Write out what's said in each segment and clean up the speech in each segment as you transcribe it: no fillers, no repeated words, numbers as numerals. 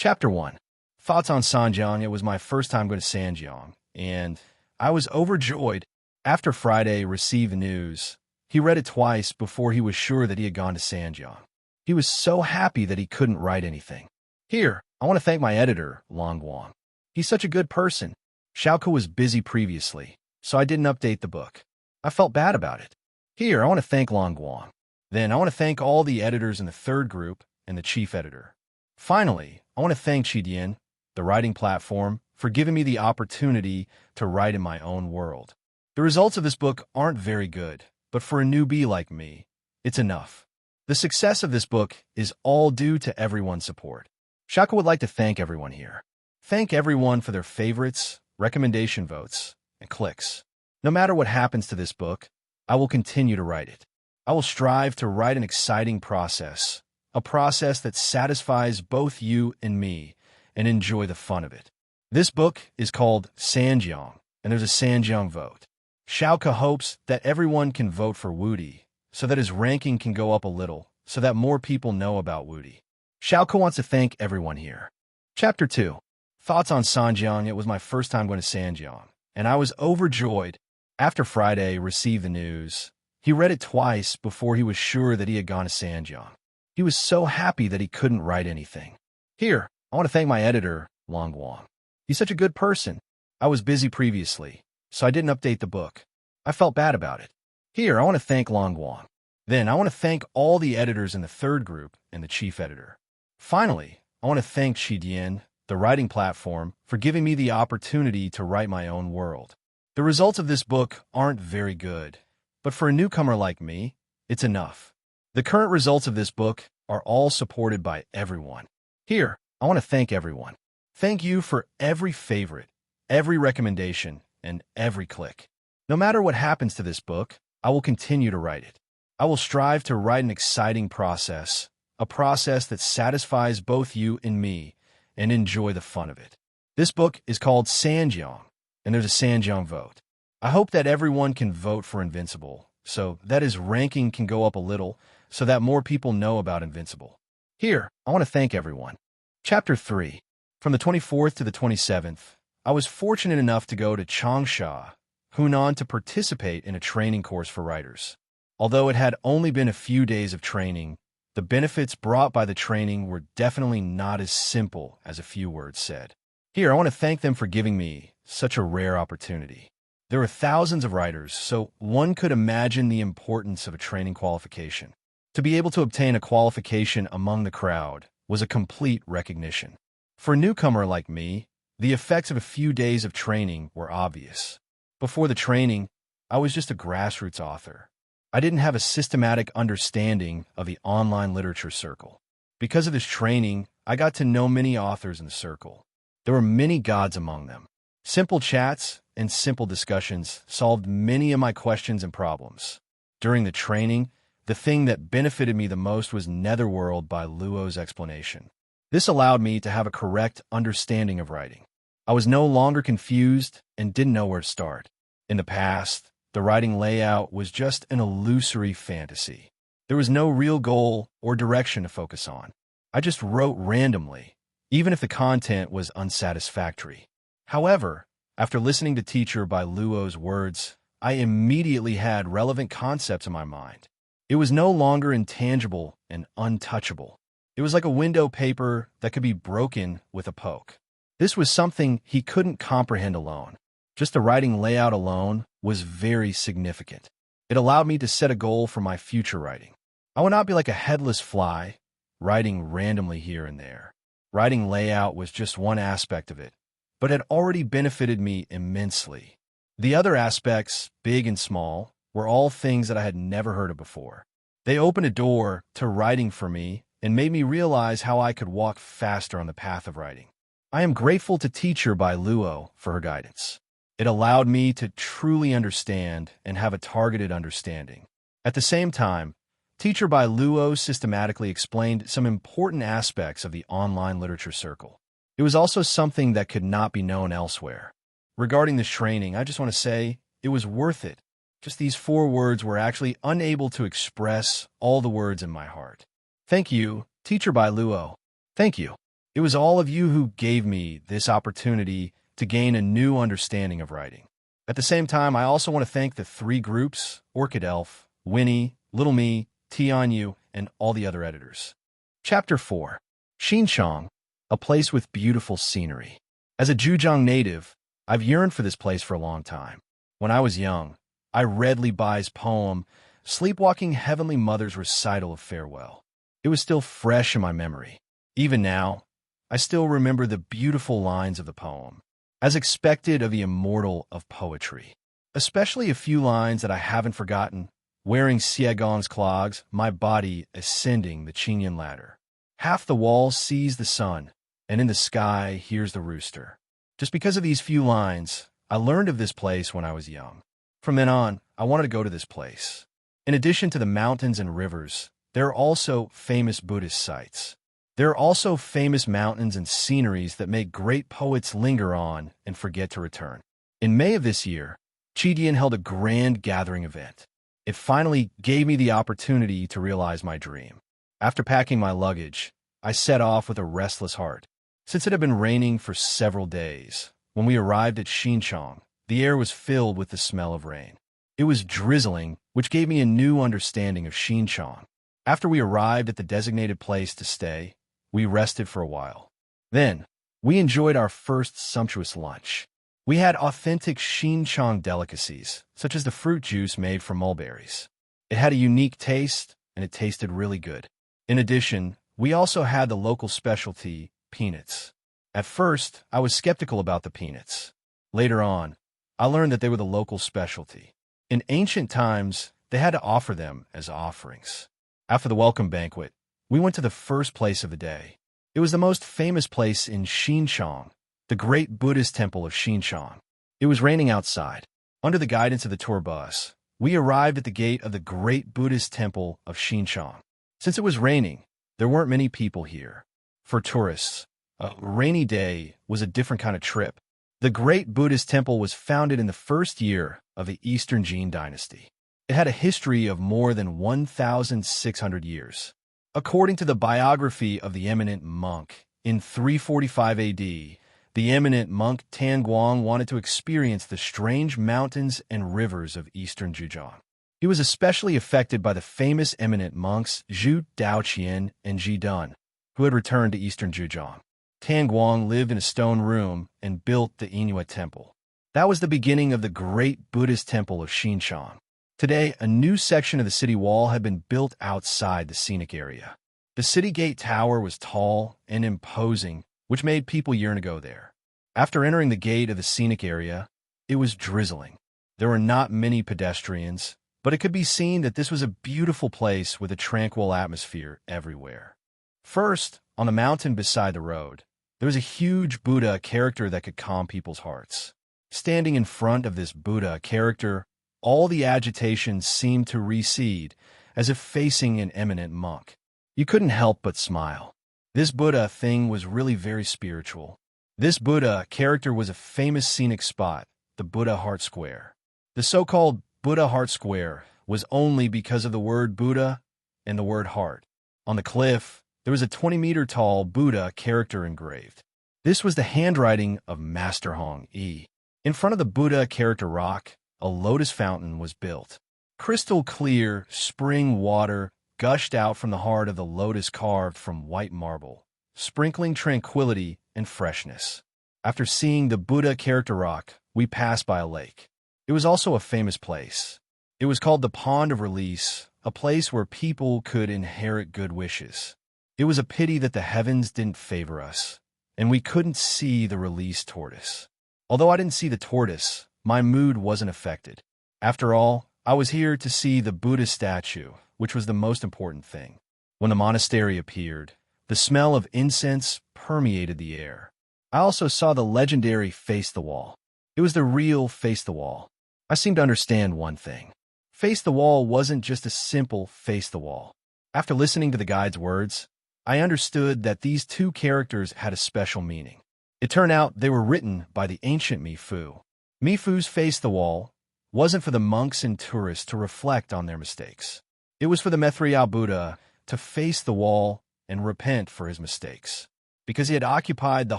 Chapter 1. Thoughts on Sanjiang. It was my first time going to Sanjiang, and I was overjoyed. After Friday received the news, he read it twice before he was sure that he had gone to Sanjiang. He was so happy that he couldn't write anything. Here, I want to thank my editor, Long Guang. He's such a good person. Xiaoko was busy previously, so I didn't update the book. I felt bad about it. Here, I want to thank Long Guang. Then I want to thank all the editors in the third group and the chief editor. Finally, I want to thank Qidian, the writing platform, for giving me the opportunity to write in my own world. The results of this book aren't very good, but for a newbie like me, it's enough. The success of this book is all due to everyone's support. Xiaoko would like to thank everyone here. Thank everyone for their favorites, recommendation votes, and clicks. No matter what happens to this book, I will continue to write it. I will strive to write an exciting process, a process that satisfies both you and me, and enjoy the fun of it. This book is called Sanjiang, and there's a Sanjiang vote. Xiaoko hopes that everyone can vote for Wudi, so that his ranking can go up a little, so that more people know about Wudi. Xiaoko wants to thank everyone here. Chapter 2. Thoughts on Sanjiang. It was my first time going to Sanjiang, and I was overjoyed. After Friday received the news, he read it twice before he was sure that he had gone to Sanjiang. He was so happy that he couldn't write anything. Here, I want to thank my editor, Long Guang. He's such a good person. I was busy previously, so I didn't update the book. I felt bad about it. Here, I want to thank Long Guang. Then I want to thank all the editors in the third group and the chief editor. Finally, I want to thank Qidian, the writing platform, for giving me the opportunity to write my own world. The results of this book aren't very good, but for a newcomer like me, it's enough. The current results of this book are all supported by everyone. Here, I want to thank everyone. Thank you for every favorite, every recommendation, and every click. No matter what happens to this book, I will continue to write it. I will strive to write an exciting process, a process that satisfies both you and me, and enjoy the fun of it. This book is called Sanjiang, and there's a Sanjiang vote. I hope that everyone can vote for Invincible, so that his ranking can go up a little, so that more people know about Invincible. Here, I want to thank everyone. Chapter 3. From the 24th to the 27th, I was fortunate enough to go to Changsha, Hunan, to participate in a training course for writers. Although it had only been a few days of training, the benefits brought by the training were definitely not as simple as a few words said. Here, I want to thank them for giving me such a rare opportunity. There are thousands of writers, so one could imagine the importance of a training qualification. To be able to obtain a qualification among the crowd was a complete recognition. For a newcomer like me, the effects of a few days of training were obvious. Before the training, I was just a grassroots author. I didn't have a systematic understanding of the online literature circle. Because of this training, I got to know many authors in the circle. There were many gods among them. Simple chats and simple discussions solved many of my questions and problems. During the training, the thing that benefited me the most was Netherworld by Luo's explanation. This allowed me to have a correct understanding of writing. I was no longer confused and didn't know where to start. In the past, the writing layout was just an illusory fantasy. There was no real goal or direction to focus on. I just wrote randomly, even if the content was unsatisfactory. However, after listening to Teacher by Luo's words, I immediately had relevant concepts in my mind. It was no longer intangible and untouchable. It was like a window paper that could be broken with a poke. This was something he couldn't comprehend alone. Just the writing layout alone was very significant. It allowed me to set a goal for my future writing. I would not be like a headless fly, writing randomly here and there. Writing layout was just one aspect of it, but had already benefited me immensely. The other aspects, big and small, were all things that I had never heard of before. They opened a door to writing for me and made me realize how I could walk faster on the path of writing. I am grateful to Teacher by Luo for her guidance. It allowed me to truly understand and have a targeted understanding. At the same time, Teacher by Luo systematically explained some important aspects of the online literature circle. It was also something that could not be known elsewhere. Regarding this training, I just want to say it was worth it. Just these 4 words were actually unable to express all the words in my heart. Thank you, Teacher by Luo. Thank you. It It was all of you who gave me this opportunity to gain a new understanding of writing. At the same time, I also want to thank the 3 groups, Orchid Elf, Winnie, Little Me, Tianyu, and all the other editors. Chapter 4. Xinjiang, a place with beautiful scenery. As a Zhejiang native, I've yearned for this place for a long time. When I was young, I read Li Bai's poem, Sleepwalking Heavenly Mother's recital of farewell. It was still fresh in my memory. Even now, I still remember the beautiful lines of the poem, as expected of the immortal of poetry. Especially a few lines that I haven't forgotten. Wearing Xiegong's clogs, my body ascending the Qinyan ladder. Half the wall sees the sun, and in the sky hears the rooster. Just because of these few lines, I learned of this place when I was young. From then on, I wanted to go to this place. In addition to the mountains and rivers, there are also famous Buddhist sites. There are also famous mountains and sceneries that make great poets linger on and forget to return. In May of this year, Qidian held a grand gathering event. It finally gave me the opportunity to realize my dream. After packing my luggage, I set off with a restless heart. Since it had been raining for several days, when we arrived at Xinjiang, the air was filled with the smell of rain. It was drizzling, which gave me a new understanding of Xinjiang. After we arrived at the designated place to stay, we rested for a while. Then, we enjoyed our first sumptuous lunch. We had authentic Xinjiang delicacies, such as the fruit juice made from mulberries. It had a unique taste, and it tasted really good. In addition, we also had the local specialty, peanuts. At first, I was skeptical about the peanuts. Later on, I learned that they were the local specialty. In ancient times, they had to offer them as offerings. After the welcome banquet, we went to the first place of the day. It was the most famous place in Xinjiang, the great Buddhist temple of Xinjiang. It was raining outside. Under the guidance of the tour bus, we arrived at the gate of the great Buddhist temple of Xinjiang. Since it was raining, there weren't many people here. For tourists, a rainy day was a different kind of trip. The great Buddhist temple was founded in the first year of the Eastern Jin dynasty. It had a history of more than 1,600 years. According to the biography of the eminent monk, in 345 AD, the eminent monk Tanguang wanted to experience the strange mountains and rivers of eastern Zhejiang. He was especially affected by the famous eminent monks Zhu Daoqian and Ji Dun, who had returned to eastern Zhejiang. Tanguang lived in a stone room and built the Inuit temple. That was the beginning of the great Buddhist temple of Xinjiang. Today, a new section of the city wall had been built outside the scenic area. The city gate tower was tall and imposing, which made people yearn to go there. After entering the gate of the scenic area, it was drizzling. There were not many pedestrians, but it could be seen that this was a beautiful place with a tranquil atmosphere everywhere. First, on the mountain beside the road, there was a huge Buddha character that could calm people's hearts. Standing in front of this Buddha character, all the agitation seemed to recede, as if facing an eminent monk. You couldn't help but smile. This Buddha thing was really very spiritual. This Buddha character was a famous scenic spot, the Buddha Heart Square. The so-called Buddha Heart Square was only because of the word Buddha and the word heart. On the cliff, there was a 20-meter-tall Buddha character engraved. This was the handwriting of Master Hong Yi. In front of the Buddha character rock, a lotus fountain was built. Crystal clear spring water gushed out from the heart of the lotus carved from white marble, sprinkling tranquility and freshness. After seeing the Buddha character rock, we passed by a lake. It was also a famous place. It was called the Pond of Release, a place where people could inherit good wishes. It was a pity that the heavens didn't favor us, and we couldn't see the released tortoise. Although I didn't see the tortoise, my mood wasn't affected. After all, I was here to see the Buddha statue, which was the most important thing. When the monastery appeared, the smell of incense permeated the air. I also saw the legendary Face the Wall. It was the real Face the Wall. I seemed to understand one thing. Face the Wall wasn't just a simple face the wall. After listening to the guide's words, I understood that these two characters had a special meaning. It turned out they were written by the ancient Mifu. Mifu's Face the Wall wasn't for the monks and tourists to reflect on their mistakes. It was for the Maitreya Buddha to face the wall and repent for his mistakes. Because he had occupied the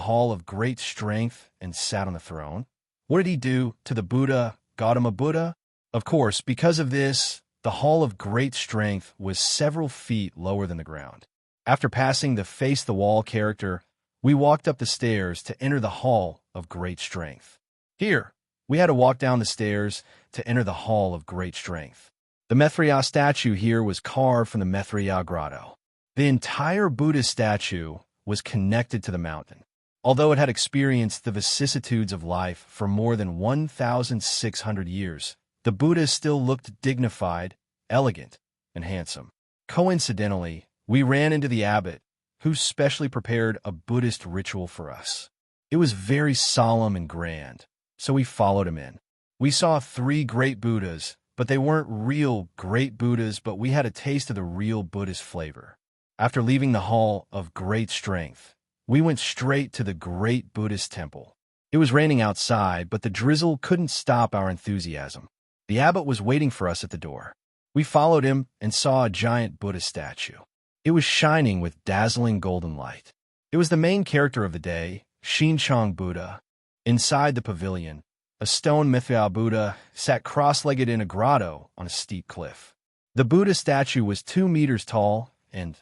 hall of great strength and sat on the throne. What did he do to the Buddha, Gautama Buddha? Of course, because of this, the hall of great strength was several feet lower than the ground. After passing the face-the-wall character, we walked up the stairs to enter the hall of great strength. Here, we had to walk down the stairs to enter the hall of great strength. The Maitreya statue here was carved from the Maitreya grotto. The entire Buddha statue was connected to the mountain. Although it had experienced the vicissitudes of life for more than 1,600 years, the Buddha still looked dignified, elegant, and handsome. Coincidentally, we ran into the abbot, who specially prepared a Buddhist ritual for us. It was very solemn and grand, so we followed him in. We saw 3 great Buddhas, but they weren't real great Buddhas, but we had a taste of the real Buddhist flavor. After leaving the hall of great strength, we went straight to the great Buddhist temple. It was raining outside, but the drizzle couldn't stop our enthusiasm. The abbot was waiting for us at the door. We followed him and saw a giant Buddha statue. It was shining with dazzling golden light. It was the main character of the day, Shinchong Buddha. Inside the pavilion, a stone Maitreya Buddha sat cross-legged in a grotto on a steep cliff. The Buddha statue was 2 meters tall and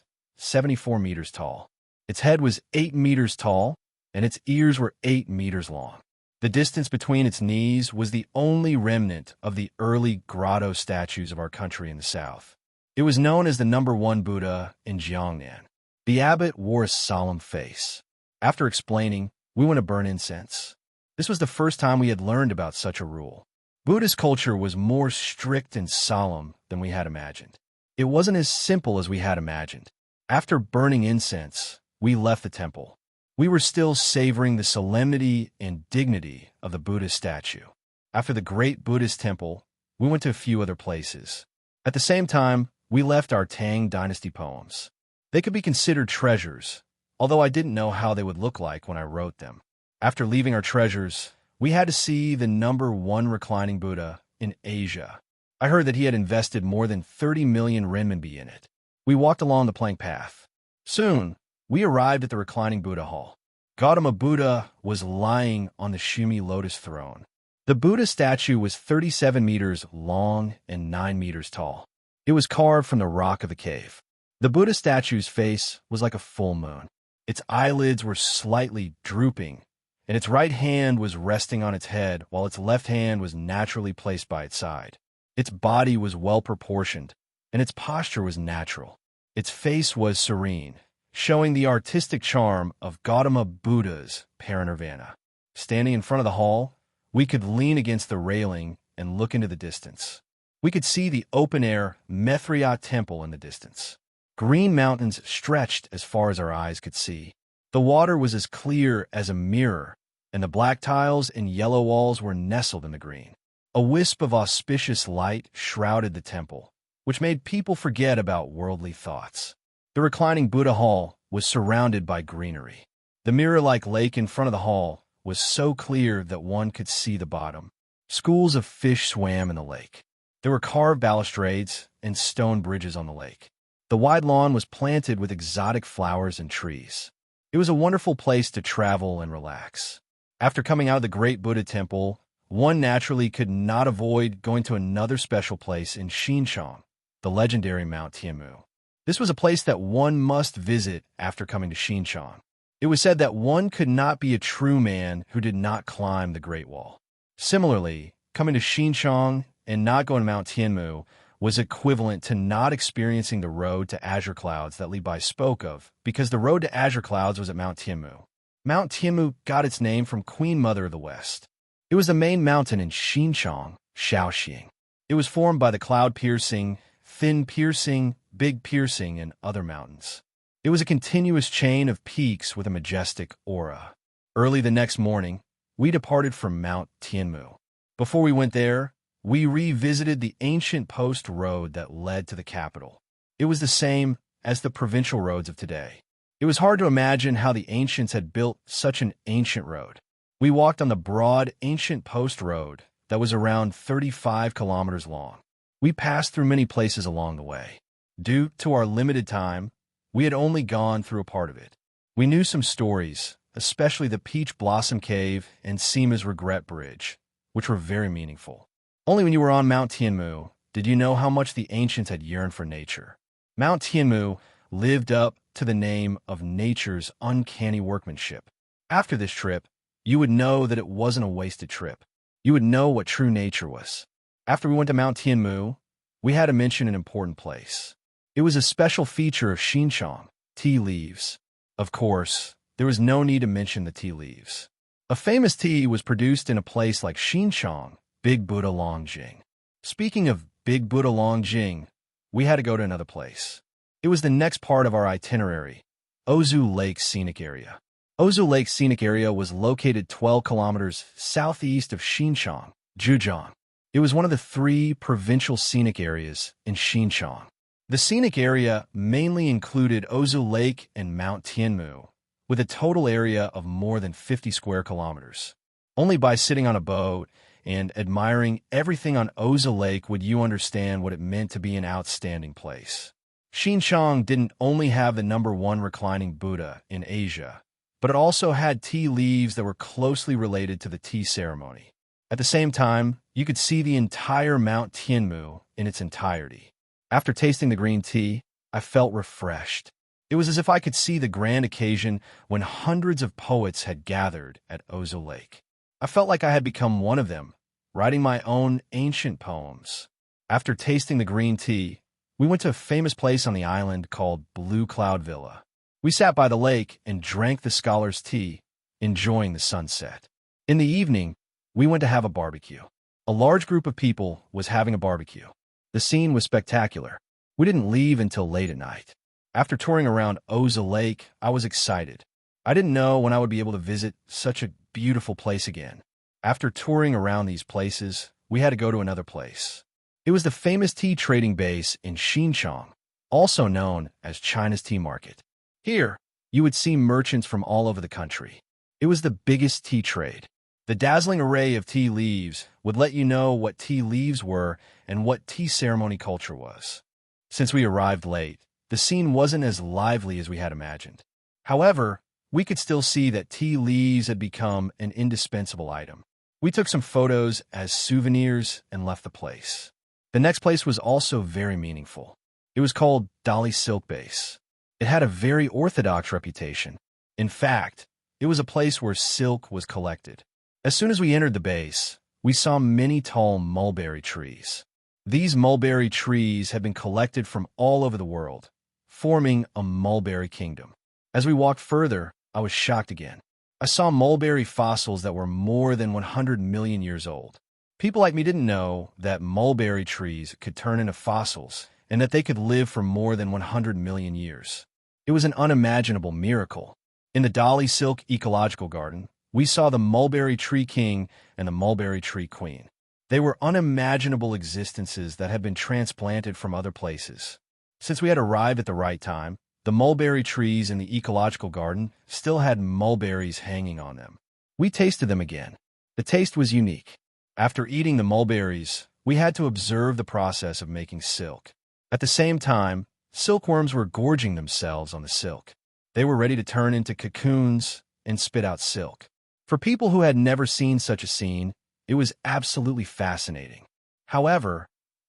74 meters tall. Its head was 8 meters tall, and its ears were 8 meters long. The distance between its knees was the only remnant of the early grotto statues of our country in the south. It was known as the #1 Buddha in Jiangnan. The abbot wore a solemn face. After explaining, we went to burn incense. This was the first time we had learned about such a rule. Buddhist culture was more strict and solemn than we had imagined. It wasn't as simple as we had imagined. After burning incense, we left the temple. We were still savoring the solemnity and dignity of the Buddhist statue. After the great Buddhist temple, we went to a few other places. At the same time, we left our Tang Dynasty poems. They could be considered treasures, although I didn't know how they would look like when I wrote them. After leaving our treasures, we had to see the #1 reclining Buddha in Asia. I heard that he had invested more than 30 million renminbi in it. We walked along the plank path. Soon, we arrived at the reclining Buddha hall. Gautama Buddha was lying on the Shumi lotus throne. The Buddha statue was 37 meters long and 9 meters tall. It was carved from the rock of the cave. The Buddha statue's face was like a full moon. Its eyelids were slightly drooping, and its right hand was resting on its head while its left hand was naturally placed by its side. Its body was well-proportioned, and its posture was natural. Its face was serene, showing the artistic charm of Gautama Buddha's parinirvana. Standing in front of the hall, we could lean against the railing and look into the distance. We could see the open-air Maitreya temple in the distance. Green mountains stretched as far as our eyes could see. The water was as clear as a mirror, and the black tiles and yellow walls were nestled in the green. A wisp of auspicious light shrouded the temple, which made people forget about worldly thoughts. The reclining Buddha hall was surrounded by greenery. The mirror-like lake in front of the hall was so clear that one could see the bottom. Schools of fish swam in the lake. There were carved balustrades and stone bridges on the lake. The wide lawn was planted with exotic flowers and trees. It was a wonderful place to travel and relax. After coming out of the great Buddha temple, one naturally could not avoid going to another special place in Xinchang, the legendary Mount Tianmu. This was a place that one must visit after coming to Xinchang. It was said that one could not be a true man who did not climb the Great Wall. Similarly, coming to Xinchang and not going to Mount Tianmu was equivalent to not experiencing the road to azure clouds that Li Bai spoke of, because the road to azure clouds was at Mount Tianmu. Mount Tianmu got its name from Queen Mother of the West. It was the main mountain in Xinchang, Shaoxing. It was formed by the cloud-piercing, thin-piercing, big-piercing, and other mountains. It was a continuous chain of peaks with a majestic aura. Early the next morning, we departed from Mount Tianmu. Before we went there, we revisited the ancient post road that led to the capital. It was the same as the provincial roads of today. It was hard to imagine how the ancients had built such an ancient road. We walked on the broad, ancient post road that was around 35 kilometers long. We passed through many places along the way. Due to our limited time, we had only gone through a part of it. We knew some stories, especially the Peach Blossom Cave and Sima's Regret Bridge, which were very meaningful. Only when you were on Mount Tianmu did you know how much the ancients had yearned for nature. Mount Tianmu lived up to the name of nature's uncanny workmanship. After this trip, you would know that it wasn't a wasted trip. You would know what true nature was. After we went to Mount Tianmu, we had to mention an important place. It was a special feature of Xinjiang, tea leaves. Of course, there was no need to mention the tea leaves. A famous tea was produced in a place like Xinjiang, Big Buddha Longjing. Speaking of Big Buddha Longjing, we had to go to another place. It was the next part of our itinerary, Ozu Lake Scenic Area. Ozu Lake Scenic Area was located 12 kilometers southeast of Xinjiang, Zhejiang. It was one of the 3 provincial scenic areas in Xinjiang. The scenic area mainly included Ozu Lake and Mount Tianmu, with a total area of more than 50 square kilometers. Only by sitting on a boat and admiring everything on Ozu Lake would you understand what it meant to be an outstanding place. Xinjiang didn't only have the #1 reclining Buddha in Asia, but it also had tea leaves that were closely related to the tea ceremony. At the same time, you could see the entire Mount Tianmu in its entirety. After tasting the green tea, I felt refreshed. It was as if I could see the grand occasion when hundreds of poets had gathered at Ozu Lake. I felt like I had become one of them, writing my own ancient poems. After tasting the green tea, we went to a famous place on the island called Blue Cloud Villa. We sat by the lake and drank the scholar's tea, enjoying the sunset. In the evening, we went to have a barbecue. A large group of people was having a barbecue. The scene was spectacular. We didn't leave until late at night. After touring around Ozu Lake, I was excited. I didn't know when I would be able to visit such a beautiful place again. After touring around these places, we had to go to another place. It was the famous tea trading base in Xinjiang, also known as China's Tea Market. Here, you would see merchants from all over the country. It was the biggest tea trade. The dazzling array of tea leaves would let you know what tea leaves were and what tea ceremony culture was. Since we arrived late, the scene wasn't as lively as we had imagined. However, we could still see that tea leaves had become an indispensable item. We took some photos as souvenirs and left the place. The next place was also very meaningful. It was called Dali Silk Base. It had a very orthodox reputation. In fact, it was a place where silk was collected. As soon as we entered the base, we saw many tall mulberry trees. These mulberry trees had been collected from all over the world, forming a mulberry kingdom. As we walked further, I was shocked again. I saw mulberry fossils that were more than 100 million years old. People like me didn't know that mulberry trees could turn into fossils and that they could live for more than 100 million years. It was an unimaginable miracle. In the Dali Silk Ecological Garden, we saw the mulberry tree king and the mulberry tree queen. They were unimaginable existences that had been transplanted from other places. Since we had arrived at the right time, the mulberry trees in the ecological garden still had mulberries hanging on them. We tasted them again. The taste was unique. After eating the mulberries, we had to observe the process of making silk. At the same time, silkworms were gorging themselves on the silk. They were ready to turn into cocoons and spit out silk. For people who had never seen such a scene, it was absolutely fascinating. However,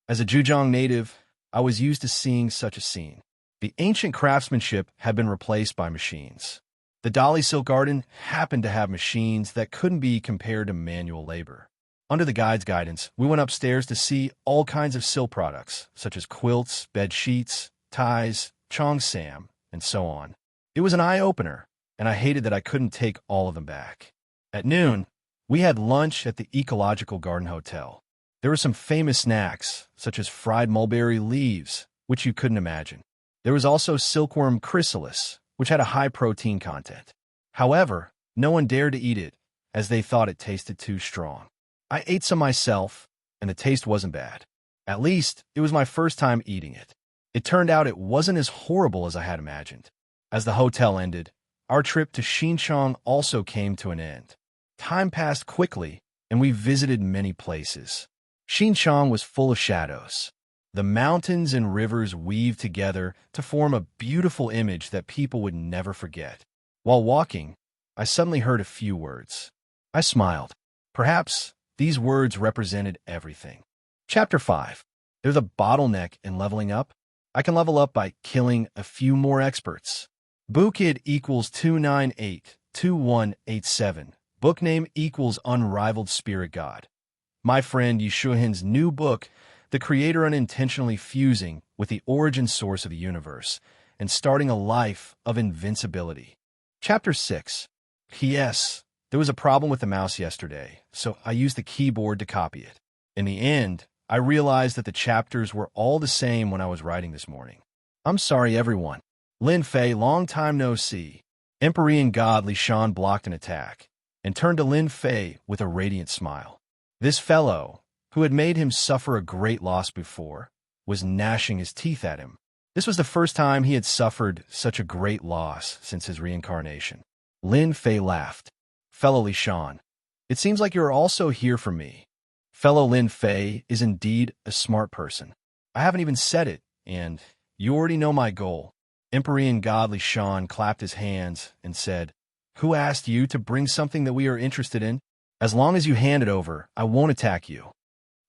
as a Zhejiang native, I was used to seeing such a scene. The ancient craftsmanship had been replaced by machines. The Dali Silk Garden happened to have machines that couldn't be compared to manual labor. Under the guide's guidance, we went upstairs to see all kinds of silk products, such as quilts, bed sheets, ties, cheongsam, and so on. It was an eye-opener, and I hated that I couldn't take all of them back. At noon, we had lunch at the Ecological Garden Hotel. There were some famous snacks, such as fried mulberry leaves, which you couldn't imagine. There was also silkworm chrysalis, which had a high protein content. However, no one dared to eat it, as they thought it tasted too strong. I ate some myself, and the taste wasn't bad. At least, it was my first time eating it. It turned out it wasn't as horrible as I had imagined. As the hotel ended, our trip to Xinjiang also came to an end. Time passed quickly, and we visited many places. Xinjiang was full of shadows. The mountains and rivers weaved together to form a beautiful image that people would never forget. While walking, I suddenly heard a few words. I smiled. Perhaps these words represented everything. Chapter 5. There's a bottleneck in leveling up. I can level up by killing a few more experts. Bookid equals 2982187. Book name equals Unrivaled Spirit God. My friend Yeshuahin's new book, the creator unintentionally fusing with the origin source of the universe and starting a life of invincibility. Chapter 6. P.S. There was a problem with the mouse yesterday, so I used the keyboard to copy it. In the end, I realized that the chapters were all the same when I was writing this morning. I'm sorry, everyone. Lin Fei, long time no see. Empyrean god Li Shan blocked an attack and turned to Lin Fei with a radiant smile. This fellow, who had made him suffer a great loss before, was gnashing his teeth at him. This was the first time he had suffered such a great loss since his reincarnation. Lin Fei laughed. Fellow Li Shan, it seems like you are also here for me. Fellow Lin Fei is indeed a smart person. I haven't even said it, and you already know my goal. Empyrean god Li Shan clapped his hands and said, Who asked you to bring something that we are interested in? As long as you hand it over, I won't attack you.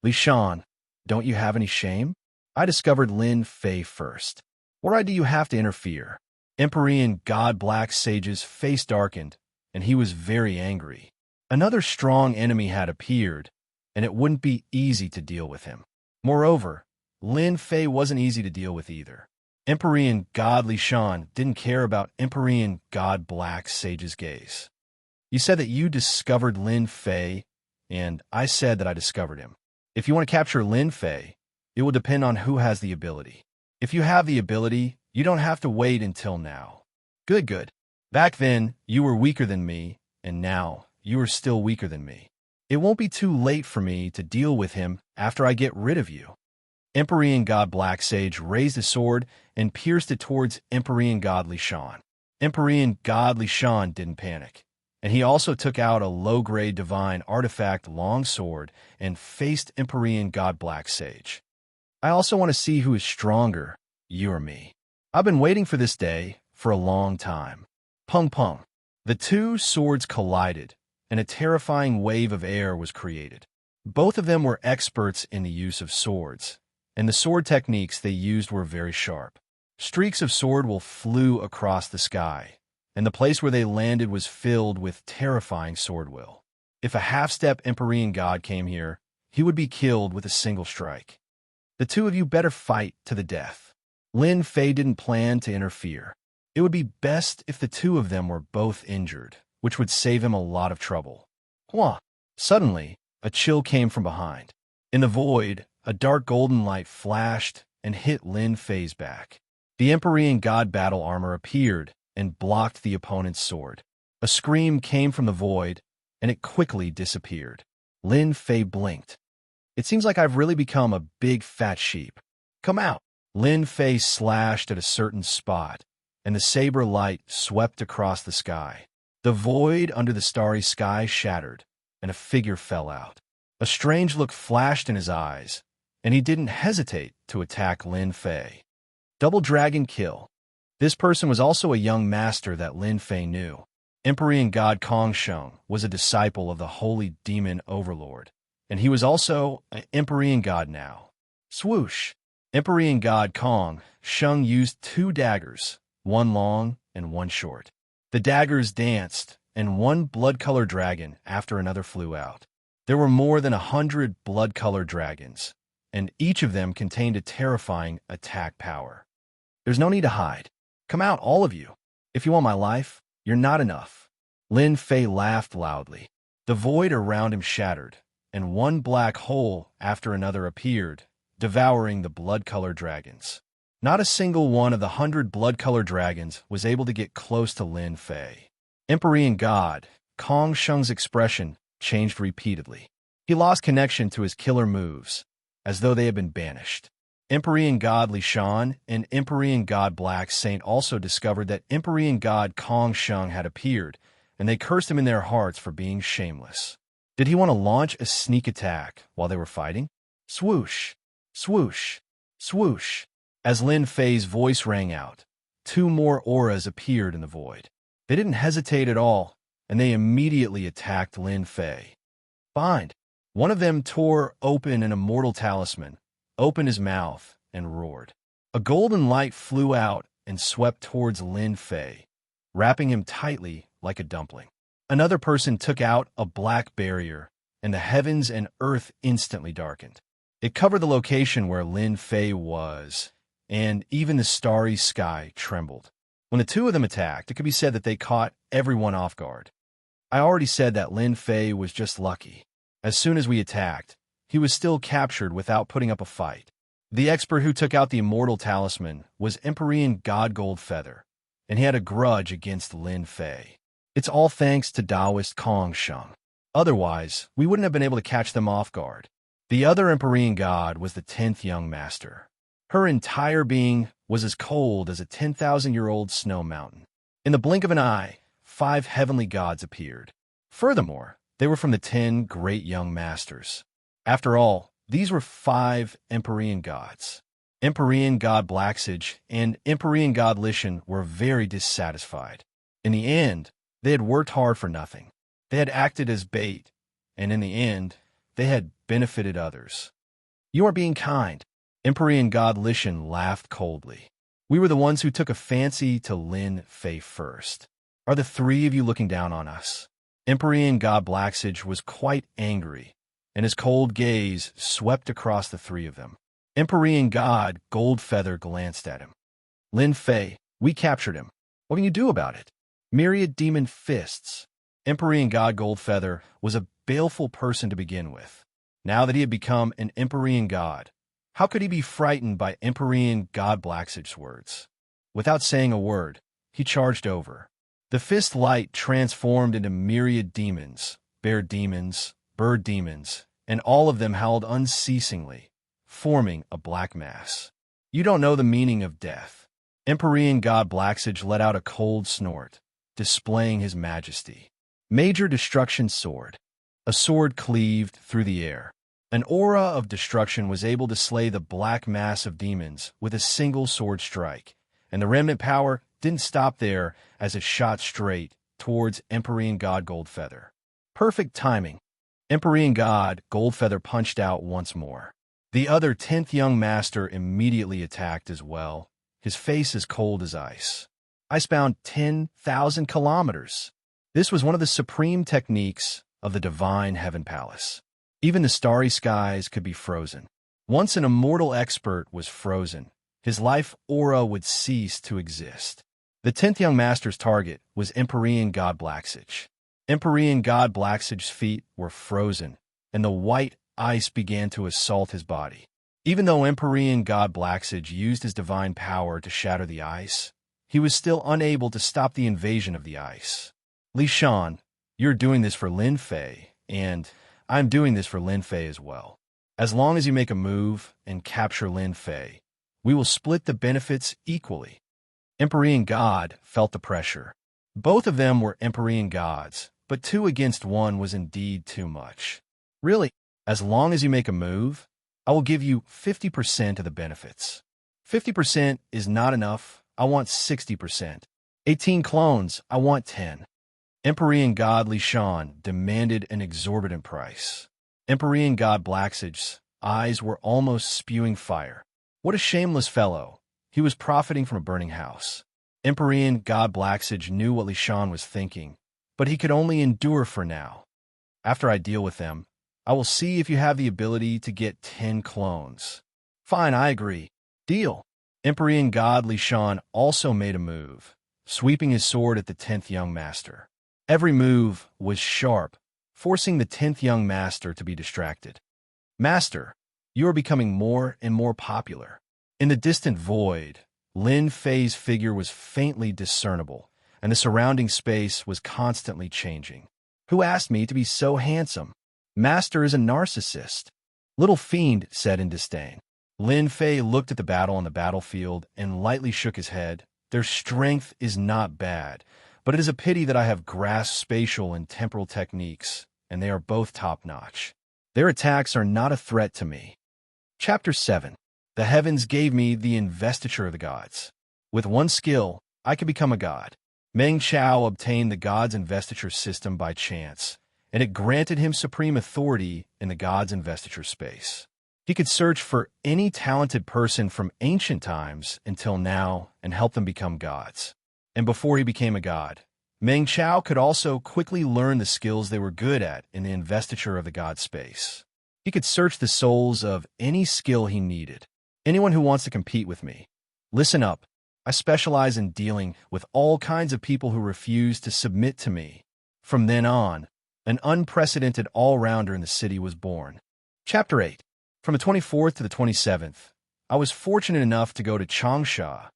Li Shan, don't you have any shame? I discovered Lin Fei first. What right do you have to interfere? Empyrean god Black Sage's face darkened, and he was very angry. Another strong enemy had appeared, and it wouldn't be easy to deal with him. Moreover, Lin Fei wasn't easy to deal with either. Empyrean god Li Shan didn't care about Empyrean god Black Sage's gaze. You said that you discovered Lin Fei, and I said that I discovered him. If you want to capture Lin Fei, it will depend on who has the ability. If you have the ability, you don't have to wait until now. Good. Back then, you were weaker than me, and now you are still weaker than me. It won't be too late for me to deal with him after I get rid of you. Empyrean god Black Sage raised his sword and pierced it towards Empyrean god Li Shan. Empyrean god Li Shan didn't panic, and he also took out a low-grade divine artifact longsword and faced Empyrean god Black Sage. I also want to see who is stronger, you or me. I've been waiting for this day for a long time. Pung pung. The two swords collided, and a terrifying wave of air was created. Both of them were experts in the use of swords, and the sword techniques they used were very sharp. Streaks of sword will flew across the sky, and the place where they landed was filled with terrifying sword will. If a half-step Empyrean god came here, he would be killed with a single strike. The two of you better fight to the death. Lin Fei didn't plan to interfere. It would be best if the two of them were both injured, which would save him a lot of trouble. Hua! Suddenly, a chill came from behind. In the void, a dark golden light flashed and hit Lin Fei's back. The Empyrean god battle armor appeared and blocked the opponent's sword. A scream came from the void, and it quickly disappeared. Lin Fei blinked. It seems like I've really become a big fat sheep. Come out! Lin Fei slashed at a certain spot, and the saber light swept across the sky. The void under the starry sky shattered, and a figure fell out. A strange look flashed in his eyes, and he didn't hesitate to attack Lin Fei. Double dragon kill. This person was also a young master that Lin Fei knew. Empyrean god Kong Sheng was a disciple of the holy demon overlord, and he was also an Empyrean god now. Swoosh! Empyrean god Kong Sheng used two daggers, one long and one short. The daggers danced, and one blood-colored dragon after another flew out. There were more than 100 blood-colored dragons, and each of them contained a terrifying attack power. There's no need to hide. Come out, all of you. If you want my life, you're not enough. Lin Fei laughed loudly. The void around him shattered, and one black hole after another appeared, devouring the blood-colored dragons. Not a single one of the 100 blood-colored dragons was able to get close to Lin Fei. Empyrean god Kong Sheng's expression changed repeatedly. He lost connection to his killer moves, as though they had been banished. Empyrean god Li Shan and Empyrean god Black Saint also discovered that Empyrean god Kong Sheng had appeared, and they cursed him in their hearts for being shameless. Did he want to launch a sneak attack while they were fighting? Swoosh! Swoosh! Swoosh! As Lin Fei's voice rang out, two more auras appeared in the void. They didn't hesitate at all, and they immediately attacked Lin Fei. Find. One of them tore open an immortal talisman, opened his mouth, and roared. A golden light flew out and swept towards Lin Fei, wrapping him tightly like a dumpling. Another person took out a black barrier, and the heavens and earth instantly darkened. It covered the location where Lin Fei was, and even the starry sky trembled. When the two of them attacked, it could be said that they caught everyone off guard. I already said that Lin Fei was just lucky. As soon as we attacked, he was still captured without putting up a fight. The expert who took out the immortal talisman was Empyrean God Goldfeather, and he had a grudge against Lin Fei. It's all thanks to Taoist Kong Sheng. Otherwise, we wouldn't have been able to catch them off guard. The other Empyrean god was the 10th young master. Her entire being was as cold as a 10,000-year-old snow mountain. In the blink of an eye, 5 heavenly gods appeared. Furthermore, they were from the 10 great young masters. After all, these were 5 Empyrean gods. Empyrean god Blacksage and Empyrean god Lishan were very dissatisfied. In the end, they had worked hard for nothing. They had acted as bait, and in the end, they had benefited others. You are being kind. Empyrean god Lishan laughed coldly. We were the ones who took a fancy to Lin Fei first. Are the 3 of you looking down on us? Empyrean god Blacksage was quite angry, and his cold gaze swept across the 3 of them. Empyrean god Goldfeather glanced at him. Lin Fei, we captured him. What can you do about it? Myriad demon fists. Empyrean god Goldfeather was a baleful person to begin with. Now that he had become an Empyrean god, how could he be frightened by Empyrean god Blacksage's words? Without saying a word, he charged over. The fist light transformed into myriad demons, bear demons, bird demons, and all of them howled unceasingly, forming a black mass. You don't know the meaning of death. Empyrean god Blacksage let out a cold snort, displaying his majesty. Major Destruction Sword. A sword cleaved through the air. An aura of destruction was able to slay the black mass of demons with a single sword strike, and the remnant power didn't stop there as it shot straight towards Empyrean god Goldfeather. Perfect timing. Empyrean god Goldfeather punched out once more. The other 10th young master immediately attacked as well, his face as cold as ice. Icebound 10,000 kilometers. This was one of the supreme techniques of the divine heaven palace. Even the starry skies could be frozen. Once an immortal expert was frozen, his life aura would cease to exist. The 10th young master's target was Empyrean god Blacksage. Empyrean god Blacksage's feet were frozen, and the white ice began to assault his body. Even though Empyrean god Blacksage used his divine power to shatter the ice, he was still unable to stop the invasion of the ice. Li Shan, you're doing this for Lin Fei, and I'm doing this for Lin Fei as well. As long as you make a move and capture Lin Fei, we will split the benefits equally. Empyrean god felt the pressure. Both of them were Empyrean gods, but 2 against 1 was indeed too much. Really, as long as you make a move, I will give you 50% of the benefits. 50% is not enough. I want 60%. 18 clones, I want 10. Empyrean god Li Shan demanded an exorbitant price. Empyrean god Blacksage's eyes were almost spewing fire. What a shameless fellow. He was profiting from a burning house. Empyrean god Blacksage knew what Li Shan was thinking, but he could only endure for now. After I deal with them, I will see if you have the ability to get 10 clones. Fine, I agree. Deal. Empyrean god Li Shan also made a move, sweeping his sword at the 10th young master. Every move was sharp, forcing the 10th young master to be distracted. Master, you are becoming more and more popular. In the distant void, Lin Fei's figure was faintly discernible, and the surrounding space was constantly changing. Who asked me to be so handsome? Master is a narcissist. Little fiend said in disdain. Lin Fei looked at the battle on the battlefield and lightly shook his head. Their strength is not bad, but it is a pity that I have grasped spatial and temporal techniques, and they are both top-notch. Their attacks are not a threat to me. Chapter 7. The heavens gave me the investiture of the gods. With one skill, I could become a god. Meng Chao obtained the god's investiture system by chance, and it granted him supreme authority in the god's investiture space. He could search for any talented person from ancient times until now and help them become gods. And before he became a god, Meng Chao could also quickly learn the skills they were good at in the investiture of the god space. He could search the souls of any skill he needed. Anyone who wants to compete with me, listen up. I specialize in dealing with all kinds of people who refuse to submit to me. From then on, an unprecedented all-rounder in the city was born. Chapter 8. From the 24th to the 27th, I was fortunate enough to go to Changsha,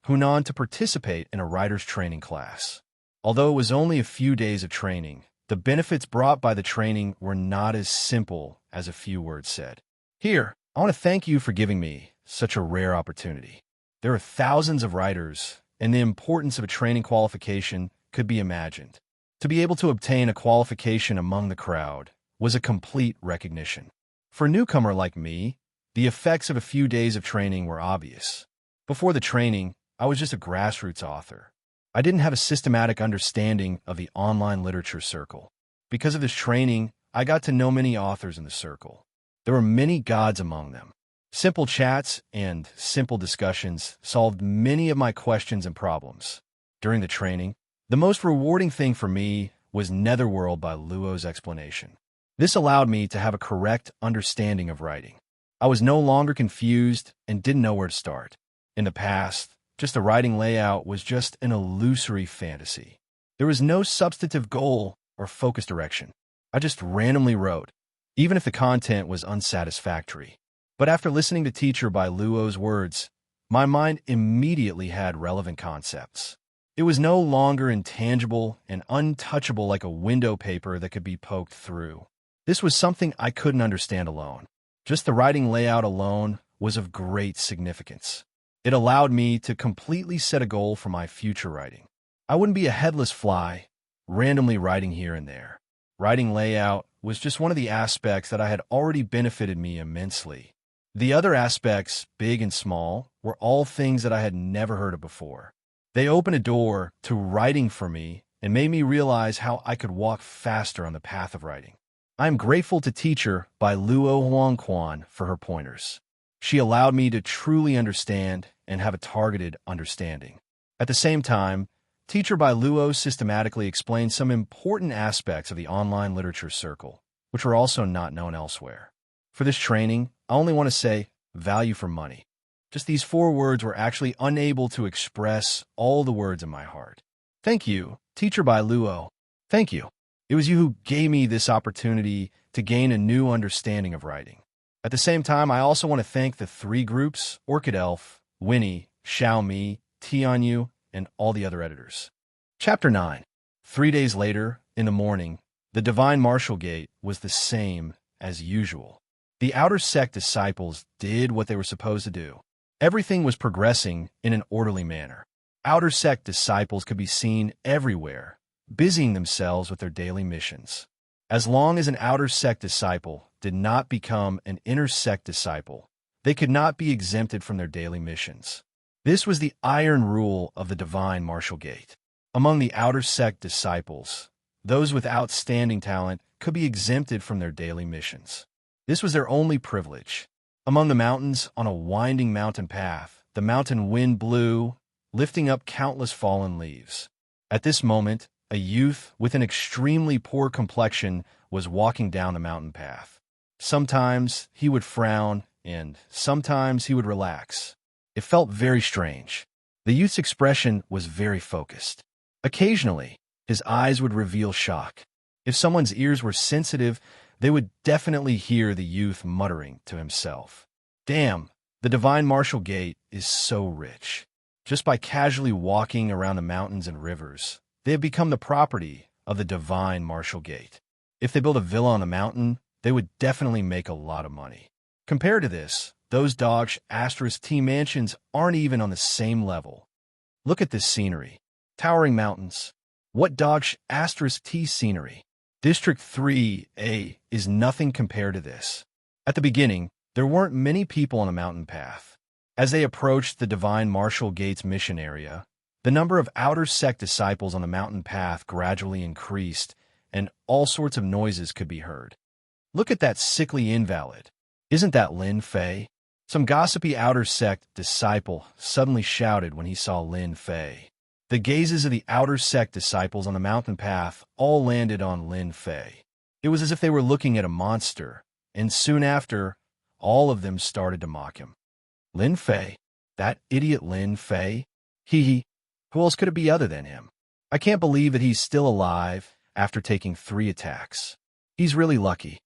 Hunan, to participate in a writer's training class. Although it was only a few days of training, the benefits brought by the training were not as simple as a few words said. Here, I want to thank you for giving me such a rare opportunity. There are thousands of writers, and the importance of a training qualification could be imagined. To be able to obtain a qualification among the crowd was a complete recognition. For a newcomer like me, the effects of a few days of training were obvious. Before the training, I was just a grassroots author. I didn't have a systematic understanding of the online literature circle. Because of this training, I got to know many authors in the circle. There were many gods among them. Simple chats and simple discussions solved many of my questions and problems. During the training, the most rewarding thing for me was Netherworld by Luo's explanation. This allowed me to have a correct understanding of writing. I was no longer confused and didn't know where to start. In the past, just a writing layout was just an illusory fantasy. There was no substantive goal or focus direction. I just randomly wrote, even if the content was unsatisfactory. But after listening to Teacher by Luo's words, my mind immediately had relevant concepts. It was no longer intangible and untouchable like a window paper that could be poked through. This was something I couldn't understand alone. Just the writing layout alone was of great significance. It allowed me to completely set a goal for my future writing. I wouldn't be a headless fly, randomly writing here and there. Writing layout was just one of the aspects that I had already benefited me immensely. The other aspects, big and small, were all things that I had never heard of before. They opened a door to writing for me and made me realize how I could walk faster on the path of writing. I am grateful to Teacher by Luo Huangquan for her pointers. She allowed me to truly understand and have a targeted understanding. At the same time, Teacher by Luo systematically explained some important aspects of the online literature circle, which were also not known elsewhere. For this training, I only want to say value for money. Just these 4 words were actually unable to express all the words in my heart. Thank you, Teacher by Luo. Thank you. It was you who gave me this opportunity to gain a new understanding of writing. At the same time, I also want to thank the 3 groups, Orchid Elf, Winnie, Xiaomi, Tianyu, and all the other editors. Chapter 9. 3 days later, in the morning, the Divine Martial Gate was the same as usual. The outer sect disciples did what they were supposed to do. Everything was progressing in an orderly manner. Outer sect disciples could be seen everywhere, busying themselves with their daily missions. As long as an outer sect disciple did not become an inner sect disciple, they could not be exempted from their daily missions. This was the iron rule of the Divine Martial Gate. Among the outer sect disciples, those with outstanding talent could be exempted from their daily missions. This was their only privilege. Among the mountains, on a winding mountain path, the mountain wind blew, lifting up countless fallen leaves. At this moment, a youth with an extremely poor complexion was walking down the mountain path. Sometimes he would frown, and sometimes he would relax. It felt very strange. The youth's expression was very focused. Occasionally, his eyes would reveal shock. If someone's ears were sensitive, they would definitely hear the youth muttering to himself. Damn, the Divine Martial Gate is so rich. Just by casually walking around the mountains and rivers, they have become the property of the Divine Martial Gate. If they built a villa on a mountain, they would definitely make a lot of money. Compared to this, those Dog *T mansions aren't even on the same level. Look at this scenery. Towering mountains. What Dog *T scenery? District 3A is nothing compared to this. At the beginning, there weren't many people on the mountain path. As they approached the Divine Martial Gate's mission area, The number of outer sect disciples on the mountain path gradually increased, and all sorts of noises could be heard. Look at that sickly invalid. Isn't that Lin Fei? Some gossipy outer sect disciple suddenly shouted when he saw Lin Fei. The gazes of the outer sect disciples on the mountain path all landed on Lin Fei. It was as if they were looking at a monster, and soon after, all of them started to mock him. Lin Fei? That idiot Lin Fei? Hee. Who else could it be other than him? I can't believe that he's still alive after taking 3 attacks. He's really lucky.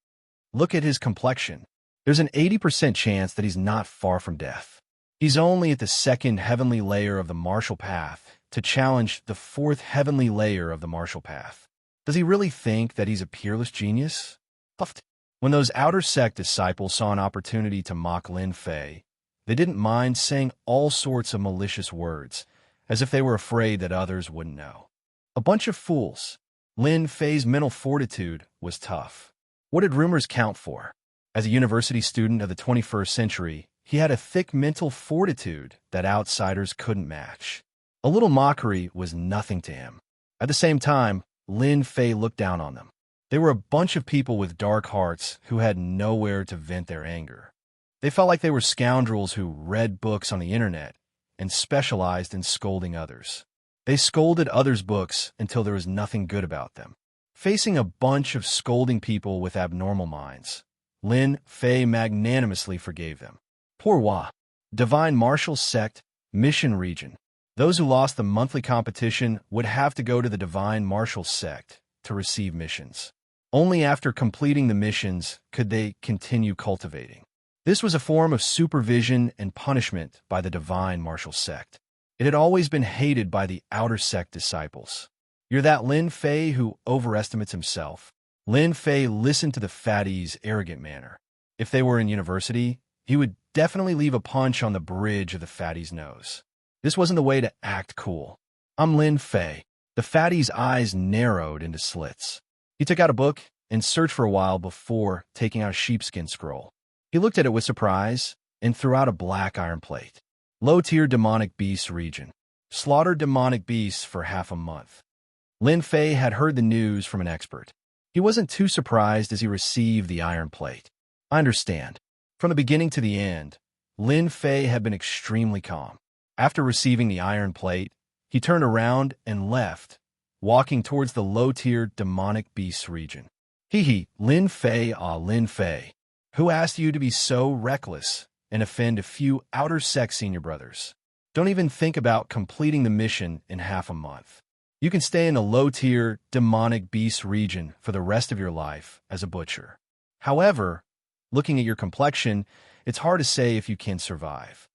Look at his complexion. There's an 80% chance that he's not far from death. He's only at the 2nd heavenly layer of the martial path to challenge the 4th heavenly layer of the martial path. Does he really think that he's a peerless genius? When those outer sect disciples saw an opportunity to mock Lin Fei, they didn't mind saying all sorts of malicious words, as if they were afraid that others wouldn't know. A bunch of fools. Lin Fei's mental fortitude was tough. What did rumors count for? As a university student of the 21st century, he had a thick mental fortitude that outsiders couldn't match. A little mockery was nothing to him. At the same time, Lin Fei looked down on them. They were a bunch of people with dark hearts who had nowhere to vent their anger. They felt like they were scoundrels who read books on the internet and specialized in scolding others. They scolded others' books until there was nothing good about them. Facing a bunch of scolding people with abnormal minds, Lin Fei magnanimously forgave them. Pourquoi? Divine Martial Sect, Mission Region. Those who lost the monthly competition would have to go to the Divine Martial Sect to receive missions. Only after completing the missions could they continue cultivating. This was a form of supervision and punishment by the Divine Martial Sect. It had always been hated by the outer sect disciples. You're that Lin Fei who overestimates himself. Lin Fei listened to the fattie's arrogant manner. If they were in university, he would definitely leave a punch on the bridge of the fattie's nose. This wasn't the way to act cool. I'm Lin Fei. The fattie's eyes narrowed into slits. He took out a book and searched for a while before taking out a sheepskin scroll. He looked at it with surprise and threw out a black iron plate. Low-tier demonic beasts region. Slaughtered demonic beasts for half a month. Lin Fei had heard the news from an expert. He wasn't too surprised as he received the iron plate. I understand. From the beginning to the end, Lin Fei had been extremely calm. After receiving the iron plate, he turned around and left, walking towards the low-tier demonic beasts region. Lin Fei, Lin Fei. Who asked you to be so reckless and offend a few outer sect senior brothers? Don't even think about completing the mission in half a month. You can stay in the low-tier demonic beast region for the rest of your life as a butcher. However, looking at your complexion, it's hard to say if you can survive.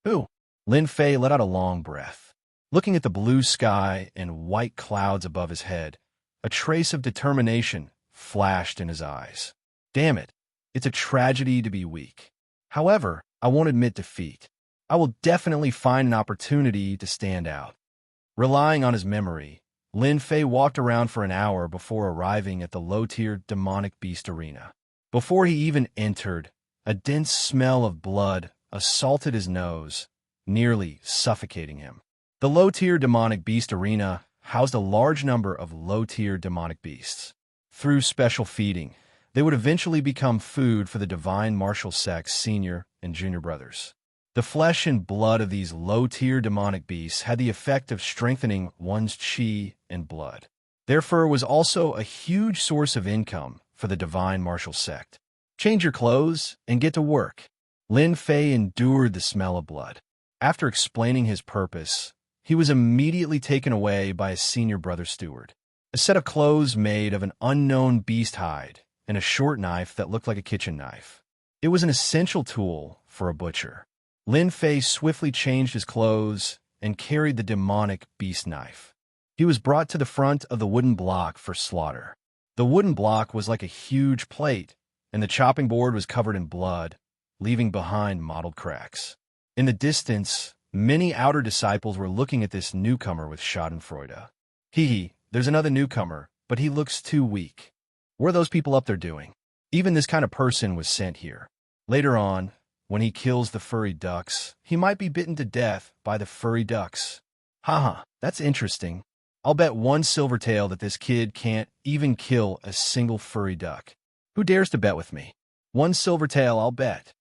Who? Lin Fei let out a long breath. Looking at the blue sky and white clouds above his head, a trace of determination flashed in his eyes. Damn it. It's a tragedy to be weak. However, I won't admit defeat. I will definitely find an opportunity to stand out. Relying on his memory, Lin Fei walked around for an hour before arriving at the low-tier demonic beast arena. Before he even entered, a dense smell of blood assaulted his nose, nearly suffocating him. The low-tier demonic beast arena housed a large number of low-tier demonic beasts. Through special feeding, they would eventually become food for the Divine Martial Sect's senior and junior brothers. The flesh and blood of these low-tier demonic beasts had the effect of strengthening one's chi and blood. Their fur was also a huge source of income for the Divine Martial Sect. Change your clothes and get to work. Lin Fei endured the smell of blood. After explaining his purpose, he was immediately taken away by a senior brother steward. A set of clothes made of an unknown beast hide and a short knife that looked like a kitchen knife. It was an essential tool for a butcher. Lin Fei swiftly changed his clothes and carried the demonic beast knife. He was brought to the front of the wooden block for slaughter. The wooden block was like a huge plate, and the chopping board was covered in blood, leaving behind mottled cracks. In the distance, many outer disciples were looking at this newcomer with schadenfreude. There's another newcomer, but he looks too weak. What are those people up there doing? Even this kind of person was sent here. Later on, when he kills the furry ducks, he might be bitten to death by the furry ducks. Haha, that's interesting. I'll bet one silvertail that this kid can't even kill a single furry duck. Who dares to bet with me? One silvertail, I'll bet.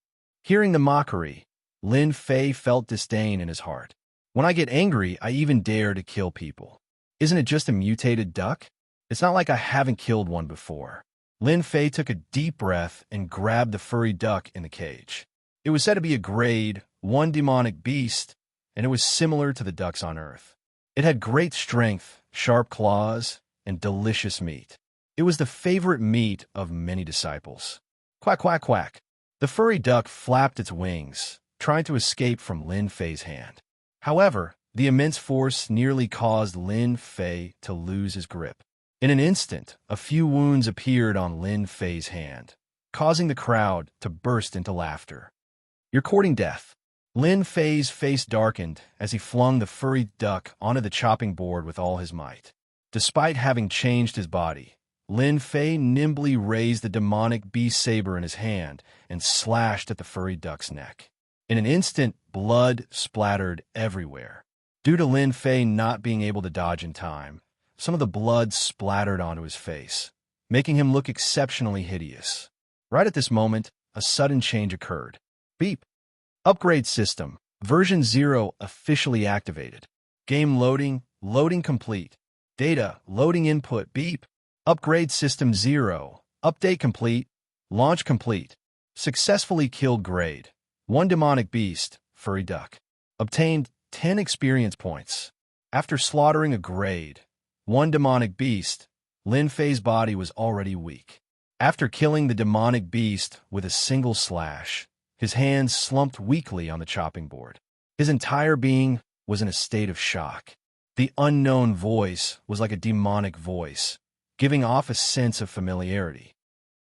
Hearing the mockery, Lin Fei felt disdain in his heart. When I get angry, I even dare to kill people. Isn't it just a mutated duck? It's not like I haven't killed one before. Lin Fei took a deep breath and grabbed the furry duck in the cage. It was said to be a grade 1 demonic beast, and it was similar to the ducks on Earth. It had great strength, sharp claws, and delicious meat. It was the favorite meat of many disciples. Quack, quack, quack. The furry duck flapped its wings, trying to escape from Lin Fei's hand. However, the immense force nearly caused Lin Fei to lose his grip. In an instant, a few wounds appeared on Lin Fei's hand, causing the crowd to burst into laughter. You're courting death. Lin Fei's face darkened as he flung the furry duck onto the chopping board with all his might. Despite having changed his body, Lin Fei nimbly raised the demonic beast saber in his hand and slashed at the furry duck's neck. In an instant, blood splattered everywhere. Due to Lin Fei not being able to dodge in time, some of the blood splattered onto his face, making him look exceptionally hideous. Right at this moment, a sudden change occurred. Beep. Upgrade system. Version 0 officially activated. Game loading. Loading complete. Data. Loading input. Beep. Upgrade system 0. Update complete. Launch complete. Successfully killed grade 1 demonic beast, furry duck. Obtained 10 experience points. After slaughtering a grade 1 demonic beast, Lin Fei's body was already weak. After killing the demonic beast with a single slash, his hands slumped weakly on the chopping board. His entire being was in a state of shock. The unknown voice was like a demonic voice, giving off a sense of familiarity.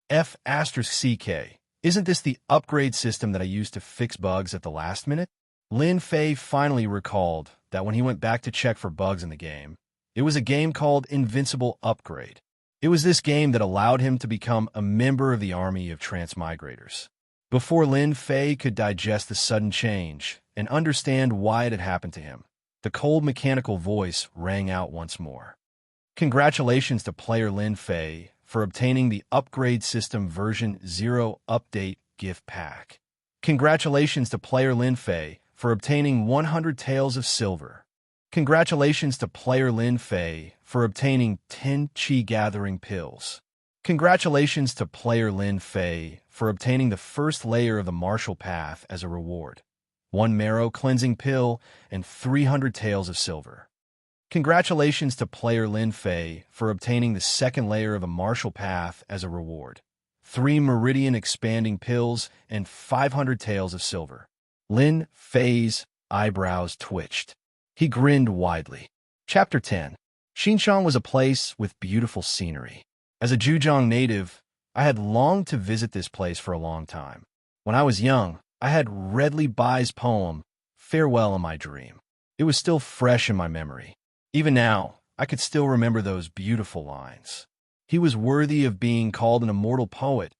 F***CK. Isn't this the upgrade system that I used to fix bugs at the last minute? Lin Fei finally recalled that when he went back to check for bugs in the game, it was a game called Invincible Upgrade. It was this game that allowed him to become a member of the army of transmigrators. Before Lin Fei could digest the sudden change and understand why it had happened to him, the cold mechanical voice rang out once more. Congratulations to player Lin Fei for obtaining the Upgrade System version 0 Update Gift Pack. Congratulations to player Lin Fei for obtaining 100 Taels of Silver. Congratulations to player Lin Fei for obtaining 10 Chi Gathering Pills. Congratulations to player Lin Fei for obtaining the first layer of the Martial Path as a reward. 1 Marrow Cleansing Pill and 300 Taels of Silver. Congratulations to player Lin Fei for obtaining the second layer of the Martial Path as a reward. 3 Meridian Expanding Pills and 500 Taels of Silver. Lin Fei's eyebrows twitched. He grinned widely. Chapter 10. Xinjiang was a place with beautiful scenery. As a Zhejiang native, I had longed to visit this place for a long time. When I was young, I had read Li Bai's poem, Farewell in my dream. It was still fresh in my memory. Even now, I could still remember those beautiful lines. He was worthy of being called an immortal poet,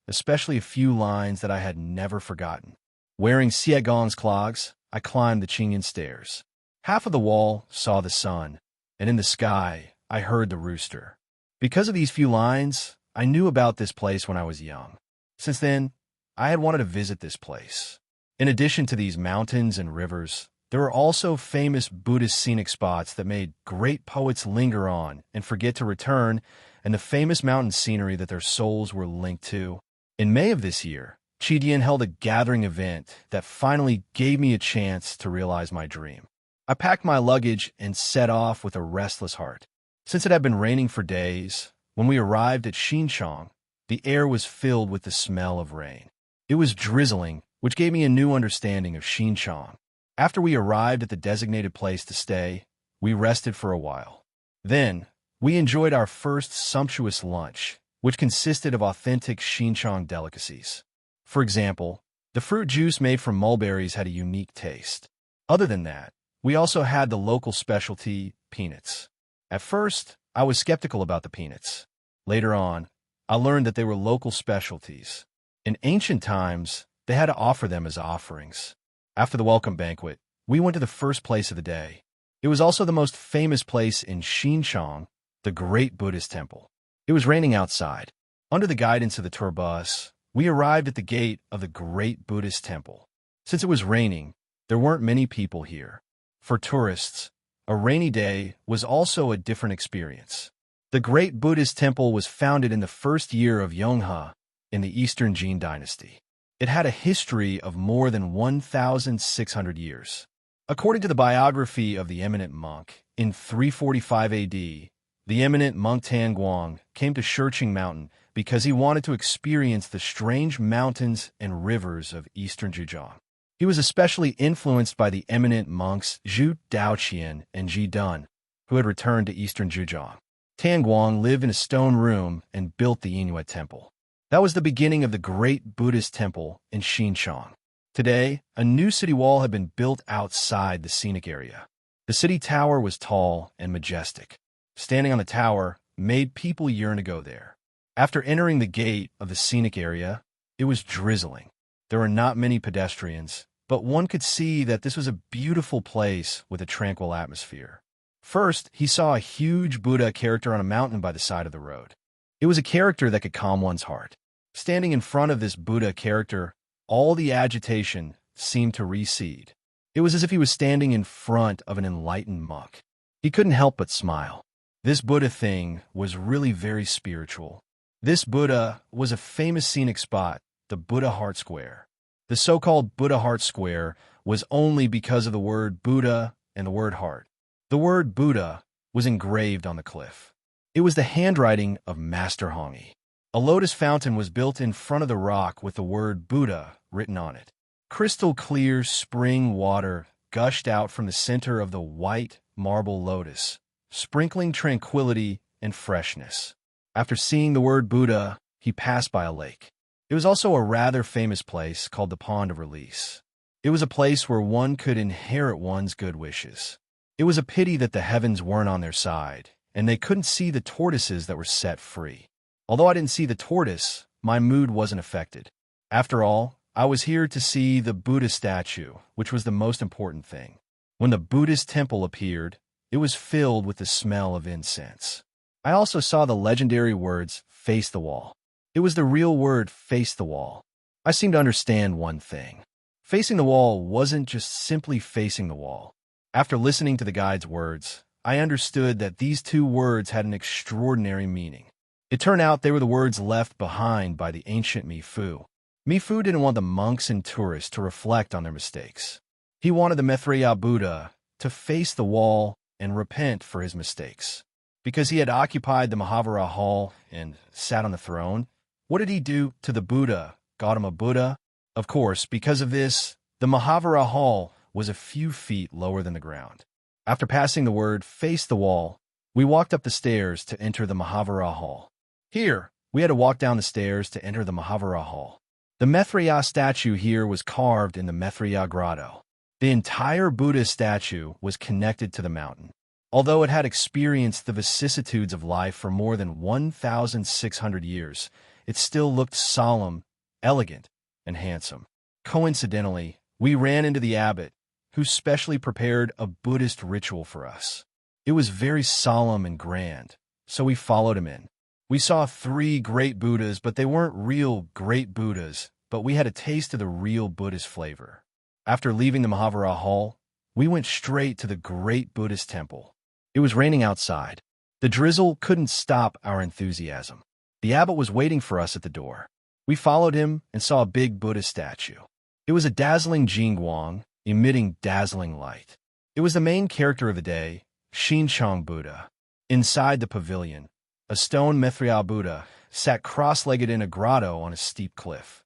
especially a few lines that I had never forgotten. Wearing Xiegong's clogs, I climbed the Qingyan stairs. Half of the wall saw the sun, and in the sky, I heard the rooster. Because of these few lines, I knew about this place when I was young. Since then, I had wanted to visit this place. In addition to these mountains and rivers, there are also famous Buddhist scenic spots that made great poets linger on and forget to return, and the famous mountain scenery that their souls were linked to. In May of this year, Qidian held a gathering event that finally gave me a chance to realize my dream. I packed my luggage and set off with a restless heart. Since it had been raining for days, when we arrived at Xinjiang, the air was filled with the smell of rain. It was drizzling, which gave me a new understanding of Xinjiang. After we arrived at the designated place to stay, we rested for a while. Then, we enjoyed our first sumptuous lunch, which consisted of authentic Xinjiang delicacies. For example, the fruit juice made from mulberries had a unique taste. Other than that, we also had the local specialty, peanuts. At first, I was skeptical about the peanuts. Later on, I learned that they were local specialties. In ancient times, they had to offer them as offerings. After the welcome banquet, we went to the first place of the day. It It was also the most famous place in Xinjiang, the Great Buddhist Temple. It was raining outside. Under the guidance of the tour bus, we arrived at the gate of the Great Buddhist Temple. Since it was raining, there weren't many people here. For tourists, a rainy day was also a different experience. The Great Buddhist Temple was founded in the first year of Yonghe in the Eastern Jin dynasty. It had a history of more than 1,600 years. According to the biography of the eminent monk, in 345 AD, the eminent monk Tanguang came to Shiqing Mountain because he wanted to experience the strange mountains and rivers of eastern Zhejiang. He was especially influenced by the eminent monks Zhu Daoqian and Ji Dun, who had returned to eastern Zhejiang. Tanguang lived in a stone room and built the Inuit Temple. That was the beginning of the Great Buddhist Temple in Xinjiang. Today, a new city wall had been built outside the scenic area. The city tower was tall and majestic. Standing on the tower made people yearn to go there. After entering the gate of the scenic area, it was drizzling. There were not many pedestrians, but one could see that this was a beautiful place with a tranquil atmosphere. First, he saw a huge Buddha character on a mountain by the side of the road. It was a character that could calm one's heart. Standing in front of this Buddha character, all the agitation seemed to recede. It was as if he was standing in front of an enlightened monk. He couldn't help but smile. This Buddha thing was really very spiritual. This Buddha was a famous scenic spot, the Buddha Heart Square. The so-called Buddha Heart Square was only because of the word Buddha and the word heart. The word Buddha was engraved on the cliff. It was the handwriting of Master Hongyi. A lotus fountain was built in front of the rock with the word Buddha written on it. Crystal clear spring water gushed out from the center of the white marble lotus, sprinkling tranquility and freshness. After seeing the word Buddha, he passed by a lake. It was also a rather famous place called the Pond of Release. It was a place where one could inherit one's good wishes. It was a pity that the heavens weren't on their side, and they couldn't see the tortoises that were set free. Although I didn't see the tortoise, my mood wasn't affected. After all, I was here to see the Buddha statue, which was the most important thing. When the Buddhist temple appeared, it was filled with the smell of incense. I also saw the legendary words, "Face the wall." It was the real word, face the wall. I seemed to understand one thing. Facing the wall wasn't just simply facing the wall. After listening to the guide's words, I understood that these two words had an extraordinary meaning. It turned out they were the words left behind by the ancient Mifu. Mifu didn't want the monks and tourists to reflect on their mistakes. He wanted the Maitreya Buddha to face the wall and repent for his mistakes. Because he had occupied the Mahavira Hall and sat on the throne, what did he do to the Buddha, Gautama Buddha? Of course, because of this, the Mahavira Hall was a few feet lower than the ground. After passing the word, face the wall, we walked up the stairs to enter the Mahavira Hall. Here, we had to walk down the stairs to enter the Mahavira Hall. The Maitreya statue here was carved in the Maitreya Grotto. The entire Buddha statue was connected to the mountain. Although it had experienced the vicissitudes of life for more than 1,600 years, it still looked solemn, elegant, and handsome. Coincidentally, we ran into the abbot, who specially prepared a Buddhist ritual for us. It was very solemn and grand, so we followed him in. We saw 3 great Buddhas, but they weren't real great Buddhas, but we had a taste of the real Buddhist flavor. After leaving the Mahavira Hall, we went straight to the Great Buddhist Temple. It was raining outside. The drizzle couldn't stop our enthusiasm. The abbot was waiting for us at the door. We followed him and saw a big Buddha statue. It was a dazzling Jingguang, emitting dazzling light. It was the main character of the day, Xinjiang Buddha. Inside the pavilion, a stone Maitreya Buddha sat cross-legged in a grotto on a steep cliff.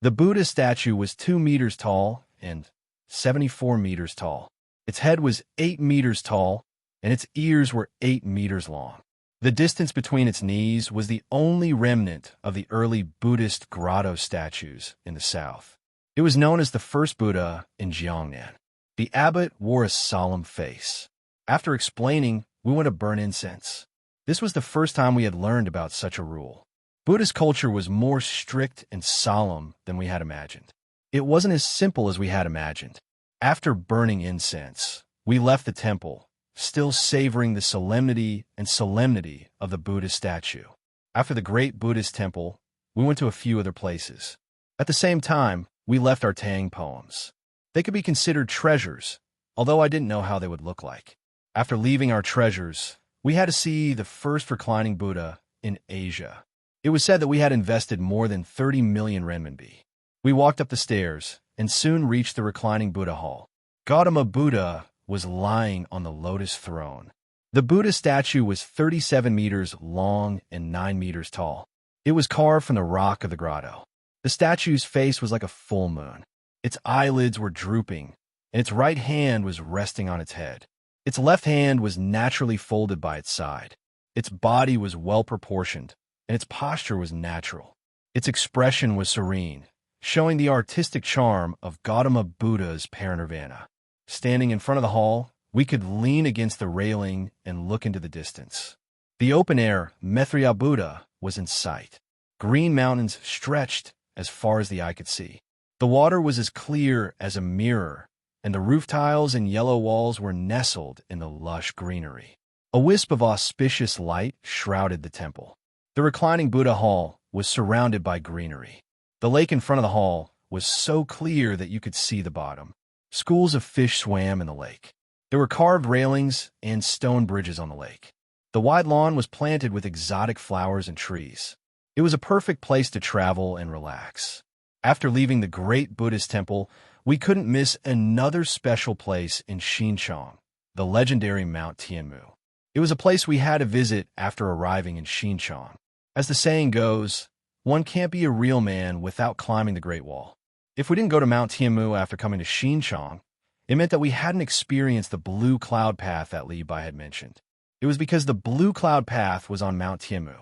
The Buddha statue was 2 meters tall and 74 meters tall. Its head was 8 meters tall, and its ears were 8 meters long. The distance between its knees was the only remnant of the early Buddhist grotto statues in the south. It was known as the first Buddha in Jiangnan. The abbot wore a solemn face. After explaining, we went to burn incense. This was the first time we had learned about such a rule. Buddhist culture was more strict and solemn than we had imagined. It wasn't as simple as we had imagined. After burning incense, we left the temple, still savoring the solemnity of the Buddhist statue. After the great Buddhist temple, we went to a few other places. At the same time, we left our Tang poems. They could be considered treasures, although I didn't know how they would look like. After leaving our treasures, we had to see the first reclining Buddha in Asia. It was said that we had invested more than 30 million renminbi. We walked up the stairs and soon reached the reclining Buddha hall. Gautama Buddha was lying on the lotus throne. The Buddha statue was 37 meters long and 9 meters tall. It was carved from the rock of the grotto. The statue's face was like a full moon. Its eyelids were drooping, and its right hand was resting on its head. Its left hand was naturally folded by its side. Its body was well-proportioned, and its posture was natural. Its expression was serene, showing the artistic charm of Gautama Buddha's parinirvana. Standing in front of the hall, we could lean against the railing and look into the distance. The open-air Maitreya Buddha was in sight. Green mountains stretched as far as the eye could see. The water was as clear as a mirror, and the roof tiles and yellow walls were nestled in the lush greenery. A wisp of auspicious light shrouded the temple. The reclining Buddha hall was surrounded by greenery. The lake in front of the hall was so clear that you could see the bottom. Schools of fish swam in the lake. There were carved railings and stone bridges on the lake. The wide lawn was planted with exotic flowers and trees. It was a perfect place to travel and relax. After leaving the great Buddhist temple, we couldn't miss another special place in Xinjiang, the legendary Mount Tianmu. It was a place we had to visit after arriving in Xinjiang. As the saying goes, one can't be a real man without climbing the Great Wall. If we didn't go to Mount Tianmu after coming to Xinjiang, it meant that we hadn't experienced the blue cloud path that Li Bai had mentioned. It was because the blue cloud path was on Mount Tianmu.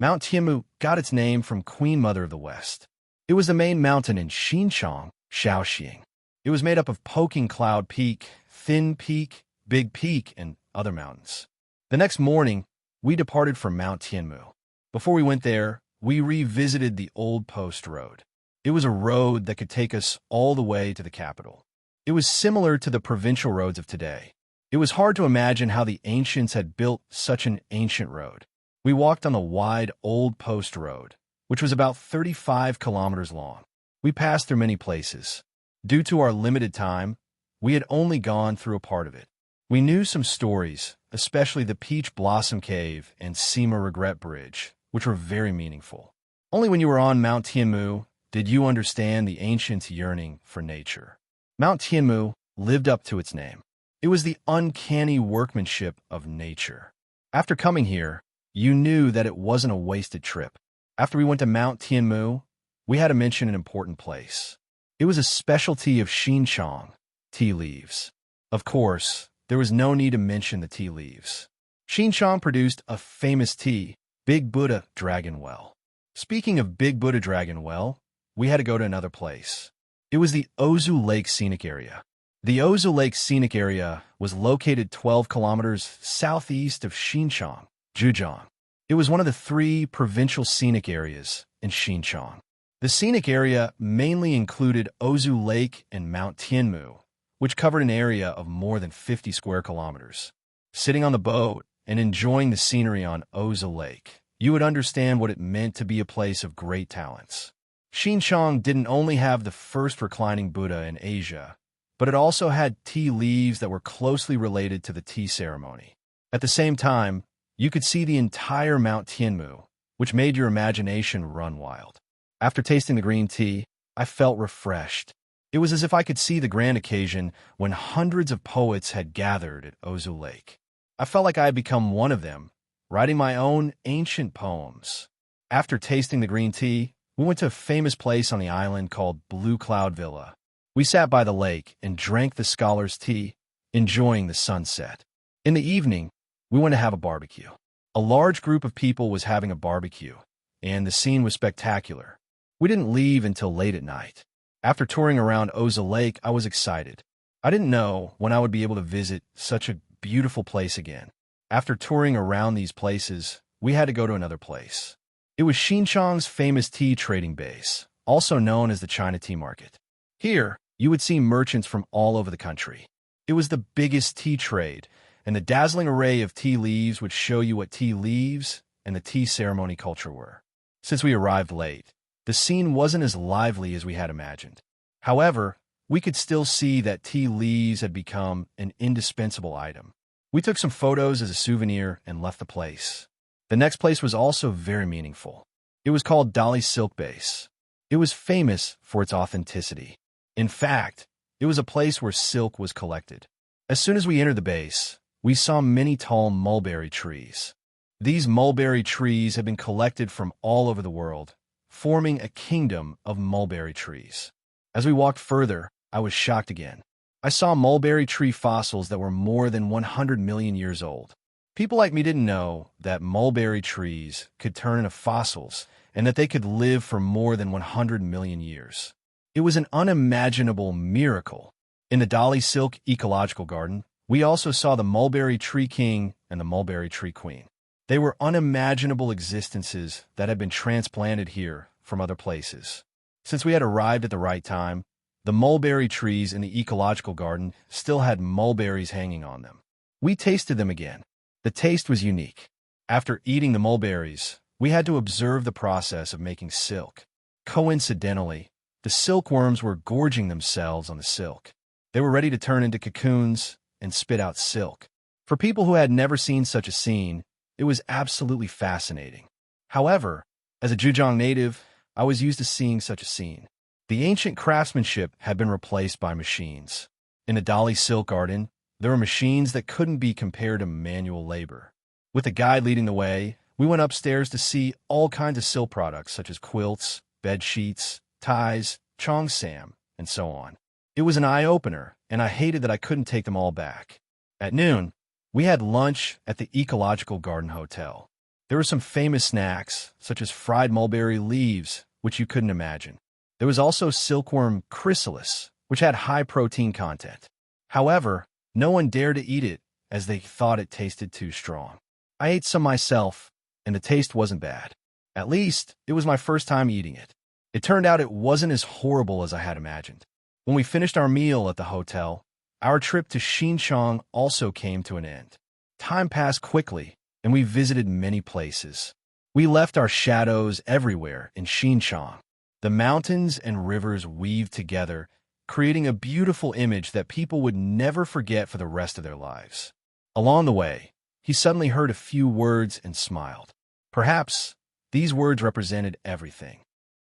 Mount Tianmu got its name from Queen Mother of the West. It was the main mountain in Xinjiang, Shaoxing. It was made up of Poking Cloud Peak, Thin Peak, Big Peak, and other mountains. The next morning, we departed from Mount Tianmu. Before we went there, we revisited the old post road. It was a road that could take us all the way to the capital. It was similar to the provincial roads of today. It was hard to imagine how the ancients had built such an ancient road. We walked on the wide old post road, which was about 35 kilometers long. We passed through many places. Due to our limited time, we had only gone through a part of it. We knew some stories, especially the Peach Blossom Cave and Sima Regret Bridge, which were very meaningful. Only when you were on Mount Tianmu did you understand the ancients' yearning for nature. Mount Tianmu lived up to its name. It was the uncanny workmanship of nature. After coming here, you knew that it wasn't a wasted trip. After we went to Mount Tianmu, we had to mention an important place. It was a specialty of Xinjiang, tea leaves. Of course, there was no need to mention the tea leaves. Xinjiang produced a famous tea, Big Buddha Dragon Well. Speaking of Big Buddha Dragon Well, we had to go to another place. It was the Ozu Lake Scenic Area. The Ozu Lake Scenic Area was located 12 kilometers southeast of Xinjiang, Zhejiang. It was one of the 3 provincial scenic areas in Xinjiang. The scenic area mainly included Ozu Lake and Mount Tianmu, which covered an area of more than 50 square kilometers. Sitting on the boat and enjoying the scenery on Ozu Lake, you would understand what it meant to be a place of great talents. Xinjiang didn't only have the first reclining Buddha in Asia, but it also had tea leaves that were closely related to the tea ceremony. At the same time, you could see the entire Mount Tianmu, which made your imagination run wild. After tasting the green tea, I felt refreshed. It was as if I could see the grand occasion when hundreds of poets had gathered at Ozu Lake. I felt like I had become one of them, writing my own ancient poems. After tasting the green tea, we went to a famous place on the island called Blue Cloud Villa. We sat by the lake and drank the scholar's tea, enjoying the sunset. In the evening, we went to have a barbecue. A large group of people was having a barbecue, and the scene was spectacular. We didn't leave until late at night. After touring around Ozu Lake, I was excited. I didn't know when I would be able to visit such a beautiful place again. After touring around these places, we had to go to another place. It was Xinjiang's famous tea trading base, also known as the China Tea Market. Here, you would see merchants from all over the country. It was the biggest tea trade, and the dazzling array of tea leaves would show you what tea leaves and the tea ceremony culture were. Since we arrived late, the scene wasn't as lively as we had imagined. However, we could still see that tea leaves had become an indispensable item. We took some photos as a souvenir and left the place. The next place was also very meaningful. It was called Dolly's Silk Base. It was famous for its authenticity. In fact, it was a place where silk was collected. As soon as we entered the base, we saw many tall mulberry trees. These mulberry trees had been collected from all over the world, forming a kingdom of mulberry trees. As we walked further, I was shocked again. I saw mulberry tree fossils that were more than 100 million years old. People like me didn't know that mulberry trees could turn into fossils and that they could live for more than 100 million years. It was an unimaginable miracle. In the Dolly Silk Ecological Garden, we also saw the mulberry tree king and the mulberry tree queen. They were unimaginable existences that had been transplanted here from other places. Since we had arrived at the right time, the mulberry trees in the ecological garden still had mulberries hanging on them. We tasted them again. The taste was unique. After eating the mulberries, we had to observe the process of making silk. Coincidentally, the silkworms were gorging themselves on the silk. They were ready to turn into cocoons and spit out silk. For people who had never seen such a scene, it was absolutely fascinating. However, as a Zhejiang native, I was used to seeing such a scene. The ancient craftsmanship had been replaced by machines. In the Dolly Silk Garden, there were machines that couldn't be compared to manual labor. With a guide leading the way, we went upstairs to see all kinds of silk products such as quilts, bed sheets, ties, cheongsam, and so on. It was an eye-opener, and I hated that I couldn't take them all back. At noon, we had lunch at the Ecological Garden Hotel. There were some famous snacks, such as fried mulberry leaves, which you couldn't imagine. There was also silkworm chrysalis, which had high protein content. However, no one dared to eat it as they thought it tasted too strong. I ate some myself, and the taste wasn't bad. At least, it was my first time eating it. It turned out it wasn't as horrible as I had imagined. When we finished our meal at the hotel, our trip to Xinjiang also came to an end. Time passed quickly, and we visited many places. We left our shadows everywhere in Xinjiang. The mountains and rivers weaved together, creating a beautiful image that people would never forget for the rest of their lives. Along the way, he suddenly heard a few words and smiled. Perhaps these words represented everything.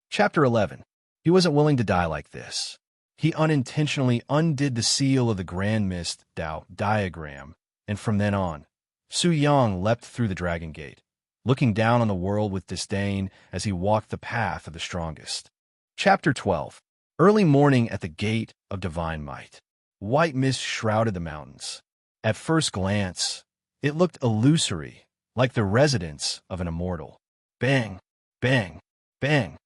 Chapter 11. He wasn't willing to die like this. He unintentionally undid the seal of the Grand Mist Dao diagram, and from then on, Su Yang leapt through the Dragon Gate, looking down on the world with disdain as he walked the path of the strongest. Chapter 12. Early morning at the Gate of Divine Might. White mist shrouded the mountains. At first glance, it looked illusory, like the residence of an immortal. Bang, bang, bang.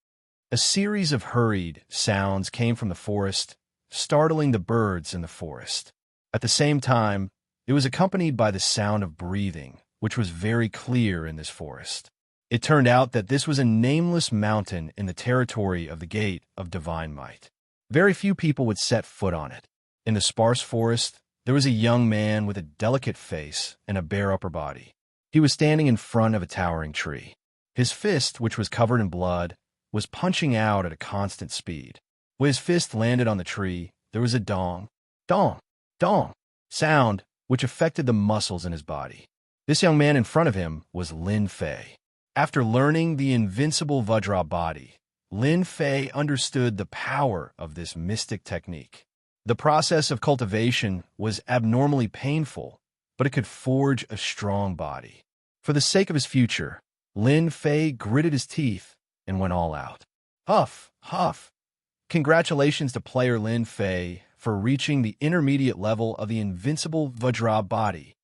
A series of hurried sounds came from the forest, startling the birds in the forest. At the same time, it was accompanied by the sound of breathing, which was very clear in this forest. It turned out that this was a nameless mountain in the territory of the Gate of Divine Might. Very few people would set foot on it. In the sparse forest, there was a young man with a delicate face and a bare upper body. He was standing in front of a towering tree. His fist, which was covered in blood, was punching out at a constant speed. When his fist landed on the tree, there was a dong, dong, dong sound, which affected the muscles in his body. This young man in front of him was Lin Fei. After learning the invincible Vajra body, Lin Fei understood the power of this mystic technique. The process of cultivation was abnormally painful, but it could forge a strong body. For the sake of his future, Lin Fei gritted his teeth and went all out. Huff, huff. Congratulations to player Lin Fei for reaching the intermediate level of the invincible Vajra body.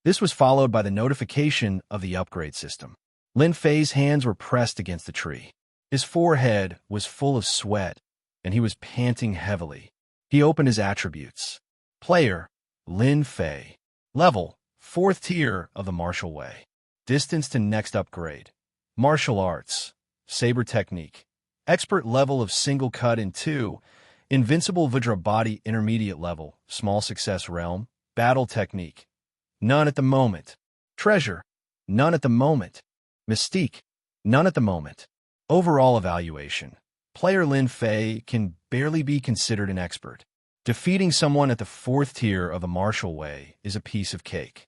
This was followed by the notification of the upgrade system. Lin Fei's hands were pressed against the tree. His forehead was full of sweat, and he was panting heavily. He opened his attributes. Player, Lin Fei. Level, 4th tier of the martial way. Distance to next upgrade. Martial arts. Saber technique. Expert level of single cut in 2. Invincible Vajra body intermediate level. Small success realm. Battle technique. None at the moment. Treasure? None at the moment. Mystique? None at the moment. Overall evaluation. Player Lin Fei can barely be considered an expert. Defeating someone at the 4th tier of the martial way is a piece of cake.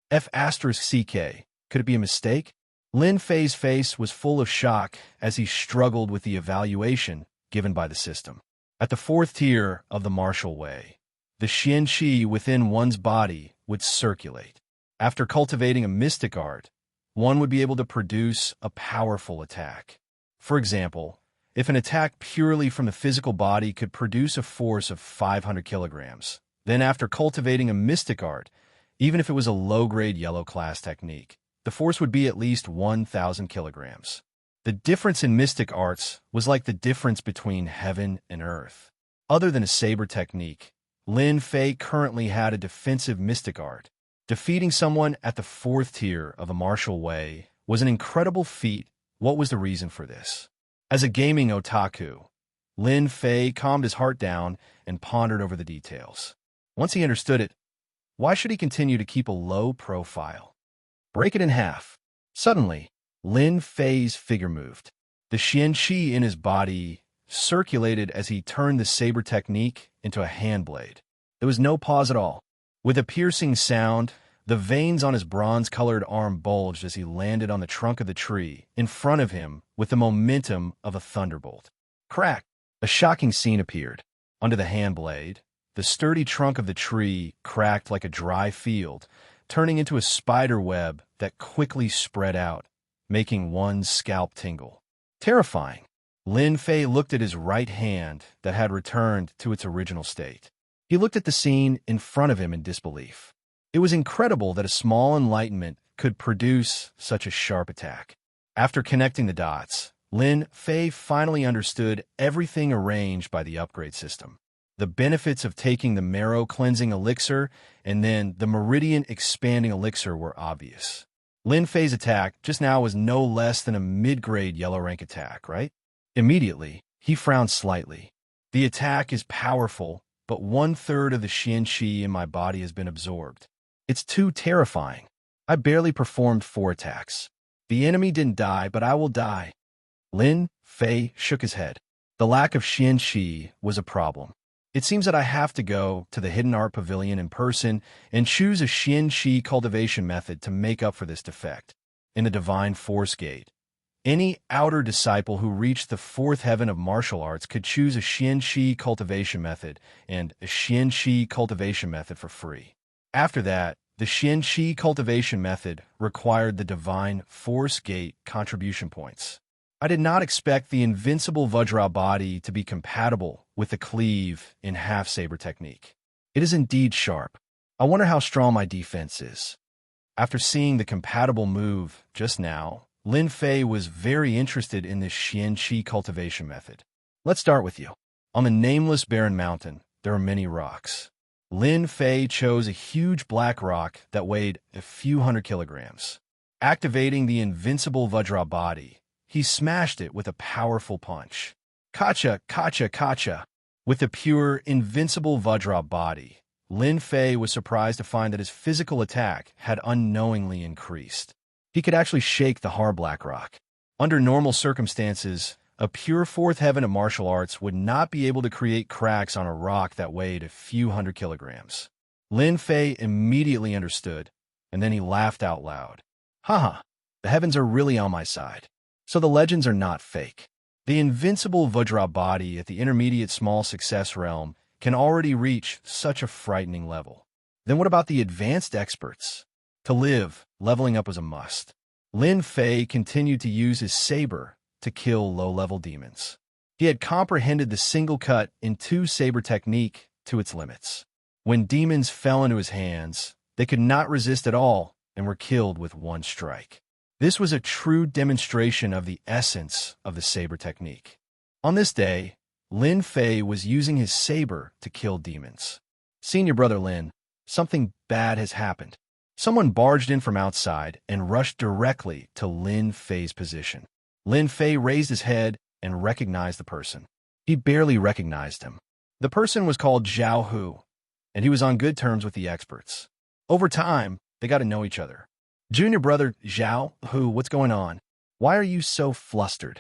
F***CK. Could it be a mistake? Lin Fei's face was full of shock as he struggled with the evaluation given by the system. At the 4th tier of the martial way, the Xian Qi within one's body would circulate. After cultivating a mystic art, one would be able to produce a powerful attack. For example, if an attack purely from the physical body could produce a force of 500 kilograms, then after cultivating a mystic art, even if it was a low-grade yellow class technique, the force would be at least 1,000 kilograms. The difference in mystic arts was like the difference between heaven and earth. Other than a saber technique, Lin Fei currently had a defensive mystic art. Defeating someone at the 4th tier of the martial way was an incredible feat. What was the reason for this? As a gaming otaku, Lin Fei calmed his heart down and pondered over the details. Once he understood it, why should he continue to keep a low profile? Break it in half. Suddenly, Lin Fei's figure moved. The Xian Qi in his body circulated as he turned the saber technique into a hand blade. There was no pause at all. With a piercing sound, the veins on his bronze-colored arm bulged as he landed on the trunk of the tree in front of him with the momentum of a thunderbolt. Crack! A shocking scene appeared. Under the hand blade, the sturdy trunk of the tree cracked like a dry field, turning into a spider web that quickly spread out, making one's scalp tingle. Terrifying. Lin Fei looked at his right hand that had returned to its original state. He looked at the scene in front of him in disbelief. It was incredible that a small enlightenment could produce such a sharp attack. After connecting the dots, Lin Fei finally understood everything arranged by the upgrade system. The benefits of taking the marrow cleansing elixir and then the meridian expanding elixir were obvious. Lin Fei's attack just now was no less than a mid-grade yellow rank attack, right? Immediately, he frowned slightly. The attack is powerful, but 1/3 of the Xian Qi in my body has been absorbed. It's too terrifying. I barely performed 4 attacks. The enemy didn't die, but I will die. Lin Fei shook his head. The lack of Xian Qi was a problem. It seems that I have to go to the Hidden Art Pavilion in person and choose a Xian Qi cultivation method to make up for this defect. In the Divine Force Gate, any outer disciple who reached the 4th heaven of martial arts could choose a Xian Qi cultivation method and a Xian Qi cultivation method for free. After that, the Xian Qi cultivation method required the Divine Force Gate contribution points. I did not expect the invincible Vajra body to be compatible with the cleave in half-saber technique. It is indeed sharp. I wonder how strong my defense is. After seeing the compatible move just now, Lin Fei was very interested in this Xian Qi cultivation method. Let's start with you. On the nameless barren mountain, there are many rocks. Lin Fei chose a huge black rock that weighed a few hundred kilograms. Activating the invincible Vajra body, he smashed it with a powerful punch. Kacha, kacha, kacha. With the pure, invincible Vajra body, Lin Fei was surprised to find that his physical attack had unknowingly increased. He could actually shake the hard black rock. Under normal circumstances, a pure 4th heaven of martial arts would not be able to create cracks on a rock that weighed a few hundred kilograms. Lin Fei immediately understood, and then he laughed out loud. Haha, the heavens are really on my side. So the legends are not fake. The invincible Vajra body at the intermediate small success realm can already reach such a frightening level. Then what about the advanced experts? To live, leveling up was a must. Lin Fei continued to use his saber to kill low-level demons. He had comprehended the single cut in 2 saber technique to its limits. When demons fell into his hands, they could not resist at all and were killed with 1 strike. This was a true demonstration of the essence of the saber technique. On this day, Lin Fei was using his saber to kill demons. Senior brother Lin, something bad has happened. Someone barged in from outside and rushed directly to Lin Fei's position. Lin Fei raised his head and recognized the person. He barely recognized him. The person was called Zhao Hu, and he was on good terms with the experts. Over time, They got to know each other. Junior brother Zhao, what's going on? Why are you so flustered?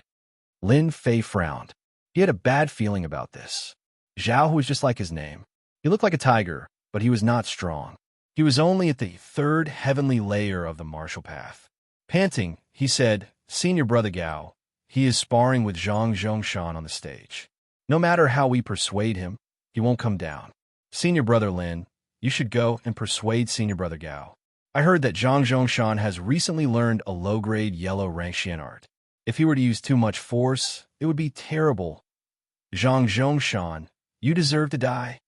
Lin Fei frowned. He had a bad feeling about this. Zhao was just like his name. He looked like a tiger, but he was not strong. He was only at the third heavenly layer of the martial path. Panting, he said, Senior brother Gao, he is sparring with Zhang Zhongshan on the stage. No matter how we persuade him, he won't come down. Senior brother Lin, you should go and persuade senior brother Gao. I heard that Zhang Zhongshan has recently learned a low-grade yellow rank Xian art. If he were to use too much force, it would be terrible. Zhang Zhongshan, you deserve to die.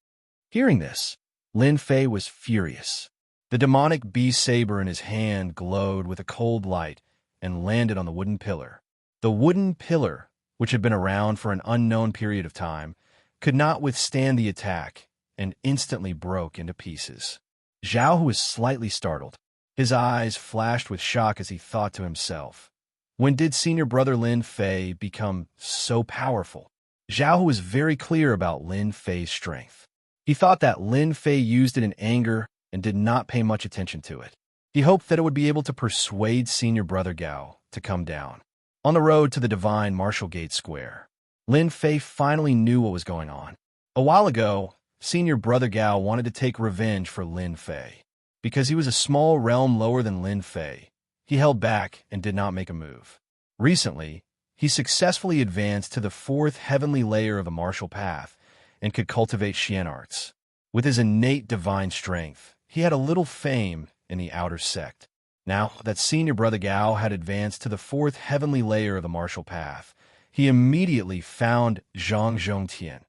Hearing this, Lin Fei was furious. The demonic beast saber in his hand glowed with a cold light and landed on the wooden pillar. The wooden pillar, which had been around for an unknown period of time, could not withstand the attack and instantly broke into pieces. Zhao was slightly startled. His eyes flashed with shock as he thought to himself, when did senior brother Lin Fei become so powerful? Zhao was very clear about Lin Fei's strength. He thought that Lin Fei used it in anger and did not pay much attention to it. He hoped that it would be able to persuade senior brother Gao to come down. On the road to the Divine Martial Gate Square, Lin Fei finally knew what was going on. A while ago, senior brother Gao wanted to take revenge for Lin Fei. Because he was a small realm lower than Lin Fei, he held back and did not make a move. Recently, he successfully advanced to the fourth heavenly layer of the martial path and could cultivate Xian arts. With his innate divine strength, he had a little fame in the outer sect. Now that senior brother Gao had advanced to the fourth heavenly layer of the martial path, he immediately found Zhang Zhongtian,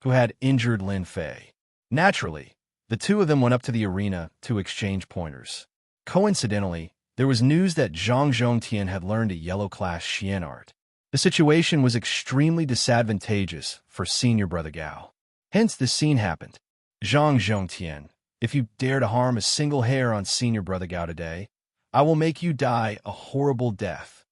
who had injured Lin Fei. Naturally, the two of them went up to the arena to exchange pointers. Coincidentally, there was news that Zhang Zhongtian had learned a yellow-class Xian art. The situation was extremely disadvantageous for senior brother Gao. Hence, this scene happened. Zhang Zhongtian, if you dare to harm a single hair on senior brother Gao today, I will make you die a horrible death.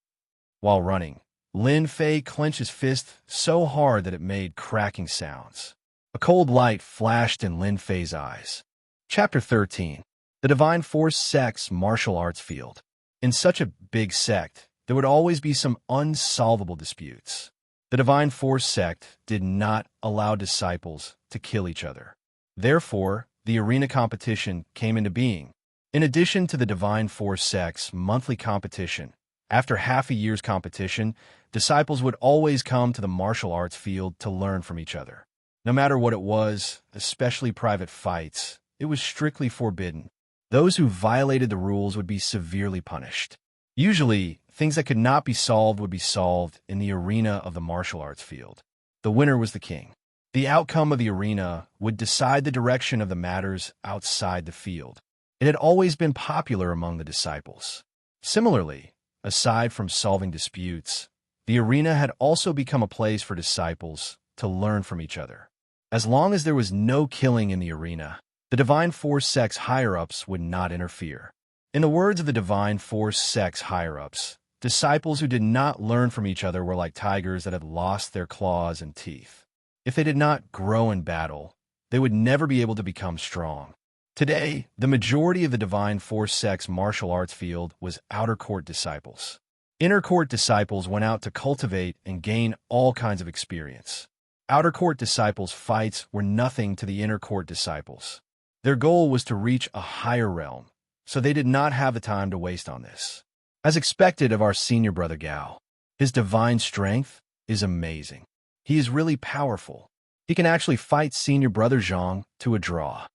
While running, Lin Fei clenched his fist so hard that it made cracking sounds. A cold light flashed in Lin Fei's eyes. Chapter 13. The Divine Force Sect's Martial Arts Field. In such a big sect, there would always be some unsolvable disputes. The Divine Force Sect did not allow disciples to kill each other. Therefore, the arena competition came into being. In addition to the Divine Force Sect's monthly competition, after half a year's competition, disciples would always come to the martial arts field to learn from each other. No matter what it was, especially private fights, it was strictly forbidden. Those who violated the rules would be severely punished. Usually, things that could not be solved would be solved in the arena of the martial arts field. The winner was the king. The outcome of the arena would decide the direction of the matters outside the field. It had always been popular among the disciples. Similarly, aside from solving disputes, the arena had also become a place for disciples to learn from each other. As long as there was no killing in the arena, the Divine Force Sect's higher-ups would not interfere. In the words of the Divine Force Sect's higher-ups, disciples who did not learn from each other were like tigers that had lost their claws and teeth. If they did not grow in battle, they would never be able to become strong. Today, the majority of the Divine Force Sect's martial arts field was outer court disciples. Inner court disciples went out to cultivate and gain all kinds of experience. Outer court disciples' fights were nothing to the inner court disciples. Their goal was to reach a higher realm, so they did not have the time to waste on this. As expected of our senior brother Gao, his divine strength is amazing. He is really powerful. He can actually fight senior brother Zhang to a draw.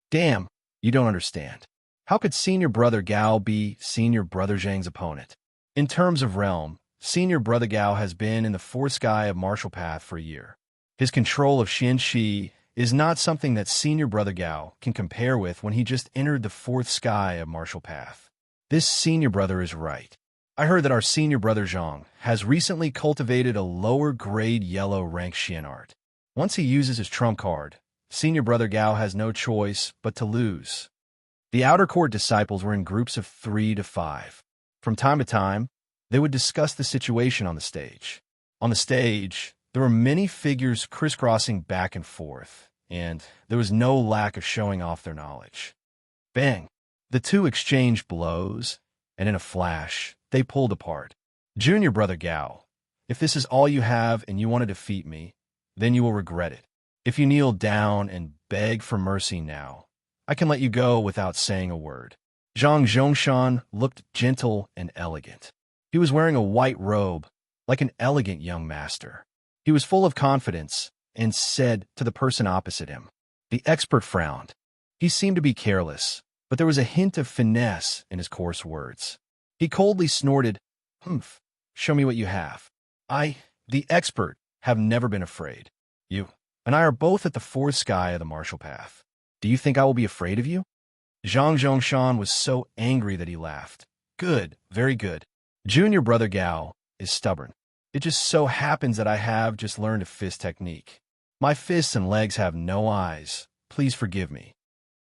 Damn, you don't understand. How could senior brother Gao be senior brother Zhang's opponent? In terms of realm, senior brother Gao has been in the fourth sky of martial path for a year. His control of Xian Shi is not something that senior brother Gao can compare with when he just entered the fourth sky of martial path. This senior brother is right. I heard that our senior brother Zhang has recently cultivated a lower-grade yellow rank Xian art. Once he uses his trump card, senior brother Gao has no choice but to lose. The outer court disciples were in groups of 3 to 5. From time to time, they would discuss the situation on the stage. On the stage, there were many figures crisscrossing back and forth, and there was no lack of showing off their knowledge. Bang! The two exchanged blows, and in a flash, they pulled apart. Junior brother Gao, if this is all you have and you want to defeat me, then you will regret it. If you kneel down and beg for mercy now, I can let you go without saying a word. Zhang Zhongshan looked gentle and elegant. He was wearing a white robe, like an elegant young master. He was full of confidence and said to the person opposite him. The expert frowned. He seemed to be careless, but there was a hint of finesse in his coarse words. He coldly snorted, "Humph, show me what you have. I, the expert, have never been afraid. You and I are both at the fourth sky of the martial path. Do you think I will be afraid of you?" Zhang Zhongshan was so angry that he laughed. Good, very good. Junior brother Gao is stubborn. It just so happens that I have just learned a fist technique. My fists and legs have no eyes. Please forgive me.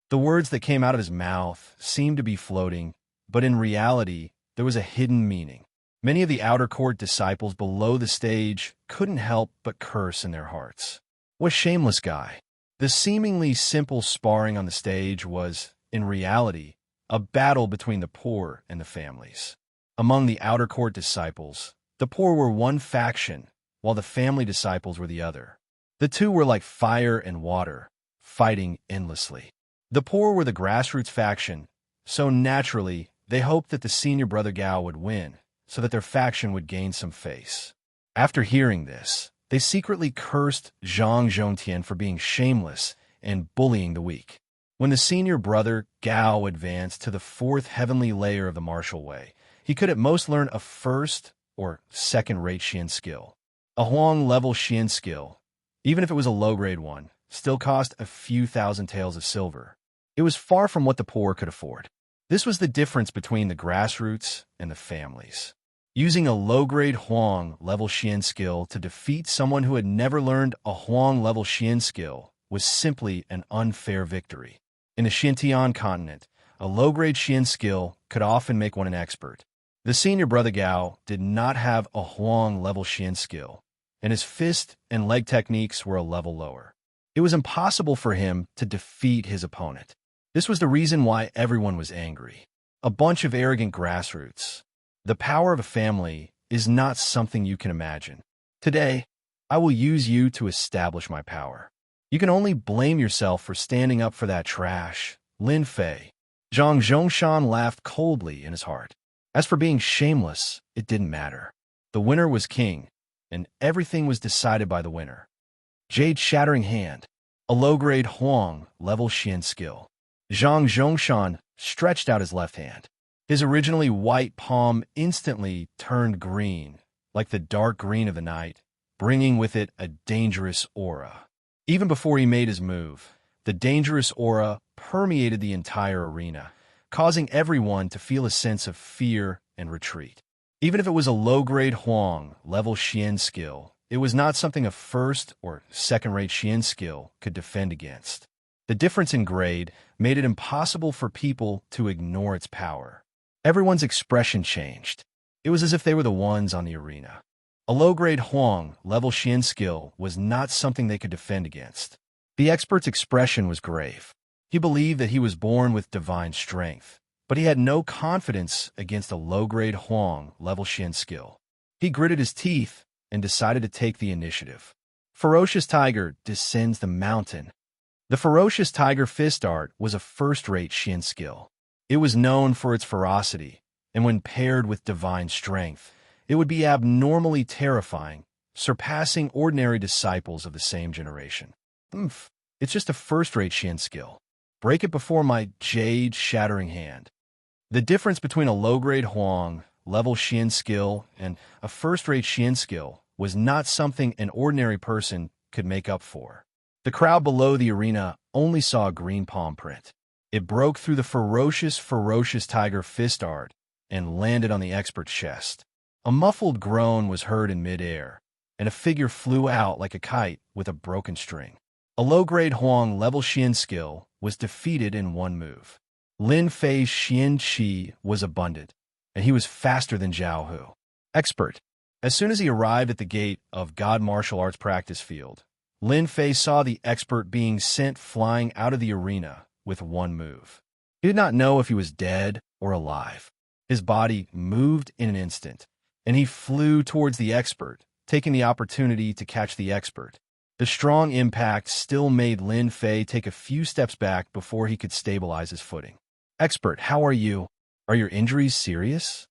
The words that came out of his mouth seemed to be floating, but in reality, there was a hidden meaning. Many of the outer court disciples below the stage couldn't help but curse in their hearts. What shameless guy. The seemingly simple sparring on the stage was, in reality, a battle between the poor and the families. Among the outer court disciples, the poor were one faction, while the family disciples were the other. The two were like fire and water, fighting endlessly. The poor were the grassroots faction, so naturally, they hoped that the senior brother Gao would win, so that their faction would gain some face. After hearing this, they secretly cursed Zhang Zhongtian for being shameless and bullying the weak. When the senior brother Gao advanced to the fourth heavenly layer of the martial way, he could at most learn a first or second-rate Xian skill. A Huang-level Xian skill, even if it was a low-grade one, still cost a few thousand taels of silver. It was far from what the poor could afford. This was the difference between the grassroots and the families. Using a low-grade Huang-level Xian skill to defeat someone who had never learned a Huang-level Xian skill was simply an unfair victory. In the Xintian continent, a low-grade Xian skill could often make one an expert. The senior brother Gao did not have a Huang-level Xian skill, and his fist and leg techniques were a level lower. It was impossible for him to defeat his opponent. This was the reason why everyone was angry. A bunch of arrogant grassroots. The power of a family is not something you can imagine. Today, I will use you to establish my power. You can only blame yourself for standing up for that trash, Lin Fei. Zhang Zhongshan laughed coldly in his heart. As for being shameless, it didn't matter. The winner was king, and everything was decided by the winner. Jade Shattering Hand, a low-grade Huang-level Xian skill. Zhang Zhongshan stretched out his left hand. His originally white palm instantly turned green, like the dark green of the night, bringing with it a dangerous aura. Even before he made his move, the dangerous aura permeated the entire arena, causing everyone to feel a sense of fear and retreat. Even if it was a low-grade Huang-level Xian skill, it was not something a first- or second-rate Xian skill could defend against. The difference in grade made it impossible for people to ignore its power. Everyone's expression changed. It was as if they were the ones on the arena. A low-grade Huang-level Xian skill was not something they could defend against. The expert's expression was grave. He believed that he was born with divine strength, but he had no confidence against a low-grade Huang-level Xian skill. He gritted his teeth and decided to take the initiative. Ferocious Tiger descends the mountain. The Ferocious Tiger fist art was a first-rate Xian skill. It was known for its ferocity, and when paired with divine strength, it would be abnormally terrifying, surpassing ordinary disciples of the same generation. It's just a first-rate Xian skill. Break it before my Jade Shattering Hand. The difference between a low-grade Huang-level Xian skill and a first-rate Xian skill was not something an ordinary person could make up for. The crowd below the arena only saw a green palm print. It broke through the ferocious tiger fist art and landed on the expert's chest. A muffled groan was heard in midair, and a figure flew out like a kite with a broken string. A low-grade Huang-level Xian skill was defeated in one move. Lin Fei's Xian Qi was abundant, and he was faster than Zhao Hu. Expert. As soon as he arrived at the gate of God Martial Arts practice field, Lin Fei saw the expert being sent flying out of the arena with one move. He did not know if he was dead or alive. His body moved in an instant, and he flew towards the expert, taking the opportunity to catch the expert. The strong impact still made Lin Fei take a few steps back before he could stabilize his footing. "Expert, how are you? Are your injuries serious?"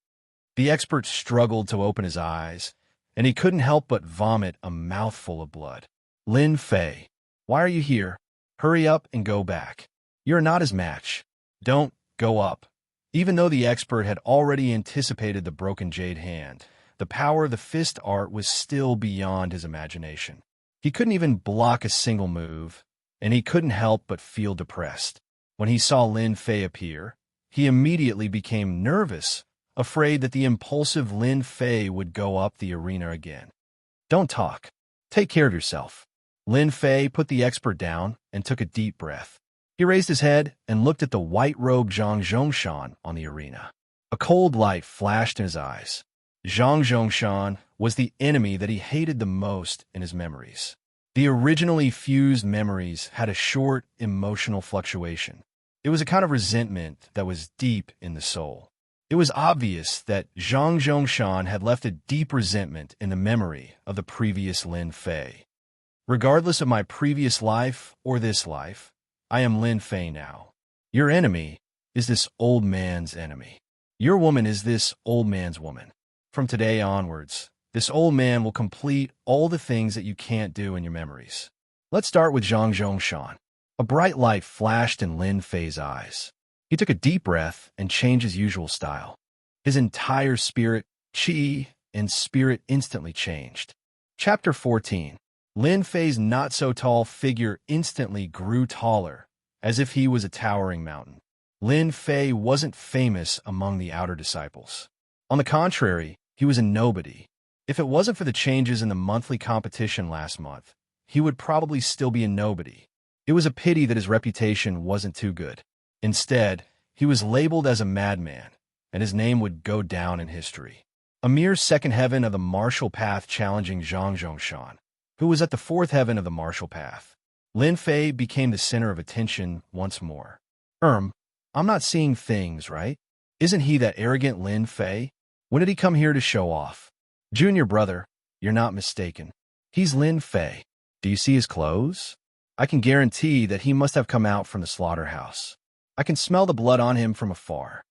The expert struggled to open his eyes, and he couldn't help but vomit a mouthful of blood. "Lin Fei, why are you here? Hurry up and go back. You're not his match. Don't go up." Even though the expert had already anticipated the broken jade hand, the power of the fist art was still beyond his imagination. He couldn't even block a single move, and he couldn't help but feel depressed. When he saw Lin Fei appear, he immediately became nervous, afraid that the impulsive Lin Fei would go up the arena again. "Don't talk. Take care of yourself." Lin Fei put the expert down and took a deep breath. He raised his head and looked at the white-robed Zhang Zhongshan on the arena. A cold light flashed in his eyes. Zhang Zhongshan was the enemy that he hated the most in his memories. The originally fused memories had a short, emotional fluctuation. It was a kind of resentment that was deep in the soul. It was obvious that Zhang Zhongshan had left a deep resentment in the memory of the previous Lin Fei. "Regardless of my previous life or this life, I am Lin Fei now. Your enemy is this old man's enemy. Your woman is this old man's woman. From today onwards, this old man will complete all the things that you can't do in your memories." Let's start with Zhang Zhongshan. A bright light flashed in Lin Fei's eyes. He took a deep breath and changed his usual style. His entire spirit, qi, and spirit instantly changed. Chapter 14. Lin Fei's not-so-tall figure instantly grew taller, as if he was a towering mountain. Lin Fei wasn't famous among the outer disciples. On the contrary, he was a nobody. If it wasn't for the changes in the monthly competition last month, he would probably still be a nobody. It was a pity that his reputation wasn't too good. Instead, he was labeled as a madman, and his name would go down in history. A mere second heaven of the martial path challenging Zhang Zhongshan, who was at the fourth heaven of the martial path. Lin Fei became the center of attention once more. I'm not seeing things, right? Isn't he that arrogant Lin Fei? When did he come here to show off? Junior brother, you're not mistaken. He's Lin Fei. Do you see his clothes? I can guarantee that he must have come out from the slaughterhouse. I can smell the blood on him from afar.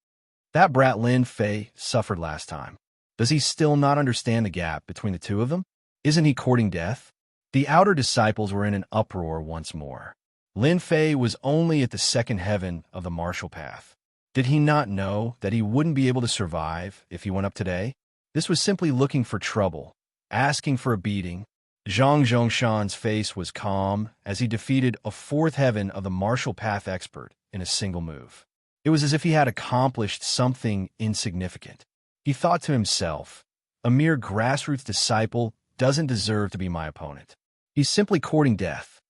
That brat Lin Fei suffered last time. Does he still not understand the gap between the two of them? Isn't he courting death? The outer disciples were in an uproar once more. Lin Fei was only at the second heaven of the martial path. Did he not know that he wouldn't be able to survive if he went up today? This was simply looking for trouble, asking for a beating. Zhang Zhongshan's face was calm as he defeated a fourth heaven of the martial path expert in a single move. It was as if he had accomplished something insignificant. He thought to himself, a mere grassroots disciple doesn't deserve to be my opponent. He's simply courting death.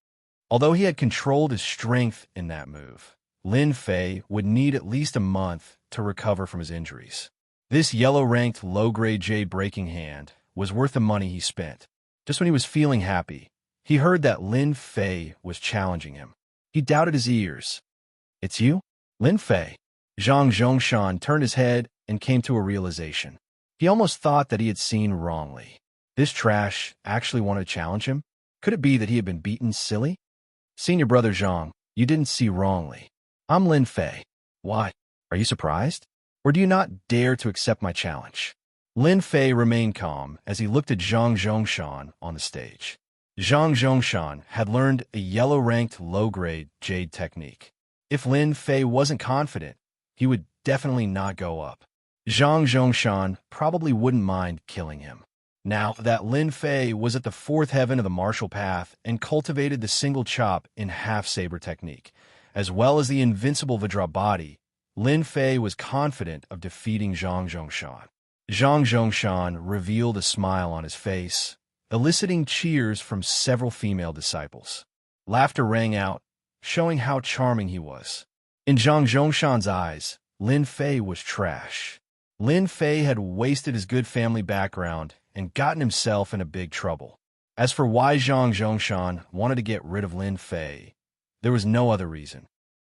Although he had controlled his strength in that move, Lin Fei would need at least a month to recover from his injuries. This yellow-ranked low-grade jade breaking hand was worth the money he spent. Just when he was feeling happy, he heard that Lin Fei was challenging him. He doubted his ears. "It's you? Lin Fei?" Zhang Zhongshan turned his head and came to a realization. He almost thought that he had seen wrongly. This trash actually wanted to challenge him? Could it be that he had been beaten silly? "Senior brother Zhang, you didn't see wrongly. I'm Lin Fei." "What? Are you surprised? Or do you not dare to accept my challenge?" Lin Fei remained calm as he looked at Zhang Zhongshan on the stage. Zhang Zhongshan had learned a yellow-ranked low-grade jade technique. If Lin Fei wasn't confident, he would definitely not go up. Zhang Zhongshan probably wouldn't mind killing him. Now that Lin Fei was at the fourth heaven of the martial path and cultivated the single chop in half-saber technique, as well as the invincible Vajra body, Lin Fei was confident of defeating Zhang Zhongshan. Zhang Zhongshan revealed a smile on his face, eliciting cheers from several female disciples. Laughter rang out, showing how charming he was. In Zhang Zhongshan's eyes, Lin Fei was trash. Lin Fei had wasted his good family background and gotten himself into big trouble. As for why Zhang Zhongshan wanted to get rid of Lin Fei, there was no other reason.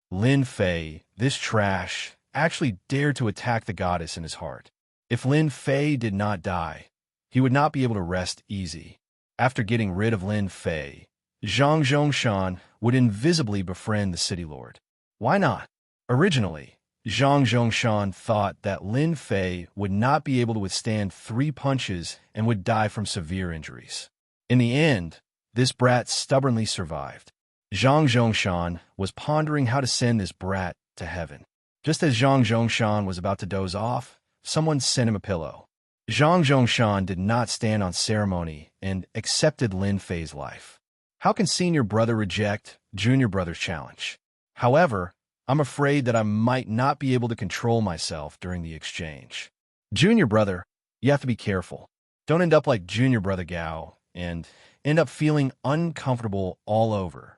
Lin Fei, this trash, actually dared to attack the goddess in his heart. If Lin Fei did not die, he would not be able to rest easy. After getting rid of Lin Fei, Zhang Zhongshan would invisibly befriend the city lord. Why not? Originally, Zhang Zhongshan thought that Lin Fei would not be able to withstand 3 punches and would die from severe injuries. In the end, this brat stubbornly survived. Zhang Zhongshan was pondering how to send this brat to heaven. Just as Zhang Zhongshan was about to doze off, someone sent him a pillow. Zhang Zhongshan did not stand on ceremony and accepted Lin Fei's life. How can senior brother reject junior brother's challenge? However, I'm afraid that I might not be able to control myself during the exchange. Junior brother, you have to be careful. Don't end up like junior brother Gao and end up feeling uncomfortable all over.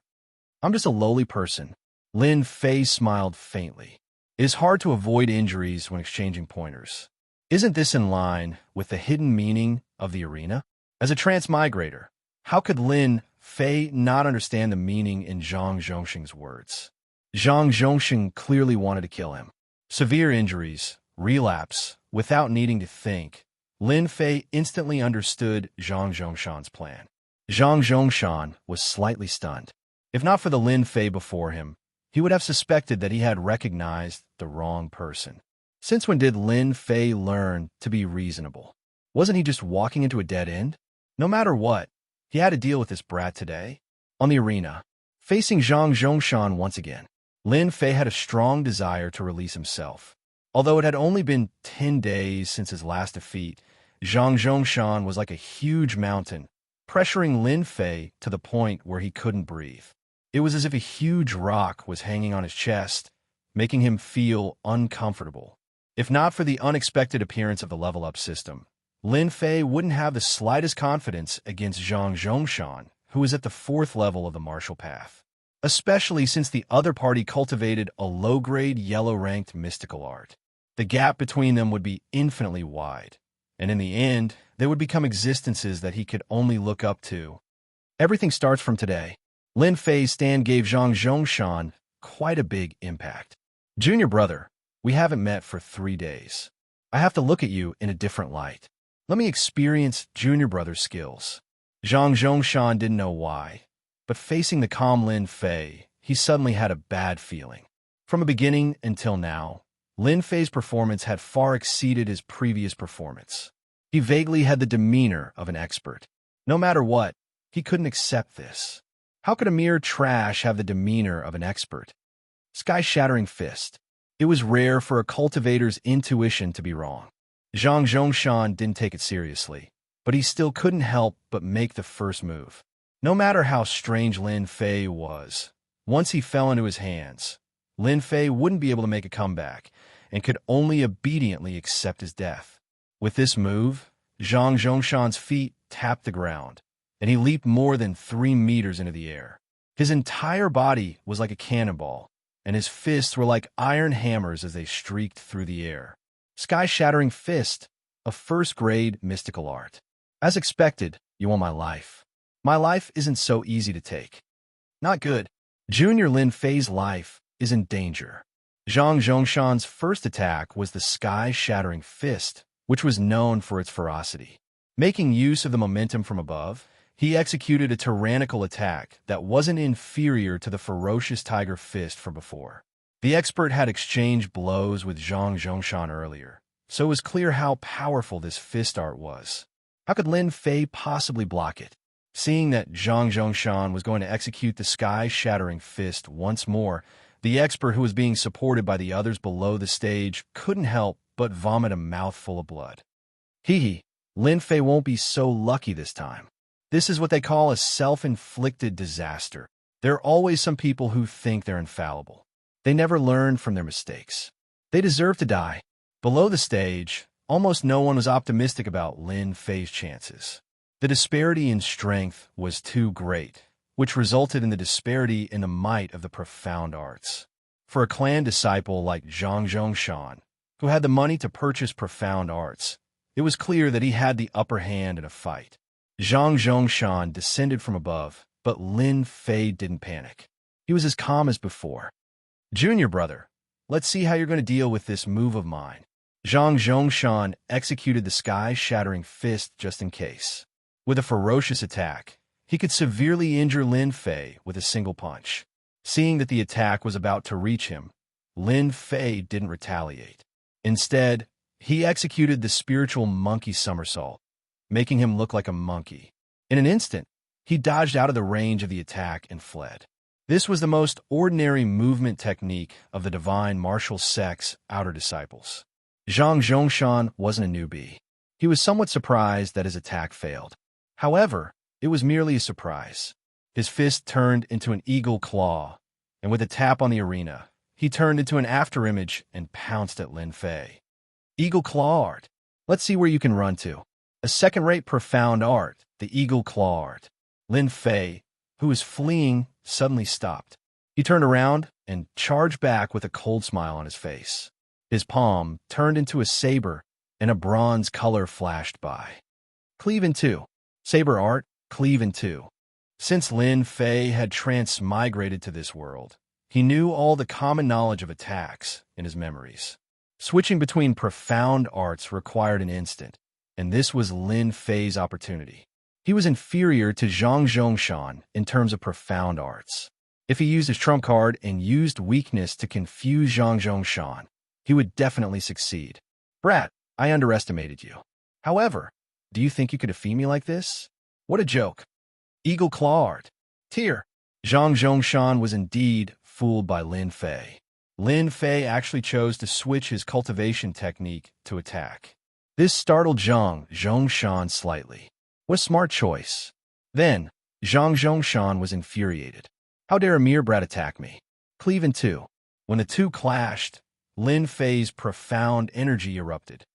I'm just a lowly person. Lin Fei smiled faintly. It is hard to avoid injuries when exchanging pointers. Isn't this in line with the hidden meaning of the arena? As a transmigrator, how could Lin Fei not understand the meaning in Zhang Zhongxing's words? Zhang Zhongxing clearly wanted to kill him. Severe injuries, relapse, without needing to think, Lin Fei instantly understood Zhang Zhongshan's plan. Zhang Zhongshan was slightly stunned. If not for the Lin Fei before him, he would have suspected that he had recognized the wrong person. Since when did Lin Fei learn to be reasonable? Wasn't he just walking into a dead end? No matter what, he had to deal with this brat today. On the arena, facing Zhang Zhongshan once again, Lin Fei had a strong desire to release himself. Although it had only been 10 days since his last defeat, Zhang Zhongshan was like a huge mountain, pressuring Lin Fei to the point where he couldn't breathe. It was as if a huge rock was hanging on his chest, making him feel uncomfortable. If not for the unexpected appearance of the level-up system, Lin Fei wouldn't have the slightest confidence against Zhang Zhongshan, who was at the 4th level of the martial path. Especially since the other party cultivated a low-grade yellow-ranked mystical art. The gap between them would be infinitely wide, and in the end, they would become existences that he could only look up to. Everything starts from today. Lin Fei's stand gave Zhang Zhongshan quite a big impact. Junior brother, we haven't met for 3 days. I have to look at you in a different light. Let me experience junior brother's skills. Zhang Zhongshan didn't know why, but facing the calm Lin Fei, he suddenly had a bad feeling. From the beginning until now, Lin Fei's performance had far exceeded his previous performance. He vaguely had the demeanor of an expert. No matter what, he couldn't accept this. How could a mere trash have the demeanor of an expert? Sky-shattering fist. It was rare for a cultivator's intuition to be wrong. Zhang Zhongshan didn't take it seriously, but he still couldn't help but make the first move. No matter how strange Lin Fei was, once he fell into his hands, Lin Fei wouldn't be able to make a comeback and could only obediently accept his death. With this move, Zhang Zhongshan's feet tapped the ground, and he leaped more than 3 meters into the air. His entire body was like a cannonball, and his fists were like iron hammers as they streaked through the air. Sky-shattering fist, a first-grade mystical art. As expected, you want my life. My life isn't so easy to take. Not good. Junior Lin Fei's life is in danger. Zhang Zhongshan's first attack was the sky-shattering fist, which was known for its ferocity. Making use of the momentum from above, he executed a tyrannical attack that wasn't inferior to the ferocious tiger fist from before. The expert had exchanged blows with Zhang Zhongshan earlier, so it was clear how powerful this fist art was. How could Lin Fei possibly block it? Seeing that Zhang Zhongshan was going to execute the sky-shattering fist once more, the expert who was being supported by the others below the stage couldn't help but vomit a mouthful of blood. Hee, Lin Fei won't be so lucky this time. This is what they call a self-inflicted disaster. There are always some people who think they're infallible. They never learn from their mistakes. They deserve to die. Below the stage, almost no one was optimistic about Lin Fei's chances. The disparity in strength was too great, which resulted in the disparity in the might of the profound arts. For a clan disciple like Zhang Zhongshan, who had the money to purchase profound arts, it was clear that he had the upper hand in a fight. Zhang Zhongshan descended from above, but Lin Fei didn't panic. He was as calm as before. Junior brother, let's see how you're going to deal with this move of mine. Zhang Zhongshan executed the sky-shattering fist just in case. With a ferocious attack, he could severely injure Lin Fei with a single punch. Seeing that the attack was about to reach him, Lin Fei didn't retaliate. Instead, he executed the spiritual monkey somersault, making him look like a monkey. In an instant, he dodged out of the range of the attack and fled. This was the most ordinary movement technique of the divine martial sect's outer disciples. Zhang Zhongshan wasn't a newbie. He was somewhat surprised that his attack failed. However, it was merely a surprise. His fist turned into an eagle claw, and with a tap on the arena, he turned into an afterimage and pounced at Lin Fei. Eagle claw art. Let's see where you can run to. A second-rate profound art, the eagle claw art. Lin Fei, who was fleeing, suddenly stopped. He turned around and charged back with a cold smile on his face. His palm turned into a saber, and a bronze color flashed by. Cleave in two. Saber art, cleave in two. Since Lin Fei had transmigrated to this world, he knew all the common knowledge of attacks in his memories. Switching between profound arts required an instant, and this was Lin Fei's opportunity. He was inferior to Zhang Zhongshan in terms of profound arts. If he used his trump card and used weakness to confuse Zhang Zhongshan, he would definitely succeed. Brat, I underestimated you. However, do you think you could defeat me like this? What a joke. Eagle claw art. Tear. Zhang Zhongshan was indeed fooled by Lin Fei. Lin Fei actually chose to switch his cultivation technique to attack. This startled Zhang Zhongshan slightly. What a smart choice. Then, Zhang Zhongshan was infuriated. How dare a mere brat attack me? Cleave in two. When the two clashed, Lin Fei's profound energy erupted.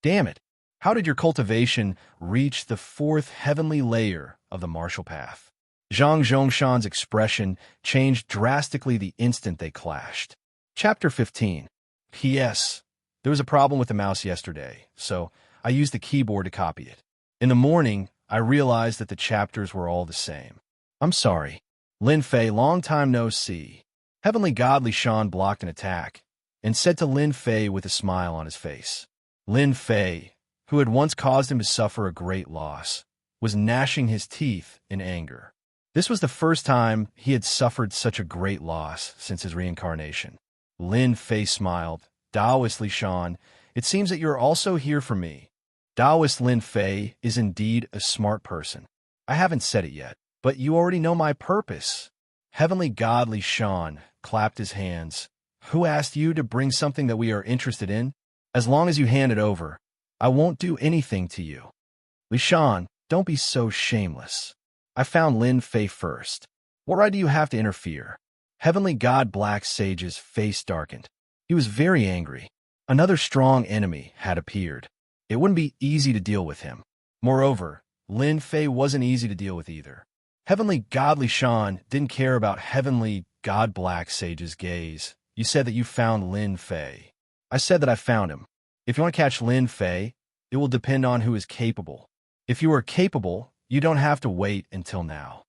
Damn it! How did your cultivation reach the fourth heavenly layer of the martial path? Zhang Zhongshan's expression changed drastically the instant they clashed. Chapter 15. P.S. There was a problem with the mouse yesterday, so I used the keyboard to copy it. In the morning, I realized that the chapters were all the same. I'm sorry. Lin Fei, long time no see. Heavenly Godly Shan blocked an attack and said to Lin Fei with a smile on his face. Lin Fei, who had once caused him to suffer a great loss, was gnashing his teeth in anger. This was the first time he had suffered such a great loss since his reincarnation. Lin Fei smiled. Taoist Li Shan, it seems that you're also here for me. Taoist Lin Fei is indeed a smart person. I haven't said it yet, but you already know my purpose. Heavenly Godly Shan clapped his hands. Who asked you to bring something that we are interested in? As long as you hand it over, I won't do anything to you. Li Shan, don't be so shameless. I found Lin Fei first. What right do you have to interfere? Heavenly God Black Sage's face darkened. He was very angry. Another strong enemy had appeared. It wouldn't be easy to deal with him. Moreover, Lin Fei wasn't easy to deal with either. Heavenly Godly Shan didn't care about Heavenly God Black Sage's gaze. You said that you found Lin Fei. I said that I found him. If you want to catch Lin Fei, it will depend on who is capable. If you are capable, you don't have to wait until now.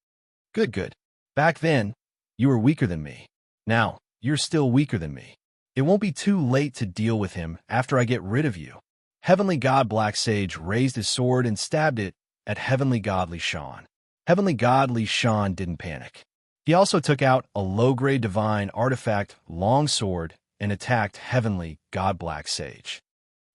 Good. Back then, you were weaker than me. Now, you're still weaker than me. It won't be too late to deal with him after I get rid of you. Heavenly God Black Sage raised his sword and stabbed it at Heavenly Godly Shan. Heavenly Godly Shan didn't panic. He also took out a low-grade divine artifact longsword and attacked Heavenly God Black Sage.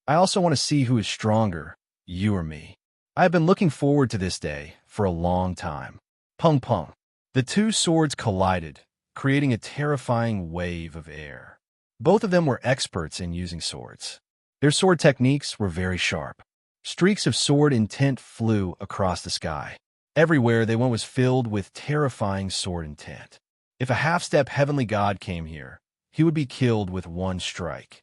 I also want to see who is stronger, you or me. I have been looking forward to this day for a long time. Pung pung. The two swords collided, creating a terrifying wave of air. Both of them were experts in using swords. Their sword techniques were very sharp. Streaks of sword intent flew across the sky. Everywhere they went was filled with terrifying sword intent. If a half-step heavenly god came here, he would be killed with one strike.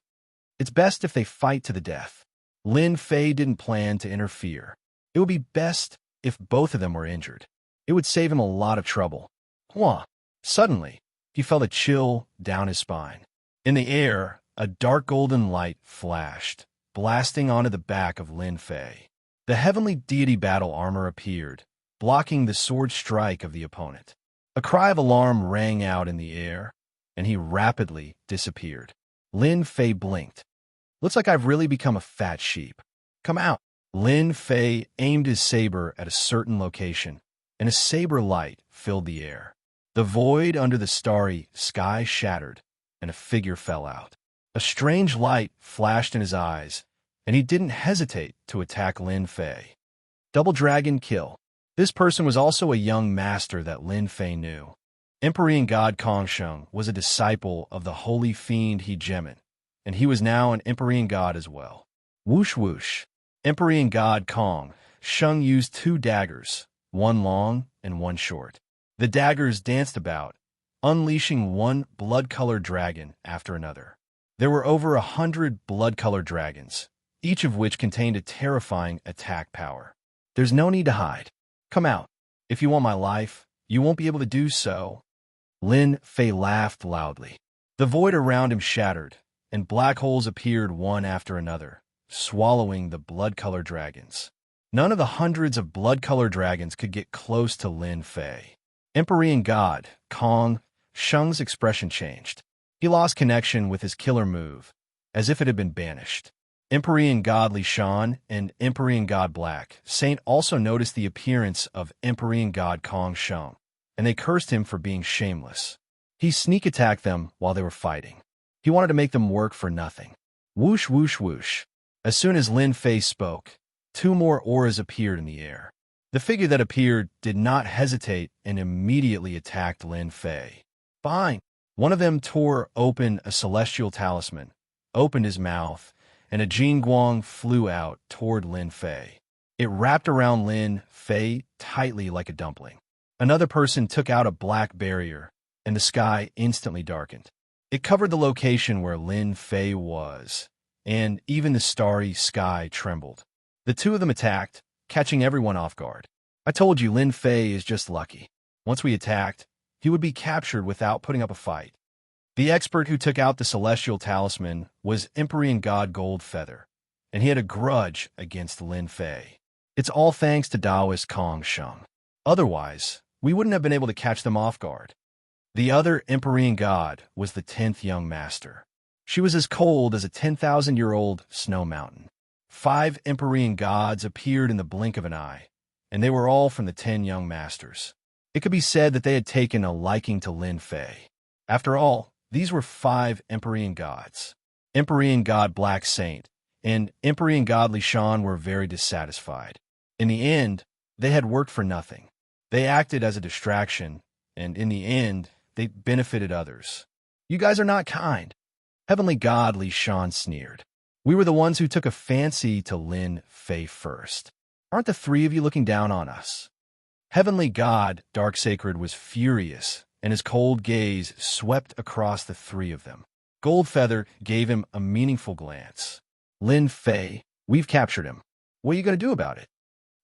It's best if they fight to the death. Lin Fei didn't plan to interfere. It would be best if both of them were injured. It would save him a lot of trouble. Hua! Suddenly, he felt a chill down his spine. In the air, a dark golden light flashed, blasting onto the back of Lin Fei. The heavenly deity battle armor appeared, blocking the sword strike of the opponent. A cry of alarm rang out in the air, and he rapidly disappeared. Lin Fei blinked. Looks like I've really become a fat sheep. Come out. Lin Fei aimed his saber at a certain location, and a saber light filled the air. The void under the starry sky shattered, and a figure fell out. A strange light flashed in his eyes, and he didn't hesitate to attack Lin Fei. Double Dragon Kill. This person was also a young master that Lin Fei knew. Empyrean god Kong Sheng was a disciple of the holy fiend He Gemin, and he was now an Empyrean god as well. Whoosh whoosh. Empyrean god Kong Sheng used 2 daggers, one long and one short. The daggers danced about, unleashing one blood-colored dragon after another. There were over 100 blood-colored dragons, each of which contained a terrifying attack power. There's no need to hide. Come out. If you want my life, you won't be able to do so. Lin Fei laughed loudly. The void around him shattered, and black holes appeared one after another, swallowing the blood-colored dragons. None of the hundreds of blood-colored dragons could get close to Lin Fei. Empyrean god Kong Sheng's expression changed. He lost connection with his killer move, as if it had been banished. Empyrean god Li Shan and Empyrean god Black Saint also noticed the appearance of Empyrean god Kong Sheng, and they cursed him for being shameless. He sneak-attacked them while they were fighting. He wanted to make them work for nothing. Whoosh, whoosh, whoosh. As soon as Lin Fei spoke, 2 more auras appeared in the air. The figure that appeared did not hesitate and immediately attacked Lin Fei. Fine. One of them tore open a celestial talisman, opened his mouth, and a Jingguang flew out toward Lin Fei. It wrapped around Lin Fei tightly like a dumpling. Another person took out a black barrier, and the sky instantly darkened. It covered the location where Lin Fei was, and even the starry sky trembled. The 2 of them attacked, catching everyone off guard. I told you Lin Fei is just lucky. Once we attacked, he would be captured without putting up a fight. The expert who took out the celestial talisman was Empyrean god Goldfeather, and he had a grudge against Lin Fei. It's all thanks to Taoist Kong Sheng. Otherwise, we wouldn't have been able to catch them off guard. The other Empyrean god was the 10th young master. She was as cold as a 10,000-year-old snow mountain. 5 Empyrean gods appeared in the blink of an eye, and they were all from the 10 young masters. It could be said that they had taken a liking to Lin Fei. After all, these were 5 Empyrean gods. Empyrean god Black Saint and Empyrean god Li Shan were very dissatisfied. In the end, they had worked for nothing. They acted as a distraction, and in the end, they benefited others. You guys are not kind. Heavenly god Li Shan sneered. We were the ones who took a fancy to Lin Fei first. Aren't the 3 of you looking down on us? Heavenly god Dark Sacred was furious, and his cold gaze swept across the 3 of them. Goldfeather gave him a meaningful glance. Lin Fei, we've captured him. What are you going to do about it?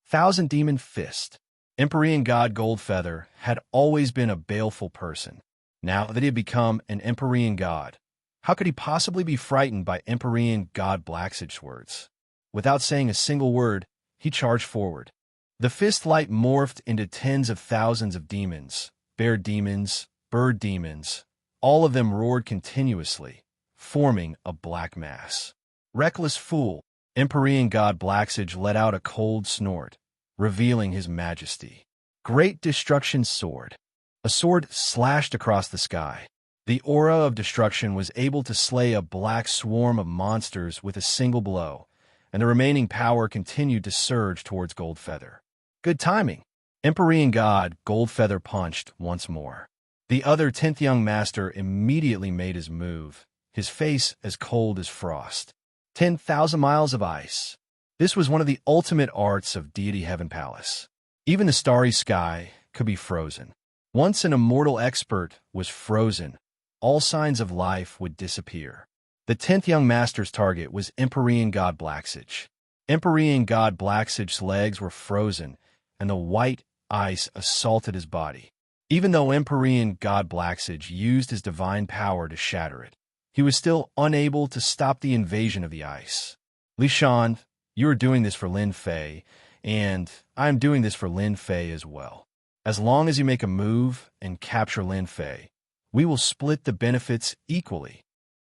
Thousand Demon Fist. Empyrean god Goldfeather had always been a baleful person. Now that he had become an Empyrean god, how could he possibly be frightened by Empyrean god Blacksage's words? Without saying a single word, he charged forward. The fist light morphed into tens of thousands of demons, bear demons, bird demons. All of them roared continuously, forming a black mass. Reckless fool, Empyrean god Blacksage let out a cold snort, revealing his majesty. Great Destruction Sword. A sword slashed across the sky. The aura of destruction was able to slay a black swarm of monsters with a single blow, and the remaining power continued to surge towards Goldfeather. Good timing. Empyrean god Goldfeather punched once more. The other 10th young master immediately made his move, his face as cold as frost. 10,000 miles of ice. This was one of the ultimate arts of Deity Heaven Palace. Even the starry sky could be frozen. Once an immortal expert was frozen, all signs of life would disappear. The 10th young master's target was Empyrean god Blacksage. Empyrean god Blacksage's legs were frozen, and the white ice assaulted his body. Even though Empyrean god Blacksage used his divine power to shatter it, he was still unable to stop the invasion of the ice. Li Shan, you are doing this for Lin Fei, and I am doing this for Lin Fei as well. As long as you make a move and capture Lin Fei, We will split the benefits equally.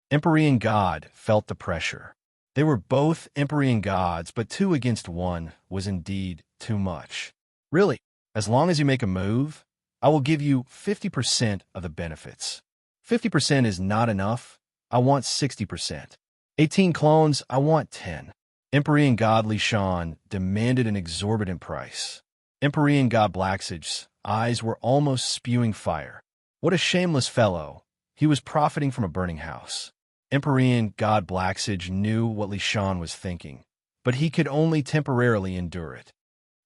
Empyrean God felt the pressure. They were both Empyrean gods, but 2 against 1 was indeed too much. Really, as long as you make a move, I will give you 50% of the benefits. 50% is not enough. I want 60%. 18 clones, I want 10. Empyrean God Lishan demanded an exorbitant price. Empyrean God Blacksage's eyes were almost spewing fire. What a shameless fellow. He was profiting from a burning house. Empyrean God Blacksage knew what Lishan was thinking, but he could only temporarily endure it.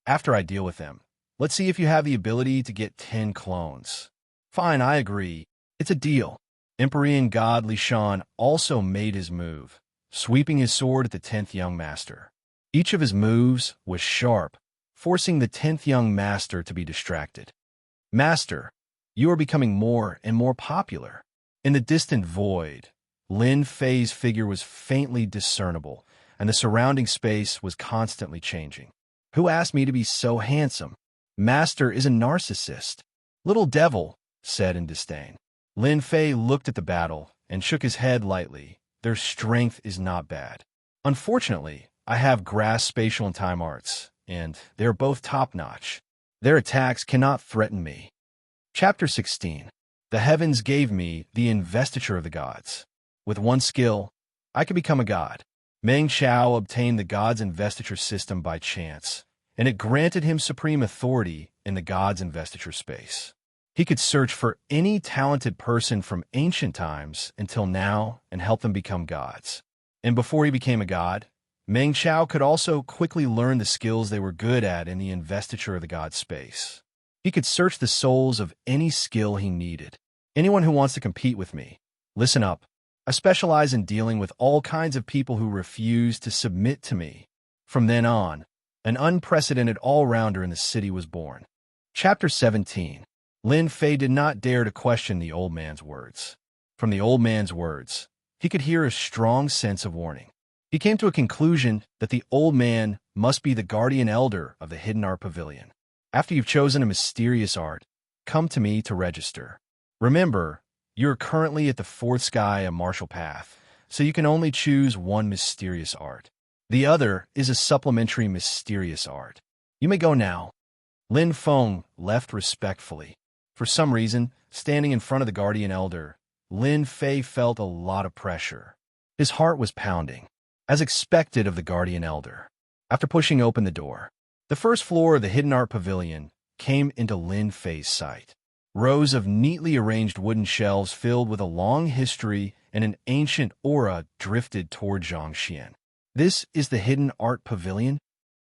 After I deal with them, let's see if you have the ability to get 10 clones. Fine, I agree. It's a deal. Empyrean God Lishan also made his move, sweeping his sword at the 10th young master. Each of his moves was sharp, forcing the 10th young master to be distracted. Master, you are becoming more and more popular. In the distant void, Lin Fei's figure was faintly discernible, and the surrounding space was constantly changing. Who asked me to be so handsome? Master is a narcissist. Little devil, said in disdain. Lin Fei looked at the battle and shook his head lightly. Their strength is not bad. Unfortunately, I have grasped spatial and time arts, and they are both top-notch. Their attacks cannot threaten me. Chapter 16. The heavens gave me the investiture of the gods. With one skill, I could become a god. Meng Qiao obtained the god's investiture system by chance, and it granted him supreme authority in the god's investiture space. He could search for any talented person from ancient times until now and help them become gods. And before he became a god, Meng Qiao could also quickly learn the skills they were good at in the investiture of the god space. He could search the souls of any skill he needed. Anyone who wants to compete with me, listen up. I specialize in dealing with all kinds of people who refuse to submit to me. From then on, an unprecedented all-rounder in the city was born. Chapter 17. Lin Fei did not dare to question the old man's words. From the old man's words, he could hear a strong sense of warning. He came to a conclusion that the old man must be the guardian elder of the Hidden Art Pavilion. After you've chosen a mysterious art, come to me to register. Remember, you're currently at the 4th sky of martial path, so you can only choose one mysterious art. The other is a supplementary mysterious art. You may go now. Lin Feng left respectfully. For some reason, standing in front of the guardian elder, Lin Fei felt a lot of pressure. His heart was pounding, as expected of the guardian elder. After pushing open the door, the first floor of the Hidden Art Pavilion came into Lin Fei's sight. Rows of neatly arranged wooden shelves filled with a long history and an ancient aura drifted toward Zhangxian. This is the Hidden Art Pavilion?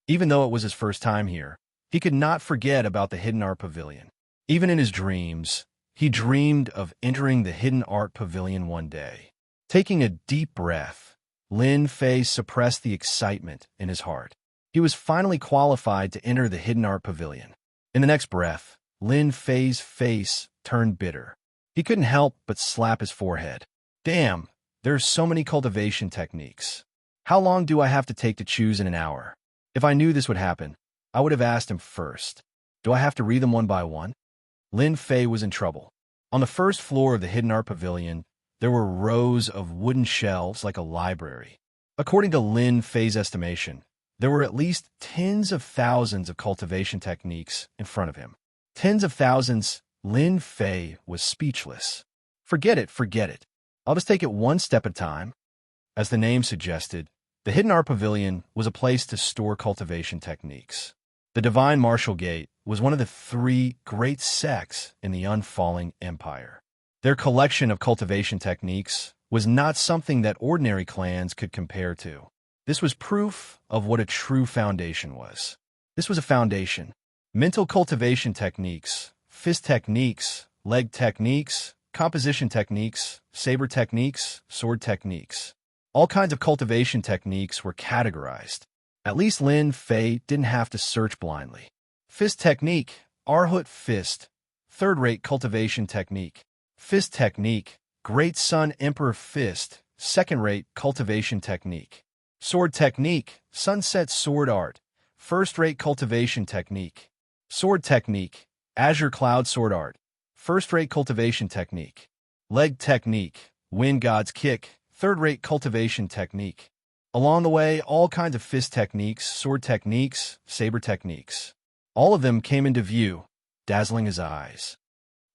Even though it was his first time here, he could not forget about the Hidden Art Pavilion. Even in his dreams, he dreamed of entering the Hidden Art Pavilion one day. Taking a deep breath, Lin Fei suppressed the excitement in his heart. He was finally qualified to enter the Hidden Art Pavilion. In the next breath, Lin Fei's face turned bitter. He couldn't help but slap his forehead. Damn, there are so many cultivation techniques. How long do I have to take to choose in an hour? If I knew this would happen, I would have asked him first. Do I have to read them one by one? Lin Fei was in trouble. On the first floor of the Hidden Art Pavilion, there were rows of wooden shelves like a library. According to Lin Fei's estimation, there were at least tens of thousands of cultivation techniques in front of him. Tens of thousands. Lin Fei was speechless. Forget it. I'll just take it one step at a time. As the name suggested, the Hidden Art Pavilion was a place to store cultivation techniques. The Divine Martial Gate was one of the 3 great sects in the Unfalling Empire. Their collection of cultivation techniques was not something that ordinary clans could compare to. This was proof of what a true foundation was. This was a foundation. Mental cultivation techniques, fist techniques, leg techniques, composition techniques, saber techniques, sword techniques. All kinds of cultivation techniques were categorized. At least Lin Fei didn't have to search blindly. Fist technique, Arhut fist, third-rate cultivation technique. Fist technique, Great Sun Emperor fist, second-rate cultivation technique. Sword technique, Sunset sword art, first-rate cultivation technique. Sword technique, Azure Cloud sword art, first-rate cultivation technique. leg technique, wind god's kick, third-rate cultivation technique. Along the way, all kinds of fist techniques, sword techniques, saber techniques. All of them came into view, dazzling his eyes.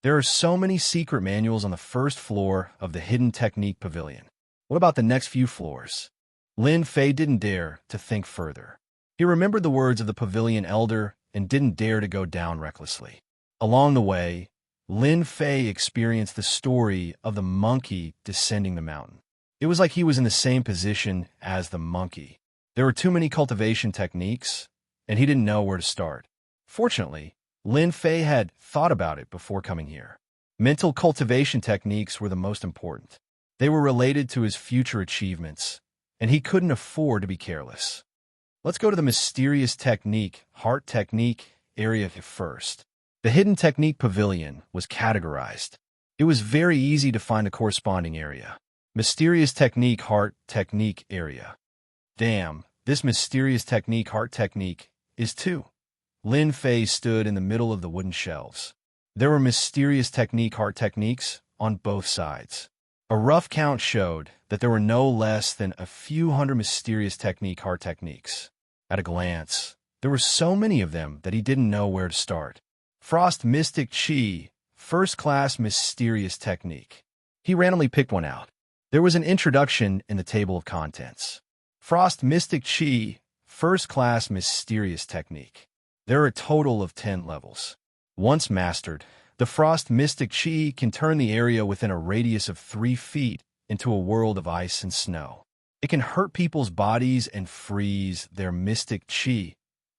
There are so many secret manuals on the first floor of the Hidden Technique Pavilion. What about the next few floors? Lin Fei didn't dare to think further. He remembered the words of the pavilion elder and didn't dare to go down recklessly. Along the way, Lin Fei experienced the story of the monkey descending the mountain. It was like he was in the same position as the monkey. There were too many cultivation techniques, and he didn't know where to start. Fortunately, Lin Fei had thought about it before coming here. Mental cultivation techniques were the most important. They were related to his future achievements, and he couldn't afford to be careless. Let's go to the mysterious technique, heart technique, area first. The Hidden Technique Pavilion was categorized. It was very easy to find a corresponding area. Mysterious technique, heart technique area. Damn, this mysterious technique, heart technique, is too. Lin Fei stood in the middle of the wooden shelves. There were mysterious technique, heart techniques on both sides. A rough count showed that there were no less than a few hundred mysterious technique, heart techniques. At a glance, there were so many of them that he didn't know where to start. Frost Mystic Chi, first-class mysterious technique. He randomly picked one out. There was an introduction in the table of contents. Frost Mystic Chi, first-class mysterious technique. There are a total of 10 levels. Once mastered, the Frost Mystic Chi can turn the area within a radius of 3 feet into a world of ice and snow. It can hurt people's bodies and freeze their mystic chi.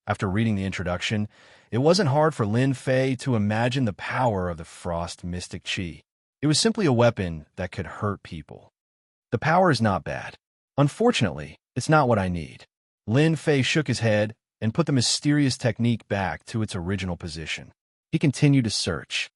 After reading the introduction, it wasn't hard for Lin Fei to imagine the power of the Frost Mystic Chi. It was simply a weapon that could hurt people. The power is not bad. Unfortunately, it's not what I need. Lin Fei shook his head and put the mysterious technique back to its original position. He continued to search.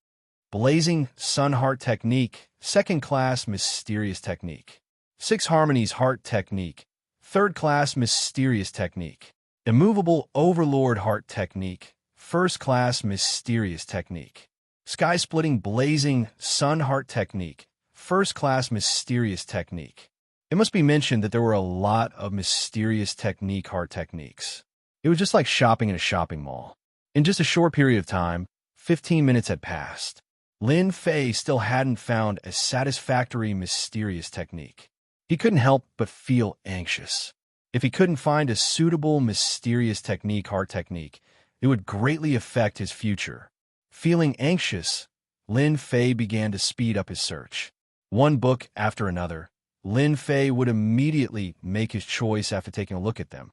Blazing Sun Heart Technique, second-class mysterious technique. 6 Harmonies Heart Technique, third-class mysterious technique. Immovable Overlord Heart Technique, first-class mysterious technique. Sky-splitting Blazing Sun Heart Technique, first-class mysterious technique. It must be mentioned that there were a lot of mysterious technique heart techniques. It was just like shopping in a shopping mall. In just a short period of time, 15 minutes had passed. Lin Fei still hadn't found a satisfactory mysterious technique. He couldn't help but feel anxious. If he couldn't find a suitable mysterious technique heart technique, it would greatly affect his future. Feeling anxious, Lin Fei began to speed up his search. One book after another, Lin Fei would immediately make his choice after taking a look at them.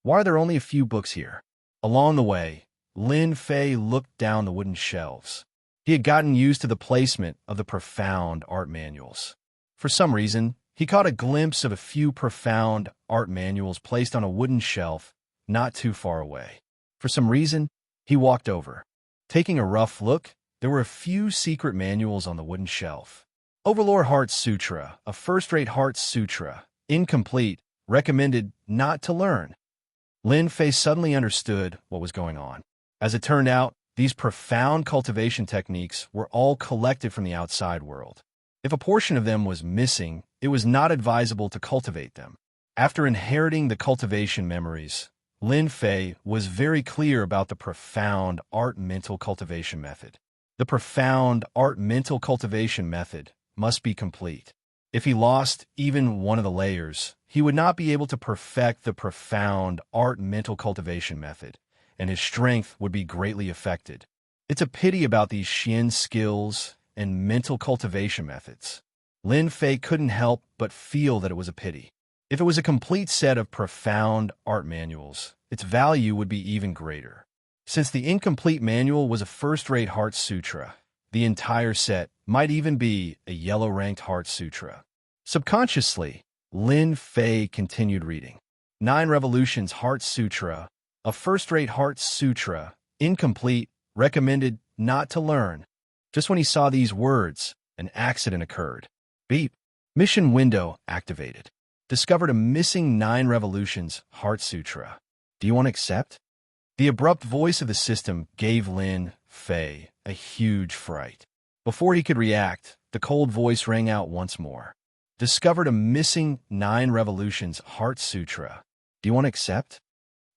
Why are there only a few books here? Along the way, Lin Fei looked down the wooden shelves. He had gotten used to the placement of the profound art manuals. For some reason, he caught a glimpse of a few profound art manuals placed on a wooden shelf not too far away. For some reason, he walked over. Taking a rough look, there were a few secret manuals on the wooden shelf. Overlord Heart Sutra, a first-rate Heart Sutra, incomplete, recommended not to learn. Lin Fei suddenly understood what was going on. As it turned out, these profound cultivation techniques were all collected from the outside world. If a portion of them was missing, it was not advisable to cultivate them. After inheriting the cultivation memories, Lin Fei was very clear about the profound art mental cultivation method. The profound art mental cultivation method must be complete. If he lost even one of the layers, he would not be able to perfect the profound art mental cultivation method, and his strength would be greatly affected. It's a pity about these Xian skills and mental cultivation methods. Lin Fei couldn't help but feel that it was a pity. If it was a complete set of profound art manuals, its value would be even greater. Since the incomplete manual was a first-rate Heart Sutra, the entire set might even be a yellow-ranked Heart Sutra. Subconsciously, Lin Fei continued reading. 9 Revolutions Heart Sutra, a first-rate Heart Sutra, incomplete, recommended not to learn. Just when he saw these words, an accident occurred. Beep. Mission window activated. Discovered a missing 9 Revolutions Heart Sutra. Do you want to accept? The abrupt voice of the system gave Lin Fei a huge fright. Before he could react, The cold voice rang out once more. Discovered a missing 9 revolutions Heart Sutra. Do you want to accept?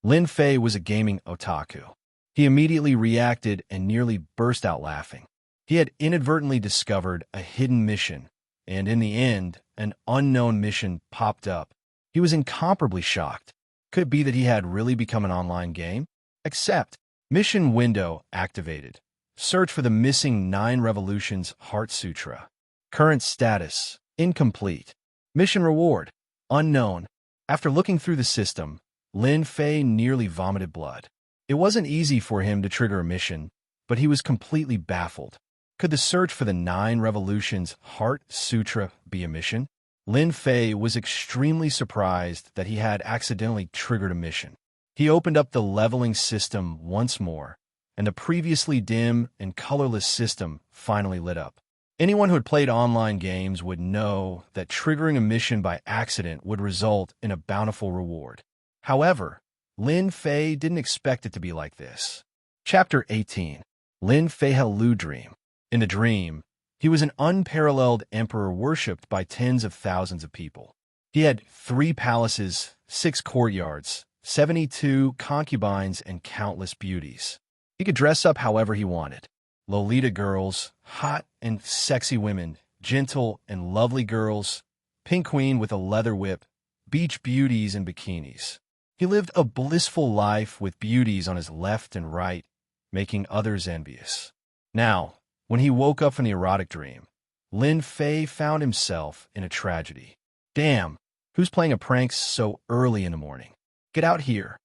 Lin Fei was a gaming otaku. He immediately reacted and nearly burst out laughing. He had inadvertently discovered a hidden mission, and in the end, an unknown mission popped up. He was incomparably shocked. Could it be that he had really become an online game? Accept. Mission window activated. Search for the missing 9 revolutions Heart Sutra. Current status: incomplete. Mission reward: unknown. After looking through the system, Lin Fei nearly vomited blood. It wasn't easy for him to trigger a mission, but he was completely baffled. Could the search for the 9 revolutions Heart Sutra be a mission? Lin Fei was extremely surprised that he had accidentally triggered a mission. He opened up the leveling system once more, and the previously dim and colorless system finally lit up. Anyone who had played online games would know that triggering a mission by accident would result in a bountiful reward. However, Lin Fei didn't expect it to be like this. Chapter 18. Lin Fei had a Lu dream. In the dream, he was an unparalleled emperor worshipped by tens of thousands of people. He had 3 palaces, 6 courtyards, 72 concubines, and countless beauties. He could dress up however he wanted. Lolita girls, hot and sexy women, gentle and lovely girls, pink queen with a leather whip, beach beauties in bikinis. He lived a blissful life with beauties on his left and right, making others envious. Now, when he woke up from the erotic dream, Lin Fei found himself in a tragedy. Damn, who's playing a prank so early in the morning? Get out here.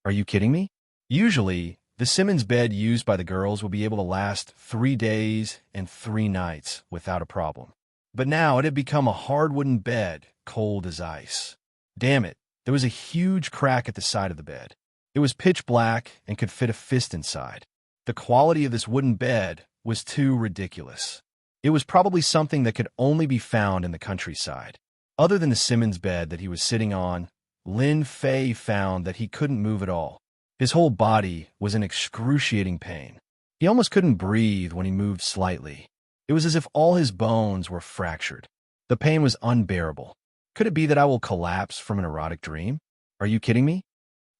Are you kidding me? Usually, the Simmons bed used by the girls will be able to last 3 days and 3 nights without a problem. But now it had become a hard wooden bed, cold as ice. Damn it, there was a huge crack at the side of the bed. It was pitch black and could fit a fist inside. The quality of this wooden bed was too ridiculous. It was probably something that could only be found in the countryside. Other than the Simmons bed that he was sitting on, Lin Fei found that he couldn't move at all. His whole body was in excruciating pain. He almost couldn't breathe when he moved slightly. It was as if all his bones were fractured. The pain was unbearable. Could it be that I will collapse from an erotic dream? Are you kidding me?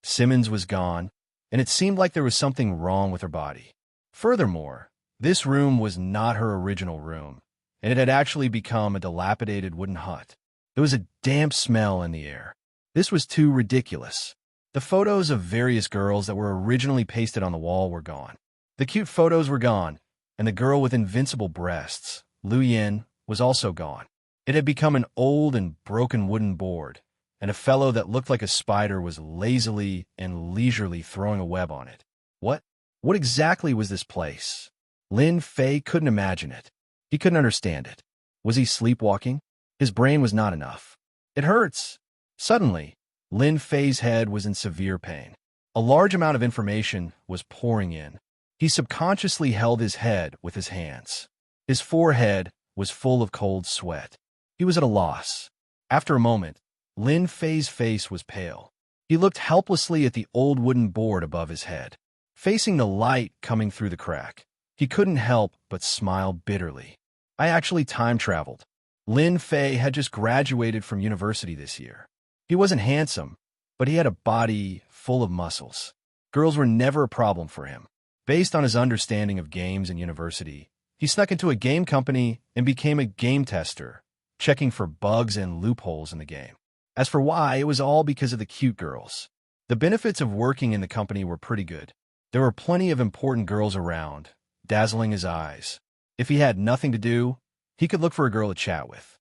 Simmons was gone, and it seemed like there was something wrong with her body. Furthermore, this room was not her original room, and it had actually become a dilapidated wooden hut. There was a damp smell in the air. This was too ridiculous. The photos of various girls that were originally pasted on the wall were gone. The cute photos were gone, and the girl with invincible breasts, Lu Yin, was also gone. It had become an old and broken wooden board, and a fellow that looked like a spider was lazily and leisurely throwing a web on it. What exactly was this place? Lin Fei couldn't imagine it. He couldn't understand it. Was he sleepwalking? His brain was not enough. It hurts. Suddenly, Lin Fei's head was in severe pain. A large amount of information was pouring in. He subconsciously held his head with his hands. His forehead was full of cold sweat. He was at a loss. After a moment, Lin Fei's face was pale. He looked helplessly at the old wooden board above his head. Facing the light coming through the crack, he couldn't help but smile bitterly. I actually time-traveled. Lin Fei had just graduated from university this year. He wasn't handsome, but he had a body full of muscles. Girls were never a problem for him. Based on his understanding of games in university, he snuck into a game company and became a game tester, checking for bugs and loopholes in the game. As for why, it was all because of the cute girls. The benefits of working in the company were pretty good. There were plenty of important girls around, dazzling his eyes. If he had nothing to do, he could look for a girl to chat with.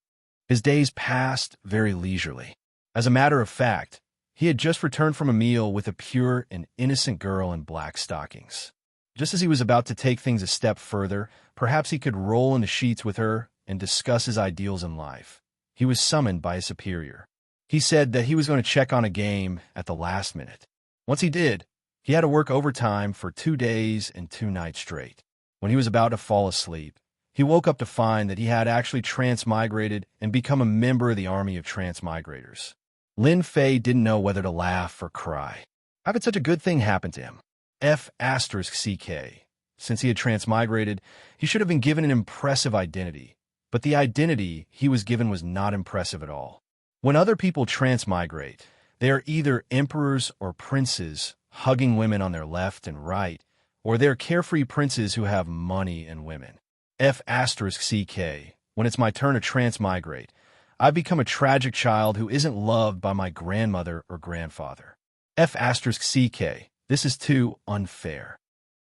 His days passed very leisurely. As a matter of fact, he had just returned from a meal with a pure and innocent girl in black stockings. Just as he was about to take things a step further, perhaps he could roll in the sheets with her and discuss his ideals in life, he was summoned by a superior. He said that he was going to check on a game at the last minute. Once he did, he had to work overtime for 2 days and 2 nights straight. When he was about to fall asleep, he woke up to find that he had actually transmigrated and become a member of the army of transmigrators. Lin Fei didn't know whether to laugh or cry. How could such a good thing happen to him? F***CK. Since he had transmigrated, he should have been given an impressive identity. but the identity he was given was not impressive at all. When other people transmigrate, they are either emperors or princes, hugging women on their left and right, or they're carefree princes who have money and women. F***CK. When it's my turn to transmigrate, I've become a tragic child who isn't loved by my grandmother or grandfather. F***CK. This is too unfair.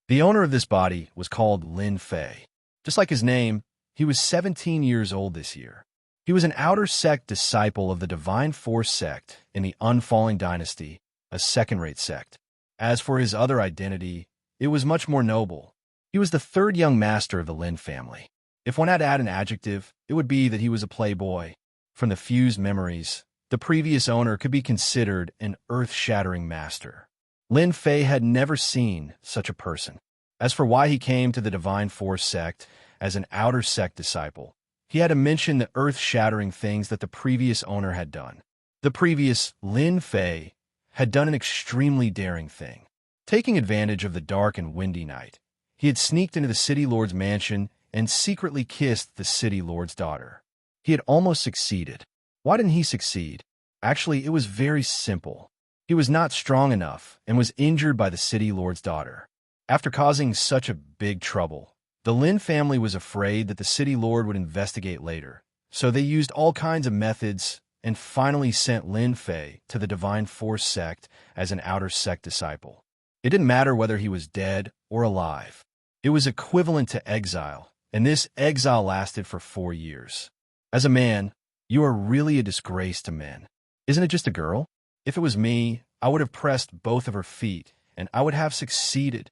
The owner of this body was called Lin Fei. Just like his name, he was 17 years old this year. He was an outer sect disciple of the Divine Force sect in the Unfalling Dynasty, a second-rate sect. As for his other identity, it was much more noble. He was the third young master of the Lin family. If one had to add an adjective, it would be that he was a playboy. From the fused memories, the previous owner could be considered an earth-shattering master. Lin Fei had never seen such a person. As for why he came to the Divine Force sect as an outer sect disciple, he had to mention the earth-shattering things that the previous owner had done. The previous Lin Fei had done an extremely daring thing. Taking advantage of the dark and windy night, he had sneaked into the city lord's mansion and secretly kissed the city lord's daughter. He had almost succeeded. Why didn't he succeed? Actually, it was very simple. He was not strong enough and was injured by the city lord's daughter. After causing such a big trouble, the Lin family was afraid that the city lord would investigate later, so they used all kinds of methods and finally sent Lin Fei to the Divine Force sect as an outer sect disciple. It didn't matter whether he was dead or alive. It was equivalent to exile, and this exile lasted for 4 years. As a man, you are really a disgrace to men. Isn't it just a girl? If it was me, I would have pressed both of her feet, and I would have succeeded.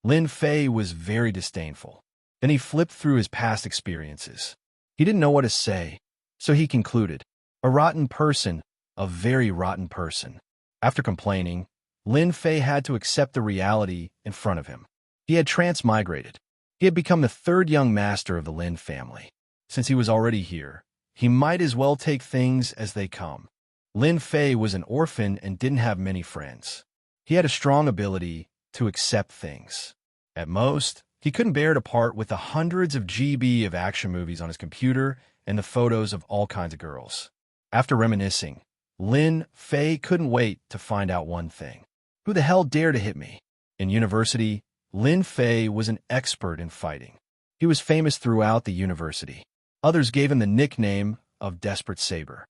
Lin Fei was very disdainful. Then he flipped through his past experiences. He didn't know what to say, so he concluded, a rotten person, a very rotten person. After complaining, Lin Fei had to accept the reality in front of him. He had transmigrated. He had become the third young master of the Lin family. Since he was already here, he might as well take things as they come. Lin Fei was an orphan and didn't have many friends. He had a strong ability to accept things. At most, he couldn't bear to part with the hundreds of GB of action movies on his computer and the photos of all kinds of girls. After reminiscing, Lin Fei couldn't wait to find out one thing. Who the hell dared to hit me? In university, Lin Fei was an expert in fighting. He was famous throughout the university. Others gave him the nickname of Desperate Saber.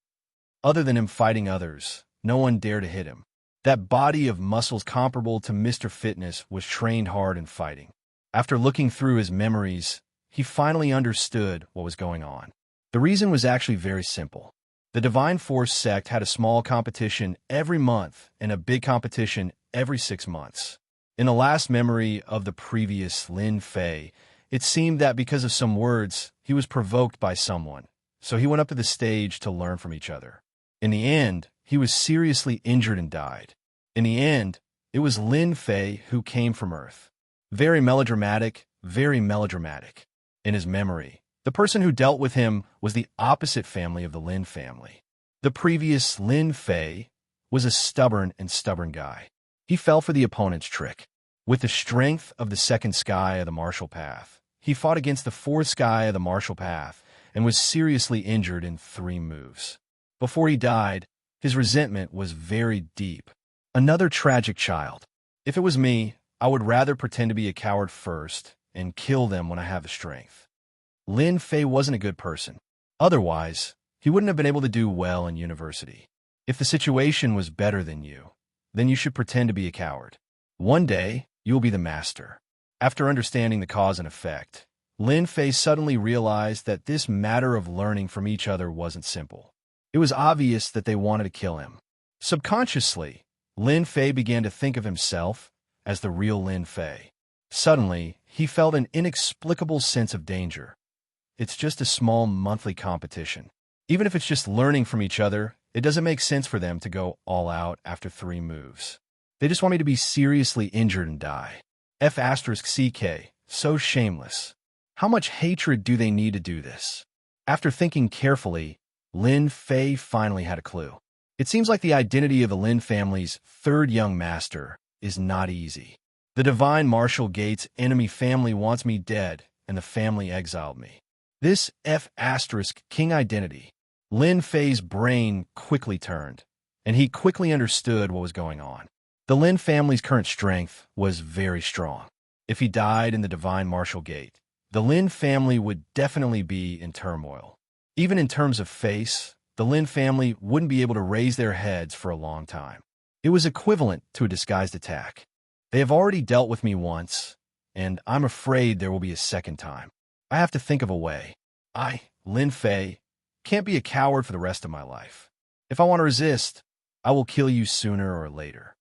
Other than him fighting others, no one dared to hit him. That body of muscles comparable to Mr. Fitness was trained hard in fighting. After looking through his memories, he finally understood what was going on. The reason was actually very simple. The Divine Force sect had a small competition every month and a big competition every 6 months. In the last memory of the previous Lin Fei, it seemed that because of some words, he was provoked by someone, so he went up to the stage to learn from each other. In the end, he was seriously injured and died. In the end, it was Lin Fei who came from Earth. Very melodramatic, very melodramatic. In his memory, the person who dealt with him was the opposite family of the Lin family. The previous Lin Fei was a stubborn guy. He fell for the opponent's trick. With the strength of the second sky of the martial path, he fought against the fourth sky of the martial path and was seriously injured in 3 moves. Before he died, his resentment was very deep. Another tragic child. If it was me, I would rather pretend to be a coward first and kill them when I have the strength. Lin Fei wasn't a good person. Otherwise, he wouldn't have been able to do well in university. If the situation was better than you, then you should pretend to be a coward. One day, you'll be the master. After understanding the cause and effect, Lin Fei suddenly realized that this matter of learning from each other wasn't simple. It was obvious that they wanted to kill him. Subconsciously, Lin Fei began to think of himself as the real Lin Fei. Suddenly, he felt an inexplicable sense of danger. It's just a small monthly competition. Even if it's just learning from each other, it doesn't make sense for them to go all out after 3 moves. They just want me to be seriously injured and die. F***CK, so shameless. How much hatred do they need to do this? After thinking carefully, Lin Fei finally had a clue. It seems like the identity of the Lin family's third young master is not easy. The Divine Martial Gate's enemy family wants me dead, and the family exiled me. This F asterisk king identity. Lin Fei's brain quickly turned, and he quickly understood what was going on. The Lin family's current strength was very strong. If he died in the Divine Martial Gate, the Lin family would definitely be in turmoil. Even in terms of face, the Lin family wouldn't be able to raise their heads for a long time. It was equivalent to a disguised attack. They have already dealt with me once, and I'm afraid there will be a second time. I have to think of a way. I, Lin Fei, can't be a coward for the rest of my life. If I want to resist, I will kill you sooner or later.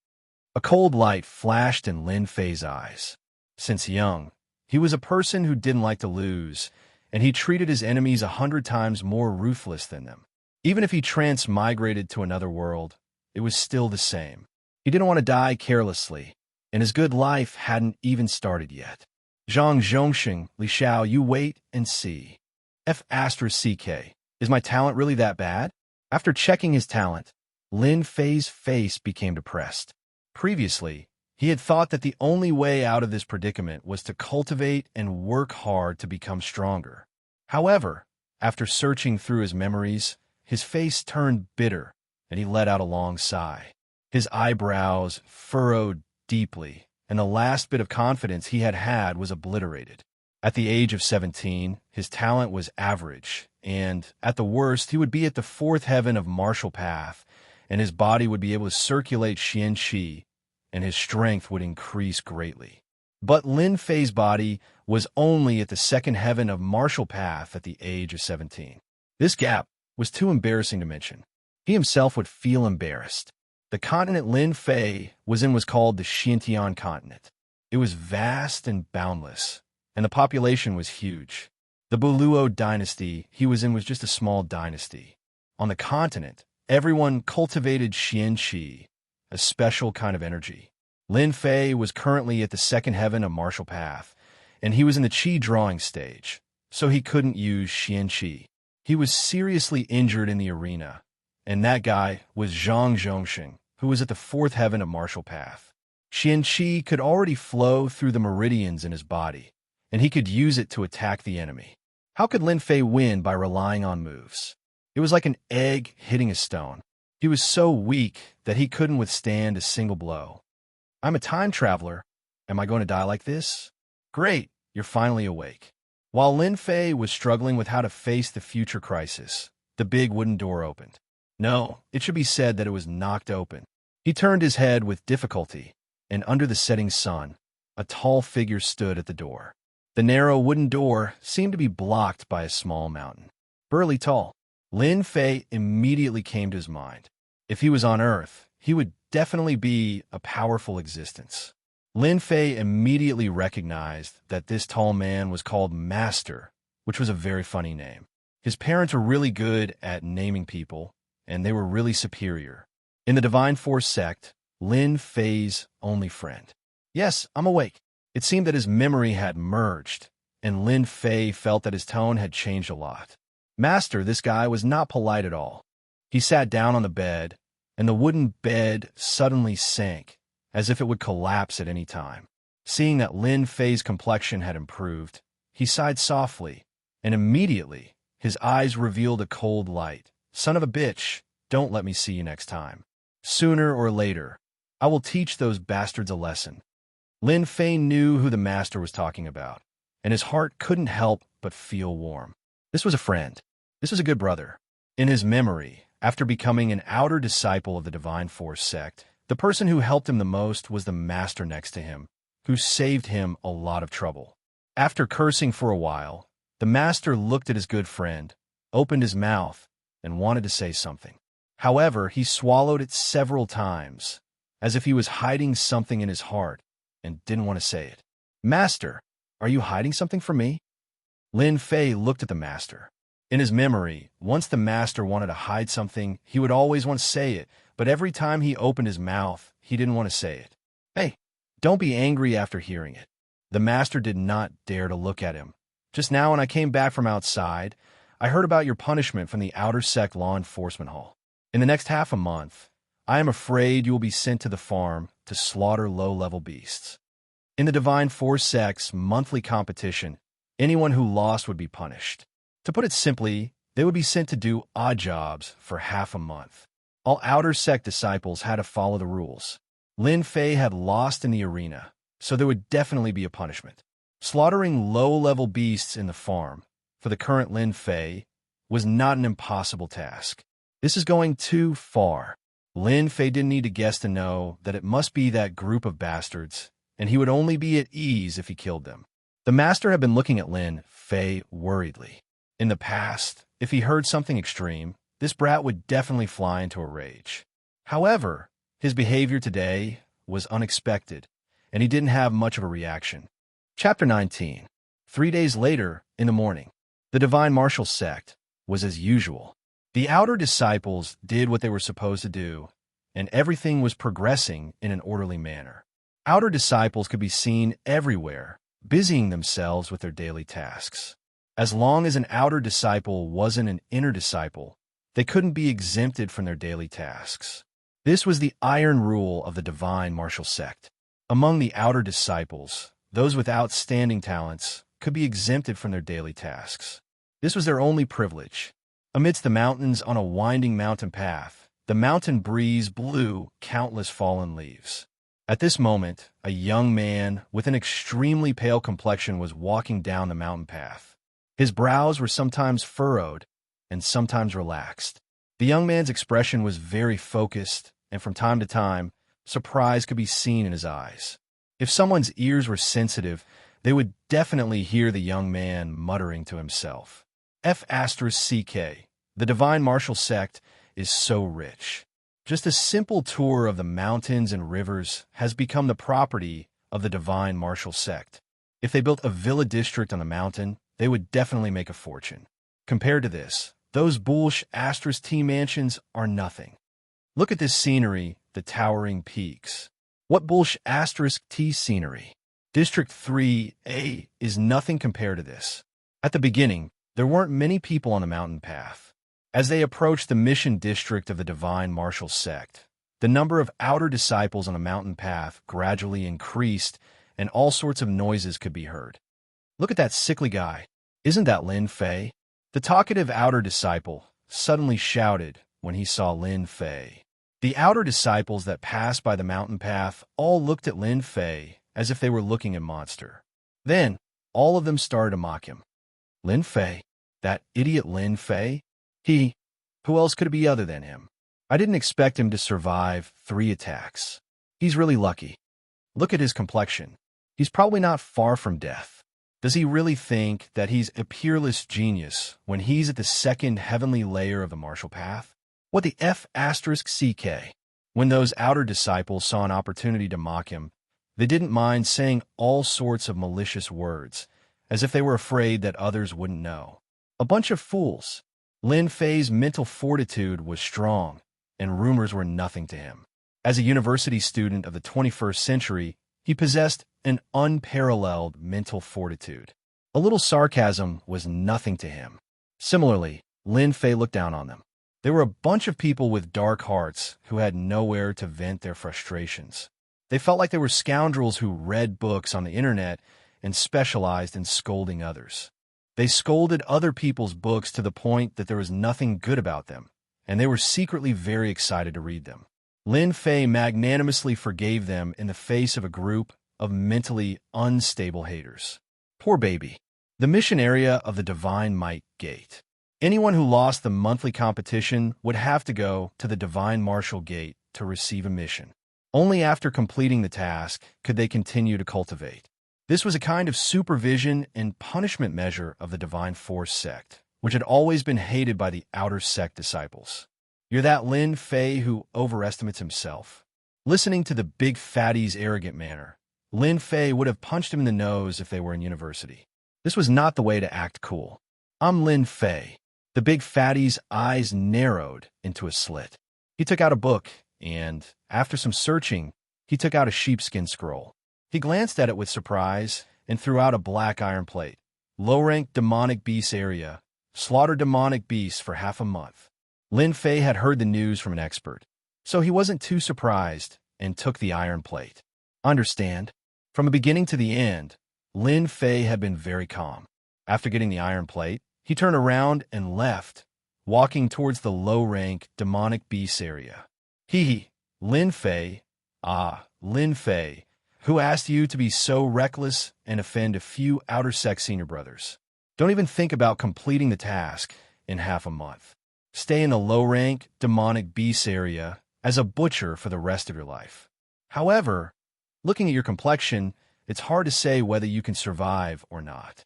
A cold light flashed in Lin Fei's eyes. Since young, he was a person who didn't like to lose, and he treated his enemies 100 times more ruthless than them. Even if he transmigrated to another world, it was still the same. He didn't want to die carelessly, and his good life hadn't even started yet. Zhang Zhongxing, Li Xiao, you wait and see. F asterisk CK. Is my talent really that bad? After checking his talent, Lin Fei's face became depressed. Previously, he had thought that the only way out of this predicament was to cultivate and work hard to become stronger. However, after searching through his memories, his face turned bitter, and he let out a long sigh. His eyebrows furrowed deeply, and the last bit of confidence he had had was obliterated. At the age of 17, his talent was average, and, at the worst, he would be at the fourth heaven of martial path, and his body would be able to circulate Xian Qi, and his strength would increase greatly. But Lin Fei's body was only at the second heaven of martial path at the age of 17. This gap was too embarrassing to mention. He himself would feel embarrassed. The continent Lin Fei was in was called the Xintian continent. It was vast and boundless, and the population was huge. The Buluo dynasty he was in was just a small dynasty. On the continent, everyone cultivated Xian Qi, a special kind of energy. Lin Fei was currently at the second heaven of martial path, and he was in the Qi drawing stage, so he couldn't use Xian Qi. He was seriously injured in the arena, and that guy was Zhang Zhongxing, who was at the fourth heaven of martial path. Xian Qi could already flow through the meridians in his body, and he could use it to attack the enemy. How could Lin Fei win by relying on moves? It was like an egg hitting a stone. He was so weak that he couldn't withstand a single blow. I'm a time traveler. Am I going to die like this? Great, you're finally awake. While Lin Fei was struggling with how to face the future crisis, the big wooden door opened. No, it should be said that it was knocked open. He turned his head with difficulty, and under the setting sun, a tall figure stood at the door. The narrow wooden door seemed to be blocked by a small mountain. Burly tall, Lin Fei immediately came to his mind. If he was on Earth, he would definitely be a powerful existence. Lin Fei immediately recognized that this tall man was called Master, which was a very funny name. His parents were really good at naming people, and they were really superior. In the Divine Force sect, Lin Fei's only friend. Yes, I'm awake. It seemed that his memory had merged, and Lin Fei felt that his tone had changed a lot. Master, this guy, was not polite at all. He sat down on the bed, and the wooden bed suddenly sank, as if it would collapse at any time. Seeing that Lin Fei's complexion had improved, he sighed softly, and immediately his eyes revealed a cold light. Son of a bitch, don't let me see you next time. Sooner or later, I will teach those bastards a lesson. Lin Fei knew who the master was talking about, and his heart couldn't help but feel warm. This was a friend. This was a good brother. In his memory, after becoming an outer disciple of the Divine Force sect, the person who helped him the most was the master next to him, who saved him a lot of trouble. After cursing for a while, the master looked at his good friend, opened his mouth, and wanted to say something. However, he swallowed it several times, as if he was hiding something in his heart and didn't want to say it. Master, are you hiding something from me? Lin Fei looked at the master. In his memory, once the master wanted to hide something, he would always want to say it, but every time he opened his mouth, he didn't want to say it. Hey, don't be angry after hearing it. The master did not dare to look at him. Just now when I came back from outside, I heard about your punishment from the Outer Sect Law Enforcement Hall. In the next half a month, I am afraid you will be sent to the farm to slaughter low-level beasts. In the Divine Force Sect's monthly competition, anyone who lost would be punished. To put it simply, they would be sent to do odd jobs for half a month. All outer sect disciples had to follow the rules. Lin Fei had lost in the arena, so there would definitely be a punishment. Slaughtering low-level beasts in the farm, for the current Lin Fei, was not an impossible task. This is going too far. Lin Fei didn't need to guess to know that it must be that group of bastards, and he would only be at ease if he killed them. The master had been looking at Lin Fei worriedly. In the past, if he heard something extreme, this brat would definitely fly into a rage. However, his behavior today was unexpected, and he didn't have much of a reaction. Chapter 19. 3 days later, in the morning, the Divine Martial Sect was as usual. The outer disciples did what they were supposed to do, and everything was progressing in an orderly manner. Outer disciples could be seen everywhere, busying themselves with their daily tasks. As long as an outer disciple wasn't an inner disciple, they couldn't be exempted from their daily tasks. This was the iron rule of the Divine Martial Sect. Among the outer disciples, those with outstanding talents could be exempted from their daily tasks. This was their only privilege. Amidst the mountains on a winding mountain path, the mountain breeze blew countless fallen leaves. At this moment, a young man with an extremely pale complexion was walking down the mountain path. His brows were sometimes furrowed and sometimes relaxed. The young man's expression was very focused, and from time to time, surprise could be seen in his eyes. If someone's ears were sensitive, they would definitely hear the young man muttering to himself. F***CK, the Divine Martial Sect is so rich. Just a simple tour of the mountains and rivers has become the property of the Divine Martial Sect. If they built a villa district on the mountain, they would definitely make a fortune. Compared to this, those **T mansions are nothing. Look at this scenery, the towering peaks. What **T scenery? District 3A is nothing compared to this. At the beginning, there weren't many people on the mountain path. As they approached the mission district of the Divine Martial Sect, the number of outer disciples on the mountain path gradually increased, and all sorts of noises could be heard. Look at that sickly guy. Isn't that Lin Fei? The talkative outer disciple suddenly shouted when he saw Lin Fei. The outer disciples that passed by the mountain path all looked at Lin Fei as if they were looking at a monster. Then, all of them started to mock him. Lin Fei? That idiot Lin Fei? Who else could it be other than him? I didn't expect him to survive 3 attacks. He's really lucky. Look at his complexion. He's probably not far from death. Does he really think that he's a peerless genius when he's at the second heavenly layer of the martial path? What the F***CK? When those outer disciples saw an opportunity to mock him, they didn't mind saying all sorts of malicious words, as if they were afraid that others wouldn't know. A bunch of fools. Lin Fei's mental fortitude was strong, and rumors were nothing to him. As a university student of the 21st century, he possessed an unparalleled mental fortitude. A little sarcasm was nothing to him. Similarly, Lin Fei looked down on them. They were a bunch of people with dark hearts who had nowhere to vent their frustrations. They felt like they were scoundrels who read books on the internet and specialized in scolding others. They scolded other people's books to the point that there was nothing good about them, and they were secretly very excited to read them. Lin Fei magnanimously forgave them in the face of a group of mentally unstable haters. Poor baby. The mission area of the Divine Might Gate. Anyone who lost the monthly competition would have to go to the Divine Martial Gate to receive a mission. Only after completing the task could they continue to cultivate. This was a kind of supervision and punishment measure of the Divine Force sect, which had always been hated by the outer sect disciples. You're that Lin Fei who overestimates himself. Listening to the big fatty's arrogant manner, Lin Fei would have punched him in the nose if they were in university. This was not the way to act cool. I'm Lin Fei. The big fatty's eyes narrowed into a slit. He took out a book, and, after some searching, he took out a sheepskin scroll. He glanced at it with surprise and threw out a black iron plate. Low-rank demonic beast area. Slaughter demonic beasts for half a month. Lin Fei had heard the news from an expert, so he wasn't too surprised and took the iron plate. Understand? From the beginning to the end, Lin Fei had been very calm. After getting the iron plate, He turned around and left, walking towards the low-rank demonic beast area. Hee, Lin Fei. Ah, Lin Fei, who asked you to be so reckless and offend a few outer sex senior brothers? Don't even think about completing the task in half a month. Stay in the low-rank demonic beast area as a butcher for the rest of your life. However, looking at your complexion, it's hard to say whether you can survive or not.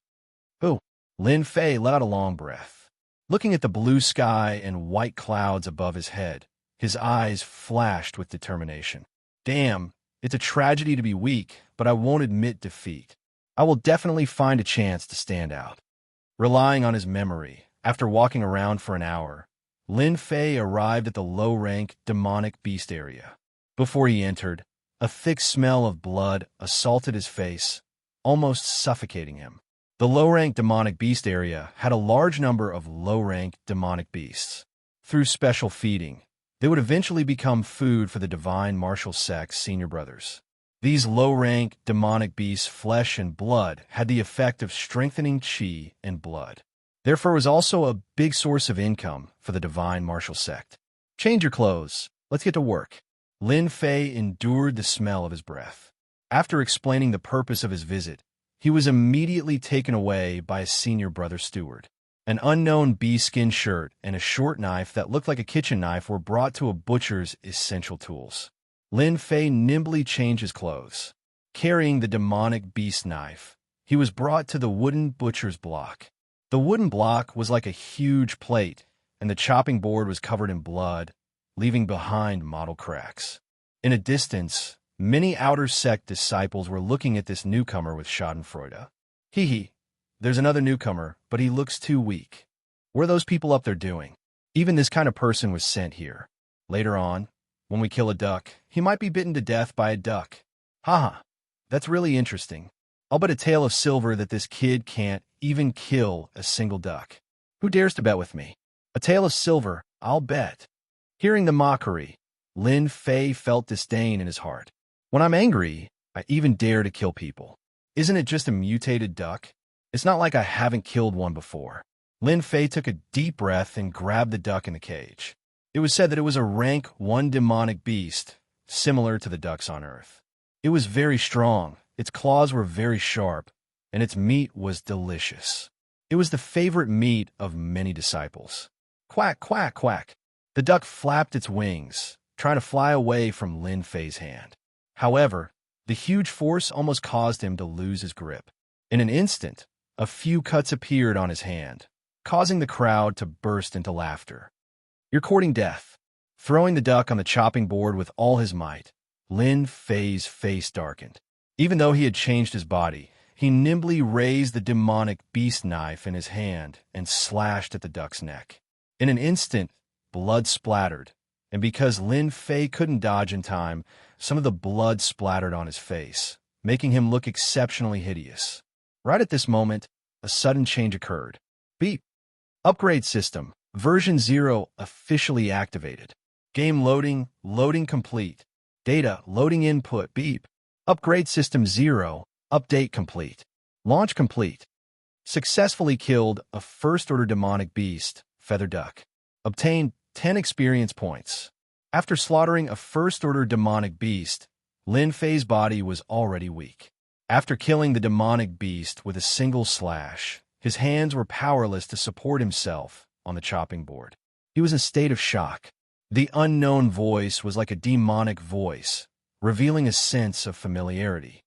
Oh, Lin Fei let out a long breath. Looking at the blue sky and white clouds above his head, his eyes flashed with determination. Damn, it's a tragedy to be weak, but I won't admit defeat. I will definitely find a chance to stand out. Relying on his memory, after walking around for an hour, Lin Fei arrived at the low-rank demonic beast area. Before he entered, a thick smell of blood assaulted his face, almost suffocating him. The low-rank demonic beast area had a large number of low-rank demonic beasts. Through special feeding, they would eventually become food for the divine martial sex senior brothers. These low-rank demonic beasts' flesh and blood had the effect of strengthening chi and blood. Therefore, it was also a big source of income for the divine martial sect. Change your clothes. Let's get to work. Lin Fei endured the smell of his breath. After explaining the purpose of his visit, he was immediately taken away by his senior brother steward. An unknown bee-skin shirt and a short knife that looked like a kitchen knife were brought to a butcher's essential tools. Lin Fei nimbly changed his clothes. Carrying the demonic beast knife, he was brought to the wooden butcher's block. The wooden block was like a huge plate, and the chopping board was covered in blood, leaving behind mottled cracks. In a distance, many outer sect disciples were looking at this newcomer with schadenfreude. Hee, there's another newcomer, but he looks too weak. What are those people up there doing? Even this kind of person was sent here. Later on, when we kill a duck, he might be bitten to death by a duck. Haha, that's really interesting. I'll bet a tale of silver that this kid can't even kill a single duck. Who dares to bet with me? A tale of silver, I'll bet. Hearing the mockery, Lin Fei felt disdain in his heart. When I'm angry, I even dare to kill people. Isn't it just a mutated duck? It's not like I haven't killed one before. Lin Fei took a deep breath and grabbed the duck in the cage. It was said that it was a rank 1 demonic beast, similar to the ducks on Earth. It was very strong, its claws were very sharp, and its meat was delicious. It was the favorite meat of many disciples. Quack, quack, quack. The duck flapped its wings, trying to fly away from Lin Fei's hand. However, the huge force almost caused him to lose his grip. In an instant, a few cuts appeared on his hand, causing the crowd to burst into laughter. You're courting death. Throwing the duck on the chopping board with all his might, Lin Fei's face darkened. Even though he had changed his body, he nimbly raised the demonic beast knife in his hand and slashed at the duck's neck. In an instant, blood splattered, and because Lin Fei couldn't dodge in time, some of the blood splattered on his face, making him look exceptionally hideous. Right at this moment, a sudden change occurred. Beep. Upgrade system, version 0 officially activated. Game loading, loading complete. Data, loading input, beep. Upgrade system 0, update complete. Launch complete. Successfully killed a first-order demonic beast, feather duck. Obtained 10 experience points. After slaughtering a first-order demonic beast, Lin Fei's body was already weak. After killing the demonic beast with a single slash, his hands were powerless to support himself on the chopping board. He was in a state of shock. The unknown voice was like a demonic voice, revealing a sense of familiarity.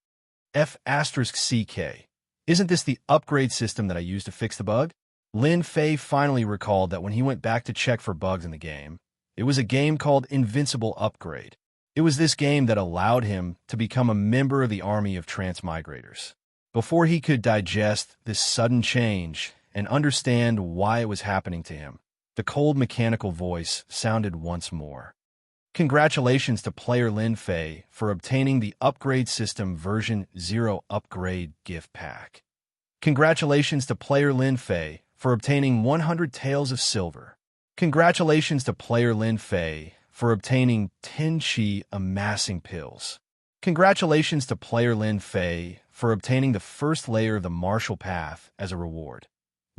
F*CK. Isn't this the upgrade system that I used to fix the bug? Lin Fei finally recalled that when he went back to check for bugs in the game, it was a game called Invincible Upgrade. It was this game that allowed him to become a member of the army of transmigrators. Before he could digest this sudden change and understand why it was happening to him, the cold mechanical voice sounded once more. Congratulations to player Lin Fei for obtaining the Upgrade System version 0 Upgrade Gift Pack. Congratulations to player Lin Fei for obtaining 100 Taels of Silver. Congratulations to player Lin Fei for obtaining 10 Chi Amassing Pills. Congratulations to player Lin Fei for obtaining the first layer of the Martial Path as a reward.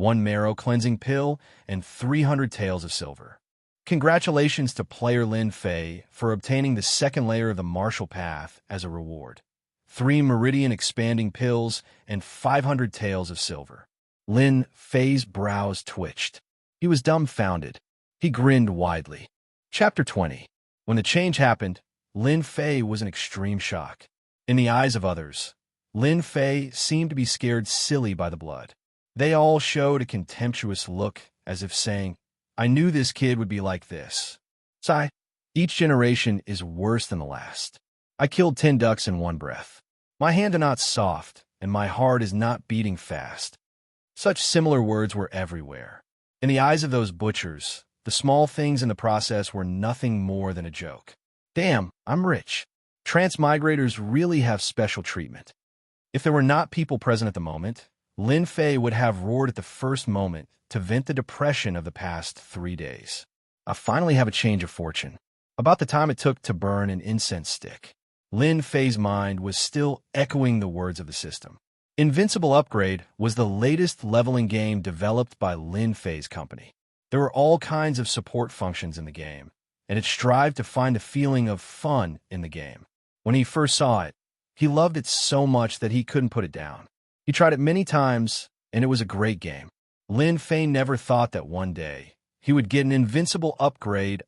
1 marrow cleansing pill, and 300 taels of silver. Congratulations to player Lin Fei for obtaining the second layer of the martial path as a reward. 3 meridian expanding pills and 500 taels of silver. Lin Fei's brows twitched. He was dumbfounded. He grinned widely. Chapter 20. When the change happened, Lin Fei was in extreme shock. In the eyes of others, Lin Fei seemed to be scared silly by the blood. They all showed a contemptuous look, as if saying, I knew this kid would be like this. Sigh. Each generation is worse than the last. I killed 10 ducks in one breath. My hand is not soft, and my heart is not beating fast. Such similar words were everywhere. In the eyes of those butchers, the small things in the process were nothing more than a joke. Damn, I'm rich. Transmigrators really have special treatment. If there were not people present at the moment, Lin Fei would have roared at the first moment to vent the depression of the past 3 days. I finally have a change of fortune. About the time it took to burn an incense stick, Lin Fei's mind was still echoing the words of the system. Invincible Upgrade was the latest leveling game developed by Lin Fei's company. There were all kinds of support functions in the game, and it strived to find a feeling of fun in the game. When he first saw it, he loved it so much that he couldn't put it down. He tried it many times, and it was a great game. Lin Fei never thought that one day he would get an invincible upgrade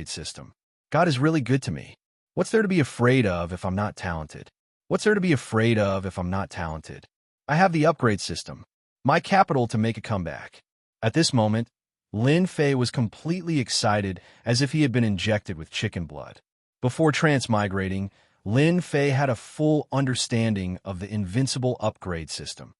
system. God is really good to me. What's there to be afraid of if I'm not talented? What's there to be afraid of if I'm not talented? I have the upgrade system, my capital to make a comeback. At this moment, Lin Fei was completely excited as if he had been injected with chicken blood. Before transmigrating, Lin Fei had a full understanding of the invincible upgrade system.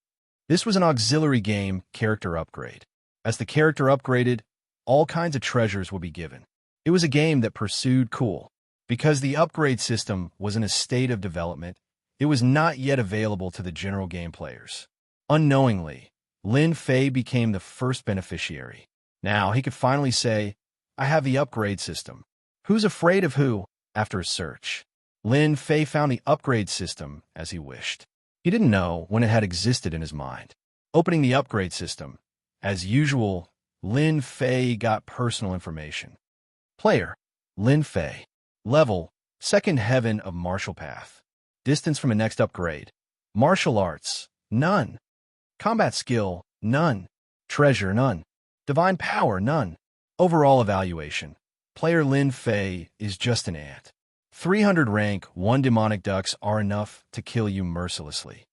This was an auxiliary game character upgrade. As the character upgraded, all kinds of treasures would be given. It was a game that pursued cool. Because the upgrade system was in a state of development, it was not yet available to the general game players. Unknowingly, Lin Fei became the first beneficiary. Now he could finally say, I have the upgrade system. Who's afraid of who? After a search, Lin Fei found the upgrade system as he wished. He didn't know when it had existed in his mind. Opening the upgrade system, as usual, Lin Fei got personal information. Player, Lin Fei. Level, Second Heaven of Martial Path. Distance from a next upgrade. Martial Arts, none. Combat Skill, none. Treasure, none. Divine Power, none. Overall evaluation. Player Lin Fei is just an ant. 300 rank, 1 demonic ducks are enough to kill you mercilessly.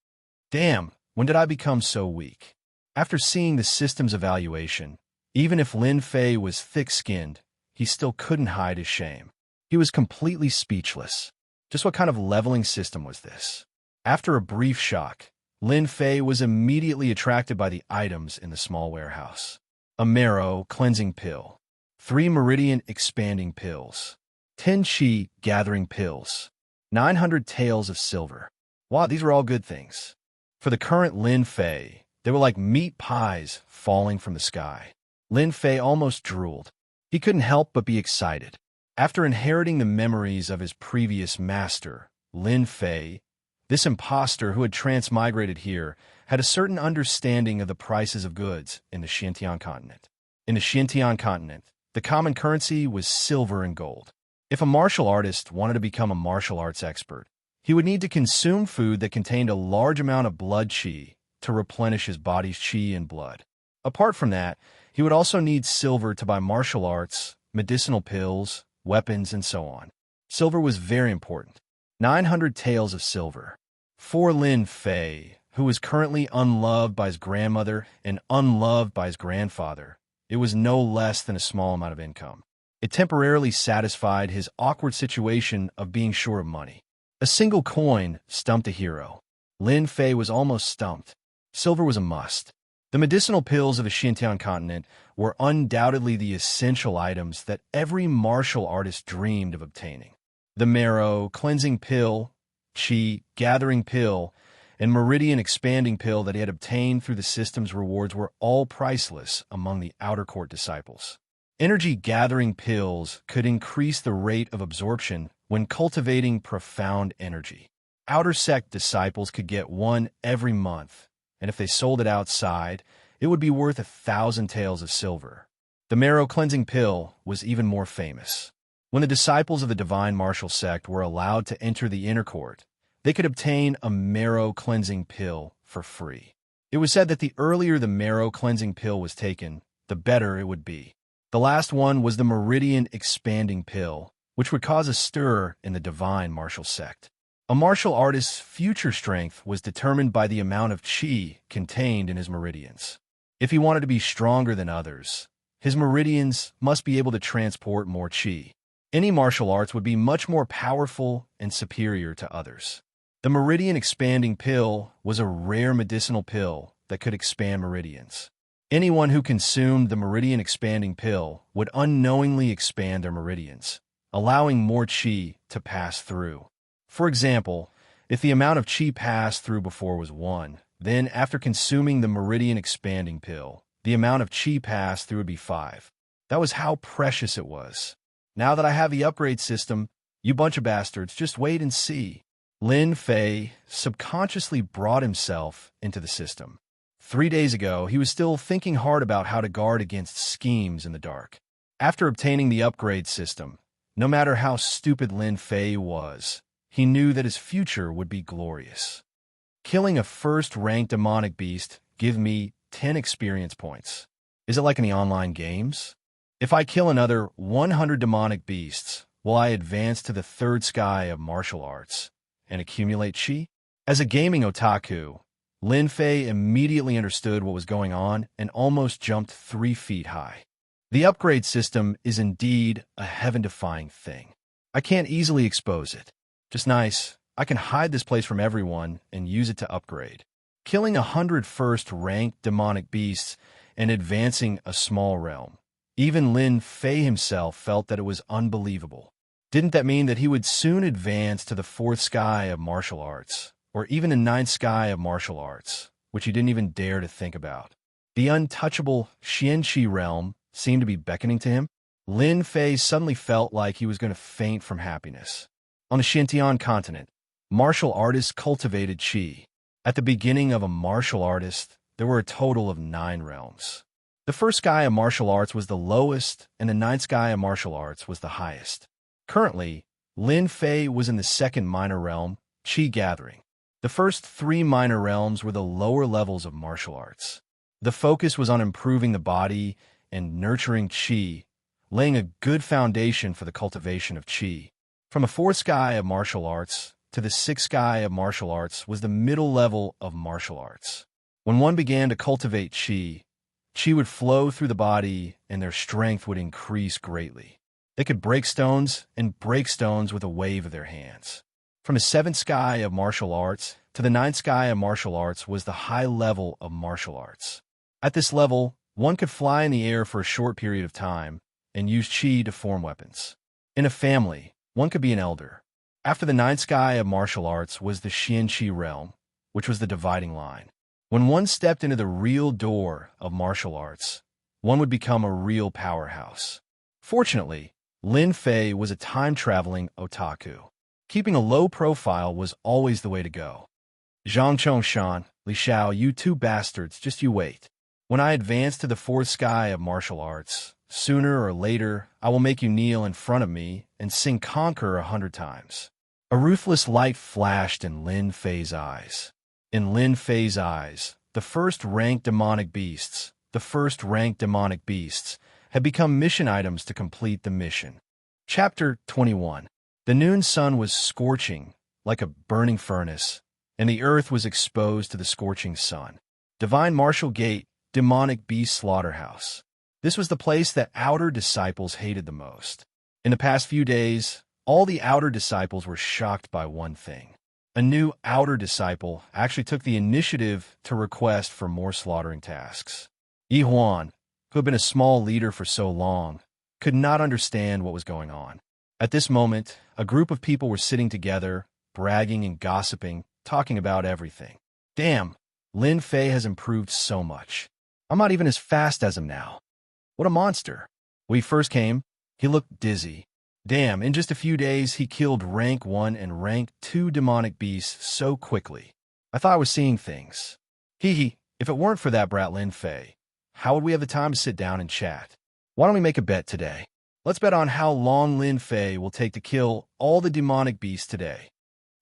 Damn, when did I become so weak? After seeing the system's evaluation, even if Lin Fei was thick-skinned, he still couldn't hide his shame. He was completely speechless. Just what kind of leveling system was this? After a brief shock, Lin Fei was immediately attracted by the items in the small warehouse. A marrow cleansing pill, 3 meridian expanding pills, 10 chi gathering pills, 900 taels of silver. Wow, these were all good things. For the current Lin Fei, they were like meat pies falling from the sky. Lin Fei almost drooled. He couldn't help but be excited. After inheriting the memories of his previous master, Lin Fei, this imposter who had transmigrated here had a certain understanding of the prices of goods in the Xintian continent. In the Xintian continent, the common currency was silver and gold. If a martial artist wanted to become a martial arts expert, he would need to consume food that contained a large amount of blood qi to replenish his body's qi and blood. Apart from that, he would also need silver to buy martial arts, medicinal pills, weapons, and so on. Silver was very important. 900 taels of silver. For Lin Fei, who was currently unloved by his grandmother and unloved by his grandfather, it was no less than a small amount of income. It temporarily satisfied his awkward situation of being short of money. A single coin stumped a hero. Lin Fei was almost stumped. Silver was a must. The medicinal pills of the Xintian continent were undoubtedly the essential items that every martial artist dreamed of obtaining. The marrow, cleansing pill, chi, gathering pill, and meridian expanding pill that he had obtained through the system's rewards were all priceless among the outer court disciples. Energy gathering pills could increase the rate of absorption when cultivating profound energy. Outer sect disciples could get one every month, and if they sold it outside, it would be worth 1,000 taels of silver. The marrow cleansing pill was even more famous. When the disciples of the divine martial sect were allowed to enter the inner court, they could obtain a marrow cleansing pill for free. It was said that the earlier the marrow cleansing pill was taken, the better it would be. The last one was the meridian expanding pill, which would cause a stir in the divine martial sect. A martial artist's future strength was determined by the amount of qi contained in his meridians. If he wanted to be stronger than others, his meridians must be able to transport more qi. Any martial arts would be much more powerful and superior to others. The meridian expanding pill was a rare medicinal pill that could expand meridians. Anyone who consumed the meridian expanding pill would unknowingly expand their meridians, allowing more qi to pass through. For example, if the amount of qi passed through before was 1, then after consuming the meridian expanding pill, the amount of qi passed through would be 5. That was how precious it was. Now that I have the upgrade system, you bunch of bastards, just wait and see. Lin Fei subconsciously brought himself into the system. 3 days ago, he was still thinking hard about how to guard against schemes in the dark. After obtaining the upgrade system, no matter how stupid Lin Fei was, he knew that his future would be glorious. Killing a first-ranked demonic beast give me 10 experience points. Is it like in the online games? If I kill another 100 demonic beasts, will I advance to the third sky of martial arts and accumulate qi? As a gaming otaku, Lin Fei immediately understood what was going on and almost jumped 3 feet high. The upgrade system is indeed a heaven-defying thing. I can't easily expose it. Just nice, I can hide this place from everyone and use it to upgrade. Killing 100 first-ranked demonic beasts and advancing a small realm. Even Lin Fei himself felt that it was unbelievable. Didn't that mean that he would soon advance to the 4th sky of martial arts, or even the 9th sky of martial arts, which he didn't even dare to think about? The untouchable Xianqi realm seemed to be beckoning to him. Lin Fei suddenly felt like he was going to faint from happiness. On the Xintian continent, martial artists cultivated qi. At the beginning of a martial artist, there were a total of 9 realms. The 1st sky of martial arts was the lowest, and the 9th sky of martial arts was the highest. Currently, Lin Fei was in the 2nd minor realm, qi gathering. The first 3 minor realms were the lower levels of martial arts. The focus was on improving the body and nurturing qi, laying a good foundation for the cultivation of qi. From the 4th sky of martial arts to the 6th sky of martial arts was the middle level of martial arts. When one began to cultivate qi would flow through the body and their strength would increase greatly. They could break stones and break stones with a wave of their hands. From the 7th sky of martial arts to the 9th sky of martial arts was the high level of martial arts. At this level, one could fly in the air for a short period of time and use qi to form weapons. In a family, one could be an elder. After the 9th sky of martial arts was the Xianqi realm, which was the dividing line. When one stepped into the real door of martial arts, one would become a real powerhouse. Fortunately, Lin Fei was a time-traveling otaku. Keeping a low profile was always the way to go. Zhang Chongshan, Li Xiao, you 2 bastards, just you wait. When I advance to the 4th sky of martial arts, sooner or later, I will make you kneel in front of me and sing Conquer 100 times. A ruthless light flashed in Lin Fei's eyes. In Lin Fei's eyes, the first-ranked demonic beasts had become mission items to complete the mission. Chapter 21. The noon sun was scorching, like a burning furnace, and the earth was exposed to the scorching sun. Divine Martial Gate, Demonic Beast Slaughterhouse. This was the place that outer disciples hated the most. In the past few days, all the outer disciples were shocked by one thing. A new outer disciple actually took the initiative to request for more slaughtering tasks. Yi Huan, who had been a small leader for so long, could not understand what was going on. At this moment, a group of people were sitting together, bragging and gossiping, talking about everything. Damn, Lin Fei has improved so much. I'm not even as fast as him now. What a monster. When he first came, he looked dizzy. Damn, in just a few days, he killed rank 1 and rank 2 demonic beasts so quickly. I thought I was seeing things. Hee hee, If it weren't for that brat Lin Fei, how would we have the time to sit down and chat? Why don't we make a bet today? Let's bet on how long Lin Fei will take to kill all the demonic beasts today.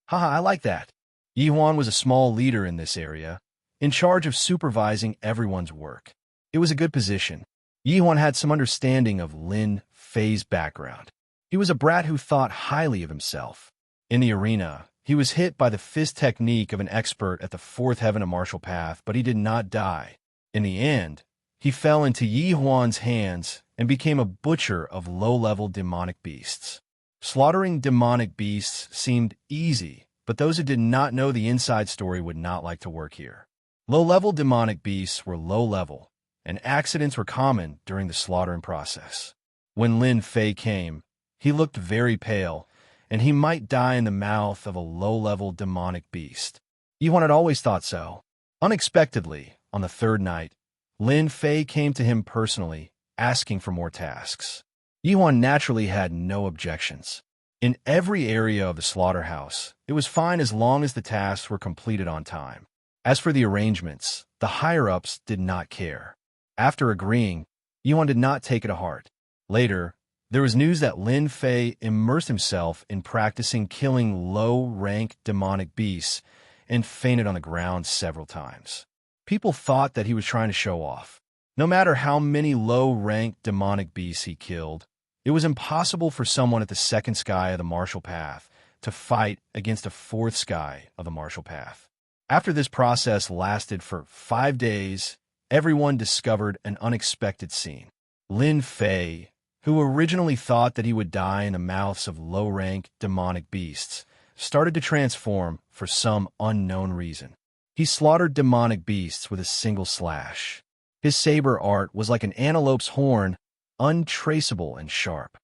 Haha, I like that. Yi Huan was a small leader in this area, in charge of supervising everyone's work. It was a good position. Yi Huan had some understanding of Lin Fei's background. He was a brat who thought highly of himself. In the arena, he was hit by the fist technique of an expert at the fourth heaven of martial path, but he did not die. In the end, he fell into Yi Huan's hands and became a butcher of low-level demonic beasts. Slaughtering demonic beasts seemed easy, but those who did not know the inside story would not like to work here. Low-level demonic beasts were low-level, and accidents were common during the slaughtering process. When Lin Fei came, he looked very pale, and he might die in the mouth of a low-level demonic beast. Yi Huan had always thought so. Unexpectedly, on the third night, Lin Fei came to him personally, asking for more tasks. Yi Huan naturally had no objections. In every area of the slaughterhouse, it was fine as long as the tasks were completed on time. As for the arrangements, the higher-ups did not care. After agreeing, Yi Huan did not take it to heart. Later, there was news that Lin Fei immersed himself in practicing killing low-rank demonic beasts and fainted on the ground several times. People thought that he was trying to show off. No matter how many low-rank demonic beasts he killed, it was impossible for someone at the second sky of the martial path to fight against a fourth sky of the martial path. After this process lasted for 5 days, everyone discovered an unexpected scene. Lin Fei, who originally thought that he would die in the mouths of low-rank demonic beasts, started to transform for some unknown reason. He slaughtered demonic beasts with a single slash. His saber art was like an antelope's horn, untraceable and sharp.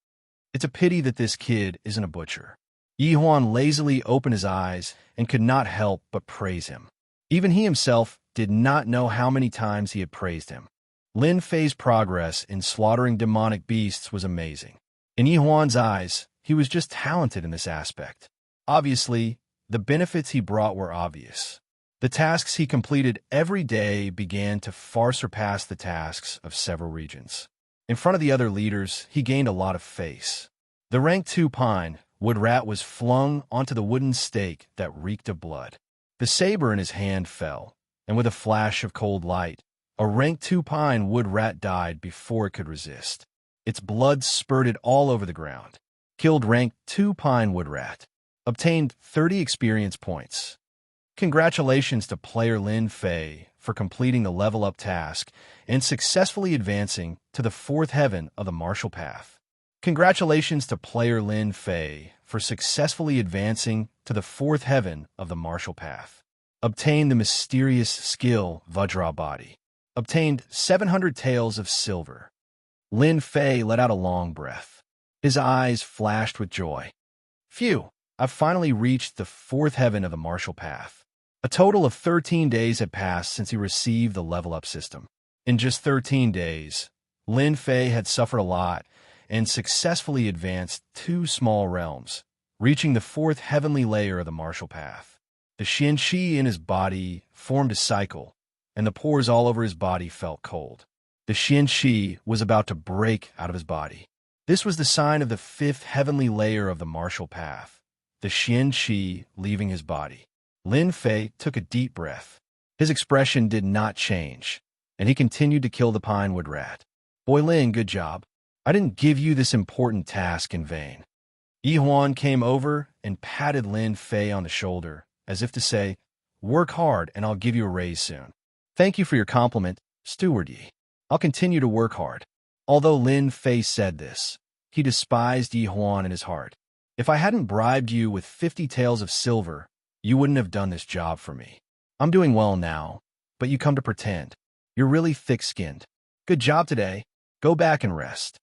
It's a pity that this kid isn't a butcher. Yi Huan lazily opened his eyes and could not help but praise him. Even he himself did not know how many times he had praised him. Lin Fei's progress in slaughtering demonic beasts was amazing. In Yi Huan's eyes, he was just talented in this aspect. Obviously, the benefits he brought were obvious. The tasks he completed every day began to far surpass the tasks of several regions. In front of the other leaders, he gained a lot of face. The rank 2 pine wood rat was flung onto the wooden stake that reeked of blood. The saber in his hand fell, and with a flash of cold light, a rank 2 pine wood rat died before it could resist. Its blood spurted all over the ground. Killed rank 2 pine wood rat. Obtained 30 experience points. Congratulations to player Lin Fei for completing the level-up task and successfully advancing to the fourth heaven of the martial path. Congratulations to player Lin Fei for successfully advancing to the fourth heaven of the martial path. Obtained the mysterious skill Vajra Body. Obtained 700 taels of silver. Lin Fei let out a long breath. His eyes flashed with joy. Phew, I've finally reached the fourth heaven of the martial path. A total of 13 days had passed since he received the level-up system. In just 13 days, Lin Fei had suffered a lot and successfully advanced 2 small realms, reaching the fourth heavenly layer of the martial path. The xianqi in his body formed a cycle, and the pores all over his body felt cold. The xianqi was about to break out of his body. This was the sign of the 5th heavenly layer of the martial path, the xianqi leaving his body. Lin Fei took a deep breath. His expression did not change, and he continued to kill the pine wood rat. Boy Lin, good job. I didn't give you this important task in vain. Yi Huan came over and patted Lin Fei on the shoulder, as if to say, work hard and I'll give you a raise soon. Thank you for your compliment, Steward Yi. I'll continue to work hard. Although Lin Fei said this, he despised Yi Huan in his heart. If I hadn't bribed you with 50 taels of silver, you wouldn't have done this job for me. I'm doing well now, but you come to pretend. You're really thick-skinned. Good job today. Go back and rest.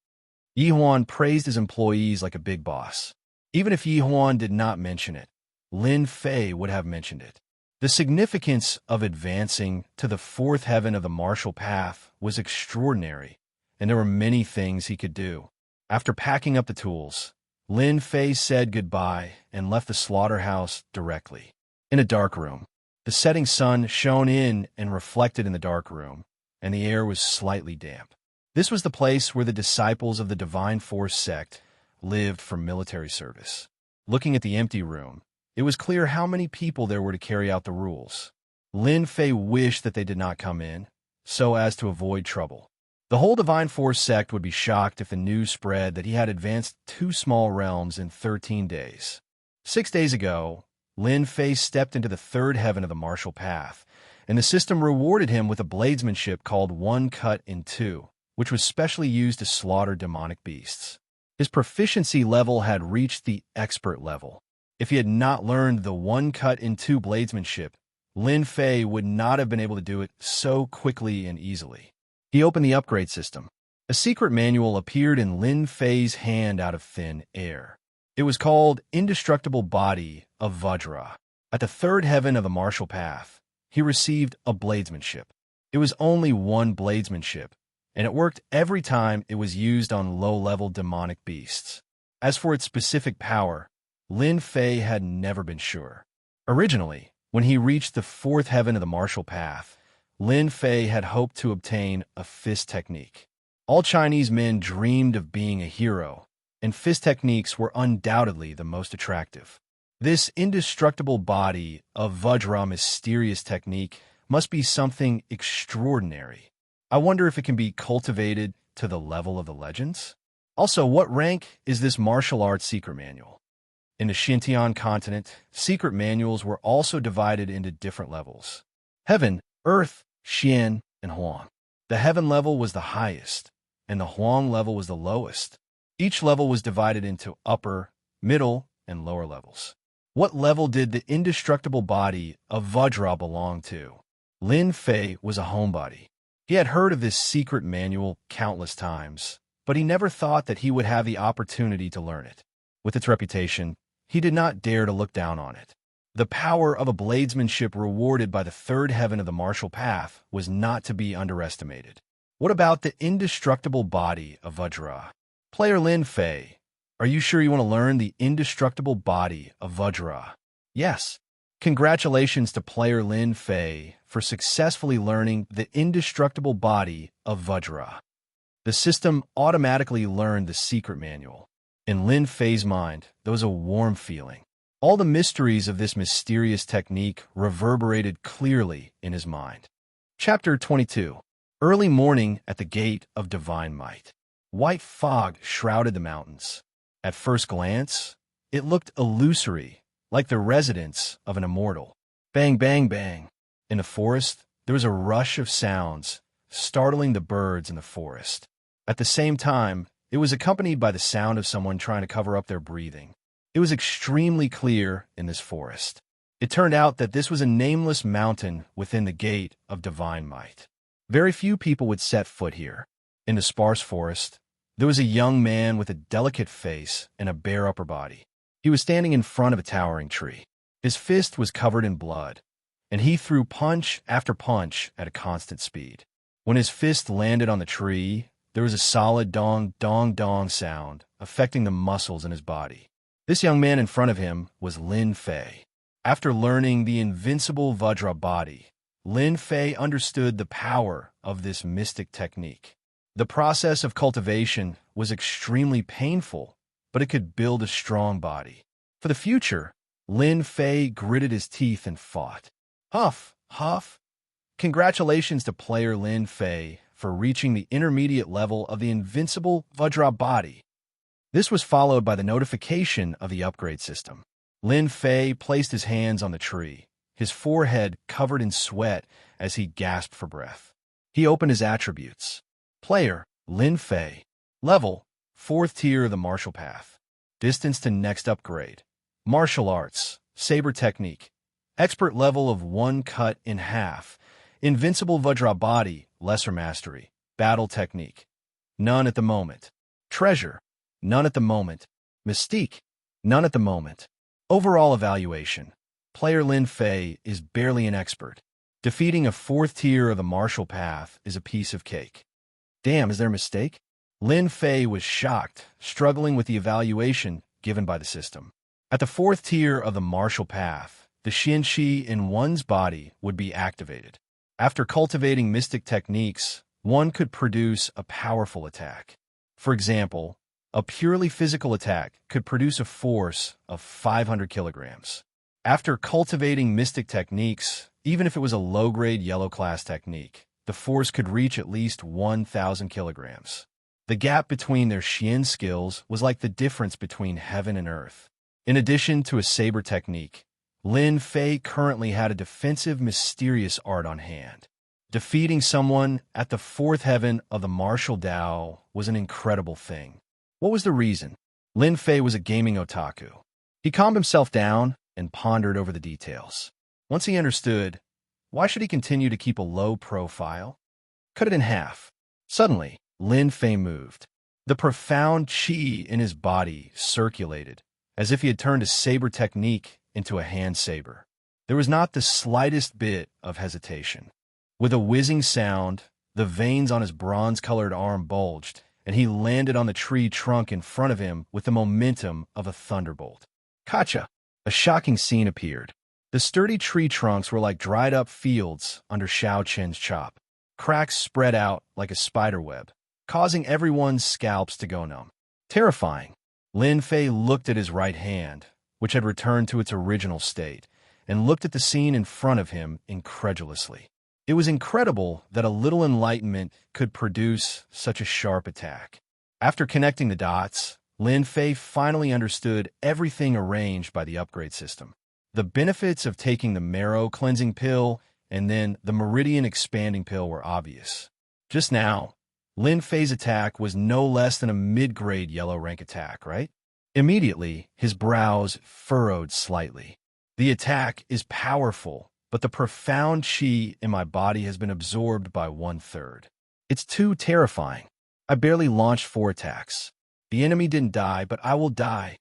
Yi Huan praised his employees like a big boss. Even if Yi Huan did not mention it, Lin Fei would have mentioned it. The significance of advancing to the fourth heaven of the martial path was extraordinary, and there were many things he could do. After packing up the tools, Lin Fei said goodbye and left the slaughterhouse directly. In a dark room, The setting sun shone in and reflected in the dark room, and the air was slightly damp. This was the place where the disciples of the Divine Force sect lived for military service. Looking at the empty room, it was clear how many people there were to carry out the rules. Lin Fei wished that they did not come in, so as to avoid trouble. The whole Divine Force sect would be shocked if the news spread that he had advanced 2 small realms in 13 days. 6 days ago, Lin Fei stepped into the 3rd heaven of the martial path, and the system rewarded him with a bladesmanship called One Cut in Two, which was specially used to slaughter demonic beasts. His proficiency level had reached the expert level. If he had not learned the One Cut in Two bladesmanship, Lin Fei would not have been able to do it so quickly and easily. He opened the upgrade system. A secret manual appeared in Lin Fei's hand out of thin air. It was called Indestructible Body of Vajra. At the 3rd heaven of the martial path, he received a bladesmanship. It was only one bladesmanship, and it worked every time it was used on low-level demonic beasts. As for its specific power, Lin Fei had never been sure. Originally, when he reached the 4th heaven of the martial path, Lin Fei had hoped to obtain a fist technique. All Chinese men dreamed of being a hero, and fist techniques were undoubtedly the most attractive. This indestructible body of Vajra mysterious technique must be something extraordinary. I wonder if it can be cultivated to the level of the legends? Also, what rank is this martial arts secret manual? In the Xinjiang continent, secret manuals were also divided into different levels. Heaven, Earth, Xian, and Huang. The heaven level was the highest, and the Huang level was the lowest. Each level was divided into upper, middle, and lower levels. What level did the indestructible body of Vajra belong to? Lin Fei was a homebody. He had heard of this secret manual countless times, but he never thought that he would have the opportunity to learn it. With its reputation, he did not dare to look down on it. The power of a bladesmanship rewarded by the 3rd heaven of the martial path was not to be underestimated. What about the indestructible body of Vajra? Player Lin Fei, are you sure you want to learn the indestructible body of Vajra? Yes. Congratulations to player Lin Fei for successfully learning the indestructible body of Vajra. The system automatically learned the secret manual. In Lin Fei's mind, there was a warm feeling. All the mysteries of this mysterious technique reverberated clearly in his mind. Chapter 22. Early morning at the Gate of Divine Might. White fog shrouded the mountains. At first glance, it looked illusory, like the residence of an immortal. Bang, bang, bang. In the forest, there was a rush of sounds, startling the birds in the forest. At the same time, it was accompanied by the sound of someone trying to cover up their breathing. It was extremely clear in this forest. It turned out that this was a nameless mountain within the Gate of Divine Might. Very few people would set foot here. In the sparse forest, there was a young man with a delicate face and a bare upper body. He was standing in front of a towering tree. His fist was covered in blood, and he threw punch after punch at a constant speed. When his fist landed on the tree, there was a solid dong, dong, dong sound, affecting the muscles in his body. This young man in front of him was Lin Fei. After learning the invincible Vajra body, Lin Fei understood the power of this mystic technique. The process of cultivation was extremely painful, but it could build a strong body. For the future, Lin Fei gritted his teeth and fought. Huff, huff. Congratulations to player Lin Fei for reaching the intermediate level of the invincible Vajra body. This was followed by the notification of the upgrade system. Lin Fei placed his hands on the tree, his forehead covered in sweat as he gasped for breath. He opened his attributes. Player, Lin Fei. Level, 4th tier of the martial path. Distance to next upgrade. Martial arts, saber technique. Expert level of 1 cut in half. Invincible Vajra body, lesser mastery. Battle technique. None at the moment. Treasure. None at the moment. Mystique. None at the moment. Overall evaluation. Player Lin Fei is barely an expert. Defeating a 4th tier of the martial path is a piece of cake. Damn, is there a mistake? Lin Fei was shocked, struggling with the evaluation given by the system. At the 4th tier of the martial path, the Xian Qi in one's body would be activated. After cultivating mystic techniques, one could produce a powerful attack. For example, a purely physical attack could produce a force of 500 kilograms. After cultivating mystic techniques, even if it was a low-grade yellow class technique, the force could reach at least 1,000 kilograms. The gap between their Xian skills was like the difference between heaven and earth. In addition to a saber technique, Lin Fei currently had a defensive mysterious art on hand. Defeating someone at the fourth heaven of the martial Dao was an incredible thing. What was the reason? Lin Fei was a gaming otaku. He calmed himself down and pondered over the details. Once he understood, why should he continue to keep a low profile? Cut it in half. Suddenly, Lin Fei moved. The profound qi in his body circulated, as if he had turned a saber technique into a hand saber. There was not the slightest bit of hesitation. With a whizzing sound, the veins on his bronze-colored arm bulged, and he landed on the tree trunk in front of him with the momentum of a thunderbolt. Kacha! A shocking scene appeared. The sturdy tree trunks were like dried-up fields under Xiao Chen's chop. Cracks spread out like a spiderweb, causing everyone's scalps to go numb. Terrifying. Lin Fei looked at his right hand, which had returned to its original state, and looked at the scene in front of him incredulously. It was incredible that a little enlightenment could produce such a sharp attack. After connecting the dots, Lin Fei finally understood everything arranged by the upgrade system. The benefits of taking the marrow cleansing pill and then the meridian expanding pill were obvious. Just now, Lin Fei's attack was no less than a mid-grade yellow rank attack, right? Immediately, his brows furrowed slightly. The attack is powerful, but the profound qi in my body has been absorbed by 1/3. It's too terrifying. I barely launched 4 attacks. The enemy didn't die, but I will die.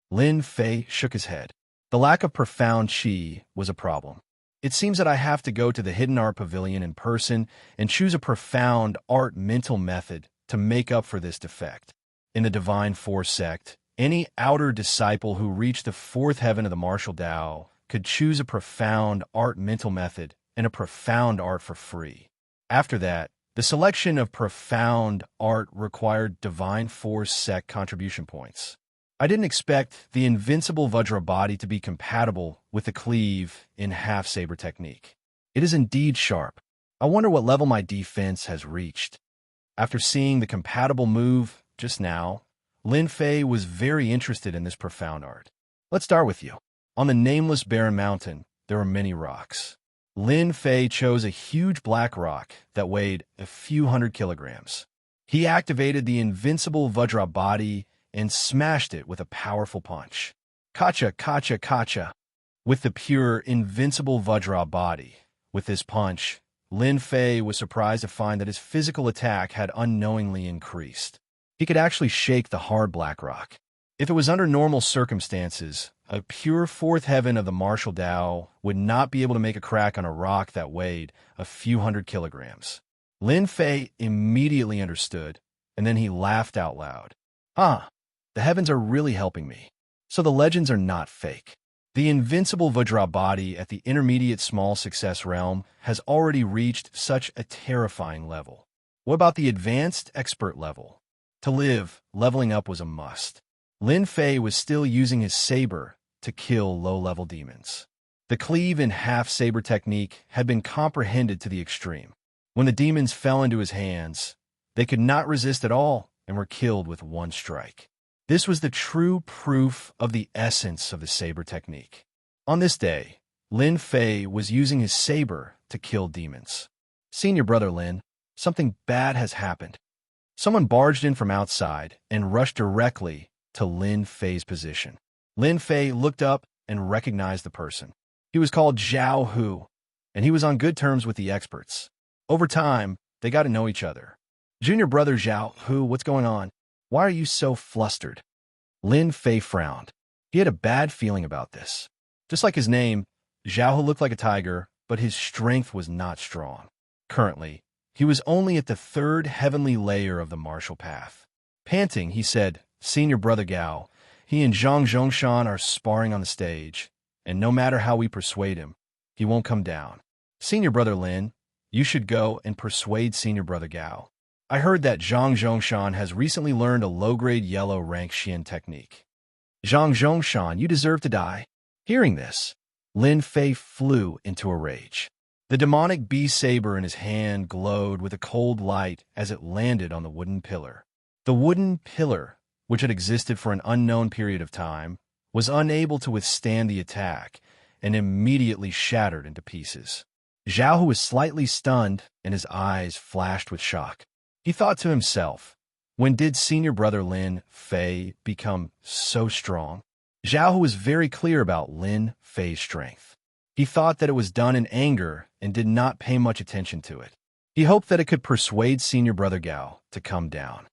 Lin Fei shook his head. The lack of profound qi was a problem. It seems that I have to go to the Hidden Art Pavilion in person and choose a profound art mental method to make up for this defect. In the Divine Force sect, any outer disciple who reached the fourth heaven of the martial Dao could choose a profound art mental method and a profound art for free. After that, the selection of profound art required Divine Force sect contribution points. I didn't expect the invincible Vajra body to be compatible with the cleave in half-saber technique. It is indeed sharp. I wonder what level my defense has reached. After seeing the compatible move just now, Lin Fei was very interested in this profound art. Let's start with you. On the nameless barren mountain, there are many rocks. Lin Fei chose a huge black rock that weighed a few hundred kilograms. He activated the invincible Vajra body and smashed it with a powerful punch. Kacha, kacha, kacha. With the pure, invincible Vajra body. With this punch, Lin Fei was surprised to find that his physical attack had unknowingly increased. He could actually shake the hard black rock. If it was under normal circumstances, a pure fourth heaven of the martial Dao would not be able to make a crack on a rock that weighed a few hundred kilograms. Lin Fei immediately understood, and then he laughed out loud. The heavens are really helping me. So the legends are not fake. The invincible Vajra body at the intermediate small success realm has already reached such a terrifying level. What about the advanced expert level? To live, leveling up was a must. Lin Fei was still using his saber to kill low-level demons. The cleave in half-saber technique had been comprehended to the extreme. When the demons fell into his hands, they could not resist at all and were killed with one strike. This was the true proof of the essence of the saber technique. On this day, Lin Fei was using his saber to kill demons. Senior brother Lin, something bad has happened. Someone barged in from outside and rushed directly to Lin Fei's position. Lin Fei looked up and recognized the person. He was called Zhao Hu, and he was on good terms with the experts. Over time, they got to know each other. Junior brother Zhao Hu, what's going on? Why are you so flustered? Lin Fei frowned. He had a bad feeling about this. Just like his name, Zhao Hu looked like a tiger, but his strength was not strong. Currently, he was only at the 3rd heavenly layer of the martial path. Panting, he said, Senior brother Gao, he and Zhang Zhongshan are sparring on the stage. and no matter how we persuade him, he won't come down. Senior brother Lin, you should go and persuade senior brother Gao. I heard that Zhang Zhongshan has recently learned a low-grade yellow rank Xian technique. Zhang Zhongshan, you deserve to die. Hearing this, Lin Fei flew into a rage. The demonic bee saber in his hand glowed with a cold light as it landed on the wooden pillar. The wooden pillar, which had existed for an unknown period of time, was unable to withstand the attack and immediately shattered into pieces. Zhao was slightly stunned and his eyes flashed with shock. He thought to himself, when did senior brother Lin Fei become so strong? Zhao was very clear about Lin Fei's strength. He thought that it was done in anger and did not pay much attention to it. He hoped that it could persuade senior brother Gao to come down.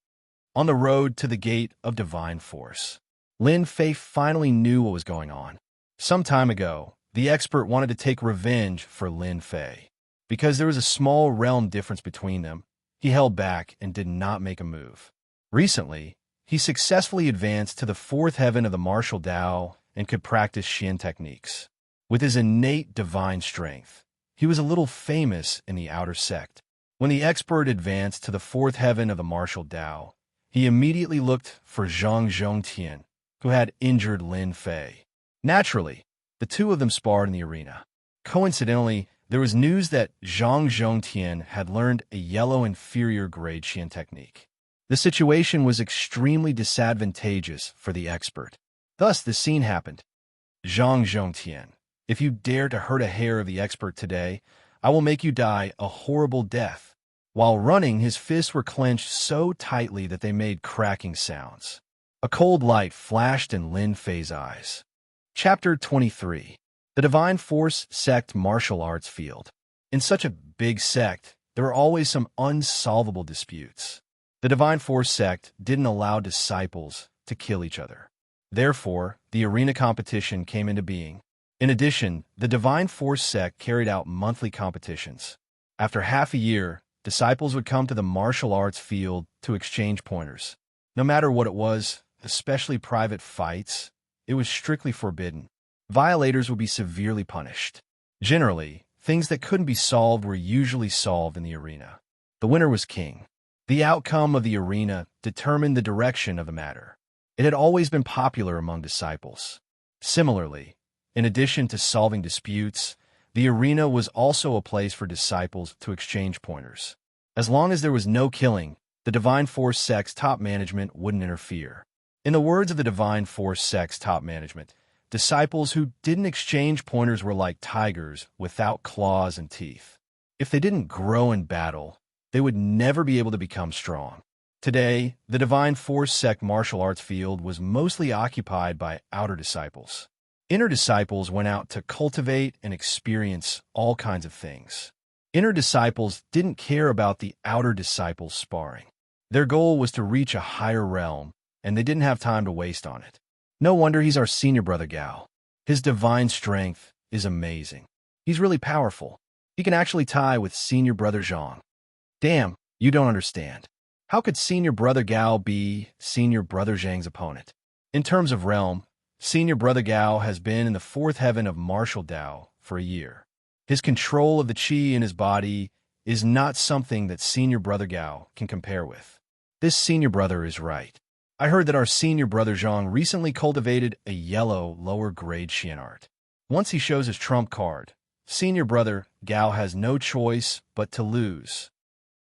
On the road to the gate of divine force, Lin Fei finally knew what was going on. Some time ago, the expert wanted to take revenge for Lin Fei. Because there was a small realm difference between them, he held back and did not make a move. Recently, he successfully advanced to the fourth heaven of the martial Dao and could practice Xian techniques. With his innate divine strength, he was a little famous in the outer sect. When the expert advanced to the fourth heaven of the martial Dao, he immediately looked for Zhang Zhongtian, who had injured Lin Fei. Naturally, the two of them sparred in the arena. Coincidentally, there was news that Zhang Zhongtian had learned a yellow inferior grade Xian technique. The situation was extremely disadvantageous for the expert. Thus, the scene happened. Zhang Zhongtian, if you dare to hurt a hair of the expert today, I will make you die a horrible death. While running, his fists were clenched so tightly that they made cracking sounds. A cold light flashed in Lin Fei's eyes. Chapter 23. The Divine Force Sect Martial Arts Field. In such a big sect, there are always some unsolvable disputes. The Divine Force Sect didn't allow disciples to kill each other. Therefore, the arena competition came into being. In addition, the Divine Force Sect carried out monthly competitions. After half a year, disciples would come to the martial arts field to exchange pointers. No matter what it was, especially private fights, it was strictly forbidden. Violators would be severely punished. Generally, things that couldn't be solved were usually solved in the arena. The winner was king. The outcome of the arena determined the direction of the matter. It had always been popular among disciples. Similarly, in addition to solving disputes, the arena was also a place for disciples to exchange pointers. As long as there was no killing, the Divine Force Sect's top management wouldn't interfere. In the words of the Divine Force Sect's top management, disciples who didn't exchange pointers were like tigers without claws and teeth. If they didn't grow in battle, they would never be able to become strong. Today, the Divine Force Sect martial arts field was mostly occupied by outer disciples. Inner disciples went out to cultivate and experience all kinds of things. Inner disciples didn't care about the outer disciples sparring. Their goal was to reach a higher realm, and they didn't have time to waste on it. No wonder he's our senior brother Gao. His divine strength is amazing. He's really powerful. He can actually tie with senior brother Zhang. Damn, you don't understand. How could senior brother Gao be senior brother Zhang's opponent? In terms of realm, senior brother Gao has been in the fourth heaven of martial Dao for a year. His control of the qi in his body is not something that senior brother Gao can compare with. This senior brother is right. I heard that our senior brother Zhang recently cultivated a yellow lower-grade Xian art. Once he shows his trump card, senior brother Gao has no choice but to lose.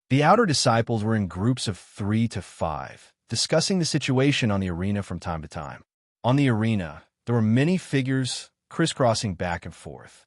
The outer disciples were in groups of 3 to 5, discussing the situation on the arena from time to time. On the arena, there were many figures crisscrossing back and forth.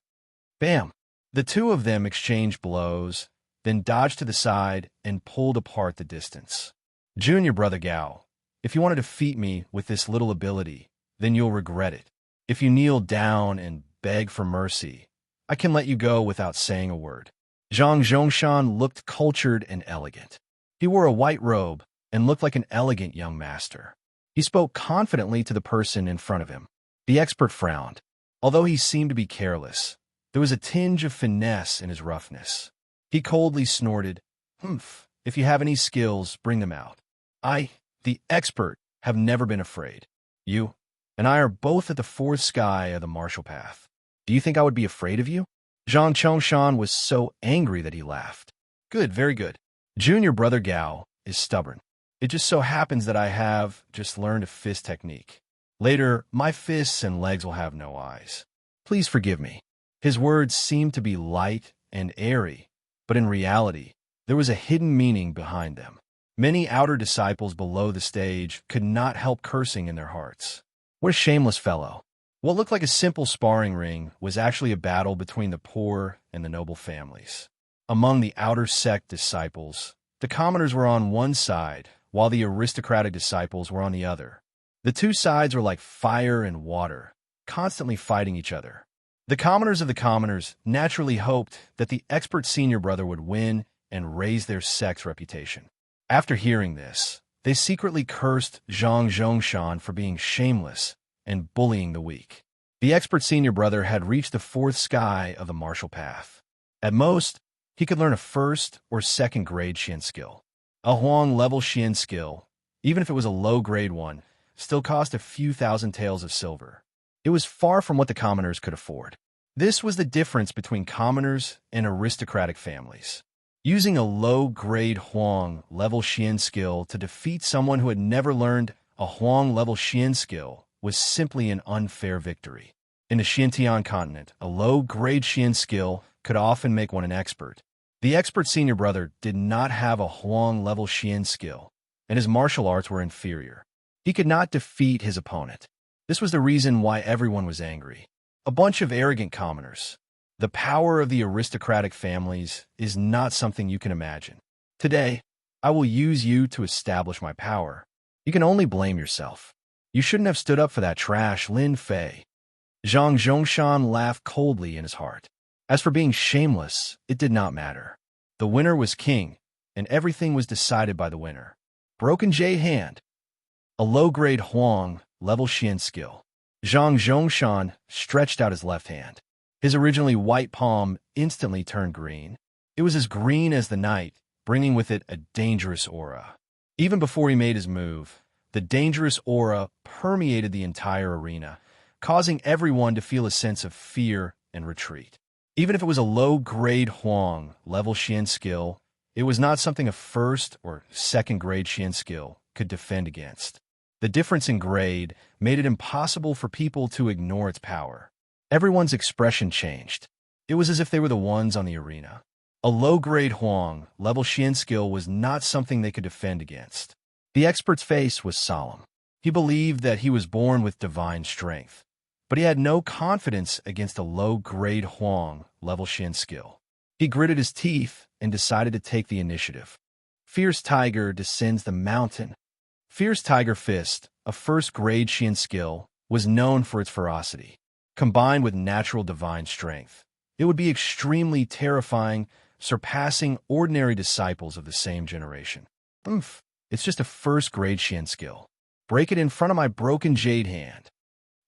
Bam! The two of them exchanged blows, then dodged to the side and pulled apart the distance. Junior brother Gao, if you want to defeat me with this little ability, then you'll regret it. If you kneel down and beg for mercy, I can let you go without saying a word. Zhang Zhongshan looked cultured and elegant. He wore a white robe and looked like an elegant young master. He spoke confidently to the person in front of him. The expert frowned. Although he seemed to be careless, there was a tinge of finesse in his roughness. He coldly snorted, "Humph, if you have any skills, bring them out. I, the expert, have never been afraid. You and I are both at the fourth sky of the martial path. Do you think I would be afraid of you? Zhang Chongshan was so angry that he laughed. Good, very good. Junior brother Gao is stubborn. It just so happens that I have just learned a fist technique. Later, my fists and legs will have no eyes. Please forgive me. His words seemed to be light and airy, but in reality, there was a hidden meaning behind them. Many outer disciples below the stage could not help cursing in their hearts. What a shameless fellow. What looked like a simple sparring ring was actually a battle between the poor and the noble families. Among the outer sect disciples, the commoners were on one side, while the aristocratic disciples were on the other. The two sides were like fire and water, constantly fighting each other. The commoners of the commoners naturally hoped that the expert senior brother would win and raise their sect's reputation. After hearing this, they secretly cursed Zhang Zhongshan for being shameless and bullying the weak. The expert senior brother had reached the fourth sky of the martial path. At most, he could learn a first or second grade Xian skill. A Huang level Xian skill, even if it was a low grade one, still cost a few thousand taels of silver. It was far from what the commoners could afford. This was the difference between commoners and aristocratic families. Using a low-grade Huang level Xian skill to defeat someone who had never learned a Huang level Xian skill was simply an unfair victory. In the Xintian continent, a low-grade Xian skill could often make one an expert. The expert senior brother did not have a Huang level Xian skill, and his martial arts were inferior. He could not defeat his opponent. This was the reason why everyone was angry. A bunch of arrogant commoners. The power of the aristocratic families is not something you can imagine. Today, I will use you to establish my power. You can only blame yourself. You shouldn't have stood up for that trash, Lin Fei. Zhang Zhongshan laughed coldly in his heart. As for being shameless, it did not matter. The winner was king, and everything was decided by the winner. Broken Jade Hand. A low-grade Huang level Xian skill. Zhang Zhongshan stretched out his left hand. His originally white palm instantly turned green. It was as green as the night, bringing with it a dangerous aura. Even before he made his move, the dangerous aura permeated the entire arena, causing everyone to feel a sense of fear and retreat. Even if it was a low-grade Huang level Xian skill, it was not something a first or second-grade Xian skill could defend against. The difference in grade made it impossible for people to ignore its power. Everyone's expression changed. It was as if they were the ones on the arena. A low-grade Huang level Xian skill was not something they could defend against. The expert's face was solemn. He believed that he was born with divine strength, but he had no confidence against a low-grade Huang level Xian skill. He gritted his teeth and decided to take the initiative. Fierce Tiger descends the mountain. Fierce Tiger Fist, a first-grade Xian skill, was known for its ferocity. Combined with natural divine strength, it would be extremely terrifying, surpassing ordinary disciples of the same generation. It's just a first-grade Xian skill. Break it in front of my broken jade hand.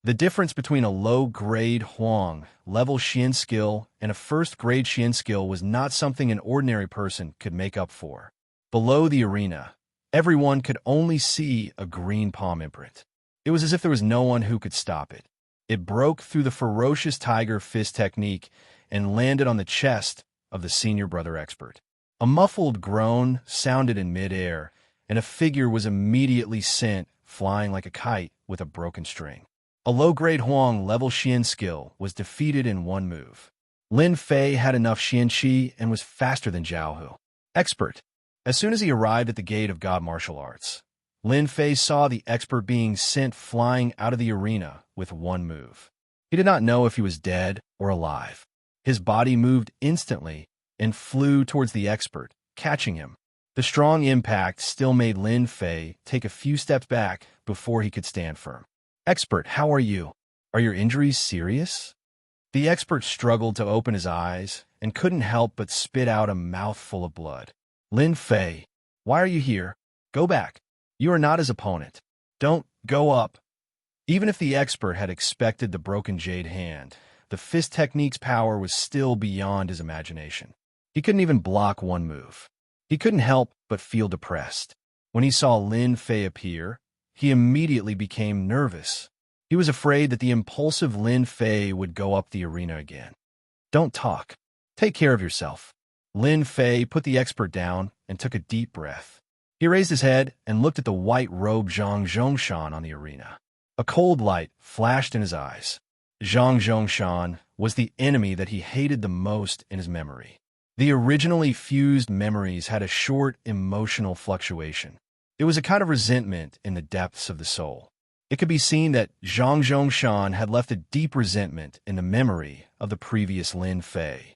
The difference between a low-grade Huang level Xian skill and a first-grade Xian skill was not something an ordinary person could make up for. Below the arena, everyone could only see a green palm imprint. It was as if there was no one who could stop it. It broke through the ferocious tiger fist technique and landed on the chest of the senior brother expert. A muffled groan sounded in midair, and a figure was immediately sent flying like a kite with a broken string. A low-grade Huang level Xian skill was defeated in one move. Lin Fei had enough Xian Qi and was faster than Zhao Hu. Expert. As soon as he arrived at the gate of God Martial Arts, Lin Fei saw the expert being sent flying out of the arena with one move. He did not know if he was dead or alive. His body moved instantly and flew towards the expert, catching him. The strong impact still made Lin Fei take a few steps back before he could stand firm. Expert, how are you? Are your injuries serious? The expert struggled to open his eyes and couldn't help but spit out a mouthful of blood. Lin Fei, why are you here? Go back. You are not his opponent. Don't go up. Even if the expert had expected the broken jade hand, the fist technique's power was still beyond his imagination. He couldn't even block one move. He couldn't help but feel depressed. When he saw Lin Fei appear, he immediately became nervous. He He was afraid that the impulsive Lin Fei would go up the arena again. Don't talk. Take care of yourself. Lin Fei put the expert down and took a deep breath. He raised his head and looked at the white-robed Zhang Zhongshan on the arena. A cold light flashed in his eyes. Zhang Zhongshan was the enemy that he hated the most in his memory. The originally fused memories had a short emotional fluctuation. It was a kind of resentment in the depths of the soul. It could be seen that Zhang Zhongshan had left a deep resentment in the memory of the previous Lin Fei.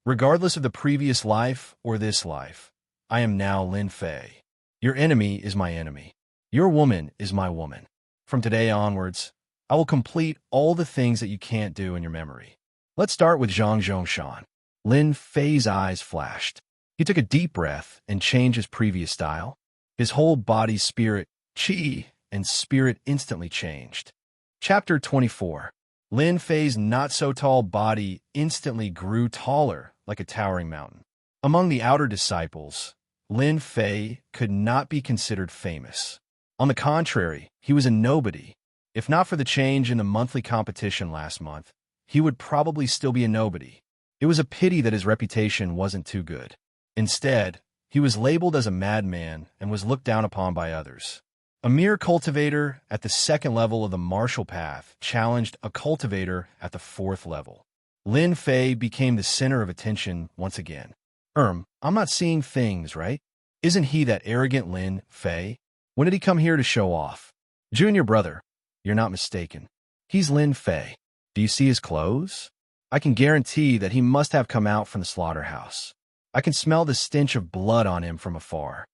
Regardless of the previous life or this life, I am now Lin Fei. Your enemy is my enemy. Your woman is my woman. From today onwards, I will complete all the things that you can't do in your memory. Let's start with Zhang Zhongshan. Lin Fei's eyes flashed. He took a deep breath and changed his previous style. His whole body's spirit, qi, and spirit instantly changed. Chapter 24. Lin Fei's not-so-tall body instantly grew taller like a towering mountain. Among the outer disciples, Lin Fei could not be considered famous. On the contrary, he was a nobody. If not for the change in the monthly competition last month, he would probably still be a nobody. It was a pity that his reputation wasn't too good. Instead, he was labeled as a madman and was looked down upon by others. A mere cultivator at the 2nd level of the martial path challenged a cultivator at the 4th level. Lin Fei became the center of attention once again. I'm not seeing things, right? Isn't he that arrogant Lin Fei? When did he come here to show off? Junior brother, you're not mistaken. He's Lin Fei. Do you see his clothes? I can guarantee that he must have come out from the slaughterhouse. I can smell the stench of blood on him from afar.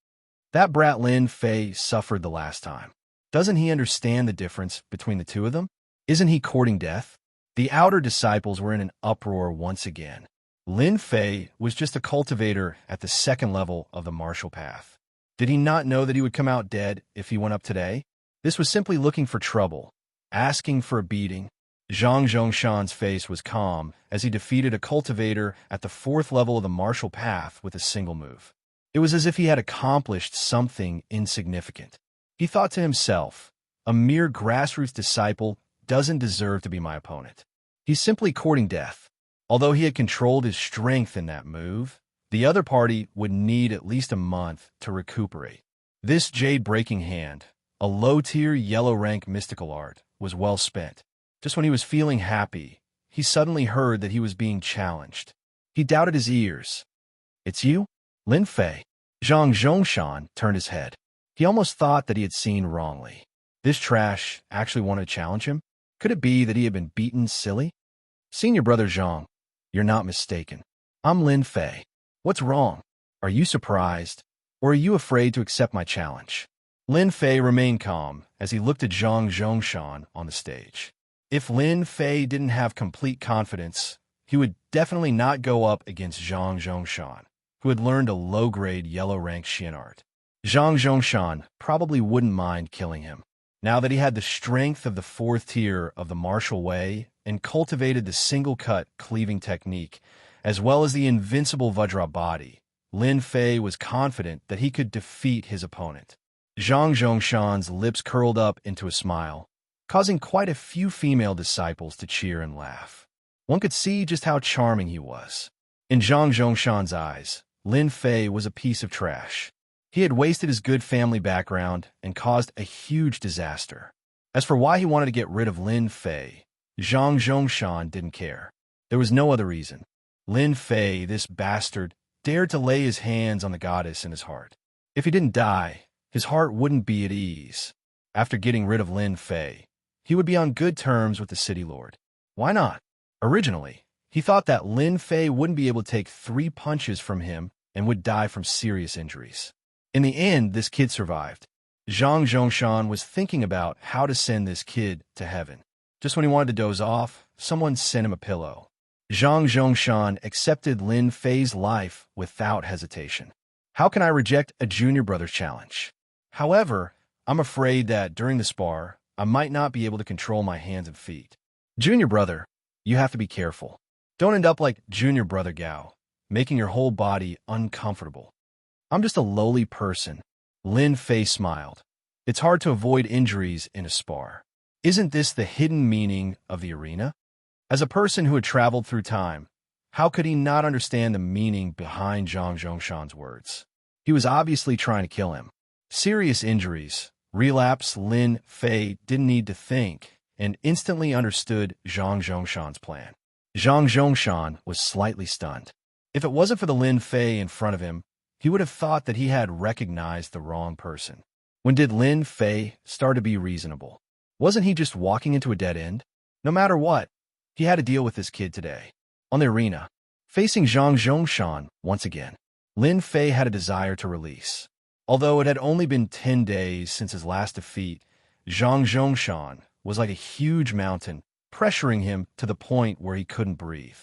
That brat Lin Fei suffered the last time. Doesn't he understand the difference between the two of them? Isn't he courting death? The outer disciples were in an uproar once again. Lin Fei was just a cultivator at the 2nd level of the martial path. Did he not know that he would come out dead if he went up today? This was simply looking for trouble, asking for a beating. Zhang Zhongshan's face was calm as he defeated a cultivator at the 4th level of the martial path with a single move. It was as if he had accomplished something insignificant. He thought to himself, a mere grassroots disciple doesn't deserve to be my opponent. He's simply courting death. Although he had controlled his strength in that move, the other party would need at least a month to recuperate. This jade-breaking hand, a low-tier yellow-rank mystical art, was well spent. Just when he was feeling happy, he suddenly heard that he was being challenged. He doubted his ears. It's you? Lin Fei. Zhang Zhongshan turned his head. He almost thought that he had seen wrongly. This trash actually wanted to challenge him? Could it be that he had been beaten silly? Senior brother Zhang, you're not mistaken. I'm Lin Fei. What's wrong? Are you surprised? Or are you afraid to accept my challenge? Lin Fei remained calm as he looked at Zhang Zhongshan on the stage. If Lin Fei didn't have complete confidence, he would definitely not go up against Zhang Zhongshan, who had learned a low-grade yellow-rank Xian art. Zhang Zhongshan probably wouldn't mind killing him. Now that he had the strength of the 4th tier of the martial way and cultivated the single-cut cleaving technique, as well as the invincible Vajra body, Lin Fei was confident that he could defeat his opponent. Zhang Zhongshan's lips curled up into a smile, causing quite a few female disciples to cheer and laugh. One could see just how charming he was. In Zhang Zhongshan's eyes, Lin Fei was a piece of trash. He had wasted his good family background and caused a huge disaster. As for why he wanted to get rid of Lin Fei, Zhang Zhongshan didn't care. There was no other reason. Lin Fei, this bastard, dared to lay his hands on the goddess in his heart. If he didn't die, his heart wouldn't be at ease. After getting rid of Lin Fei, he would be on good terms with the city lord. Why not? Originally, he thought that Lin Fei wouldn't be able to take 3 punches from him and would die from serious injuries. In the end, this kid survived. Zhang Zhongshan was thinking about how to send this kid to heaven. Just when he wanted to doze off, someone sent him a pillow. Zhang Zhongshan accepted Lin Fei's life without hesitation. How can I reject a junior brother's challenge? However, I'm afraid that during the spar, I might not be able to control my hands and feet. Junior brother, you have to be careful. Don't end up like junior brother Gao, making your whole body uncomfortable. I'm just a lowly person. Lin Fei smiled. It's hard to avoid injuries in a spar. Isn't this the hidden meaning of the arena? As a person who had traveled through time, how could he not understand the meaning behind Zhang Zhongshan's words? He was obviously trying to kill him. Serious injuries, relapse. Lin Fei didn't need to think and instantly understood Zhang Zhongshan's plan. Zhang Zhongshan was slightly stunned. If it wasn't for the Lin Fei in front of him, he would have thought that he had recognized the wrong person. When did Lin Fei start to be reasonable? Wasn't he just walking into a dead end? No matter what, he had to deal with this kid today. On the arena, facing Zhang Zhongshan once again, Lin Fei had a desire to release. Although it had only been 10 days since his last defeat, Zhang Zhongshan was like a huge mountain, pressuring him to the point where he couldn't breathe.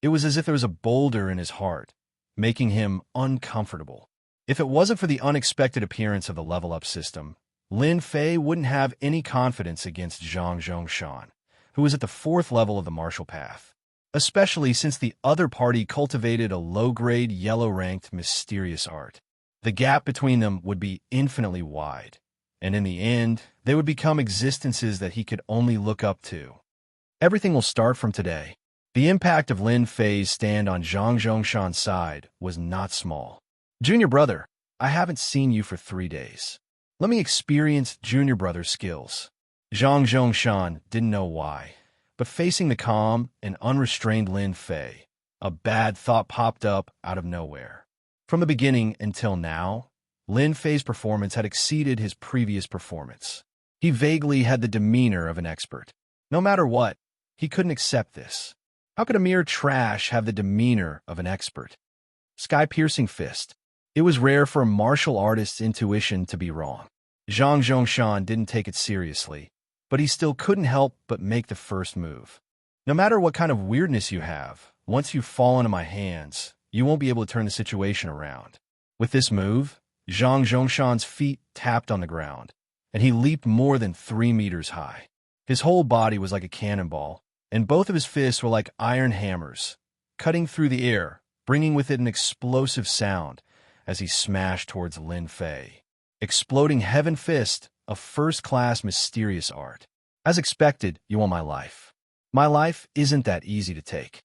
It was as if there was a boulder in his heart, making him uncomfortable. If it wasn't for the unexpected appearance of the level-up system, Lin Fei wouldn't have any confidence against Zhang Zhongshan, who was at the 4th level of the martial path, especially since the other party cultivated a low-grade, yellow-ranked, mysterious art. The gap between them would be infinitely wide, and in the end, they would become existences that he could only look up to. Everything will start from today. The impact of Lin Fei's stand on Zhang Zhongshan's side was not small. Junior brother, I haven't seen you for 3 days. Let me experience junior brother's skills. Zhang Zhongshan didn't know why, but facing the calm and unrestrained Lin Fei, a bad thought popped up out of nowhere. From the beginning until now, Lin Fei's performance had exceeded his previous performance. He vaguely had the demeanor of an expert. No matter what, he couldn't accept this. How could a mere trash have the demeanor of an expert? Sky-piercing fist. It was rare for a martial artist's intuition to be wrong. Zhang Zhongshan didn't take it seriously, but he still couldn't help but make the first move. No matter what kind of weirdness you have, once you fall into my hands, you won't be able to turn the situation around. With this move, Zhang Zhongshan's feet tapped on the ground, and he leaped more than 3 meters high. His whole body was like a cannonball, and both of his fists were like iron hammers, cutting through the air, bringing with it an explosive sound as he smashed towards Lin Fei. Exploding Heaven Fist, a first-class mysterious art. As expected, you want my life. My life isn't that easy to take.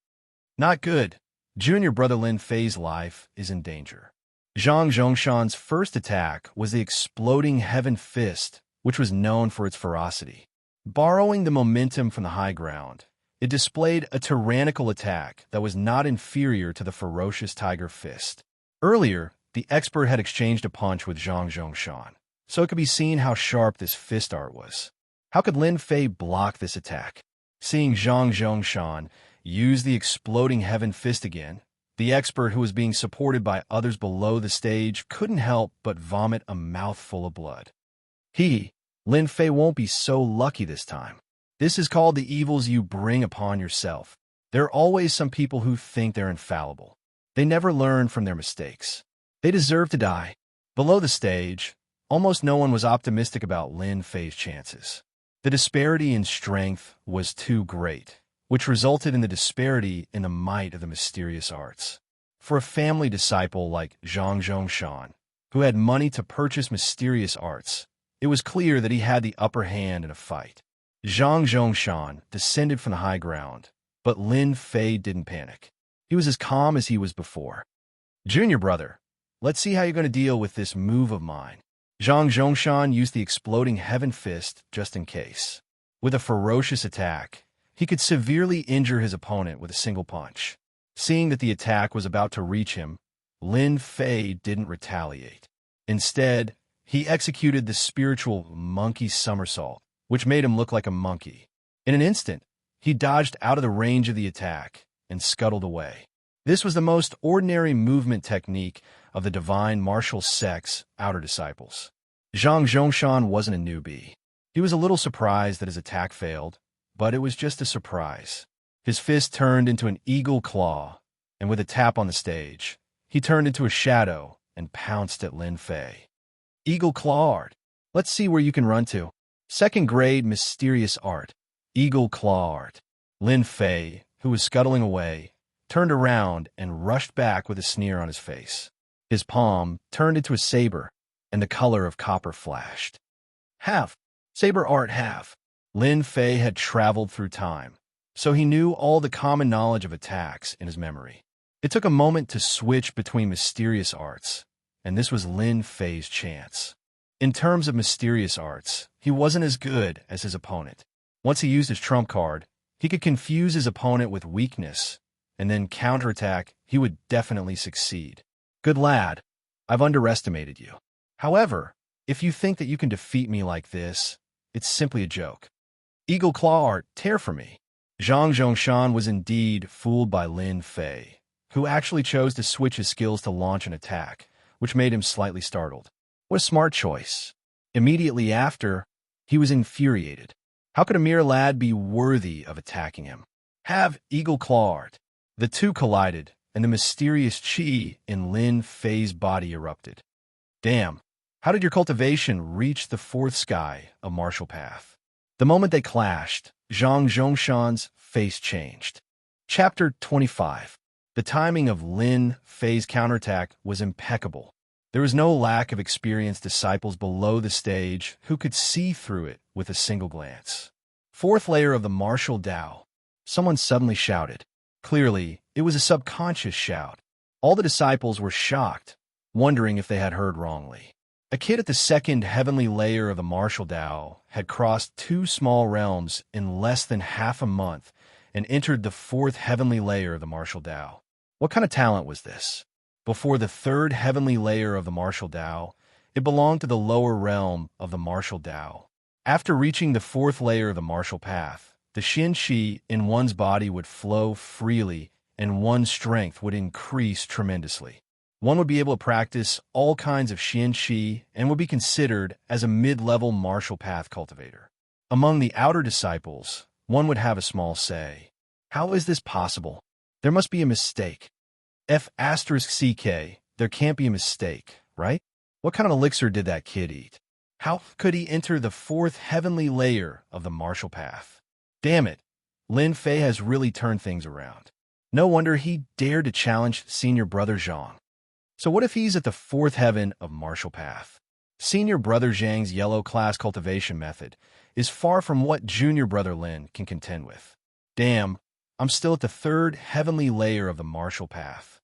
Not good. Junior brother Lin Fei's life is in danger. Zhang Zhongshan's first attack was the Exploding Heaven Fist, which was known for its ferocity. Borrowing the momentum from the high ground, it displayed a tyrannical attack that was not inferior to the ferocious Tiger Fist. Earlier, the expert had exchanged a punch with Zhang Zhongshan, so it could be seen how sharp this fist art was. How could Lin Fei block this attack? Seeing Zhang Zhongshan use the Exploding Heaven Fist again, the expert, who was being supported by others below the stage, couldn't help but vomit a mouthful of blood. Lin Fei won't be so lucky this time. This is called the evils you bring upon yourself. There are always some people who think they're infallible. They never learn from their mistakes. They deserve to die. Below the stage, almost no one was optimistic about Lin Fei's chances. The disparity in strength was too great, which resulted in the disparity in the might of the mysterious arts. For a family disciple like Zhang Zhongshan, who had money to purchase mysterious arts, it was clear that he had the upper hand in a fight. Zhang Zhongshan descended from the high ground, but Lin Fei didn't panic. He was as calm as he was before. Junior brother, let's see how you're going to deal with this move of mine. Zhang Zhongshan used the Exploding Heaven Fist just in case. With a ferocious attack, he could severely injure his opponent with a single punch. Seeing that the attack was about to reach him, Lin Fei didn't retaliate. Instead, he executed the spiritual monkey somersault, which made him look like a monkey. In an instant, he dodged out of the range of the attack and scuttled away. This was the most ordinary movement technique of the divine martial sect's outer disciples. Zhang Zhongshan wasn't a newbie. He was a little surprised that his attack failed, but it was just a surprise. His fist turned into an eagle claw, and with a tap on the stage, he turned into a shadow and pounced at Lin Fei. Eagle claw art. Let's see where you can run to. Second grade mysterious art. Eagle claw art. Lin Fei, who was scuttling away, turned around and rushed back with a sneer on his face. His palm turned into a saber, and the color of copper flashed. Have. Saber art have. Lin Fei had traveled through time, so he knew all the common knowledge of attacks in his memory. It took a moment to switch between mysterious arts, and this was Lin Fei's chance. In terms of mysterious arts, he wasn't as good as his opponent. Once he used his trump card, he could confuse his opponent with weakness, and then counterattack. He would definitely succeed. Good lad, I've underestimated you. However, if you think that you can defeat me like this, it's simply a joke. Eagle Claw Art, tear for me. Zhang Zhongshan was indeed fooled by Lin Fei, who actually chose to switch his skills to launch an attack, which made him slightly startled. What a smart choice. Immediately after, he was infuriated. How could a mere lad be worthy of attacking him? Have Eagle Claw Art. The two collided, and the mysterious chi in Lin Fei's body erupted. Damn, how did your cultivation reach the fourth sky of martial path? The moment they clashed, Zhang Zhongshan's face changed. Chapter 25. The timing of Lin Fei's counterattack was impeccable. There was no lack of experienced disciples below the stage who could see through it with a single glance. Fourth layer of the martial Tao. Someone suddenly shouted. Clearly, it was a subconscious shout. All the disciples were shocked, wondering if they had heard wrongly. A kid at the second heavenly layer of the martial Tao had crossed 2 small realms in less than half a month and entered the 4th heavenly layer of the martial Tao. What kind of talent was this? Before the 3rd heavenly layer of the martial Tao, it belonged to the lower realm of the martial Tao. After reaching the 4th layer of the martial path, the Xian Qi in one's body would flow freely and one's strength would increase tremendously. One would be able to practice all kinds of Xian Qi and would be considered as a mid-level martial path cultivator. Among the outer disciples, one would have a small say. How is this possible? There must be a mistake. F*CK, there can't be a mistake, right? What kind of elixir did that kid eat? How could he enter the 4th heavenly layer of the martial path? Damn it, Lin Fei has really turned things around. No wonder he dared to challenge senior brother Zhang. So what if he's at the 4th heaven of martial path? Senior brother Zhang's yellow class cultivation method is far from what junior brother Lin can contend with. Damn, I'm still at the 3rd heavenly layer of the martial path.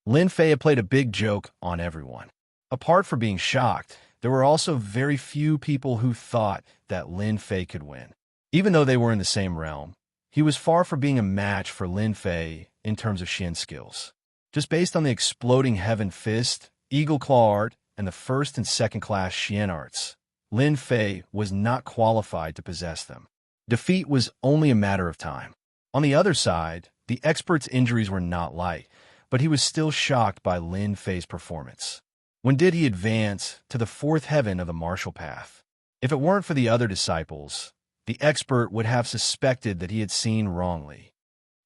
Lin Fei had played a big joke on everyone. Apart from being shocked, there were also very few people who thought that Lin Fei could win. Even though they were in the same realm, he was far from being a match for Lin Fei in terms of Xian skills. Just based on the exploding heaven fist, eagle claw art, and the 1st and 2nd class Xian arts, Lin Fei was not qualified to possess them. Defeat was only a matter of time. On the other side, the expert's injuries were not light, but he was still shocked by Lin Fei's performance. When did he advance to the 4th heaven of the martial path? If it weren't for the other disciples, the expert would have suspected that he had seen wrongly.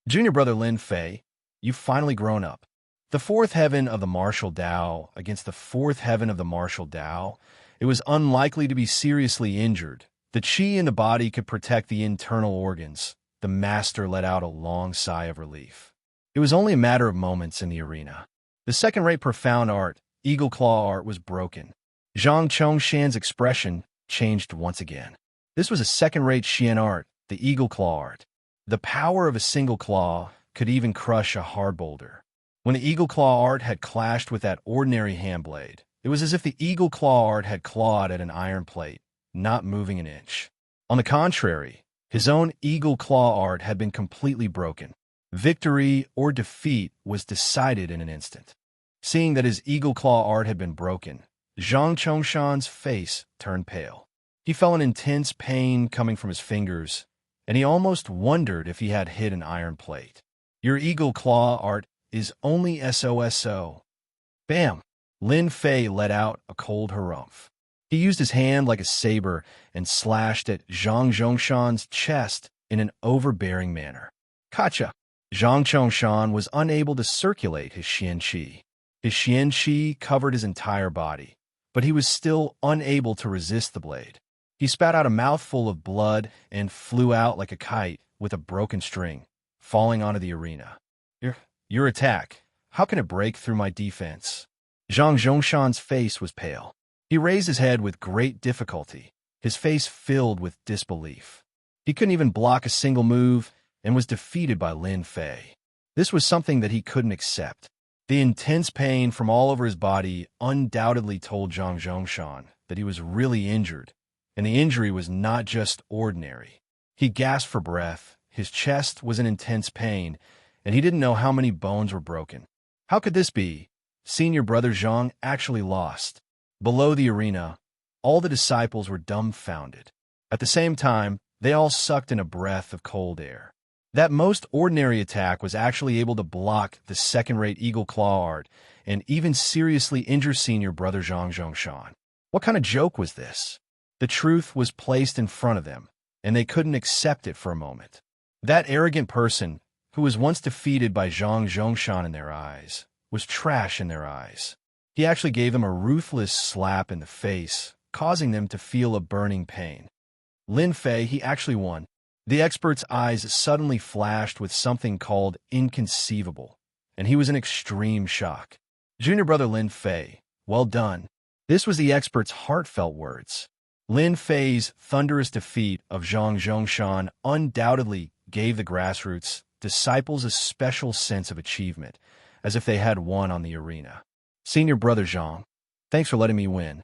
Junior brother Lin Fei, you've finally grown up. The 4th heaven of the martial Tao against the 4th heaven of the martial Tao, it was unlikely to be seriously injured. The qi in the body could protect the internal organs. The master let out a long sigh of relief. It was only a matter of moments in the arena. The second-rate profound art, eagle claw art, was broken. Zhang Chongshan's expression changed once again. This was a second-rate Xian art, the eagle claw art. The power of a single claw could even crush a hard boulder. When the eagle claw art had clashed with that ordinary hand blade, it was as if the eagle claw art had clawed at an iron plate, not moving an inch. On the contrary, his own eagle claw art had been completely broken. Victory or defeat was decided in an instant. Seeing that his eagle claw art had been broken, Zhang Chongshan's face turned pale. He felt an intense pain coming from his fingers, and he almost wondered if he had hit an iron plate. Your eagle claw art is only SOSO. Bam! Lin Fei let out a cold harumph. He used his hand like a saber and slashed at Zhang Zhongshan's chest in an overbearing manner. Gotcha! Zhang Chongshan was unable to circulate his Xian Qi. His Xian Qi covered his entire body, but he was still unable to resist the blade. He spat out a mouthful of blood and flew out like a kite with a broken string, falling onto the arena. Your attack, how can it break through my defense? Zhang Zhongshan's face was pale. He raised his head with great difficulty, his face filled with disbelief. He couldn't even block a single move and was defeated by Lin Fei. This was something that he couldn't accept. The intense pain from all over his body undoubtedly told Zhang Zhongshan that he was really injured, and the injury was not just ordinary. He gasped for breath, his chest was in intense pain, and he didn't know how many bones were broken. How could this be? Senior brother Zhang actually lost. Below the arena, all the disciples were dumbfounded. At the same time, they all sucked in a breath of cold air. That most ordinary attack was actually able to block the second-rate Eagle Claw art and even seriously injure senior brother Zhang Zhongshan. What kind of joke was this? The truth was placed in front of them, and they couldn't accept it for a moment. That arrogant person, who was once defeated by Zhang Zhongshan in their eyes, was trash in their eyes. He actually gave them a ruthless slap in the face, causing them to feel a burning pain. Lin Fei, he actually won. The expert's eyes suddenly flashed with something called inconceivable, and he was in extreme shock. Junior brother Lin Fei, well done. This was the expert's heartfelt words. Lin Fei's thunderous defeat of Zhang Zhongshan undoubtedly gave the grassroots disciples a special sense of achievement, as if they had won on the arena. Senior brother Zhang, thanks for letting me win.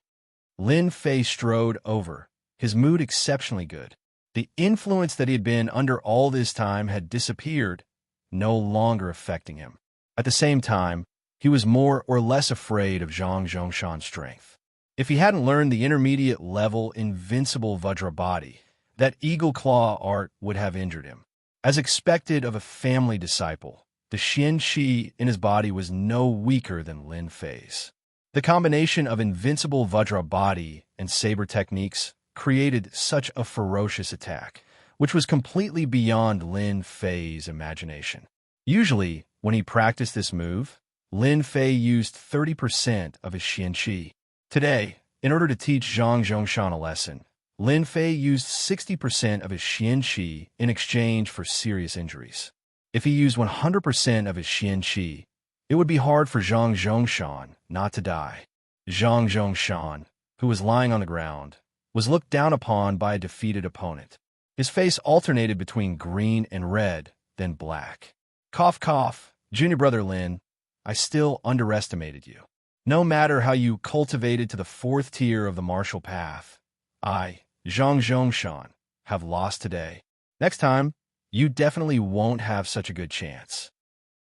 Lin Fei strode over, his mood exceptionally good. The influence that he had been under all this time had disappeared, no longer affecting him. At the same time, he was more or less afraid of Zhang Zhongshan's strength. If he hadn't learned the intermediate-level invincible Vajra body, that Eagle Claw art would have injured him. As expected of a family disciple, the Xian Qi in his body was no weaker than Lin Fei's. The combination of invincible Vajra body and saber techniques created such a ferocious attack, which was completely beyond Lin Fei's imagination. Usually, when he practiced this move, Lin Fei used 30% of his Xian Qi. Today, in order to teach Zhang Zhongshan a lesson, Lin Fei used 60% of his Xian Qi in exchange for serious injuries. If he used 100% of his Xian Qi, it would be hard for Zhang Zhongshan not to die. Zhang Zhongshan, who was lying on the ground, was looked down upon by a defeated opponent. His face alternated between green and red, then black. Cough, cough, junior brother Lin, I still underestimated you. No matter how you cultivated to the 4th tier of the martial path, I, Zhang Zhongshan, have lost today. Next time, you definitely won't have such a good chance.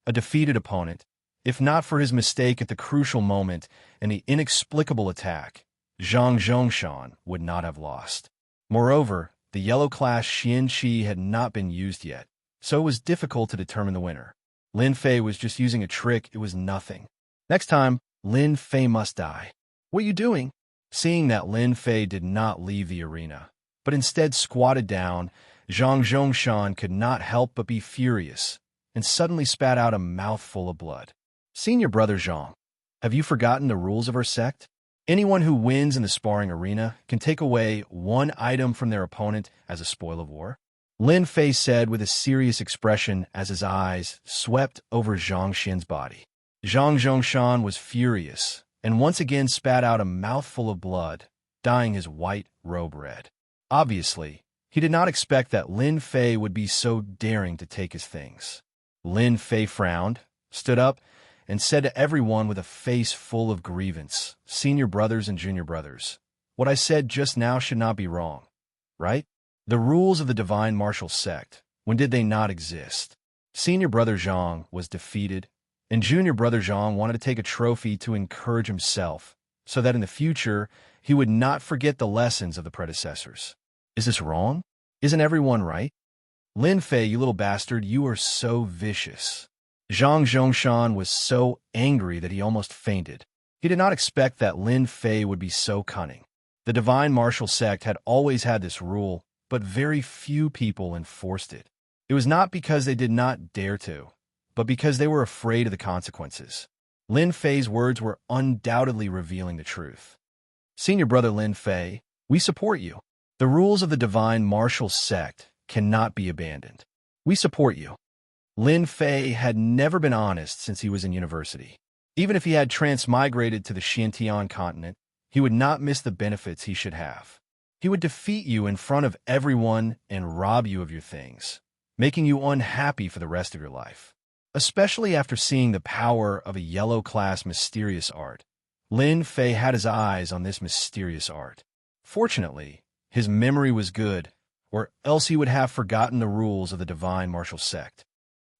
A defeated opponent, if not for his mistake at the crucial moment and the inexplicable attack, Zhang Zhongshan would not have lost. Moreover, the yellow class Xian Qi had not been used yet, so it was difficult to determine the winner. Lin Fei was just using a trick, it was nothing. Next time, Lin Fei must die. What are you doing? Seeing that Lin Fei did not leave the arena, but instead squatted down, Zhang Zhongshan could not help but be furious, and suddenly spat out a mouthful of blood. Senior brother Zhang, have you forgotten the rules of our sect? Anyone who wins in the sparring arena can take away 1 item from their opponent as a spoil of war. Lin Fei said with a serious expression as his eyes swept over Zhang Xian's body. Zhang Zhongshan was furious, and once again spat out a mouthful of blood, dyeing his white robe red. Obviously, he did not expect that Lin Fei would be so daring to take his things. Lin Fei frowned, stood up, and said to everyone with a face full of grievance, senior brothers and junior brothers, what I said just now should not be wrong, right? The rules of the divine martial sect, when did they not exist? Senior brother Zhang was defeated, and junior brother Zhang wanted to take a trophy to encourage himself, so that in the future he would not forget the lessons of the predecessors. Is this wrong? Isn't everyone right? Lin Fei, you little bastard, you are so vicious. Zhang Zhongshan was so angry that he almost fainted. He did not expect that Lin Fei would be so cunning. The divine martial sect had always had this rule, but very few people enforced it. It was not because they did not dare to, but because they were afraid of the consequences. Lin Fei's words were undoubtedly revealing the truth. Senior brother Lin Fei, we support you. The rules of the divine martial sect cannot be abandoned. We support you. Lin Fei had never been honest since he was in university. Even if he had transmigrated to the Xintian continent, he would not miss the benefits he should have. He would defeat you in front of everyone and rob you of your things, making you unhappy for the rest of your life. Especially after seeing the power of a yellow-class mysterious art, Lin Fei had his eyes on this mysterious art. Fortunately, his memory was good, or else he would have forgotten the rules of the divine martial sect.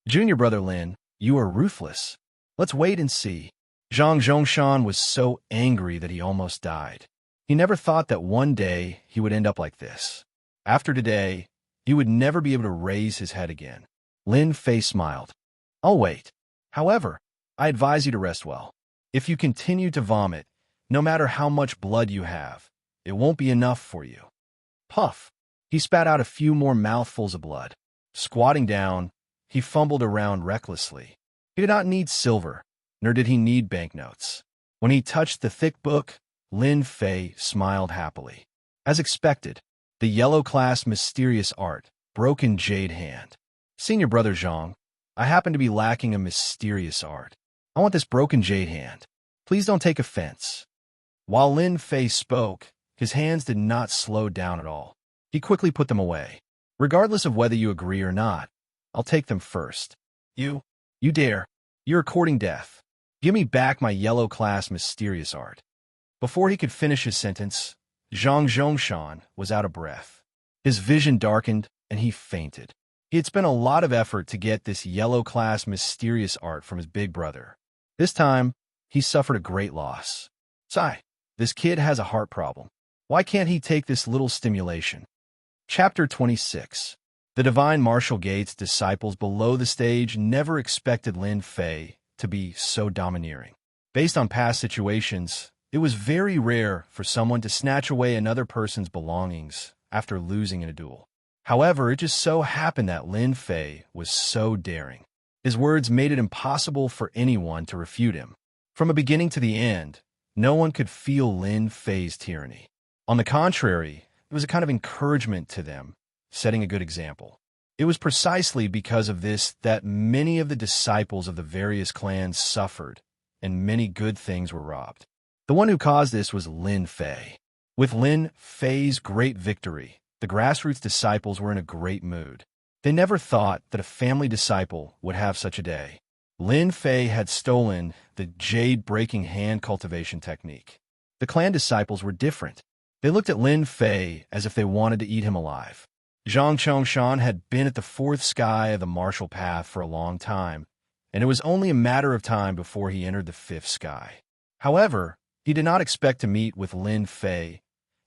Junior brother Lin, you are ruthless. Let's wait and see. Zhang Zhongshan was so angry that he almost died. He never thought that one day he would end up like this. After today, he would never be able to raise his head again. Lin Fei smiled. I'll wait. However, I advise you to rest well. If you continue to vomit, no matter how much blood you have, it won't be enough for you. Puff. He spat out a few more mouthfuls of blood. Squatting down, he fumbled around recklessly. He did not need silver, nor did he need banknotes. When he touched the thick book, Lin Fei smiled happily. As expected, the yellow-class mysterious art broke in jade hand. Senior brother Zhang, I happen to be lacking a mysterious art. I want this broken jade hand. Please don't take offense. While Lin Fei spoke, his hands did not slow down at all. He quickly put them away. Regardless of whether you agree or not, I'll take them first. You dare. You're courting death. Give me back my yellow-class mysterious art. Before he could finish his sentence, Zhang Zhongshan was out of breath. His vision darkened, and he fainted. He had spent a lot of effort to get this yellow-class mysterious art from his big brother. This time, he suffered a great loss. Sigh, this kid has a heart problem. Why can't he take this little stimulation? Chapter 26. The Divine Martial Gate's disciples below the stage never expected Lin Fei to be so domineering. Based on past situations, it was very rare for someone to snatch away another person's belongings after losing in a duel. However, it just so happened that Lin Fei was so daring. His words made it impossible for anyone to refute him. From the beginning to the end, no one could feel Lin Fei's tyranny. On the contrary, it was a kind of encouragement to them, setting a good example. It was precisely because of this that many of the disciples of the various clans suffered, and many good things were robbed. The one who caused this was Lin Fei. With Lin Fei's great victory, the grassroots disciples were in a great mood. They never thought that a family disciple would have such a day. Lin Fei had stolen the jade-breaking hand cultivation technique. The clan disciples were different. They looked at Lin Fei as if they wanted to eat him alive. Zhang Chongshan had been at the fourth sky of the martial path for a long time, and it was only a matter of time before he entered the fifth sky. However, he did not expect to meet with Lin Fei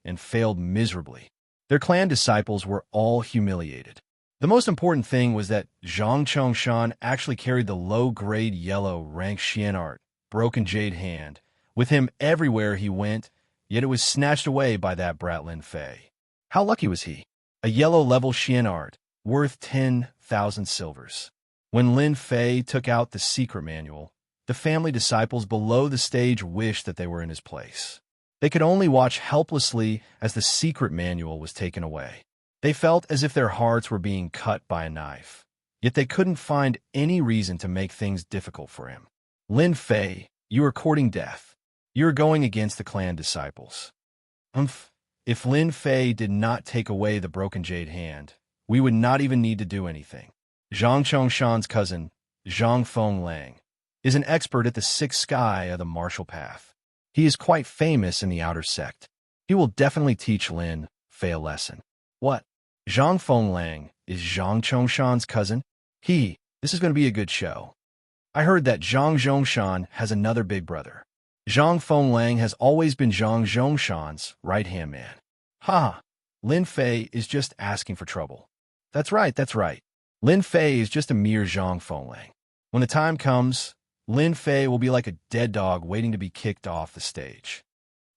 and failed miserably. Their clan disciples were all humiliated. The most important thing was that Zhang Chongshan actually carried the low-grade yellow rank Xian art, broken jade hand, with him everywhere he went, yet it was snatched away by that brat Lin Fei. How lucky was he? A yellow-level Xian art, worth 10,000 silvers. When Lin Fei took out the secret manual, the family disciples below the stage wished that they were in his place. They could only watch helplessly as the secret manual was taken away. They felt as if their hearts were being cut by a knife, yet they couldn't find any reason to make things difficult for him. Lin Fei, you are courting death. You are going against the clan disciples. If Lin Fei did not take away the broken jade hand, we would not even need to do anything. Zhang Chongshan's cousin, Zhang Fenglang, is an expert at the sixth sky of the martial path. He is quite famous in the outer sect. He will definitely teach Lin Fei a lesson. What? Zhang Fenglang is Zhang Chongshan's cousin? This is going to be a good show. I heard that Zhang Zhongshan has another big brother. Zhang Fenglang has always been Zhang Zhongshan's right-hand man. Lin Fei is just asking for trouble. That's right. Lin Fei is just a mere Zhang Fenglang. When the time comes, Lin Fei will be like a dead dog waiting to be kicked off the stage.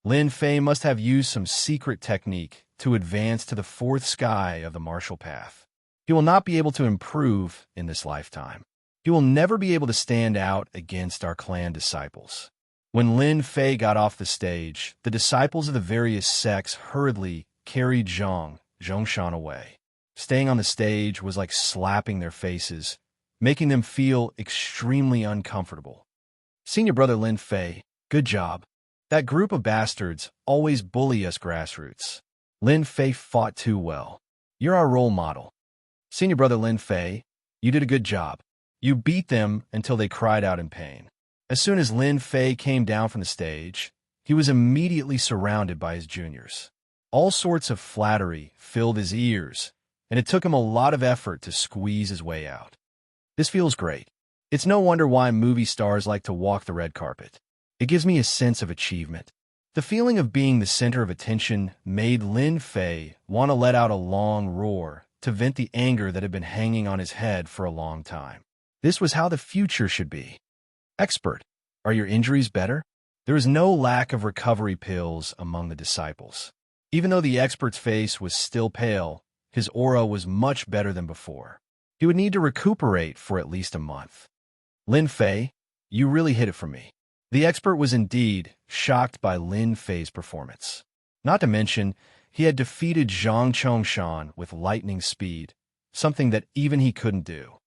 Lin Fei must have used some secret technique to advance to the fourth sky of the martial path. He will not be able to improve in this lifetime. He will never be able to stand out against our clan disciples. When Lin Fei got off the stage, the disciples of the various sects hurriedly carried Zhang Zhongshan away. Staying on the stage was like slapping their faces, making them feel extremely uncomfortable. Senior brother Lin Fei, good job. That group of bastards always bully us grassroots. Lin Fei fought too well. You're our role model. Senior brother Lin Fei, you did a good job. You beat them until they cried out in pain. As soon as Lin Fei came down from the stage, he was immediately surrounded by his juniors. All sorts of flattery filled his ears, and it took him a lot of effort to squeeze his way out. This feels great. It's no wonder why movie stars like to walk the red carpet. It gives me a sense of achievement. The feeling of being the center of attention made Lin Fei want to let out a long roar to vent the anger that had been hanging on his head for a long time. This was how the future should be. Expert, are your injuries better? There is no lack of recovery pills among the disciples. Even though the expert's face was still pale, his aura was much better than before. He would need to recuperate for at least a month. Lin Fei, you really hit it for me. The expert was indeed shocked by Lin Fei's performance. Not to mention, he had defeated Zhang Chongshan with lightning speed, something that even he couldn't do.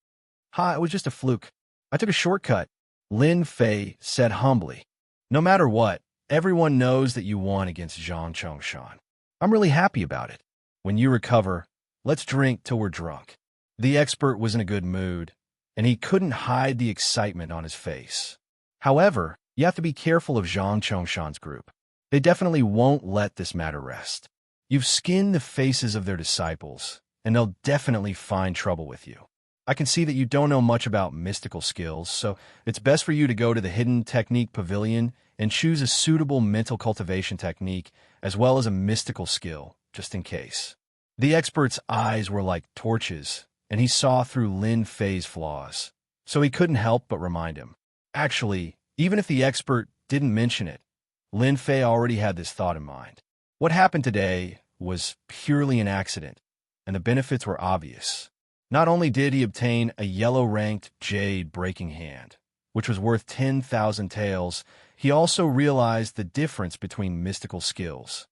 It was just a fluke. I took a shortcut, Lin Fei said humbly. No matter what, everyone knows that you won against Zhang Chongshan. I'm really happy about it. When you recover, let's drink till we're drunk. The expert was in a good mood, and he couldn't hide the excitement on his face. However, you have to be careful of Zhang Chongshan's group. They definitely won't let this matter rest. You've skinned the faces of their disciples, and they'll definitely find trouble with you. I can see that you don't know much about mystical skills, so it's best for you to go to the Hidden Technique Pavilion and choose a suitable mental cultivation technique as well as a mystical skill, just in case. The expert's eyes were like torches, and he saw through Lin Fei's flaws, so he couldn't help but remind him. Actually, even if the expert didn't mention it, Lin Fei already had this thought in mind. What happened today was purely an accident, and the benefits were obvious. Not only did he obtain a yellow-ranked jade breaking hand, which was worth 10,000 taels, he also realized the difference between mystical skills.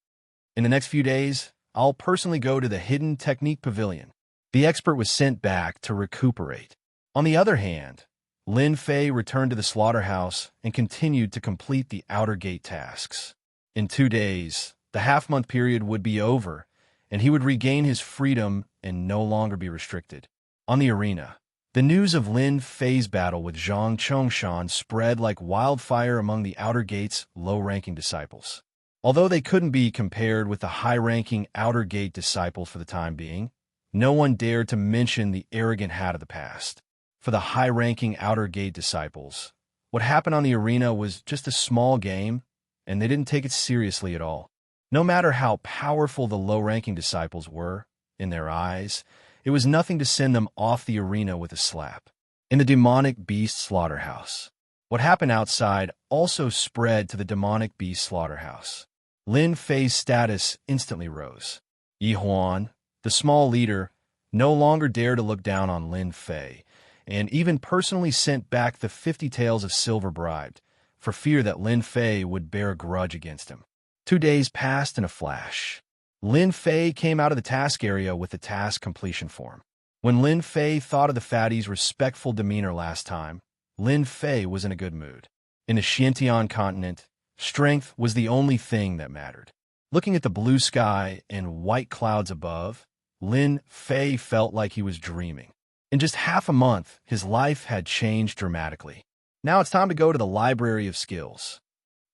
In the next few days, I'll personally go to the Hidden Technique Pavilion. The expert was sent back to recuperate. On the other hand, Lin Fei returned to the slaughterhouse and continued to complete the outer gate tasks. In 2 days, the half-month period would be over, and he would regain his freedom and no longer be restricted. On the arena, the news of Lin Fei's battle with Zhang Chongshan spread like wildfire among the outer gate's low-ranking disciples. Although they couldn't be compared with the high-ranking outer gate disciples for the time being, no one dared to mention the arrogant hat of the past. For the high-ranking outer gate disciples, what happened on the arena was just a small game, and they didn't take it seriously at all. No matter how powerful the low-ranking disciples were, in their eyes, it was nothing to send them off the arena with a slap. In the demonic beast slaughterhouse, what happened outside also spread to the demonic beast slaughterhouse. Lin Fei's status instantly rose. Yi Huan, the small leader, no longer dared to look down on Lin Fei, and even personally sent back the 50 taels of silver bribed, for fear that Lin Fei would bear a grudge against him. 2 days passed in a flash. Lin Fei came out of the task area with the task completion form. When Lin Fei thought of the fatty's respectful demeanor last time, Lin Fei was in a good mood. In the Xiantian continent, strength was the only thing that mattered. Looking at the blue sky and white clouds above, Lin Fei felt like he was dreaming. In just half a month, his life had changed dramatically. Now it's time to go to the Library of Skills.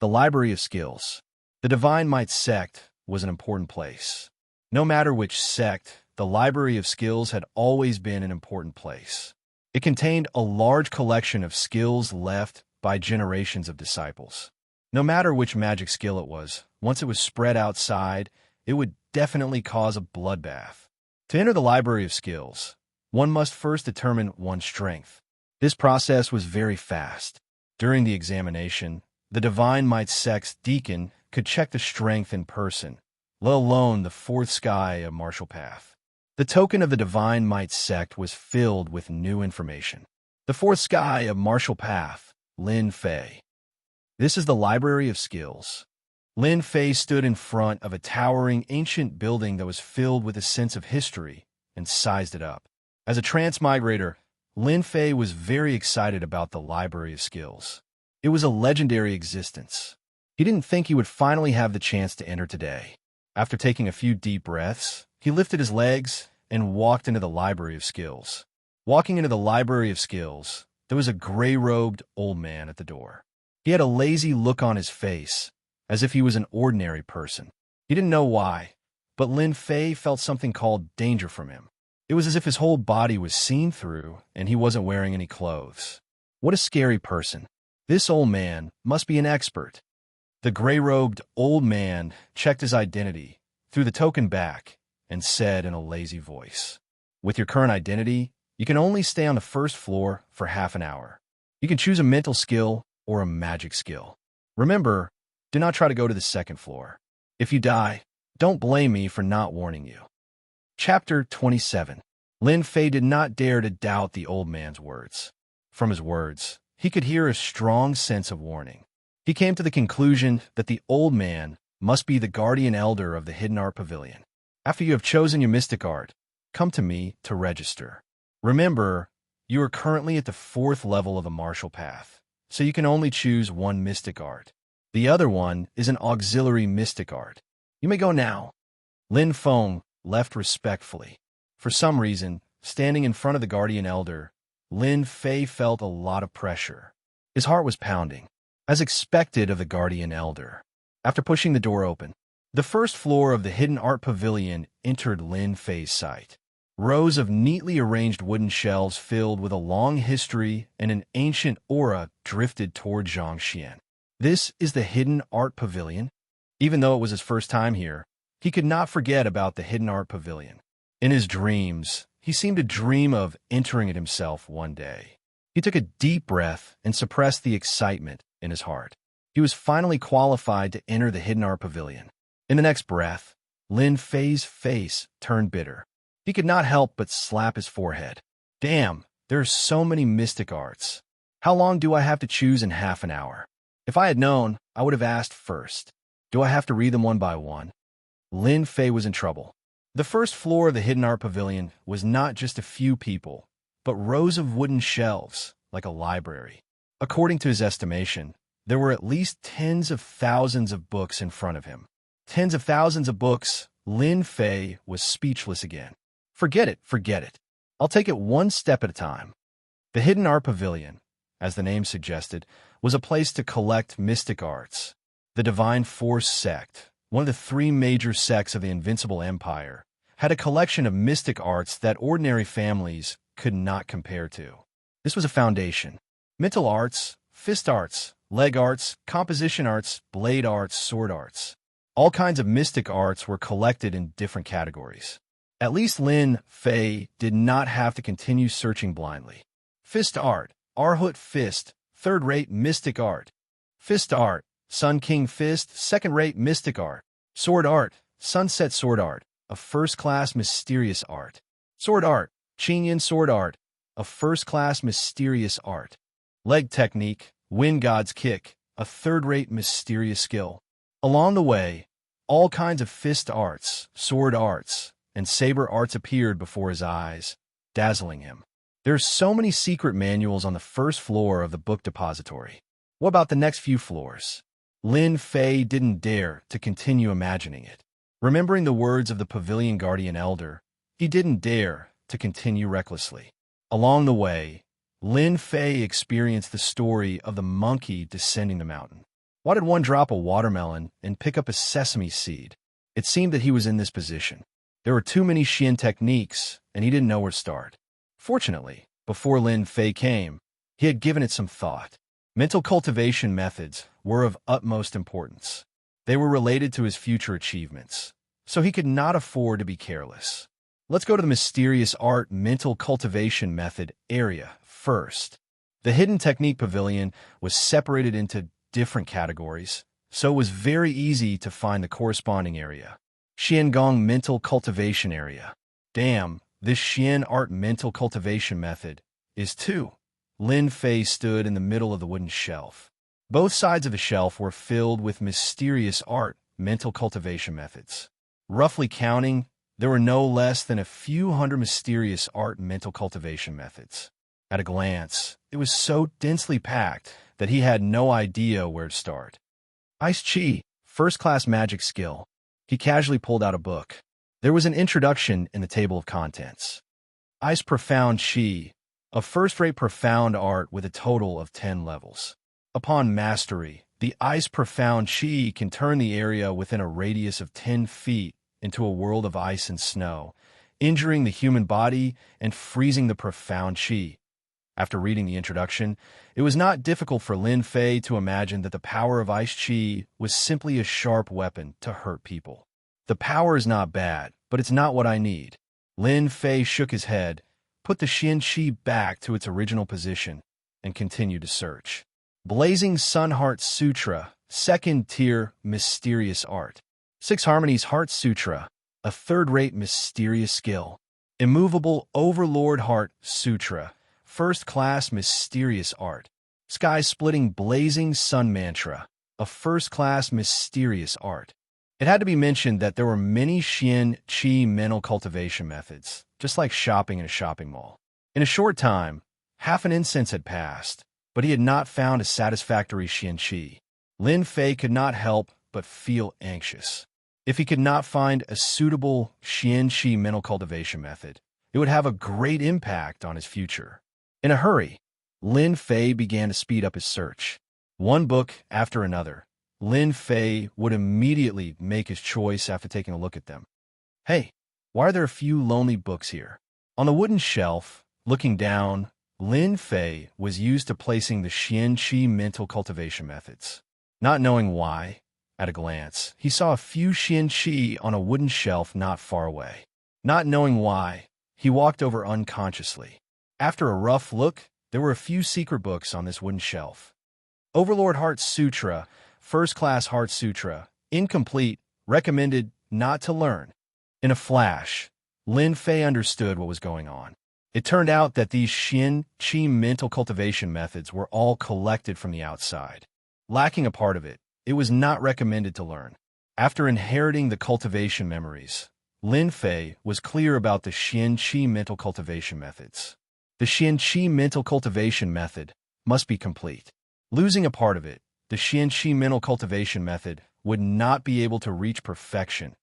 The Library of Skills. The Divine Might sect was an important place. No matter which sect, the Library of Skills had always been an important place. It contained a large collection of skills left by generations of disciples. No matter which magic skill it was, once it was spread outside, it would definitely cause a bloodbath. To enter the Library of Skills, one must first determine one's strength. This process was very fast. During the examination, the Divine Might sect's deacon could check the strength in person, let alone the fourth sky of martial path. The token of the Divine Might sect was filled with new information. The fourth sky of martial path, Lin Fei. This is the Library of Skills. Lin Fei stood in front of a towering ancient building that was filled with a sense of history and sized it up. As a transmigrator, Lin Fei was very excited about the Library of Skills. It was a legendary existence. He didn't think he would finally have the chance to enter today. After taking a few deep breaths, he lifted his legs and walked into the library of skills. Walking into the library of skills, there was a gray-robed old man at the door. He had a lazy look on his face, as if he was an ordinary person. He didn't know why, but Lin Fei felt something called danger from him. It was as if his whole body was seen through and he wasn't wearing any clothes. What a scary person. This old man must be an expert. The gray-robed old man checked his identity, threw the token back, and said in a lazy voice, "With your current identity, you can only stay on the first floor for half an hour. You can choose a mental skill or a magic skill. Remember, do not try to go to the second floor. If you die, don't blame me for not warning you." Chapter 27. Lin Fei did not dare to doubt the old man's words. From his words, he could hear a strong sense of warning. He came to the conclusion that the old man must be the guardian elder of the Hidden Art Pavilion. After you have chosen your mystic art, come to me to register. Remember, you are currently at the 4th level of the martial path, so you can only choose one mystic art. The other one is an auxiliary mystic art. You may go now. Lin Feng left respectfully. For some reason, standing in front of the guardian elder, Lin Fei felt a lot of pressure. His heart was pounding, as expected of the guardian elder. After pushing the door open, the first floor of the Hidden Art Pavilion entered Lin Fei's sight. Rows of neatly arranged wooden shelves filled with a long history and an ancient aura drifted toward Zhang Xian. This is the Hidden Art Pavilion? Even though it was his first time here, he could not forget about the Hidden Art Pavilion. In his dreams, he seemed to dream of entering it himself one day. He took a deep breath and suppressed the excitement in his heart. He was finally qualified to enter the Hidden Art Pavilion. In the next breath, Lin Fei's face turned bitter. He could not help but slap his forehead. Damn, there are so many mystic arts. How long do I have to choose in half an hour? If I had known, I would have asked first. Do I have to read them one by one? Lin Fei was in trouble. The first floor of the Hidden Art Pavilion was not just a few people, but rows of wooden shelves, like a library. According to his estimation, there were at least tens of thousands of books in front of him. Tens of thousands of books. Lin Fei was speechless again. Forget it. I'll take it one step at a time. The Hidden Art Pavilion, as the name suggested, was a place to collect mystic arts. The Divine Force sect, one of the 3 major sects of the Invincible Empire, had a collection of mystic arts that ordinary families could not compare to. This was a foundation. Mental arts, fist arts, leg arts, composition arts, blade arts, sword arts. All kinds of mystic arts were collected in different categories. At least Lin Fei did not have to continue searching blindly. Fist art, Arhut fist, 3rd-rate mystic art. Fist art, Sun King fist, 2nd-rate mystic art. Sword art, Sunset sword art, a first-class mysterious art. Sword art, Qinyan sword art, a first-class mysterious art. Leg technique, Wind God's kick, a 3rd-rate mysterious skill. Along the way, all kinds of fist arts, sword arts, and saber arts appeared before his eyes, dazzling him. There are so many secret manuals on the first floor of the book depository. What about the next few floors? Lin Fei didn't dare to continue imagining it. Remembering the words of the Pavilion Guardian Elder, he didn't dare to continue recklessly. Along the way, Lin Fei experienced the story of the monkey descending the mountain. Why did one drop a watermelon and pick up a sesame seed? It seemed that he was in this position. There were too many Xian techniques, and he didn't know where to start. Fortunately, before Lin Fei came, he had given it some thought. Mental cultivation methods were of utmost importance. They were related to his future achievements, so he could not afford to be careless. Let's go to the mysterious art mental cultivation method area first. The Hidden Technique Pavilion was separated into different categories, so it was very easy to find the corresponding area. Xiangong Mental Cultivation Area. Damn, this Xian art mental cultivation method is 2. Lin Fei stood in the middle of the wooden shelf. Both sides of the shelf were filled with mysterious art mental cultivation methods. Roughly counting, there were no less than a few hundred mysterious art mental cultivation methods. At a glance, it was so densely packed that he had no idea where to start. Ice Chi, first-class magic skill. He casually pulled out a book. There was an introduction in the table of contents. Ice Profound Chi, a first-rate profound art with a total of 10 levels. Upon mastery, the Ice Profound Chi can turn the area within a radius of 10 feet into a world of ice and snow, injuring the human body and freezing the profound Chi. After reading the introduction, it was not difficult for Lin Fei to imagine that the power of Ice Chi was simply a sharp weapon to hurt people. The power is not bad, but it's not what I need. Lin Fei shook his head, put the Xian Chi back to its original position, and continued to search. Blazing Sun Heart Sutra, Second Tier Mysterious Art. Six Harmonies Heart Sutra, a third-rate mysterious skill. Immovable Overlord Heart Sutra, first-class mysterious art. Sky-splitting Blazing Sun Mantra, a first-class mysterious art. It had to be mentioned that there were many Xian Qi mental cultivation methods, just like shopping in a shopping mall. In a short time, half an incense had passed, but he had not found a satisfactory Xian Qi. Lin Fei could not help but feel anxious. If he could not find a suitable Xian Qi mental cultivation method, it would have a great impact on his future. In a hurry, Lin Fei began to speed up his search. One book after another, Lin Fei would immediately make his choice after taking a look at them. Hey, why are there a few lonely books here? On the wooden shelf, looking down, Lin Fei was used to placing the Xian Qi mental cultivation methods. Not knowing why, at a glance, he saw a few Xian Qi on a wooden shelf not far away. Not knowing why, he walked over unconsciously. After a rough look, there were a few secret books on this wooden shelf. Overlord Heart Sutra, First-Class Heart Sutra, incomplete, recommended not to learn. In a flash, Lin Fei understood what was going on. It turned out that these Xian Qi mental cultivation methods were all collected from the outside. Lacking a part of it, it was not recommended to learn. After inheriting the cultivation memories, Lin Fei was clear about the Xian Qi mental cultivation methods. The Xian Qi mental cultivation method must be complete. Losing a part of it, the Xian Qi mental cultivation method would not be able to reach perfection,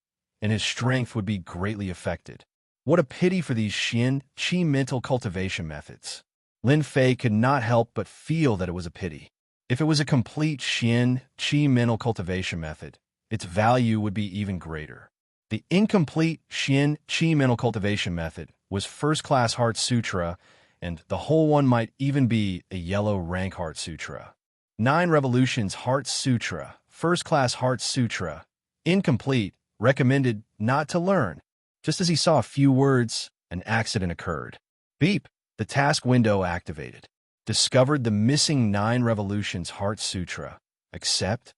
and his strength would be greatly affected. What a pity for these Xian Qi mental cultivation methods. Lin Fei could not help but feel that it was a pity. If it was a complete Xian Qi mental cultivation method, its value would be even greater. The incomplete Xian Qi mental cultivation method was First-Class Heart Sutra, and the whole one might even be a yellow rank Heart Sutra. 9 Revolutions Heart Sutra, First-Class Heart Sutra, incomplete, recommended not to learn. Just as he saw a few words, an accident occurred. Beep! The task window activated. Discovered the missing 9 Revolutions Heart Sutra. Accept?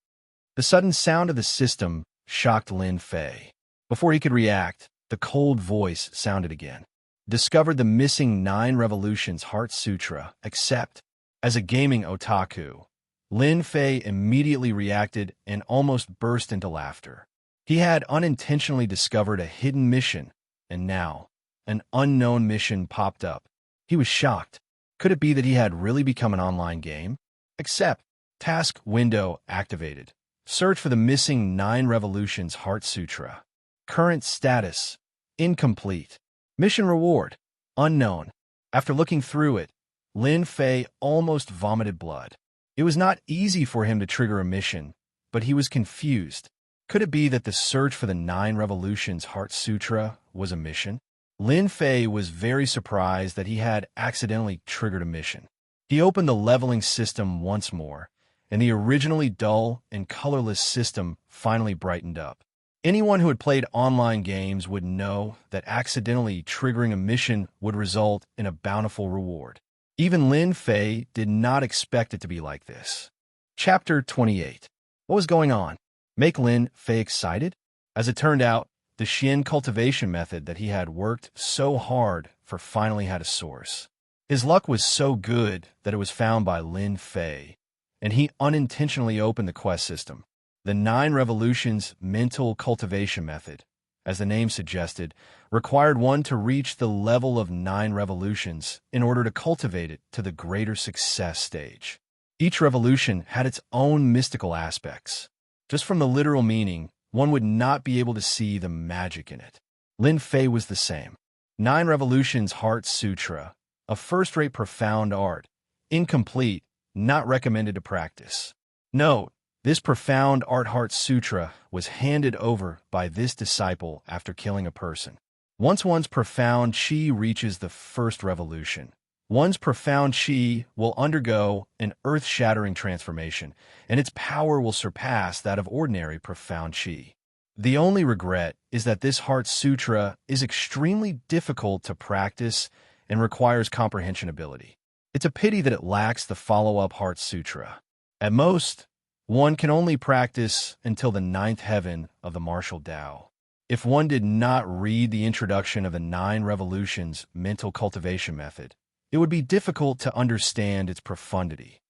The sudden sound of the system shocked Lin Fei. Before he could react, the cold voice sounded again. Discovered the missing 9 Revolutions Heart Sutra. Accept? As a gaming otaku, Lin Fei immediately reacted and almost burst into laughter. He had unintentionally discovered a hidden mission, and now, an unknown mission popped up. He was shocked. Could it be that he had really become an online game? Accept. Task window activated. Search for the missing 9 Revolutions Heart Sutra. Current status: incomplete. Mission reward: unknown. After looking through it, Lin Fei almost vomited blood. It was not easy for him to trigger a mission, but he was confused. Could it be that the search for the 9 Revolutions Heart Sutra was a mission? Lin Fei was very surprised that he had accidentally triggered a mission. He opened the leveling system once more, and the originally dull and colorless system finally brightened up. Anyone who had played online games would know that accidentally triggering a mission would result in a bountiful reward. Even Lin Fei did not expect it to be like this. Chapter 28. What was going on? Make Lin Fei excited? As it turned out, the Xian cultivation method that he had worked so hard for finally had a source. His luck was so good that it was found by Lin Fei, and he unintentionally opened the quest system. The 9 Revolutions mental cultivation method, as the name suggested, required one to reach the level of 9 revolutions in order to cultivate it to the greater success stage. Each revolution had its own mystical aspects. Just from the literal meaning, one would not be able to see the magic in it. Lin Fei was the same. 9 Revolutions Heart Sutra, a first-rate profound art, incomplete, not recommended to practice. Note, this profound art Heart Sutra was handed over by this disciple after killing a person. Once one's profound chi reaches the first revolution, one's profound chi will undergo an earth-shattering transformation, and its power will surpass that of ordinary profound chi. The only regret is that this Heart Sutra is extremely difficult to practice and requires comprehension ability. It's a pity that it lacks the follow-up Heart Sutra. At most, one can only practice until the 9th heaven of the martial Tao. If one did not read the introduction of the 9 Revolutions mental cultivation method, it would be difficult to understand its profundity.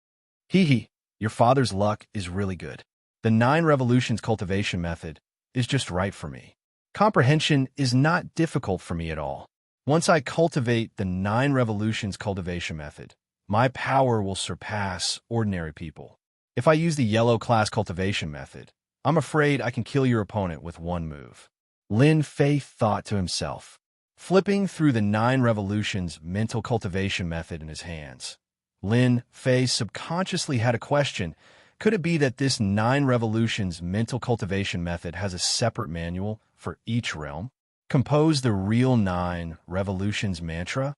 Hee, your father's luck is really good. The 9 Revolutions cultivation method is just right for me. Comprehension is not difficult for me at all. Once I cultivate the 9 Revolutions cultivation method, my power will surpass ordinary people. If I use the yellow class cultivation method, I'm afraid I can kill your opponent with one move. Lin Fei thought to himself, flipping through the 9 Revolutions mental cultivation method in his hands. Lin Fei subconsciously had a question. Could it be that this 9 Revolutions mental cultivation method has a separate manual for each realm? Compose the real 9 Revolutions mantra?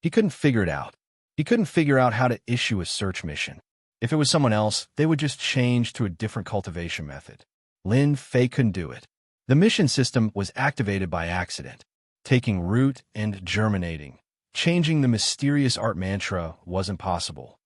He couldn't figure it out. He couldn't figure out how to issue a search mission. If it was someone else, they would just change to a different cultivation method. Lin Fei couldn't do it. The mission system was activated by accident, taking root and germinating. Changing the mysterious art mantra wasn't possible.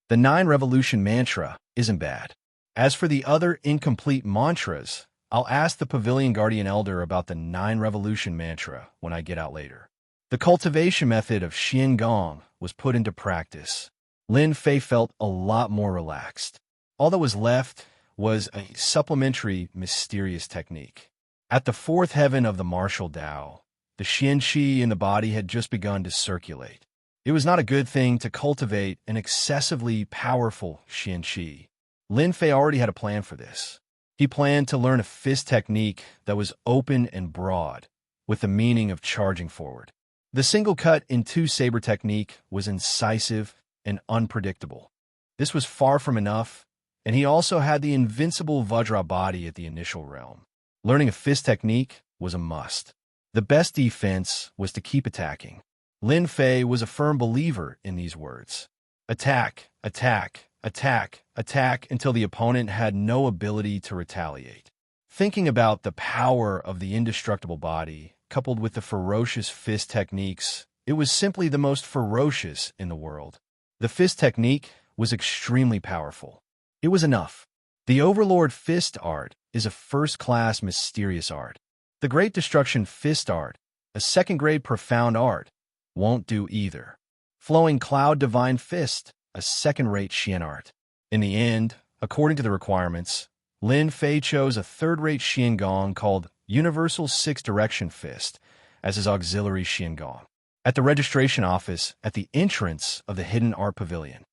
The 9 Revolution mantra isn't bad. As for the other incomplete mantras, I'll ask the Pavilion Guardian Elder about the 9 Revolution mantra when I get out later. The cultivation method of Xian Gong was put into practice. Lin Fei felt a lot more relaxed. All that was left was a supplementary mysterious technique. At the 4th heaven of the martial Tao, the Xian Qi in the body had just begun to circulate. It was not a good thing to cultivate an excessively powerful Xian Qi. Lin Fei already had a plan for this. He planned to learn a fist technique that was open and broad, with the meaning of charging forward. The single cut in 2 saber technique was incisive and unpredictable. This was far from enough, and he also had the invincible Vajra body at the initial realm. Learning a fist technique was a must. The best defense was to keep attacking. Lin Fei was a firm believer in these words. Attack, attack, attack, attack until the opponent had no ability to retaliate. Thinking about the power of the indestructible body, coupled with the ferocious fist techniques, it was simply the most ferocious in the world. The fist technique was extremely powerful. It was enough. The Overlord Fist art is a first-class mysterious art. The Great Destruction Fist art, a second-grade profound art, won't do either. Flowing Cloud Divine Fist, a second-rate Xian art. In the end, according to the requirements, Lin Fei chose a third-rate Xian Gong called Universal Six-Direction Fist as his auxiliary Xian Gong. At the registration office at the entrance of the Hidden Art Pavilion.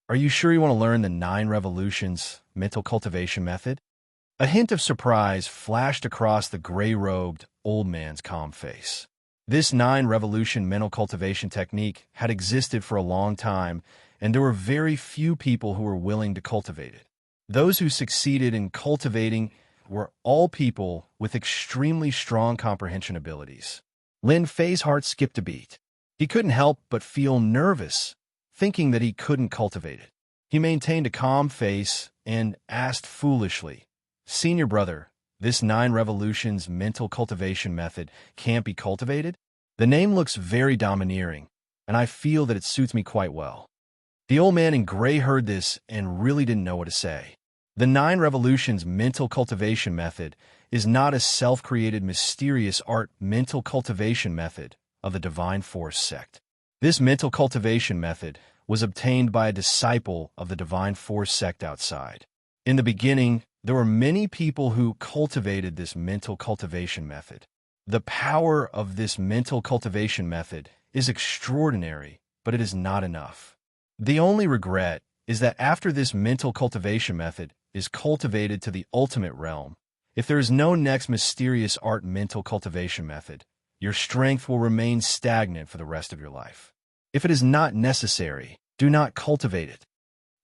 Are you sure you want to learn the 9 Revolutions mental cultivation method? A hint of surprise flashed across the gray-robed old man's calm face. This 9 Revolution mental cultivation technique had existed for a long time, and there were very few people who were willing to cultivate it. Those who succeeded in cultivating were all people with extremely strong comprehension abilities. Lin Fei's heart skipped a beat. He couldn't help but feel nervous, thinking that he couldn't cultivate it. He maintained a calm face and asked foolishly, "Senior brother, this 9 Revolutions mental cultivation method can't be cultivated? The name looks very domineering, and I feel that it suits me quite well." The old man in gray heard this and really didn't know what to say. The 9 Revolutions mental cultivation method is not a self-created mysterious art mental cultivation method of the Divine Force sect. This mental cultivation method was obtained by a disciple of the Divine Force sect outside. In the beginning, there were many people who cultivated this mental cultivation method. The power of this mental cultivation method is extraordinary, but it is not enough. The only regret is that after this mental cultivation method is cultivated to the ultimate realm, If there is no next mysterious art mental cultivation method, your strength will remain stagnant for the rest of your life. If it is not necessary, do not cultivate it.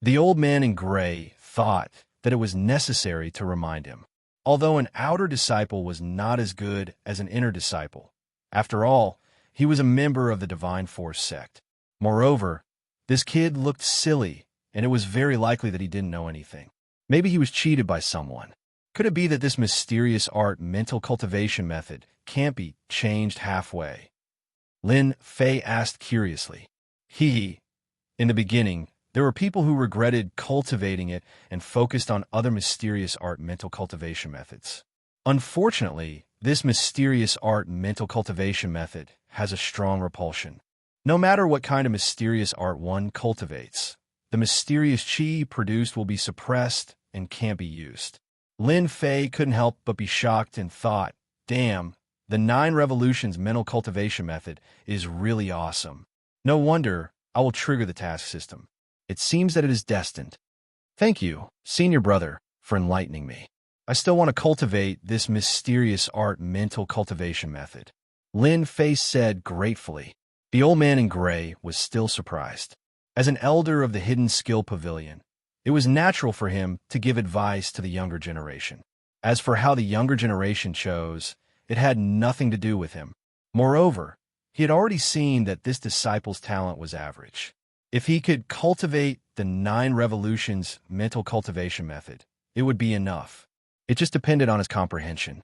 The old man in gray thought that it was necessary to remind him. Although an outer disciple was not as good as an inner disciple, after all, he was a member of the Divine Force sect. Moreover, this kid looked silly, and it was very likely that he didn't know anything. Maybe he was cheated by someone. Could it be that this mysterious art mental cultivation method can't be changed halfway? Lin Fei asked curiously. In the beginning, there were people who regretted cultivating it and focused on other mysterious art mental cultivation methods. Unfortunately, this mysterious art mental cultivation method has a strong repulsion. No matter what kind of mysterious art one cultivates, the mysterious qi produced will be suppressed and can't be used. Lin Fei couldn't help but be shocked and thought, damn, the 9 Revolutions mental cultivation method is really awesome. No wonder I will trigger the task system. It seems that it is destined. Thank you, senior brother, for enlightening me. I still want to cultivate this mysterious art mental cultivation method. Lin Fei said gratefully. The old man in gray was still surprised. As an elder of the Hidden Skill Pavilion, it was natural for him to give advice to the younger generation. As for how the younger generation chose, it had nothing to do with him. Moreover, he had already seen that this disciple's talent was average. If he could cultivate the 9 Revolutions mental cultivation method, it would be enough. It just depended on his comprehension.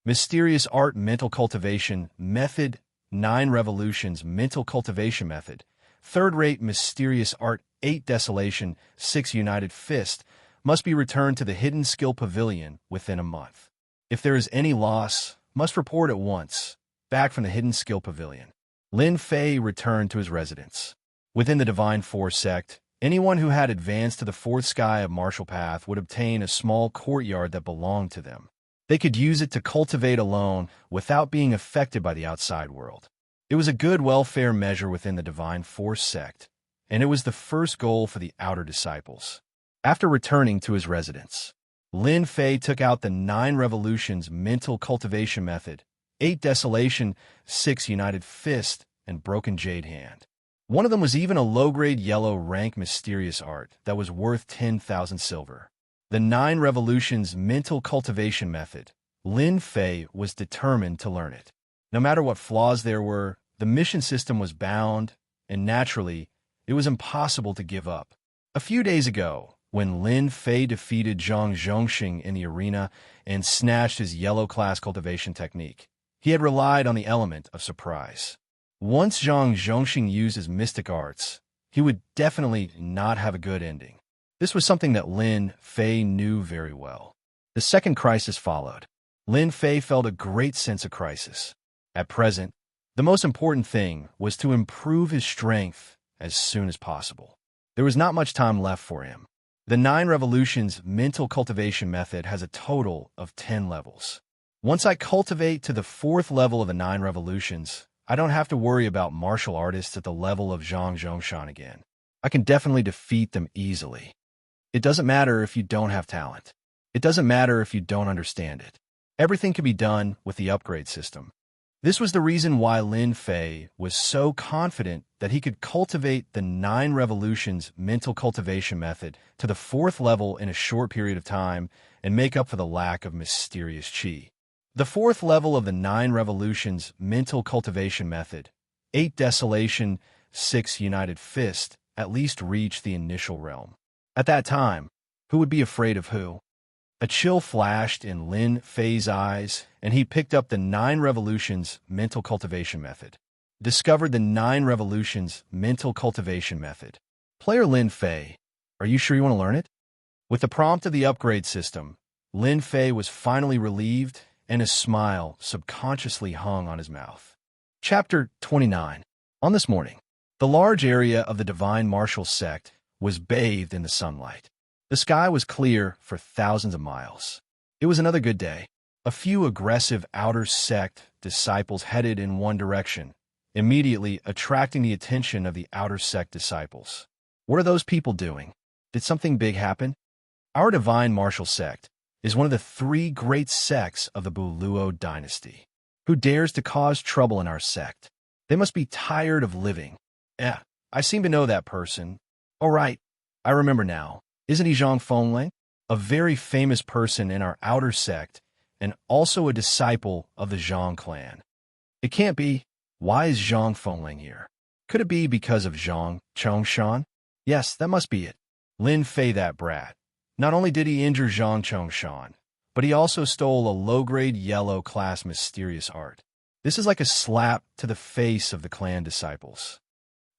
Mysterious art mental cultivation method, 9 Revolutions mental cultivation method, third-rate mysterious art 8 desolation 6 united fist must be returned to the Hidden Skill Pavilion within a month. If there is any loss, must report at once, back from the Hidden Skill Pavilion. Lin Fei returned to his residence. Within the Divine Force sect, anyone who had advanced to the 4th sky of Martial Path would obtain a small courtyard that belonged to them. They could use it to cultivate alone without being affected by the outside world. It was a good welfare measure within the Divine Force sect, and it was the first goal for the outer disciples. After returning to his residence, Lin Fei took out the 9 Revolutions mental cultivation method, 8 desolation, 6 united fist, and broken jade hand. One of them was even a low-grade yellow rank mysterious art that was worth 10,000 silver. The 9 Revolutions mental cultivation method, Lin Fei was determined to learn it. No matter what flaws there were, the mission system was bound, and naturally, it was impossible to give up. A few days ago, when Lin Fei defeated Zhang Zhongxing in the arena and snatched his yellow class cultivation technique, he had relied on the element of surprise. Once Zhang Zhongxing used his mystic arts, he would definitely not have a good ending. This was something that Lin Fei knew very well. The second crisis followed. Lin Fei felt a great sense of crisis. At present, the most important thing was to improve his strength as soon as possible. There was not much time left for him. The 9 Revolutions mental cultivation method has a total of 10 levels. Once I cultivate to the 4th level of the 9 Revolutions, I don't have to worry about martial artists at the level of Zhang Zhongshan again. I can definitely defeat them easily. It doesn't matter if you don't have talent. It doesn't matter if you don't understand it. Everything can be done with the upgrade system. This was the reason why Lin Fei was so confident that he could cultivate the 9 Revolutions mental cultivation method to the 4th level in a short period of time and make up for the lack of mysterious qi. The 4th level of the 9 Revolutions mental cultivation method, 8 desolation, 6 united fist, at least reached the initial realm. At that time, who would be afraid of who? A chill flashed in Lin Fei's eyes, and he picked up the 9 Revolutions mental cultivation method. Discovered the 9 Revolutions mental cultivation method. Player Lin Fei, are you sure you want to learn it? With the prompt of the upgrade system, Lin Fei was finally relieved, and a smile subconsciously hung on his mouth. Chapter 29. On this morning, the large area of the Divine Martial Sect was bathed in the sunlight. The sky was clear for thousands of miles. It was another good day. A few aggressive outer sect disciples headed in one direction, immediately attracting the attention of the outer sect disciples. What are those people doing? Did something big happen? Our Divine Martial Sect is one of the three great sects of the Buluo dynasty. Who dares to cause trouble in our sect? They must be tired of living. I seem to know that person. Oh, right. I remember now. Isn't he Zhang Fengling? A very famous person in our outer sect, and also a disciple of the Zhang clan. It can't be. Why is Zhang Fengling here? Could it be because of Zhang Chongshan? Yes, that must be it. Lin Fei, that brat. Not only did he injure Zhang Chongshan, but he also stole a low-grade yellow class mysterious art. This is like a slap to the face of the clan disciples.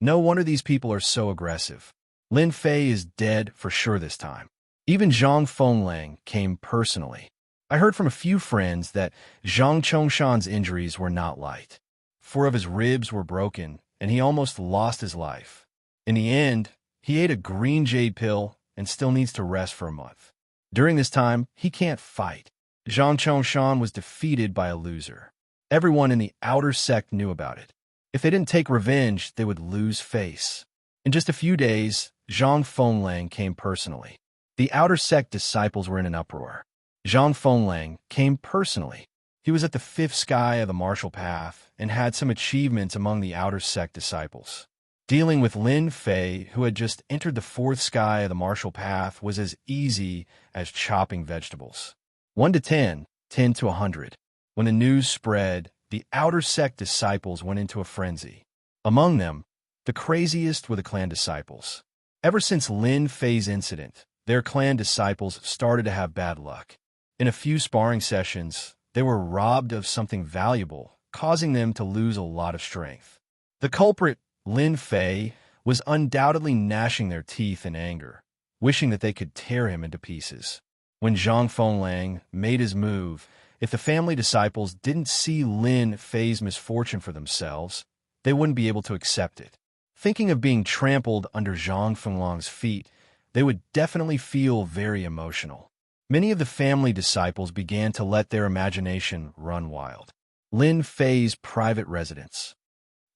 No wonder these people are so aggressive. Lin Fei is dead for sure this time. Even Zhang Fengling came personally. I heard from a few friends that Zhang Chongshan's injuries were not light. 4 of his ribs were broken, and he almost lost his life. In the end, he ate a green jade pill and still needs to rest for a month. During this time, he can't fight. Zhang Chongshan was defeated by a loser. Everyone in the outer sect knew about it. If they didn't take revenge, they would lose face. In just a few days, Zhang Fengling came personally. The outer sect disciples were in an uproar. Zhang Fengling came personally. He was at the 5th sky of the martial path and had some achievements among the outer sect disciples. Dealing with Lin Fei, who had just entered the 4th sky of the martial path, was as easy as chopping vegetables. 1 to 10, 10 to 100. When the news spread, the outer sect disciples went into a frenzy. Among them, the craziest were the clan disciples. Ever since Lin Fei's incident, their clan disciples started to have bad luck. In a few sparring sessions, they were robbed of something valuable, causing them to lose a lot of strength. The culprit, Lin Fei, was undoubtedly gnashing their teeth in anger, wishing that they could tear him into pieces. When Zhang Fengling made his move, if the family disciples didn't see Lin Fei's misfortune for themselves, they wouldn't be able to accept it. Thinking of being trampled under Zhang Fengling's feet, they would definitely feel very emotional. Many of the family disciples began to let their imagination run wild. Lin Fei's private residence.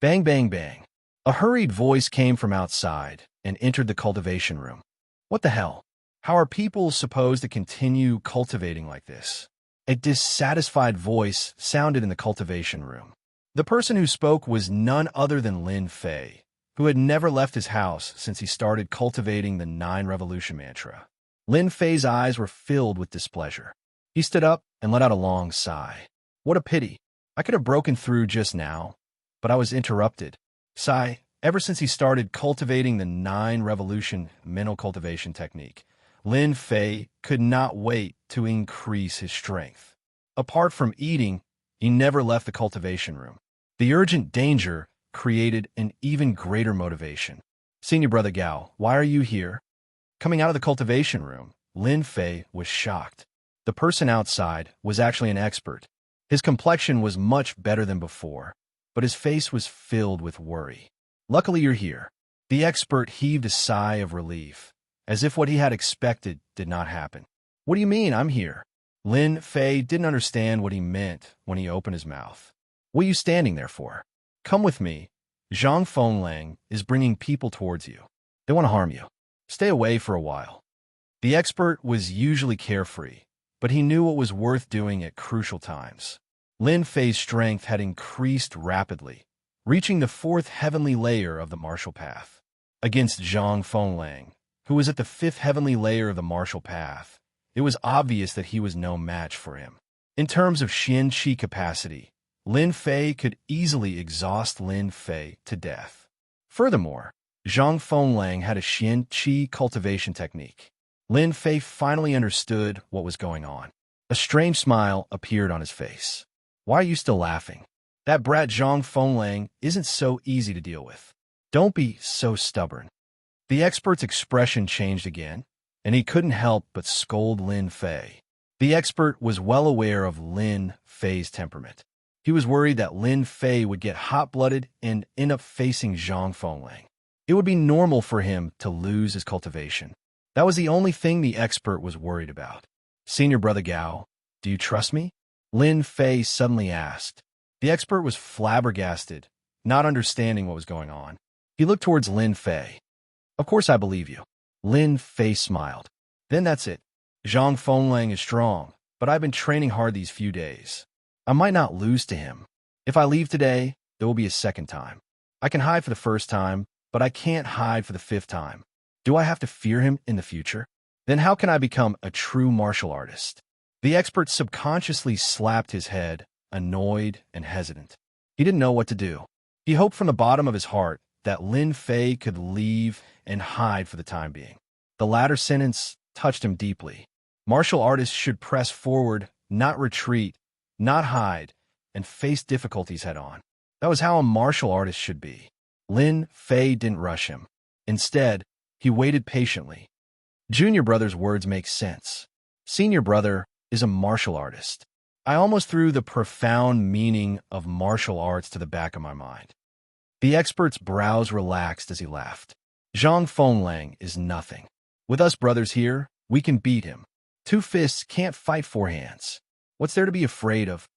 Bang, bang, bang. A hurried voice came from outside and entered the cultivation room. What the hell? How are people supposed to continue cultivating like this? A dissatisfied voice sounded in the cultivation room. The person who spoke was none other than Lin Fei, who had never left his house since he started cultivating the 9 revolution mantra. Lin Fei's eyes were filled with displeasure. He stood up and let out a long sigh. What a pity. I could have broken through just now, but I was interrupted. Sigh, ever since he started cultivating the 9 revolution mental cultivation technique, Lin Fei could not wait to increase his strength. Apart from eating, he never left the cultivation room. The urgent danger created an even greater motivation. Senior Brother Gao, why are you here? Coming out of the cultivation room, Lin Fei was shocked. The person outside was actually an expert. His complexion was much better than before, but his face was filled with worry. Luckily you're here. The expert heaved a sigh of relief, as if what he had expected did not happen. What do you mean I'm here? Lin Fei didn't understand what he meant when he opened his mouth. What are you standing there for? Come with me. Zhang Fengling is bringing people towards you. They want to harm you. Stay away for a while. The expert was usually carefree, but he knew what was worth doing at crucial times. Lin Fei's strength had increased rapidly, reaching the 4th heavenly layer of the martial path. Against Zhang Fengling, who was at the 5th heavenly layer of the martial path, it was obvious that he was no match for him. In terms of Xian Qi capacity, Lin Fei could easily exhaust Lin Fei to death. Furthermore, Zhang Fengling had a Xian Qi cultivation technique. Lin Fei finally understood what was going on. A strange smile appeared on his face. Why are you still laughing? That brat Zhang Fengling isn't so easy to deal with. Don't be so stubborn. The expert's expression changed again, and he couldn't help but scold Lin Fei. The expert was well aware of Lin Fei's temperament. He was worried that Lin Fei would get hot-blooded and end up facing Zhang Fengling. It would be normal for him to lose his cultivation. That was the only thing the expert was worried about. Senior Brother Gao, do you trust me? Lin Fei suddenly asked. The expert was flabbergasted, not understanding what was going on. He looked towards Lin Fei. Of course I believe you. Lin Fei smiled. Then that's it. Zhang Fenglang is strong, but I've been training hard these few days. I might not lose to him. If I leave today, there will be a second time. I can hide for the first time, but I can't hide for the fifth time. Do I have to fear him in the future? Then how can I become a true martial artist? The expert subconsciously slapped his head, annoyed and hesitant. He didn't know what to do. He hoped from the bottom of his heart that Lin Fei could leave and hide for the time being. The latter sentence touched him deeply. Martial artists should press forward, not retreat, not hide, and face difficulties head-on. That was how a martial artist should be. Lin Fei didn't rush him. Instead, he waited patiently. Junior brother's words make sense. Senior brother is a martial artist. I almost threw the profound meaning of martial arts to the back of my mind. The expert's brows relaxed as he laughed. Zhang Fenglang is nothing. With us brothers here, we can beat him. Two fists can't fight four hands. What's there to be afraid of?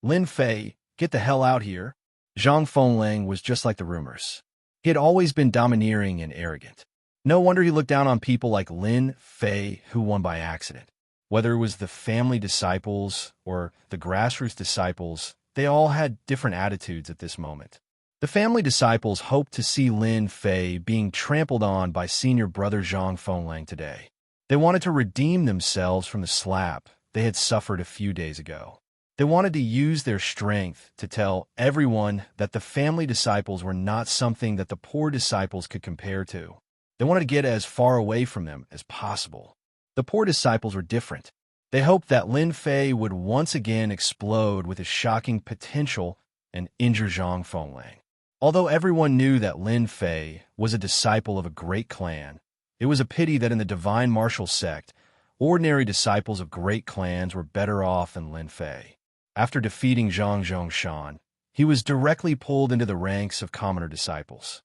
Lin Fei, get the hell out here. Zhang Fenglang was just like the rumors. He had always been domineering and arrogant. No wonder he looked down on people like Lin Fei who won by accident. Whether it was the family disciples or the grassroots disciples, they all had different attitudes at this moment. The family disciples hoped to see Lin Fei being trampled on by senior brother Zhang Fenglang today. They wanted to redeem themselves from the slap they had suffered a few days ago. They wanted to use their strength to tell everyone that the family disciples were not something that the poor disciples could compare to. They wanted to get as far away from them as possible. The poor disciples were different. They hoped that Lin Fei would once again explode with his shocking potential and injure Zhang Fenglang. Although everyone knew that Lin Fei was a disciple of a great clan, it was a pity that in the divine martial sect, ordinary disciples of great clans were better off than Lin Fei. After defeating Zhang Zhongshan, he was directly pulled into the ranks of commoner disciples.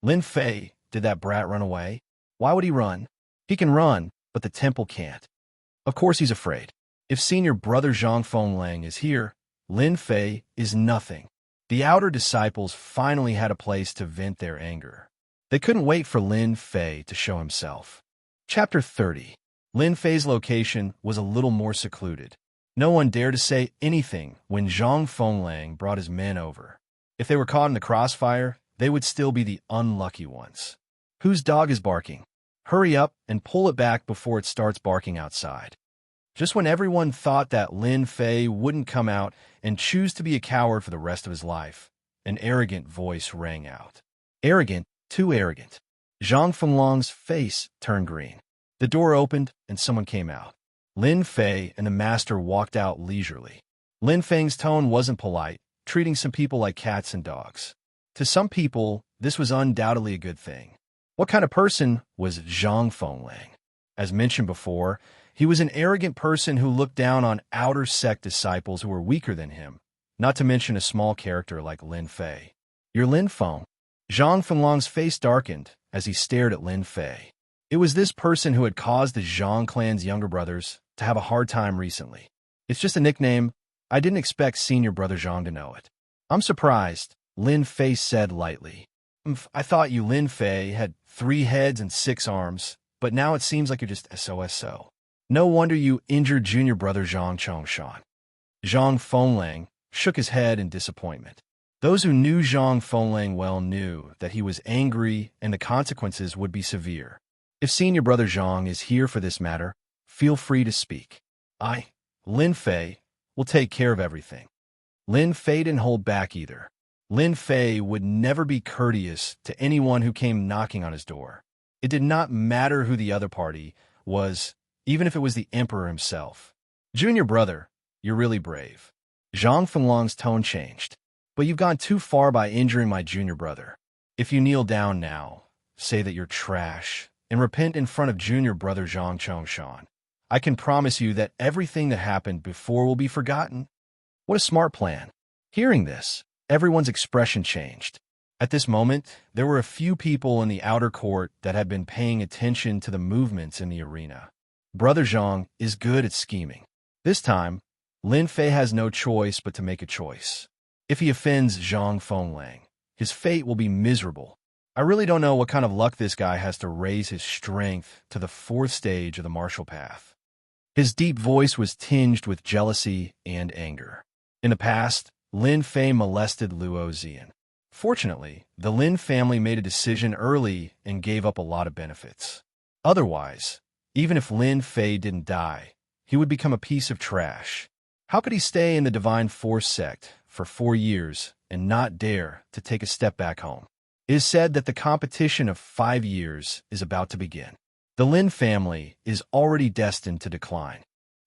Lin Fei, did that brat run away? Why would he run? He can run, but the temple can't. Of course he's afraid. If senior brother Zhang Fenglang is here, Lin Fei is nothing. The outer disciples finally had a place to vent their anger. They couldn't wait for Lin Fei to show himself. Chapter 30. Lin Fei's location was a little more secluded. No one dared to say anything when Zhang Fenglang brought his men over. If they were caught in the crossfire, they would still be the unlucky ones. Whose dog is barking? Hurry up and pull it back before it starts barking outside. Just when everyone thought that Lin Fei wouldn't come out and choose to be a coward for the rest of his life, an arrogant voice rang out. Arrogant, too arrogant. Zhang Fenglang's face turned green. The door opened and someone came out. Lin Fei and the master walked out leisurely. Lin Fei's tone wasn't polite, treating some people like cats and dogs. To some people, this was undoubtedly a good thing. What kind of person was Zhang Fenglang? As mentioned before, he was an arrogant person who looked down on outer sect disciples who were weaker than him, not to mention a small character like Lin Fei. You're Lin Feng. Zhang Fenglang's face darkened as he stared at Lin Fei. It was this person who had caused the Zhang clan's younger brothers to have a hard time recently. It's just a nickname. I didn't expect senior brother Zhang to know it. I'm surprised, Lin Fei said lightly. I thought you, Lin Fei, had 3 heads and 6 arms, but now it seems like you're just SOSO. No wonder you injured junior brother Zhang Chongshan. Zhang Fenglang shook his head in disappointment. Those who knew Zhang Fenglang well knew that he was angry and the consequences would be severe. If senior brother Zhang is here for this matter, feel free to speak. I, Lin Fei, will take care of everything. Lin Fei didn't hold back either. Lin Fei would never be courteous to anyone who came knocking on his door. It did not matter who the other party was, even if it was the emperor himself. Junior brother, you're really brave. Zhang Fenglang's tone changed. But you've gone too far by injuring my junior brother. If you kneel down now, say that you're trash, and repent in front of junior brother Zhang Chongshan, I can promise you that everything that happened before will be forgotten. What a smart plan. Hearing this, everyone's expression changed. At this moment, there were a few people in the outer court that had been paying attention to the movements in the arena. Brother Zhang is good at scheming. This time, Lin Fei has no choice but to make a choice. If he offends Zhang Fenglang, his fate will be miserable. I really don't know what kind of luck this guy has to raise his strength to the 4th stage of the martial path. His deep voice was tinged with jealousy and anger. In the past, Lin Fei molested Luo Xian. Fortunately, the Lin family made a decision early and gave up a lot of benefits. Otherwise, even if Lin Fei didn't die, he would become a piece of trash. How could he stay in the Divine Force sect for 4 years and not dare to take a step back home? It is said that the competition of 5 years is about to begin. The Lin family is already destined to decline.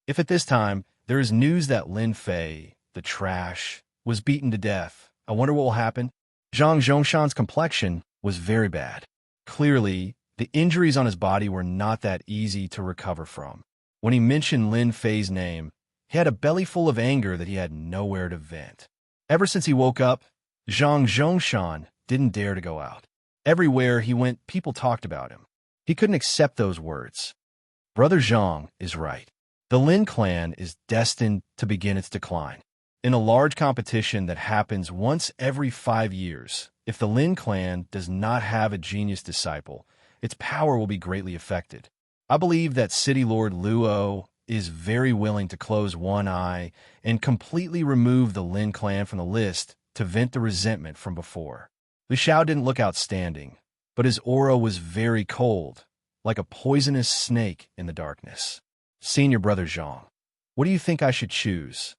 If at this time there is news that Lin Fei, the trash, was beaten to death, I wonder what will happen. Zhang Zhongshan's complexion was very bad. Clearly, the injuries on his body were not that easy to recover from. When he mentioned Lin Fei's name, he had a belly full of anger that he had nowhere to vent. Ever since he woke up, Zhang Zhongshan didn't dare to go out. Everywhere he went, people talked about him. He couldn't accept those words. Brother Zhang is right. The Lin clan is destined to begin its decline. In a large competition that happens once every 5 years, if the Lin clan does not have a genius disciple, its power will be greatly affected. I believe that City Lord Luo is very willing to close one eye and completely remove the Lin clan from the list to vent the resentment from before. Liu Xiao didn't look outstanding, but his aura was very cold, like a poisonous snake in the darkness. Senior Brother Zhang, what do you think I should choose?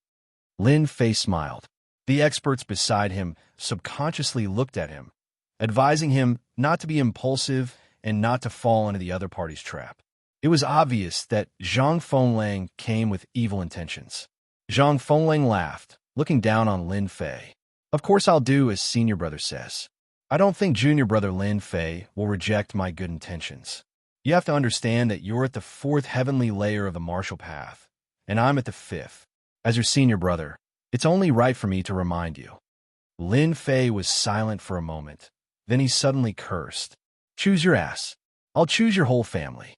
Lin Fei smiled. The experts beside him subconsciously looked at him, advising him not to be impulsive and not to fall into the other party's trap. It was obvious that Zhang Fenglang came with evil intentions. Zhang Fenglang laughed, looking down on Lin Fei. Of course I'll do as Senior Brother says. I don't think Junior Brother Lin Fei will reject my good intentions. You have to understand that you're at the 4th heavenly layer of the martial path, and I'm at the 5th. As your senior brother, it's only right for me to remind you. Lin Fei was silent for a moment. Then he suddenly cursed. Choose your ass. I'll choose your whole family.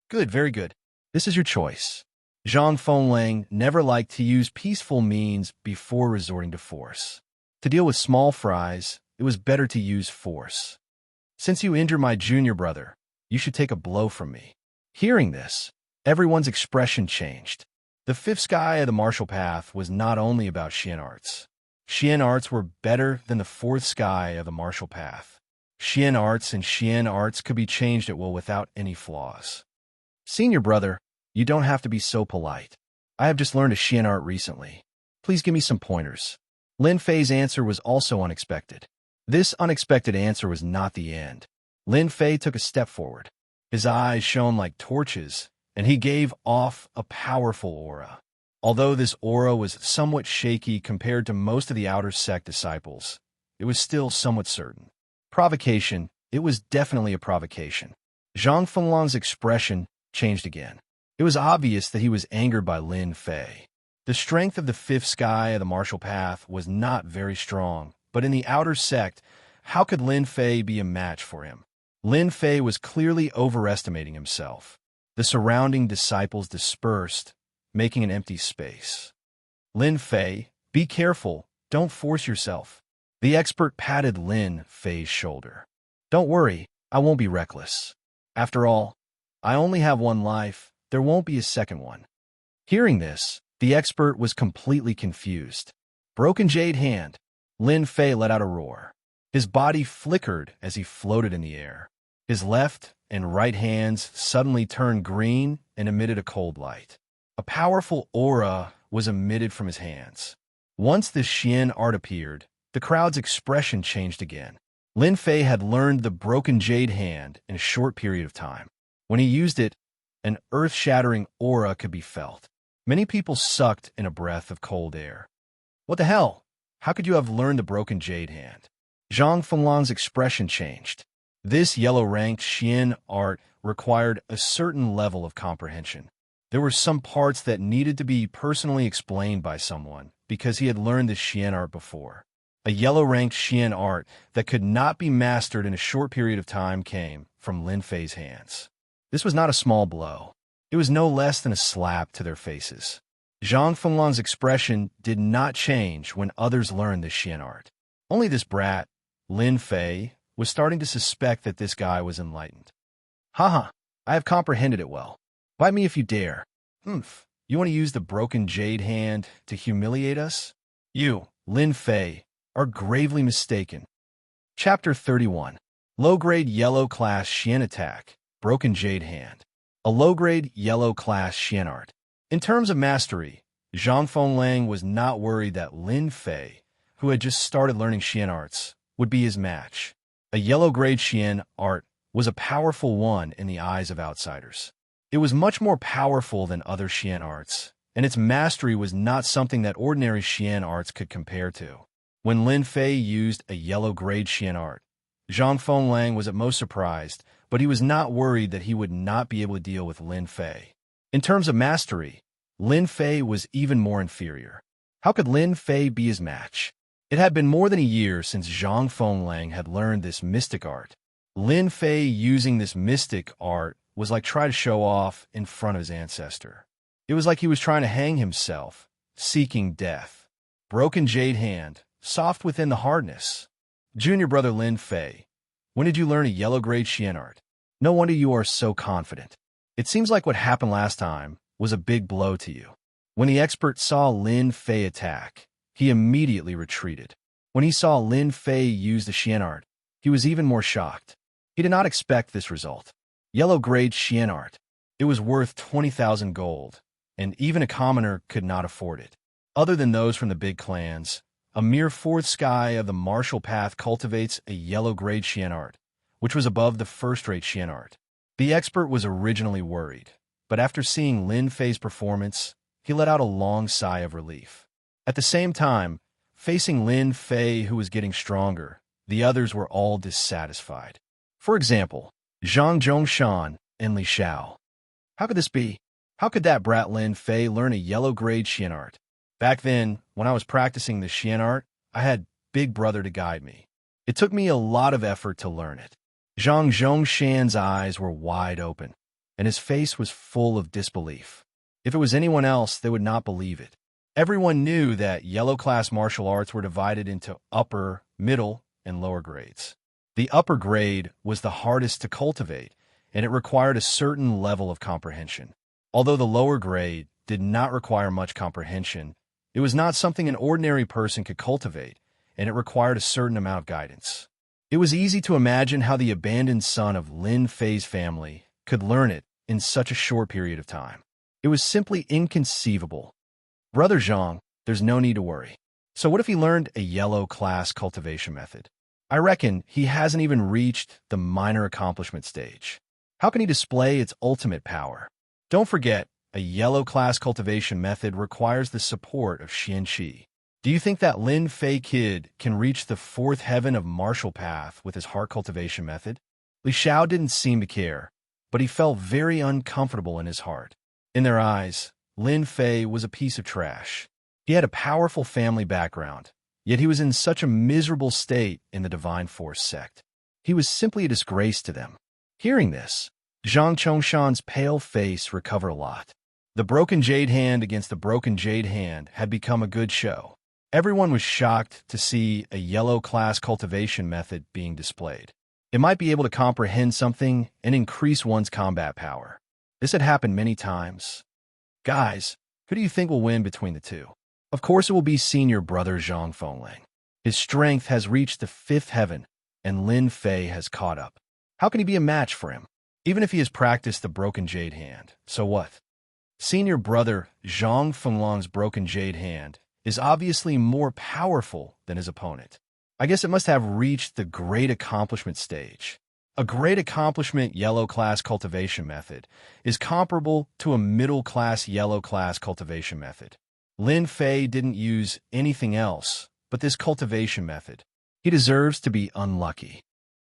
Good, very good. This is your choice. Zhang Fenglang never liked to use peaceful means before resorting to force. To deal with small fries, it was better to use force. Since you injured my junior brother, you should take a blow from me. Hearing this, everyone's expression changed. The 5th sky of the martial path was not only about Xian arts. Xian arts were better than the 4th sky of the martial path. Xian arts and Xian arts could be changed at will without any flaws. Senior brother, you don't have to be so polite. I have just learned a Xian art recently. Please give me some pointers. Lin Fei's answer was also unexpected. This unexpected answer was not the end. Lin Fei took a step forward. His eyes shone like torches, and he gave off a powerful aura. Although this aura was somewhat shaky compared to most of the outer sect disciples, it was still somewhat certain. Provocation, it was definitely a provocation. Zhang Fenglang's expression changed again. It was obvious that he was angered by Lin Fei. The strength of the 5th sky of the martial path was not very strong, but in the outer sect, how could Lin Fei be a match for him? Lin Fei was clearly overestimating himself. The surrounding disciples dispersed, making an empty space. Lin Fei, be careful, don't force yourself. The expert patted Lin Fei's shoulder. Don't worry, I won't be reckless. After all, I only have one life, there won't be a second one. Hearing this, the expert was completely confused. Broken jade hand. Lin Fei let out a roar. His body flickered as he floated in the air. His left and right hands suddenly turned green and emitted a cold light. A powerful aura was emitted from his hands. Once the Xian art appeared, the crowd's expression changed again. Lin Fei had learned the broken jade hand in a short period of time. When he used it, an earth-shattering aura could be felt. Many people sucked in a breath of cold air. What the hell? How could you have learned the broken jade hand? Zhang Fenglang's expression changed. This yellow-ranked Xian art required a certain level of comprehension. There were some parts that needed to be personally explained by someone because he had learned the Xian art before. A yellow-ranked Xian art that could not be mastered in a short period of time came from Lin Fei's hands. This was not a small blow. It was no less than a slap to their faces. Zhang Fenglang's expression did not change when others learned the Xian art. Only this brat, Lin Fei, was starting to suspect that this guy was enlightened. Haha, I have comprehended it well. Bite me if you dare. Humph. You want to use the broken jade hand to humiliate us? You, Lin Fei, are gravely mistaken. Chapter 31. Low-grade yellow-class Xian attack, broken jade hand. A low-grade yellow-class Xian art. In terms of mastery, Zhang Fenglang was not worried that Lin Fei, who had just started learning Xian arts, would be his match. A yellow-grade Xian art was a powerful one in the eyes of outsiders. It was much more powerful than other Xian arts, and its mastery was not something that ordinary Xian arts could compare to. When Lin Fei used a yellow-grade Xian art, Zhang Fenglang was at most surprised, but he was not worried that he would not be able to deal with Lin Fei. In terms of mastery, Lin Fei was even more inferior. How could Lin Fei be his match? It had been more than a year since Zhang Fenglang had learned this mystic art. Lin Fei using this mystic art was like trying to show off in front of his ancestor. It was like he was trying to hang himself, seeking death. Broken jade hand, soft within the hardness. Junior brother Lin Fei, when did you learn a yellow-grade Xian art? No wonder you are so confident. It seems like what happened last time was a big blow to you. When the expert saw Lin Fei attack, he immediately retreated. When he saw Lin Fei use the Xian art, he was even more shocked. He did not expect this result. Yellow-grade Xian art. It was worth 20,000 gold, and even a commoner could not afford it. Other than those from the big clans, a mere fourth sky of the martial path cultivates a yellow-grade Xian art, which was above the first-rate Xian art. The expert was originally worried, but after seeing Lin Fei's performance, he let out a long sigh of relief. At the same time, facing Lin Fei, who was getting stronger, the others were all dissatisfied. For example, Zhang Zhongshan and Li Xiao. How could this be? How could that brat Lin Fei learn a yellow-grade Xian art? Back then, when I was practicing the Xian art, I had Big Brother to guide me. It took me a lot of effort to learn it. Zhang Zhongshan's eyes were wide open, and his face was full of disbelief. If it was anyone else, they would not believe it. Everyone knew that yellow-class martial arts were divided into upper, middle, and lower grades. The upper grade was the hardest to cultivate, and it required a certain level of comprehension. Although the lower grade did not require much comprehension, it was not something an ordinary person could cultivate, and it required a certain amount of guidance. It was easy to imagine how the abandoned son of Lin Fei's family could learn it in such a short period of time. It was simply inconceivable. Brother Zhang, there's no need to worry. So what if he learned a yellow-class cultivation method? I reckon he hasn't even reached the minor accomplishment stage. How can he display its ultimate power? Don't forget, a yellow-class cultivation method requires the support of Xian Qi. Do you think that Lin Fei kid can reach the fourth heaven of martial path with his heart cultivation method? Li Xiao didn't seem to care, but he felt very uncomfortable in his heart. In their eyes, Lin Fei was a piece of trash. He had a powerful family background, yet he was in such a miserable state in the Divine Force sect. He was simply a disgrace to them. Hearing this, Zhang Chongshan's pale face recovered a lot. The broken jade hand against the broken jade hand had become a good show. Everyone was shocked to see a yellow-class cultivation method being displayed. It might be able to comprehend something and increase one's combat power. This had happened many times. Guys, who do you think will win between the two? Of course it will be senior brother Zhang Fenglang. His strength has reached the fifth heaven, and Lin Fei has caught up. How can he be a match for him? Even if he has practiced the broken jade hand, so what? Senior brother Zhang Fenglang's broken jade hand is obviously more powerful than his opponent. I guess it must have reached the great accomplishment stage. A great accomplishment yellow-class cultivation method is comparable to a middle-class yellow-class cultivation method. Lin Fei didn't use anything else but this cultivation method. He deserves to be unlucky.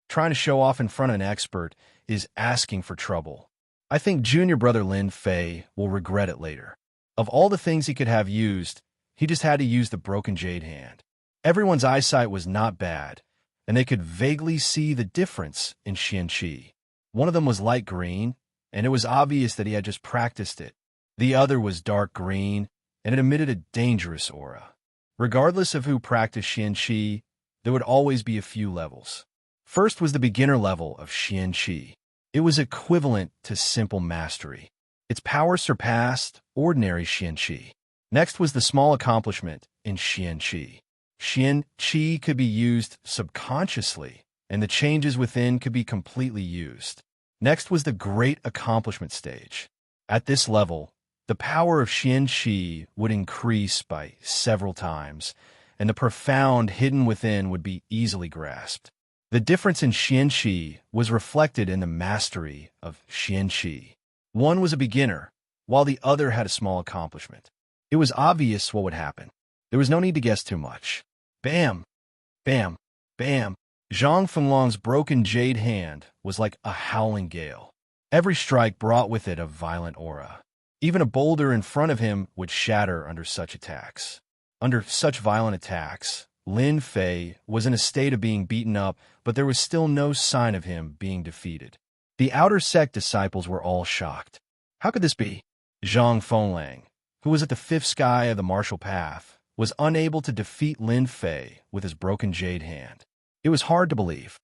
Trying to show off in front of an expert is asking for trouble. I think junior brother Lin Fei will regret it later. Of all the things he could have used, he just had to use the broken jade hand. Everyone's eyesight was not bad, and they could vaguely see the difference in Xian Qi. One of them was light green, and it was obvious that he had just practiced it. The other was dark green, and it emitted a dangerous aura. Regardless of who practiced Xian Qi, there would always be a few levels. First was the beginner level of Xian Qi. It was equivalent to simple mastery. Its power surpassed ordinary Xian Qi. Next was the small accomplishment in Xian Qi. Xian Qi could be used subconsciously, and the changes within could be completely used. Next was the great accomplishment stage. At this level, the power of Xian Qi would increase by several times, and the profound hidden within would be easily grasped. The difference in Xian Qi was reflected in the mastery of Xian Qi. One was a beginner, while the other had a small accomplishment. It was obvious what would happen. There was no need to guess too much. Bam! Bam! Bam! Zhang Fenglong's broken jade hand was like a howling gale. Every strike brought with it a violent aura. Even a boulder in front of him would shatter under such attacks. Under such violent attacks, Lin Fei was in a state of being beaten up, but there was still no sign of him being defeated. The outer sect disciples were all shocked. How could this be? Zhang Fenglong, who was at the fifth sky of the martial path, was unable to defeat Lin Fei with his broken jade hand. It was hard to believe.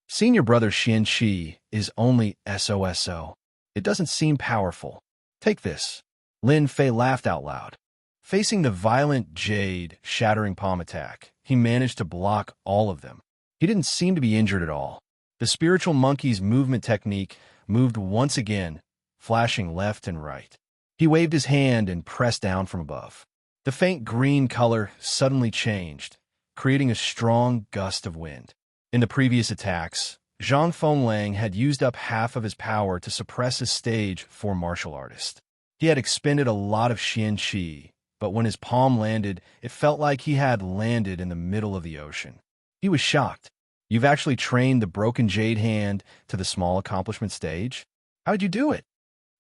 Seeing your brother Xian Qi is only SOSO. It doesn't seem powerful. Take this. Lin Fei laughed out loud. Facing the violent jade shattering palm attack, he managed to block all of them. He didn't seem to be injured at all. The spiritual monkey's movement technique moved once again, flashing left and right. He waved his hand and pressed down from above. The faint green color suddenly changed, creating a strong gust of wind. In the previous attacks, Zhang Fenglong had used up half of his power to suppress his stage for martial artist. He had expended a lot of Xian Qi, but when his palm landed, it felt like he had landed in the middle of the ocean. He was shocked. You've actually trained the broken jade hand to the small accomplishment stage? How did you do it?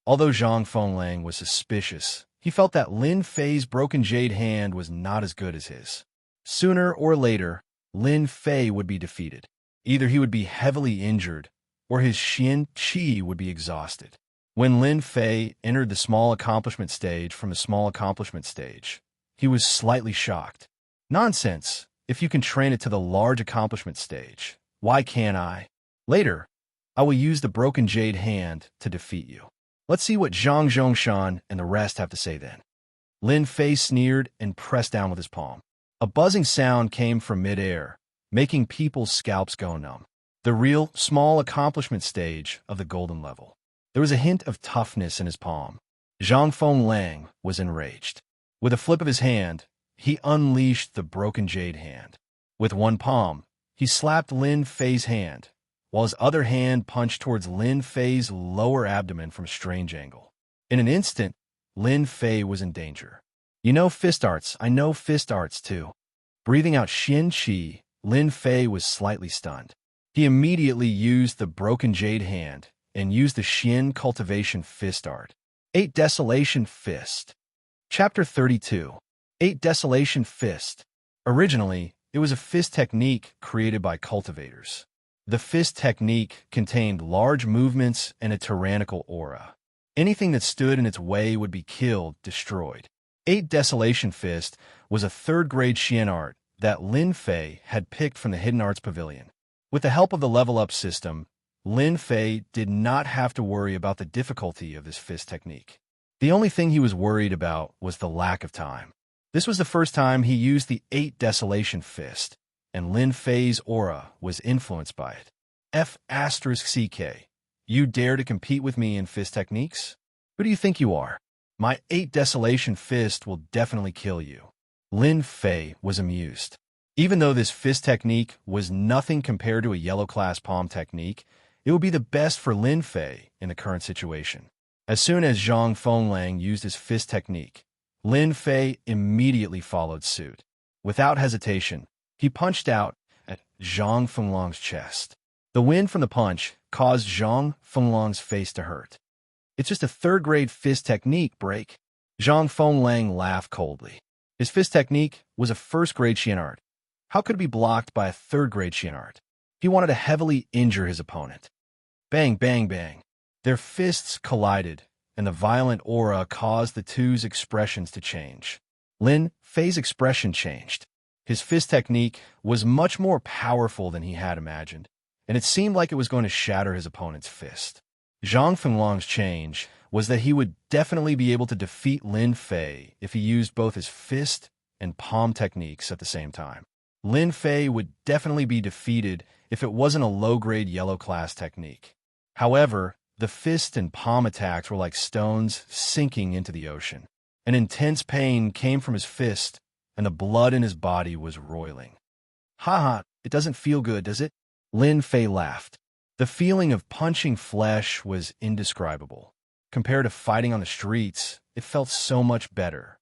Although Zhang Fenglong was suspicious, he felt that Lin Fei's broken jade hand was not as good as his. Sooner or later, Lin Fei would be defeated. Either he would be heavily injured, or his Xian Qi would be exhausted. When Lin Fei entered the small accomplishment stage from the small accomplishment stage, he was slightly shocked. Nonsense! If you can train it to the large accomplishment stage, why can't I? Later, I will use the broken jade hand to defeat you. Let's see what Zhang Zhongshan and the rest have to say then. Lin Fei sneered and pressed down with his palm. A buzzing sound came from midair, making people's scalps go numb. The real, small accomplishment stage of the golden level. There was a hint of toughness in his palm. Zhang Fenglong was enraged. With a flip of his hand, he unleashed the broken jade hand. With one palm, he slapped Lin Fei's hand, while his other hand punched towards Lin Fei's lower abdomen from a strange angle. In an instant, Lin Fei was in danger. You know fist arts, I know fist arts too. Breathing out Xian Qi, Lin Fei was slightly stunned. He immediately used the broken jade hand and used the Xian cultivation fist art. 8 Desolation Fist. Chapter 32. 8 Desolation Fist. Originally, it was a fist technique created by cultivators. The fist technique contained large movements and a tyrannical aura. Anything that stood in its way would be killed, destroyed. 8 Desolation Fist was a third-grade Xian art that Lin Fei had picked from the Hidden Arts Pavilion. With the help of the level-up system, Lin Fei did not have to worry about the difficulty of this fist technique. The only thing he was worried about was the lack of time. This was the first time he used the 8 Desolation Fist, and Lin Fei's aura was influenced by it. F*CK. You dare to compete with me in fist techniques? Who do you think you are? My 8 Desolation Fist will definitely kill you. Lin Fei was amused. Even though this fist technique was nothing compared to a yellow-class palm technique, it would be the best for Lin Fei in the current situation. As soon as Zhang Fenglong used his fist technique, Lin Fei immediately followed suit. Without hesitation, he punched out at Zhang Fenglong's chest. The wind from the punch caused Zhang Fenglong's face to hurt. It's just a third-grade fist technique, break. Zhang Fenglong laughed coldly. His fist technique was a first-grade Xian art. How could it be blocked by a third-grade Xian art? He wanted to heavily injure his opponent. Bang, bang, bang. Their fists collided, and the violent aura caused the two's expressions to change. Lin Fei's expression changed. His fist technique was much more powerful than he had imagined, and it seemed like it was going to shatter his opponent's fist. Zhang Fenglong's change was that he would definitely be able to defeat Lin Fei if he used both his fist and palm techniques at the same time. Lin Fei would definitely be defeated if it wasn't a low-grade yellow class technique. However, the fist and palm attacks were like stones sinking into the ocean. An intense pain came from his fist, and the blood in his body was roiling. "Ha, it doesn't feel good, does it?" Lin Fei laughed. The feeling of punching flesh was indescribable. Compared to fighting on the streets, it felt so much better.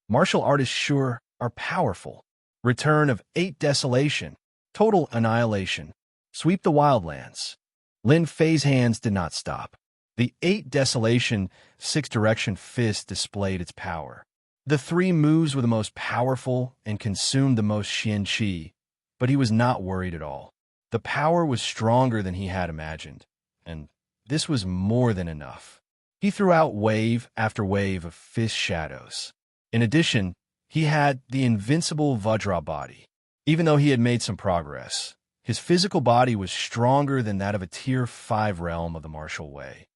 Martial artists sure are powerful. Return of 8 Desolation. Total annihilation. Sweep the wildlands. Lin Fei's hands did not stop. The 8 Desolation 6 Direction fist displayed its power. The 3 moves were the most powerful and consumed the most Xian Qi, but he was not worried at all. The power was stronger than he had imagined, and this was more than enough. He threw out wave after wave of fist shadows. In addition, he had the invincible Vajra body. Even though he had made some progress, his physical body was stronger than that of a Tier 5 realm of the martial way,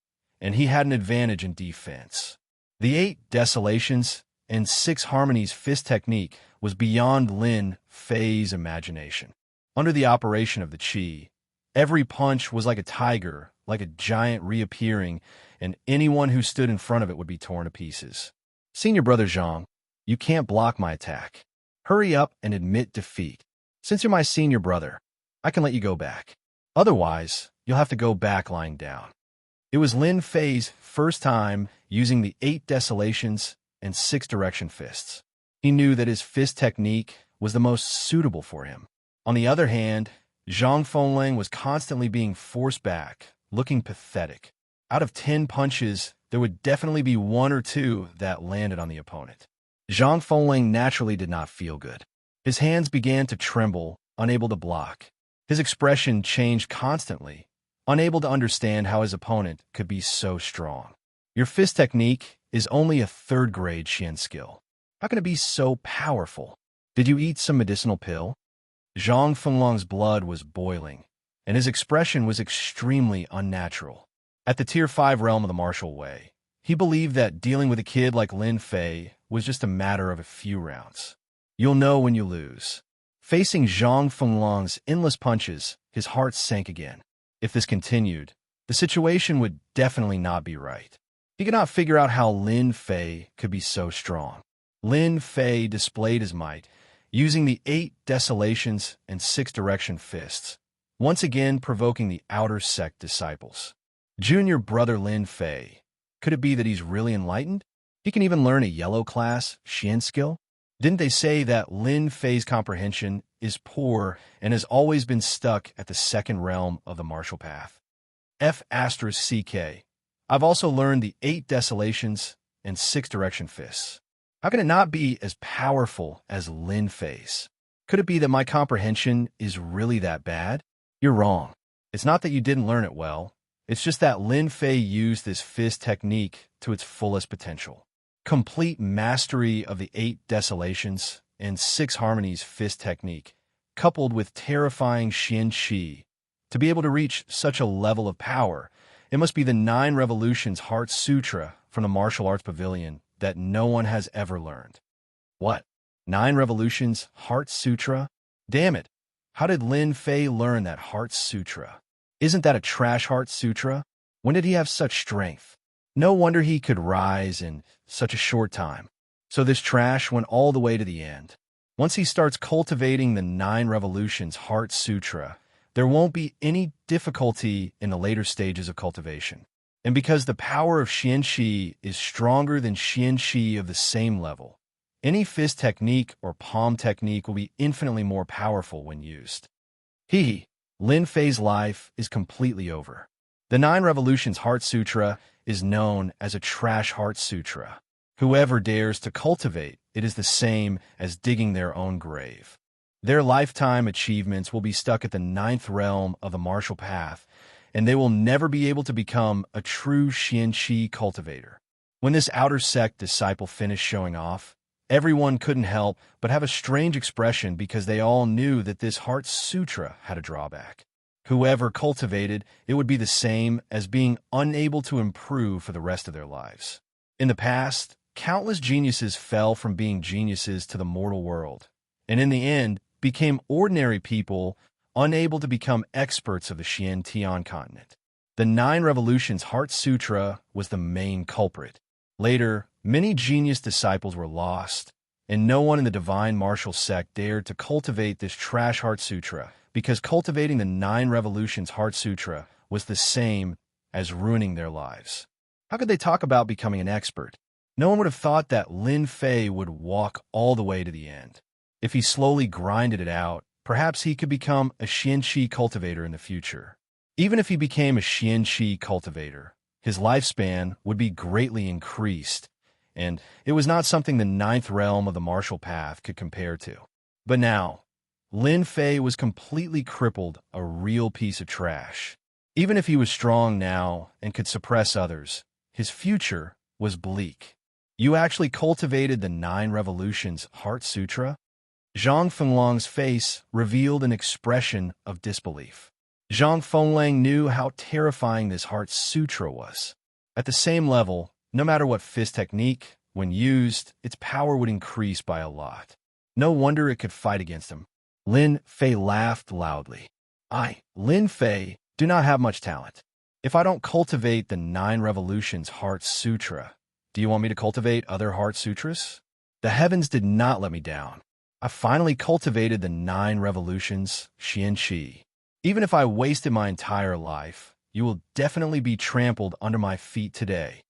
and he had an advantage in defense. The 8 Desolations and 6 Harmonies fist technique was beyond Lin Fei's imagination. Under the operation of the Qi, every punch was like a tiger, like a giant reappearing, and anyone who stood in front of it would be torn to pieces. "Senior Brother Zhang, you can't block my attack. Hurry up and admit defeat. Since you're my senior brother, I can let you go back. Otherwise, you'll have to go back lying down." It was Lin Fei's first time using the 8 Desolations and 6 Direction fists. He knew that his fist technique was the most suitable for him. On the other hand, Zhang Fengling was constantly being forced back, looking pathetic. Out of 10 punches, there would definitely be 1 or 2 that landed on the opponent. Zhang Fengling naturally did not feel good. His hands began to tremble, unable to block. His expression changed constantly, unable to understand how his opponent could be so strong. "Your fist technique is only a 3rd-grade Xian skill. How can it be so powerful? Did you eat some medicinal pill?" Zhang Fenglong's blood was boiling, and his expression was extremely unnatural. At the Tier 5 realm of the martial way, he believed that dealing with a kid like Lin Fei was just a matter of a few rounds. You'll know when you lose. Facing Zhang Fenglong's endless punches, his heart sank again. If this continued, the situation would definitely not be right. He could not figure out how Lin Fei could be so strong. Lin Fei displayed his might, using the 8 Desolations and 6 Direction fists, once again provoking the outer sect disciples. Junior brother Lin Fei. Could it be that he's really enlightened? He can even learn a yellow class Xian skill? Didn't they say that Lin Fei's comprehension is poor and has always been stuck at the 2nd realm of the martial path? F***CK. I've also learned the 8 Desolations and 6 Direction fists. How can it not be as powerful as Lin Fei's? Could it be that my comprehension is really that bad? You're wrong. It's not that you didn't learn it well. It's just that Lin Fei used this fist technique to its fullest potential. Complete mastery of the 8 Desolations and 6 Harmonies fist technique, coupled with terrifying Xian Qi. To be able to reach such a level of power, it must be the 9 Revolutions Heart Sutra from the Martial Arts Pavilion that no one has ever learned. What? 9 Revolutions Heart Sutra? Damn it. How did Lin Fei learn that Heart Sutra? Isn't that a trash Heart Sutra? When did he have such strength? No wonder he could rise in such a short time. So this trash went all the way to the end. Once he starts cultivating the 9 Revolutions Heart Sutra, there won't be any difficulty in the later stages of cultivation. And because the power of Xian Qi is stronger than Xian Qi of the same level, any fist technique or palm technique will be infinitely more powerful when used. Lin Fei's life is completely over. The 9 Revolutions Heart Sutra is known as a trash Heart Sutra. Whoever dares to cultivate it is the same as digging their own grave. Their lifetime achievements will be stuck at the 9th realm of the martial path, and they will never be able to become a true Xian Qi cultivator. When this outer sect disciple finished showing off, everyone couldn't help but have a strange expression because they all knew that this Heart Sutra had a drawback. Whoever cultivated it would be the same as being unable to improve for the rest of their lives. In the past, countless geniuses fell from being geniuses to the mortal world, and in the end became ordinary people unable to become experts of the Xian-Tian continent. The Nine Revolutions Heart Sutra was the main culprit. Later, many genius disciples were lost, and no one in the divine martial sect dared to cultivate this trash Heart Sutra, because cultivating the Nine Revolutions Heart Sutra was the same as ruining their lives. How could they talk about becoming an expert? No one would have thought that Lin Fei would walk all the way to the end. If he slowly grinded it out, perhaps he could become a Xianqi cultivator in the future. Even if he became a Xianqi cultivator, his lifespan would be greatly increased, and it was not something the ninth realm of the martial path could compare to. But now, Lin Fei was completely crippled, a real piece of trash. Even if he was strong now and could suppress others, his future was bleak. You actually cultivated the Nine Revolutions Heart Sutra? Zhang Fenglang's face revealed an expression of disbelief. Zhang Fenglang knew how terrifying this Heart Sutra was. At the same level, no matter what fist technique, when used, its power would increase by a lot. No wonder it could fight against him. Lin Fei laughed loudly. Lin Fei, do not have much talent. If I don't cultivate the Nine Revolutions Heart Sutra, do you want me to cultivate other Heart Sutras? The heavens did not let me down. I finally cultivated the Nine Revolutions, Xianqi. Even if I wasted my entire life, you will definitely be trampled under my feet today.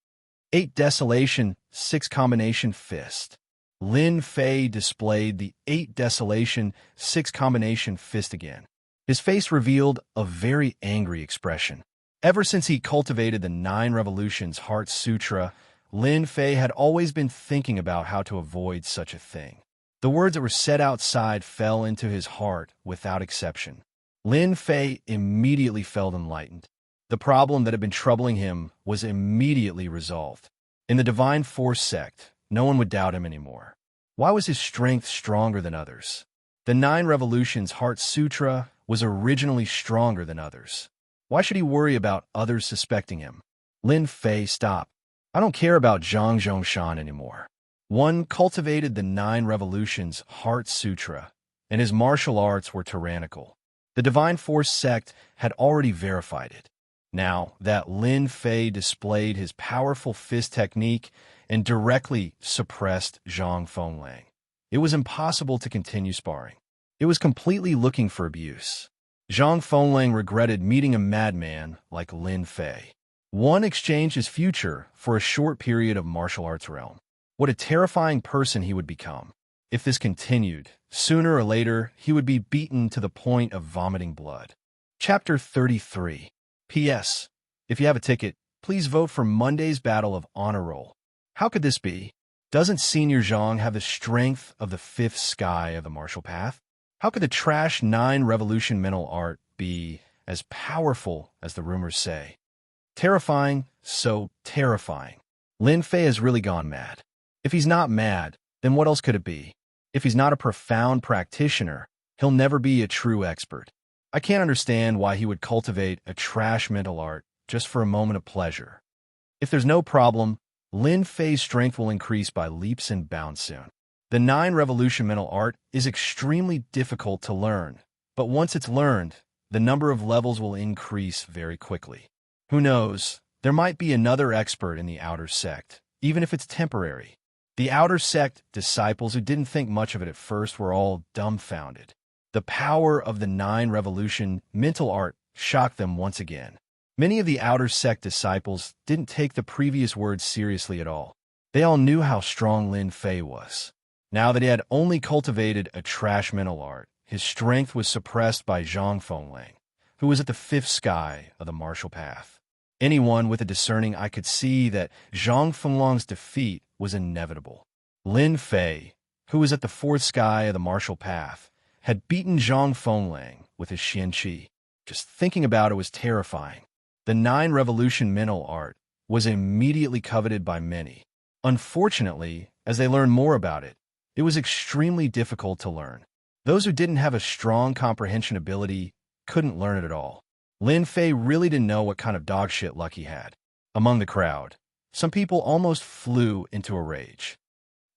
8 Desolation, 6 Combination Fist. Lin Fei displayed the 8 Desolation, 6 Combination Fist again. His face revealed a very angry expression. Ever since he cultivated the Nine Revolutions Heart Sutra, Lin Fei had always been thinking about how to avoid such a thing. The words that were said outside fell into his heart without exception. Lin Fei immediately felt enlightened. The problem that had been troubling him was immediately resolved. In the Divine Force sect, no one would doubt him anymore. Why was his strength stronger than others? The Nine Revolutions Heart Sutra was originally stronger than others. Why should he worry about others suspecting him? Lin Fei, stop. I don't care about Zhang Zhongshan anymore. One cultivated the Nine Revolutions Heart Sutra, and his martial arts were tyrannical. The Divine Force sect had already verified it. Now that Lin Fei displayed his powerful fist technique and directly suppressed Zhang Fenglang, it was impossible to continue sparring. It was completely looking for abuse. Zhang Fenglang regretted meeting a madman like Lin Fei. One exchanged his future for a short period of martial arts realm. What a terrifying person he would become. If this continued, sooner or later, he would be beaten to the point of vomiting blood. Chapter 33. P.S. If you have a ticket, please vote for Monday's Battle of Honor Roll. How could this be? Doesn't Senior Zhang have the strength of the fifth sky of the martial path? How could the trash 9 revolution mental art be as powerful as the rumors say? Terrifying, so terrifying. Lin Fei has really gone mad. If he's not mad, then what else could it be? If he's not a profound practitioner, he'll never be a true expert. I can't understand why he would cultivate a trash mental art just for a moment of pleasure. If there's no problem, Lin Fei's strength will increase by leaps and bounds soon. The 9 revolution mental art is extremely difficult to learn, but once it's learned, the number of levels will increase very quickly. Who knows, there might be another expert in the outer sect, even if it's temporary. The outer sect disciples who didn't think much of it at first were all dumbfounded. The power of the 9 revolution mental art shocked them once again. Many of the outer sect disciples didn't take the previous words seriously at all. They all knew how strong Lin Fei was. Now that he had only cultivated a trash mental art, his strength was suppressed by Zhang Fenglang, who was at the 5th sky of the martial path. Anyone with a discerning eye could see that Zhang Fenglang's defeat was inevitable. Lin Fei, who was at the 4th sky of the martial path, had beaten Zhang Fenglang with his Xianqi. Just thinking about it was terrifying. The 9 revolution mental art was immediately coveted by many. Unfortunately, as they learned more about it, it was extremely difficult to learn. Those who didn't have a strong comprehension ability couldn't learn it at all. Lin Fei really didn't know what kind of dog shit luck he had. Among the crowd, some people almost flew into a rage.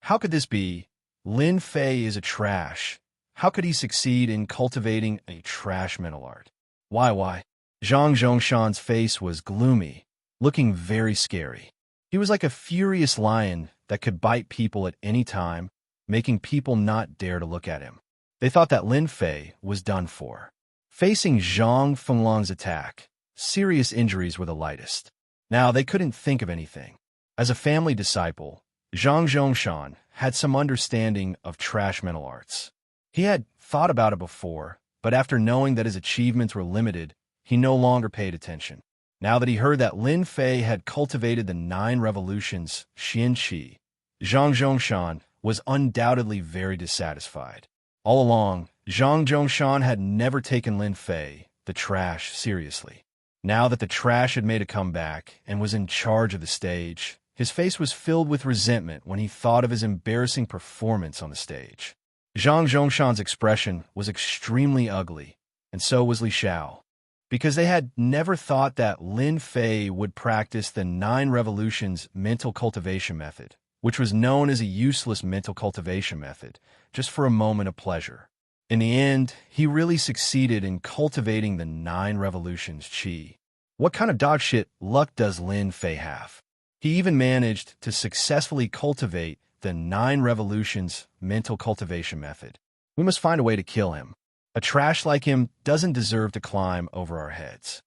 How could this be? Lin Fei is a trash. How could he succeed in cultivating a trash mental art? Why? Zhang Zhongshan's face was gloomy, looking very scary. He was like a furious lion that could bite people at any time, making people not dare to look at him. They thought that Lin Fei was done for. Facing Zhang Fenglong's attack, serious injuries were the lightest. Now they couldn't think of anything. As a family disciple, Zhang Zhongshan had some understanding of trash mental arts. He had thought about it before, but after knowing that his achievements were limited, he no longer paid attention. Now that he heard that Lin Fei had cultivated the 9 revolutions, Xian Qi, Zhang Zhongshan was undoubtedly very dissatisfied. All along, Zhang Zhongshan had never taken Lin Fei, the trash, seriously. Now that the trash had made a comeback and was in charge of the stage, his face was filled with resentment when he thought of his embarrassing performance on the stage. Zhang Zhongshan's expression was extremely ugly, and so was Li Xiao, because they had never thought that Lin Fei would practice the 9 revolutions mental cultivation method, which was known as a useless mental cultivation method, just for a moment of pleasure. In the end, he really succeeded in cultivating the 9 revolutions qi. What kind of dog shit luck does Lin Fei have? He even managed to successfully cultivate the 9 revolutions mental cultivation method. We must find a way to kill him. A trash like him doesn't deserve to climb over our heads.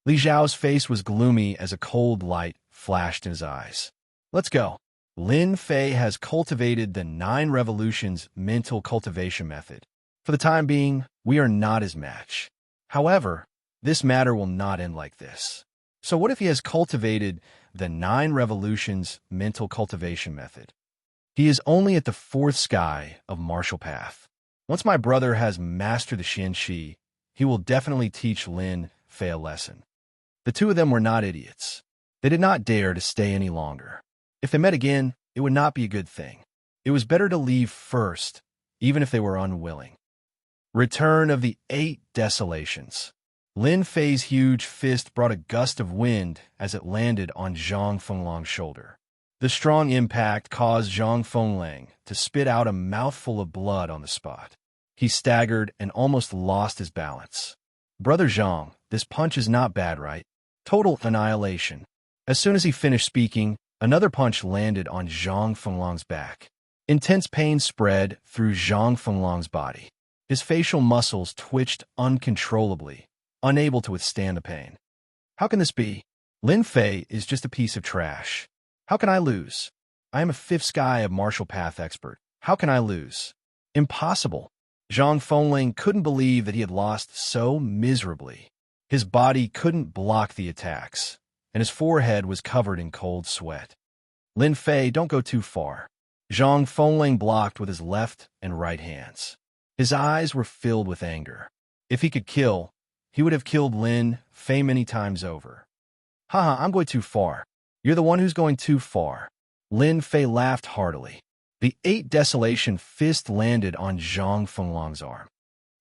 Li Xiao's face was gloomy as a cold light flashed in his eyes. Let's go. Lin Fei has cultivated the 9 revolutions mental cultivation method. For the time being, we are not his match. However, this matter will not end like this. So what if he has cultivated the 9 revolutions mental cultivation method? He is only at the 4th sky of martial path. Once my brother has mastered the Xian Qi, he will definitely teach Lin Fei a lesson. The two of them were not idiots. They did not dare to stay any longer. If they met again, it would not be a good thing. It was better to leave first, even if they were unwilling. Return of the 8 Desolations. Lin Fei's huge fist brought a gust of wind as it landed on Zhang Fenglong's shoulder. The strong impact caused Zhang Fenglang to spit out a mouthful of blood on the spot. He staggered and almost lost his balance. Brother Zhang, this punch is not bad, right? Total annihilation. As soon as he finished speaking, another punch landed on Zhang Fenglong's back. Intense pain spread through Zhang Fenglong's body. His facial muscles twitched uncontrollably, unable to withstand the pain. How can this be? Lin Fei is just a piece of trash. How can I lose? I am a 5th sky of martial path expert. How can I lose? Impossible. Zhang Fenglang couldn't believe that he had lost so miserably. His body couldn't block the attacks, and his forehead was covered in cold sweat. Lin Fei, don't go too far. Zhang Fenglang blocked with his left and right hands. His eyes were filled with anger. If he could kill, he would have killed Lin Fei many times over. Haha, I'm going too far. You're the one who's going too far. Lin Fei laughed heartily. The 8 Desolation fist landed on Zhang Fenglong's arm.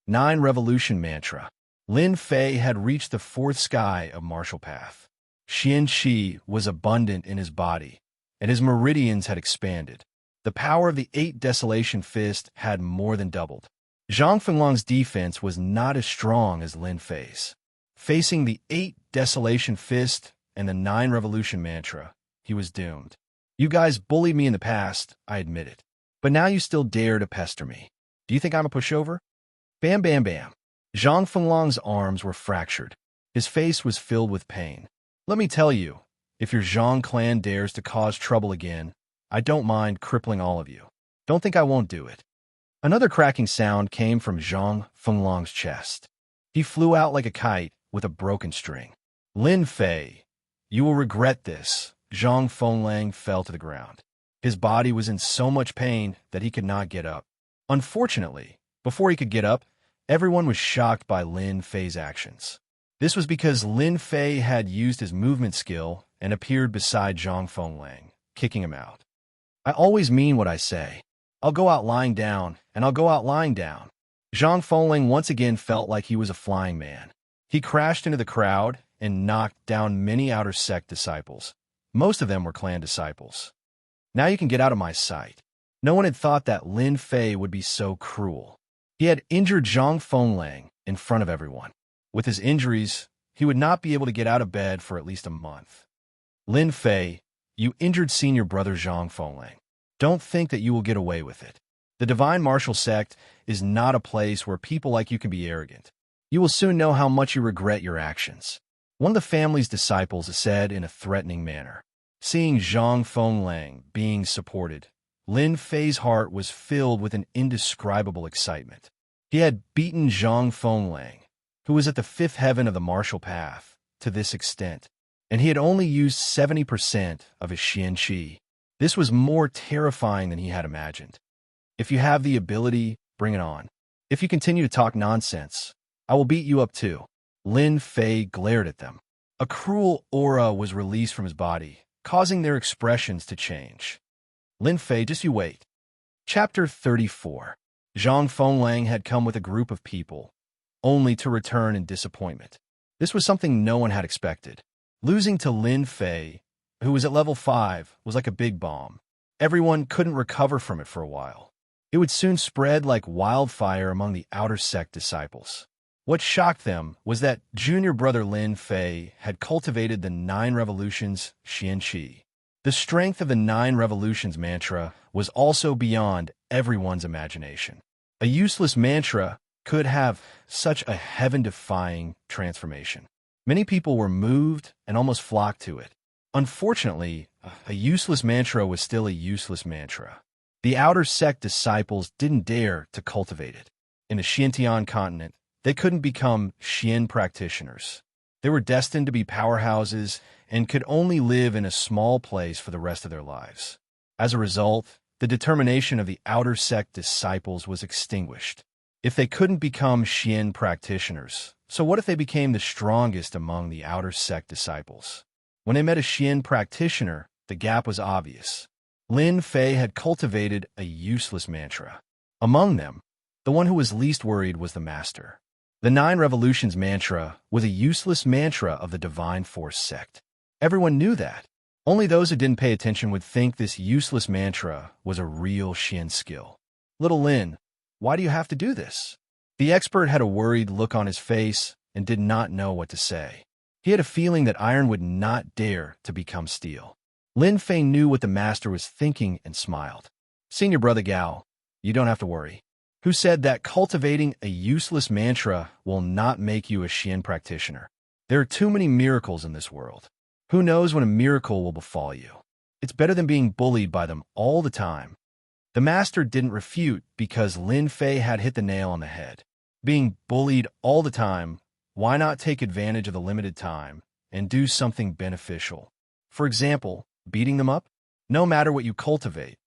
9 Revolution Mantra. Lin Fei had reached the 4th sky of martial path. Xian Qi was abundant in his body, and his meridians had expanded. The power of the 8 Desolation fist had more than doubled. Zhang Fenglong's defense was not as strong as Lin Fei's. Facing the 8 Desolation fist and the 9 Revolution Mantra, he was doomed. You guys bullied me in the past, I admit it. But now you still dare to pester me. Do you think I'm a pushover? Bam, bam, bam. Zhang Fenglong's arms were fractured. His face was filled with pain. Let me tell you, if your Zhang clan dares to cause trouble again, I don't mind crippling all of you. Don't think I won't do it. Another cracking sound came from Zhang Fenglong's chest. He flew out like a kite with a broken string. Lin Fei, you will regret this. Zhang Fenglang fell to the ground. His body was in so much pain that he could not get up. Unfortunately, before he could get up, everyone was shocked by Lin Fei's actions. This was because Lin Fei had used his movement skill and appeared beside Zhang Fenglang, kicking him out. I always mean what I say. I'll go out lying down, and I'll go out lying down. Zhang Fenglang once again felt like he was a flying man. He crashed into the crowd and knocked down many outer sect disciples. Most of them were clan disciples. Now you can get out of my sight. No one had thought that Lin Fei would be so cruel. He had injured Zhang Fenglang in front of everyone. With his injuries, he would not be able to get out of bed for at least a month. Lin Fei, you injured senior brother Zhang Fenglang. Don't think that you will get away with it. The Divine Martial Sect is not a place where people like you can be arrogant. You will soon know how much you regret your actions. One of the family's disciples said in a threatening manner. Seeing Zhang Fenglang being supported, Lin Fei's heart was filled with an indescribable excitement. He had beaten Zhang Fenglang, who was at the fifth heaven of the martial path, to this extent, and he had only used 70% of his Xian Qi. This was more terrifying than he had imagined. If you have the ability, bring it on. If you continue to talk nonsense, I will beat you up too. Lin Fei glared at them. A cruel aura was released from his body, causing their expressions to change. Lin Fei, just you wait. Chapter 34. Zhang Fenglang had come with a group of people, only to return in disappointment. This was something no one had expected. Losing to Lin Fei, who was at level 5, was like a big bomb. Everyone couldn't recover from it for a while. It would soon spread like wildfire among the outer sect disciples. What shocked them was that junior brother Lin Fei had cultivated the 9 revolutions Xian Qi. The strength of the 9 revolutions mantra was also beyond everyone's imagination. A useless mantra could have such a heaven-defying transformation. Many people were moved and almost flocked to it. Unfortunately, a useless mantra was still a useless mantra. The outer sect disciples didn't dare to cultivate it. In the Xintian continent, they couldn't become Xian practitioners. They were destined to be powerhouses and could only live in a small place for the rest of their lives. As a result, the determination of the outer sect disciples was extinguished. If they couldn't become Xian practitioners, so what if they became the strongest among the outer sect disciples? When they met a Xian practitioner, the gap was obvious. Lin Fei had cultivated a useless mantra. Among them, the one who was least worried was the master. The 9 revolutions mantra was a useless mantra of the Divine Force sect. Everyone knew that. Only those who didn't pay attention would think this useless mantra was a real Xian skill. Little Lin, why do you have to do this? The expert had a worried look on his face and did not know what to say. He had a feeling that iron would not dare to become steel. Lin Fei knew what the master was thinking and smiled. Senior brother Gao, you don't have to worry. Who said that cultivating a useless mantra will not make you a Xian practitioner? There are too many miracles in this world. Who knows when a miracle will befall you? It's better than being bullied by them all the time. The master didn't refute because Lin Fei had hit the nail on the head. Being bullied all the time, why not take advantage of the limited time and do something beneficial? For example, beating them up? No matter what you cultivate,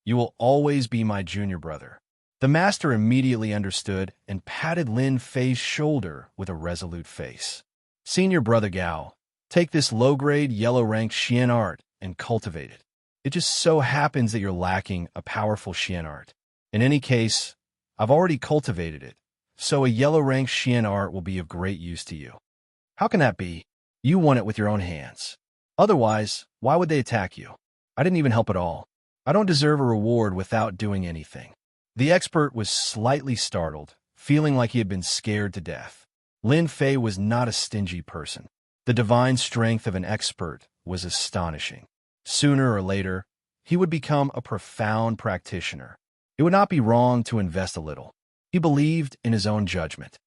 you will always be my junior brother. The master immediately understood and patted Lin Fei's shoulder with a resolute face. Senior brother Gao, take this low-grade, yellow-ranked Xian art and cultivate it. It just so happens that you're lacking a powerful Xian art. In any case, I've already cultivated it, so a yellow-ranked Xian art will be of great use to you. How can that be? You won it with your own hands. Otherwise, why would they attack you? I didn't even help at all. I don't deserve a reward without doing anything. The expert was slightly startled, feeling like he had been scared to death. Lin Fei was not a stingy person. The divine strength of an expert was astonishing. Sooner or later, he would become a profound practitioner. It would not be wrong to invest a little. He believed in his own judgment.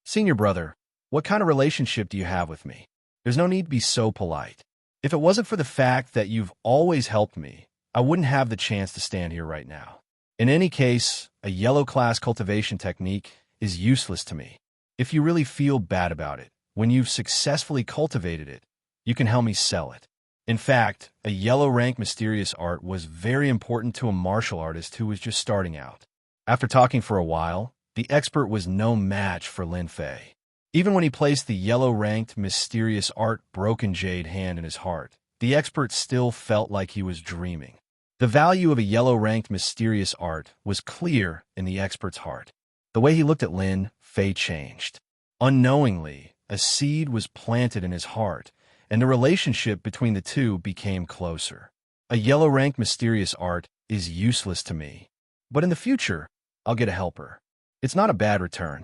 Senior brother, what kind of relationship do you have with me? There's no need to be so polite. If it wasn't for the fact that you've always helped me, I wouldn't have the chance to stand here right now. In any case, a yellow class cultivation technique is useless to me. If you really feel bad about it, when you've successfully cultivated it, you can help me sell it. In fact, a yellow rank mysterious art was very important to a martial artist who was just starting out. After talking for a while, the expert was no match for Lin Fei. Even when he placed the yellow-ranked mysterious art broken jade hand in his heart, the expert still felt like he was dreaming. The value of a yellow-ranked mysterious art was clear in the expert's heart. The way he looked at Lin Fei changed. Unknowingly, a seed was planted in his heart, and the relationship between the two became closer. A yellow rank mysterious art is useless to me, but in the future, I'll get a helper. It's not a bad return.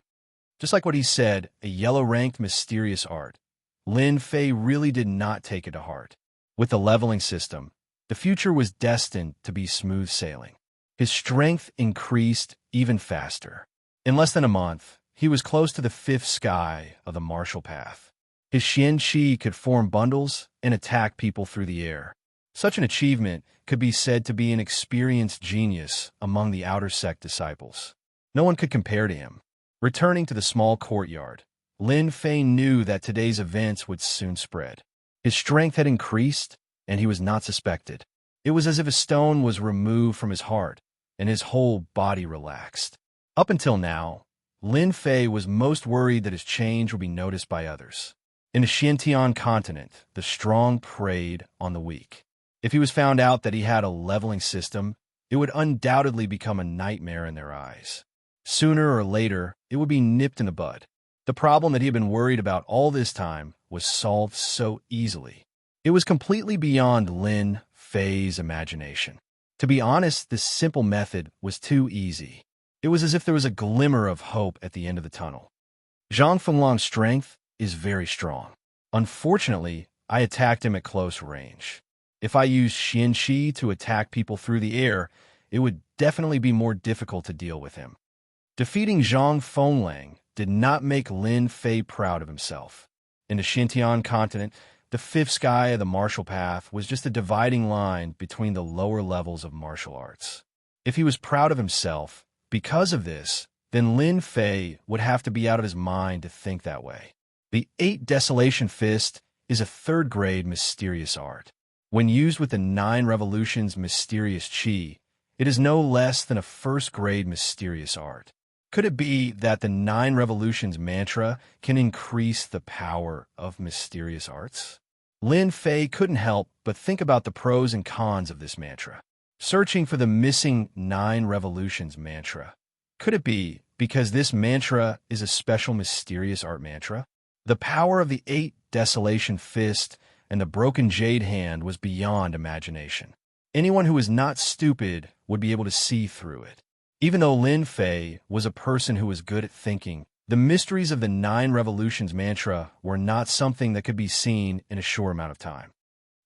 Just like what he said, a yellow-ranked mysterious art. Lin Fei really did not take it to heart. With the leveling system, the future was destined to be smooth sailing. His strength increased even faster. In less than a month, he was close to the fifth sky of the martial path. His Xian Qi could form bundles and attack people through the air. Such an achievement could be said to be an experienced genius among the outer sect disciples. No one could compare to him. Returning to the small courtyard, Lin Fei knew that today's events would soon spread. His strength had increased, and he was not suspected. It was as if a stone was removed from his heart, and his whole body relaxed. Up until now, Lin Fei was most worried that his change would be noticed by others. In the Xintian continent, the strong preyed on the weak. If he was found out that he had a leveling system, it would undoubtedly become a nightmare in their eyes. Sooner or later, it would be nipped in the bud. The problem that he had been worried about all this time was solved so easily. It was completely beyond Lin Fei's imagination. To be honest, this simple method was too easy. It was as if there was a glimmer of hope at the end of the tunnel. Zhang Fenglong's strength is very strong. Unfortunately, I attacked him at close range. If I used Xian Qi to attack people through the air, it would definitely be more difficult to deal with him. Defeating Zhang Fenglong did not make Lin Fei proud of himself. In the Xintian continent, the fifth sky of the martial path was just a dividing line between the lower levels of martial arts. If he was proud of himself because of this, then Lin Fei would have to be out of his mind to think that way. The 8 Desolation Fist is a third-grade mysterious art. When used with the 9 Revolutions mysterious Qi, it is no less than a first-grade mysterious art. Could it be that the 9 Revolutions mantra can increase the power of mysterious arts? Lin Fei couldn't help but think about the pros and cons of this mantra. Searching for the missing 9 Revolutions mantra. Could it be because this mantra is a special mysterious art mantra? The power of the 8 Desolation Fist and the broken jade hand was beyond imagination. Anyone who was not stupid would be able to see through it. Even though Lin Fei was a person who was good at thinking, the mysteries of the 9 Revolutions mantra were not something that could be seen in a short amount of time.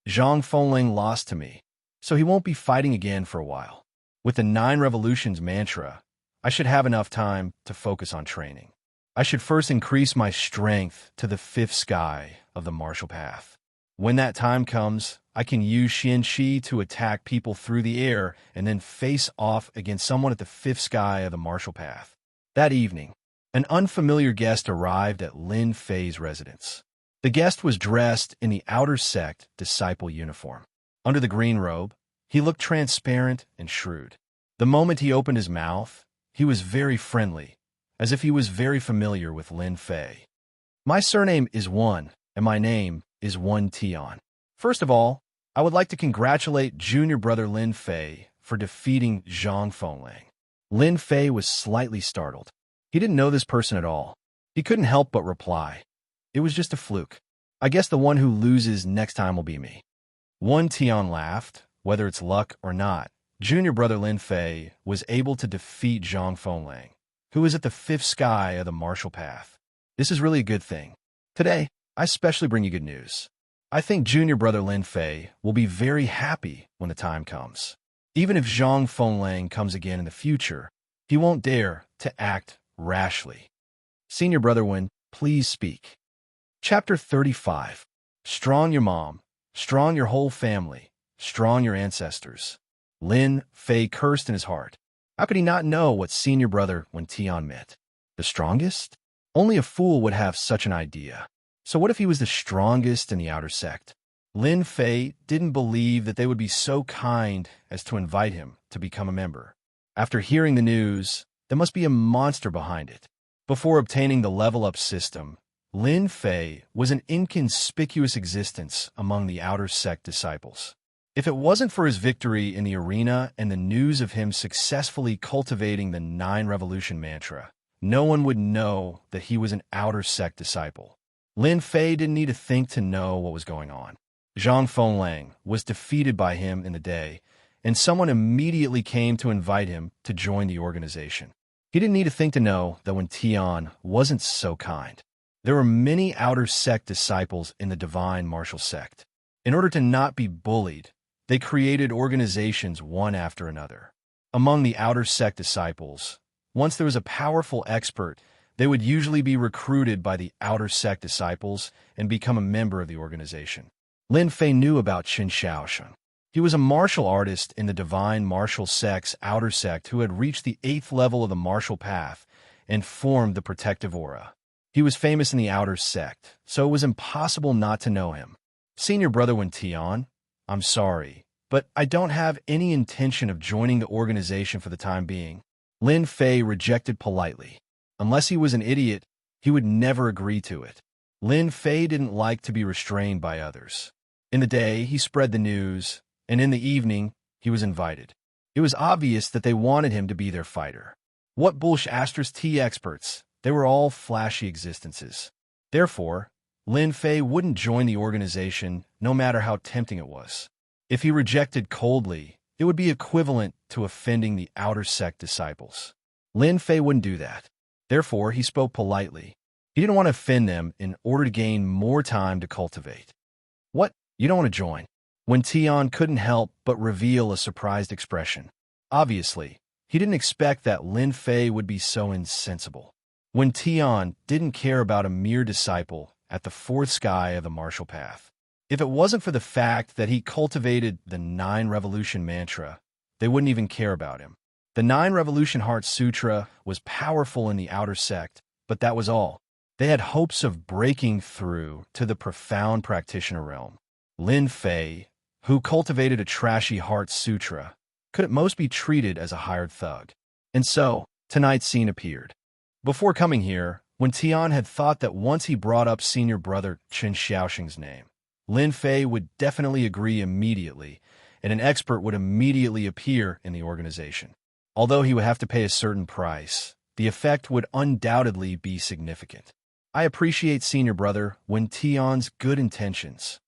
Zhang Fenglong lost to me, so he won't be fighting again for a while. With the 9 Revolutions mantra, I should have enough time to focus on training. I should first increase my strength to the 5th sky of the martial path. When that time comes, I can use Xian Qi to attack people through the air and then face off against someone at the 5th sky of the martial path. That evening, an unfamiliar guest arrived at Lin Fei's residence. The guest was dressed in the outer sect disciple uniform. Under the green robe, he looked transparent and shrewd. The moment he opened his mouth, he was very friendly, as if he was very familiar with Lin Fei. My surname is Wan, and my name is Wan Tian. First of all, I would like to congratulate junior brother Lin Fei for defeating Zhang Fenglong. Lin Fei was slightly startled. He didn't know this person at all. He couldn't help but reply. It was just a fluke. I guess the one who loses next time will be me. Wan Tian laughed. Whether it's luck or not, junior brother Lin Fei was able to defeat Zhang Fenglong, who was at the 5th sky of the martial path. This is really a good thing. Today, I especially bring you good news. I think junior brother Lin Fei will be very happy when the time comes. Even if Zhang Fenglong comes again in the future, he won't dare to act rashly. Senior brother Wen, please speak. Chapter 35. Strong your mom, strong your whole family, strong your ancestors. Lin Fei cursed in his heart. How could he not know what senior brother Wen Tian meant? The strongest? Only a fool would have such an idea. So what if he was the strongest in the outer sect? Lin Fei didn't believe that they would be so kind as to invite him to become a member. After hearing the news, there must be a monster behind it. Before obtaining the level-up system, Lin Fei was an inconspicuous existence among the outer sect disciples. If it wasn't for his victory in the arena and the news of him successfully cultivating the 9 Revolution mantra, no one would know that he was an outer sect disciple. Lin Fei didn't need to think to know what was going on. Zhang Fenglang was defeated by him in the day, and someone immediately came to invite him to join the organization. He didn't need to think to know that when Tian wasn't so kind. There were many outer sect disciples in the divine martial sect. In order to not be bullied, they created organizations one after another. Among the outer sect disciples, once there was a powerful expert, they would usually be recruited by the outer sect disciples and become a member of the organization. Lin Fei knew about Qin Shaosheng. He was a martial artist in the divine martial sect's outer sect who had reached the 8th level of the martial path and formed the protective aura. He was famous in the outer sect, so it was impossible not to know him. Senior brother Wen Tian, I'm sorry, but I don't have any intention of joining the organization for the time being. Lin Fei rejected politely. Unless he was an idiot, he would never agree to it. Lin Fei didn't like to be restrained by others. In the day, he spread the news, and in the evening, he was invited. It was obvious that they wanted him to be their fighter. What bullsh asterisk T experts? They were all flashy existences. Therefore, Lin Fei wouldn't join the organization no matter how tempting it was. If he rejected coldly, it would be equivalent to offending the outer sect disciples. Lin Fei wouldn't do that. Therefore, he spoke politely. He didn't want to offend them in order to gain more time to cultivate. What? You don't want to join? Wen Tian couldn't help but reveal a surprised expression. Obviously, he didn't expect that Lin Fei would be so insensible. Wen Tian didn't care about a mere disciple at the 4th sky of the martial path. If it wasn't for the fact that he cultivated the 9 Revolution mantra, they wouldn't even care about him. The 9 Revolution Heart Sutra was powerful in the outer sect, but that was all. They had hopes of breaking through to the profound practitioner realm. Lin Fei, who cultivated a trashy Heart Sutra, could at most be treated as a hired thug. And so, tonight's scene appeared. Before coming here, Wen Tian had thought that once he brought up senior brother Qin Shaosheng's name, Lin Fei would definitely agree immediately, and an expert would immediately appear in the organization. Although he would have to pay a certain price, the effect would undoubtedly be significant. I appreciate senior brother Wen Tian's good intentions,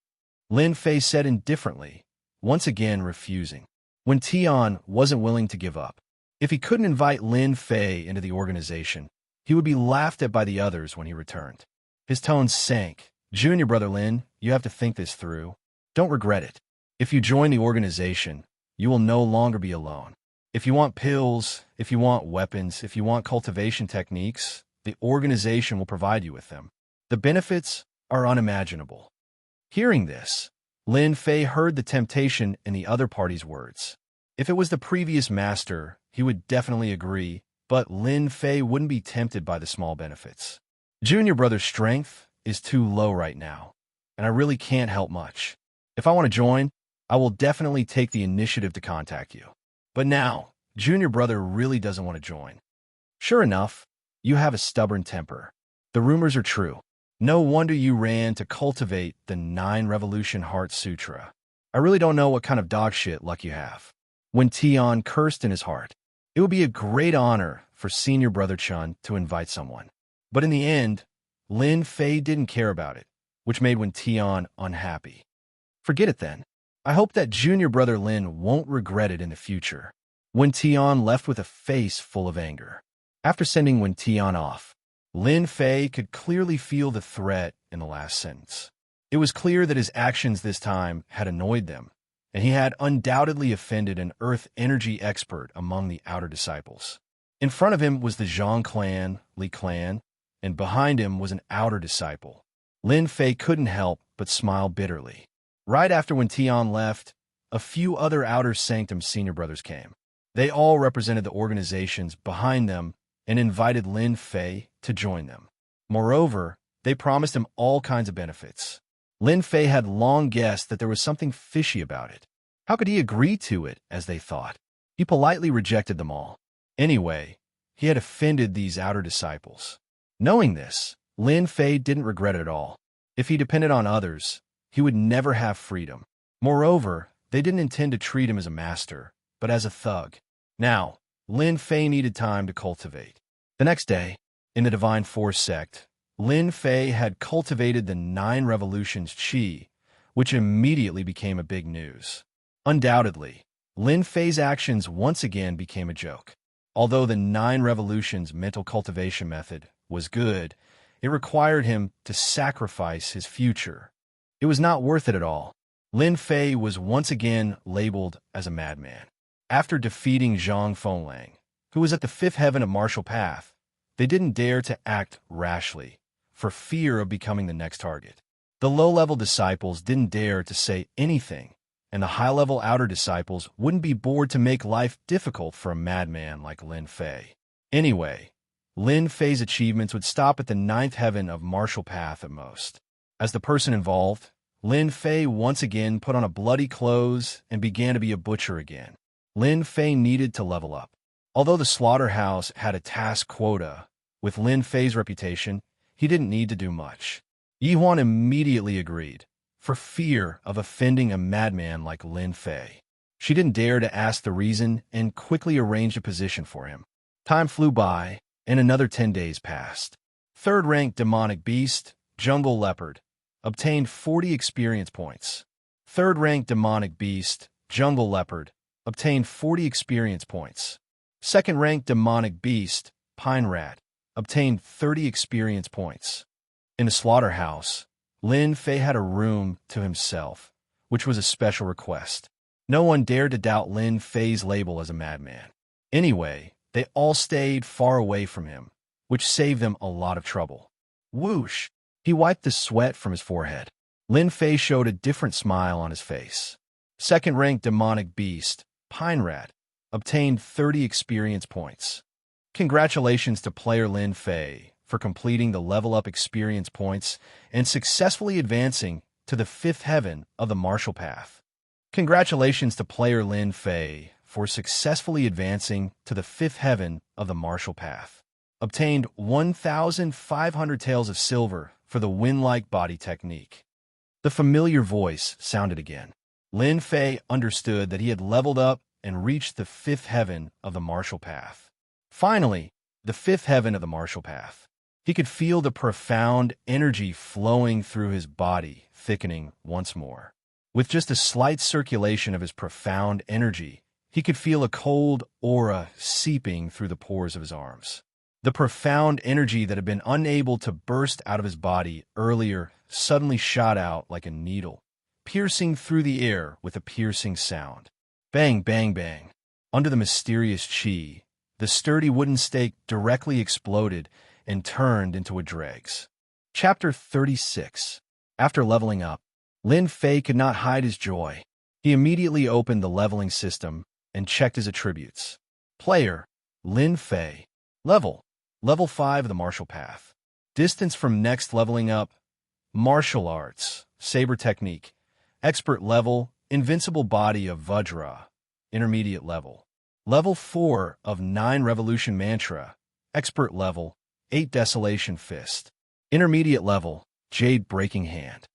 Lin Fei said indifferently, once again refusing. Wen Tian wasn't willing to give up. If he couldn't invite Lin Fei into the organization, he would be laughed at by the others when he returned. His tone sank. Junior brother Lin, you have to think this through. Don't regret it. If you join the organization, you will no longer be alone. If you want pills, if you want weapons, if you want cultivation techniques, the organization will provide you with them. The benefits are unimaginable. Hearing this, Lin Fei heard the temptation in the other party's words. If it was the previous master, he would definitely agree, but Lin Fei wouldn't be tempted by the small benefits. Junior brother's strength is too low right now, and I really can't help much. If I want to join, I will definitely take the initiative to contact you. But now, junior brother really doesn't want to join. Sure enough, you have a stubborn temper. The rumors are true. No wonder you ran to cultivate the 9 Revolution Heart Sutra. I really don't know what kind of dog shit luck you have. Wen Tian cursed in his heart. It would be a great honor for senior brother Chun to invite someone. But in the end, Lin Fei didn't care about it, which made Wen Tian unhappy. Forget it then. I hope that junior brother Lin won't regret it in the future. Wen Tian left with a face full of anger. After sending Wen Tian off, Lin Fei could clearly feel the threat in the last sentence. It was clear that his actions this time had annoyed them, and he had undoubtedly offended an earth energy expert among the outer disciples. In front of him was the Zhang clan, Li clan, and behind him was an outer disciple. Lin Fei couldn't help but smile bitterly. Right after Wen Tian left, a few other outer sanctum senior brothers came. They all represented the organizations behind them and invited Lin Fei to join them. Moreover, they promised him all kinds of benefits. Lin Fei had long guessed that there was something fishy about it. How could he agree to it, as they thought? He politely rejected them all. Anyway, he had offended these outer disciples. Knowing this, Lin Fei didn't regret it at all. If he depended on others, he would never have freedom. Moreover, they didn't intend to treat him as a master, but as a thug. Now, Lin Fei needed time to cultivate. The next day, in the Divine Force sect, Lin Fei had cultivated the 9 revolutions chi, which immediately became a big news. Undoubtedly, Lin Fei's actions once again became a joke. Although the 9 revolutions mental cultivation method was good, it required him to sacrifice his future. It was not worth it at all. Lin Fei was once again labeled as a madman. After defeating Zhang Fenglang, who was at the 5th heaven of martial path, they didn't dare to act rashly, for fear of becoming the next target. The low-level disciples didn't dare to say anything, and the high-level outer disciples wouldn't be bored to make life difficult for a madman like Lin Fei. Anyway, Lin Fei's achievements would stop at the 9th heaven of martial path at most. As the person involved, Lin Fei once again put on a bloody clothes and began to be a butcher again. Lin Fei needed to level up. Although the slaughterhouse had a task quota, with Lin Fei's reputation, he didn't need to do much. Yi Huan immediately agreed, for fear of offending a madman like Lin Fei. She didn't dare to ask the reason and quickly arranged a position for him. Time flew by, and another 10 days passed. 3rd-rank demonic beast, jungle leopard, obtained 40 experience points. 3rd-rank demonic beast, jungle leopard, obtained 40 experience points. 2nd-rank demonic beast, pine rat, obtained 30 experience points. In the slaughterhouse, Lin Fei had a room to himself, which was a special request. No one dared to doubt Lin Fei's label as a madman. Anyway, they all stayed far away from him, which saved them a lot of trouble. Whoosh! He wiped the sweat from his forehead. Lin Fei showed a different smile on his face. 2nd-rank demonic beast, pine rat, obtained 30 experience points. Congratulations to player Lin Fei for completing the level up experience points and successfully advancing to the 5th heaven of the martial path. Congratulations to player Lin Fei for successfully advancing to the 5th heaven of the martial path. Obtained 1,500 taels of silver for the wind-like body technique. The familiar voice sounded again. Lin Fei understood that he had leveled up and reached the 5th heaven of the martial path. Finally, the 5th heaven of the martial path. He could feel the profound energy flowing through his body, thickening once more. With just a slight circulation of his profound energy, he could feel a cold aura seeping through the pores of his arms. The profound energy that had been unable to burst out of his body earlier suddenly shot out like a needle, piercing through the air with a piercing sound. Bang, bang, bang. Under the mysterious chi, the sturdy wooden stake directly exploded and turned into a dregs. Chapter 36. After leveling up, Lin Fei could not hide his joy. He immediately opened the leveling system and checked his attributes. Player, Lin Fei. Level 5 of the martial path. Distance from next leveling up, martial arts, saber technique, expert level, invincible body of Vajra, intermediate level. Level 4 of 9 revolution mantra, expert level, 8 desolation fist. Intermediate level, jade breaking hand.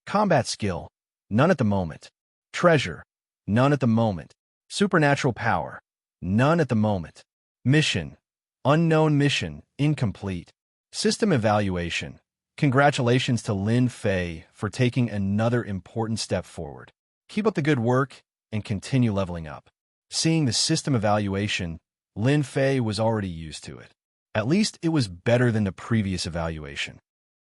Combat skill, none at the moment. Treasure, none at the moment. Supernatural power, none at the moment. Mission, unknown mission, incomplete. System evaluation. Congratulations to Lin Fei for taking another important step forward. Keep up the good work and continue leveling up. Seeing the system evaluation, Lin Fei was already used to it. At least it was better than the previous evaluation.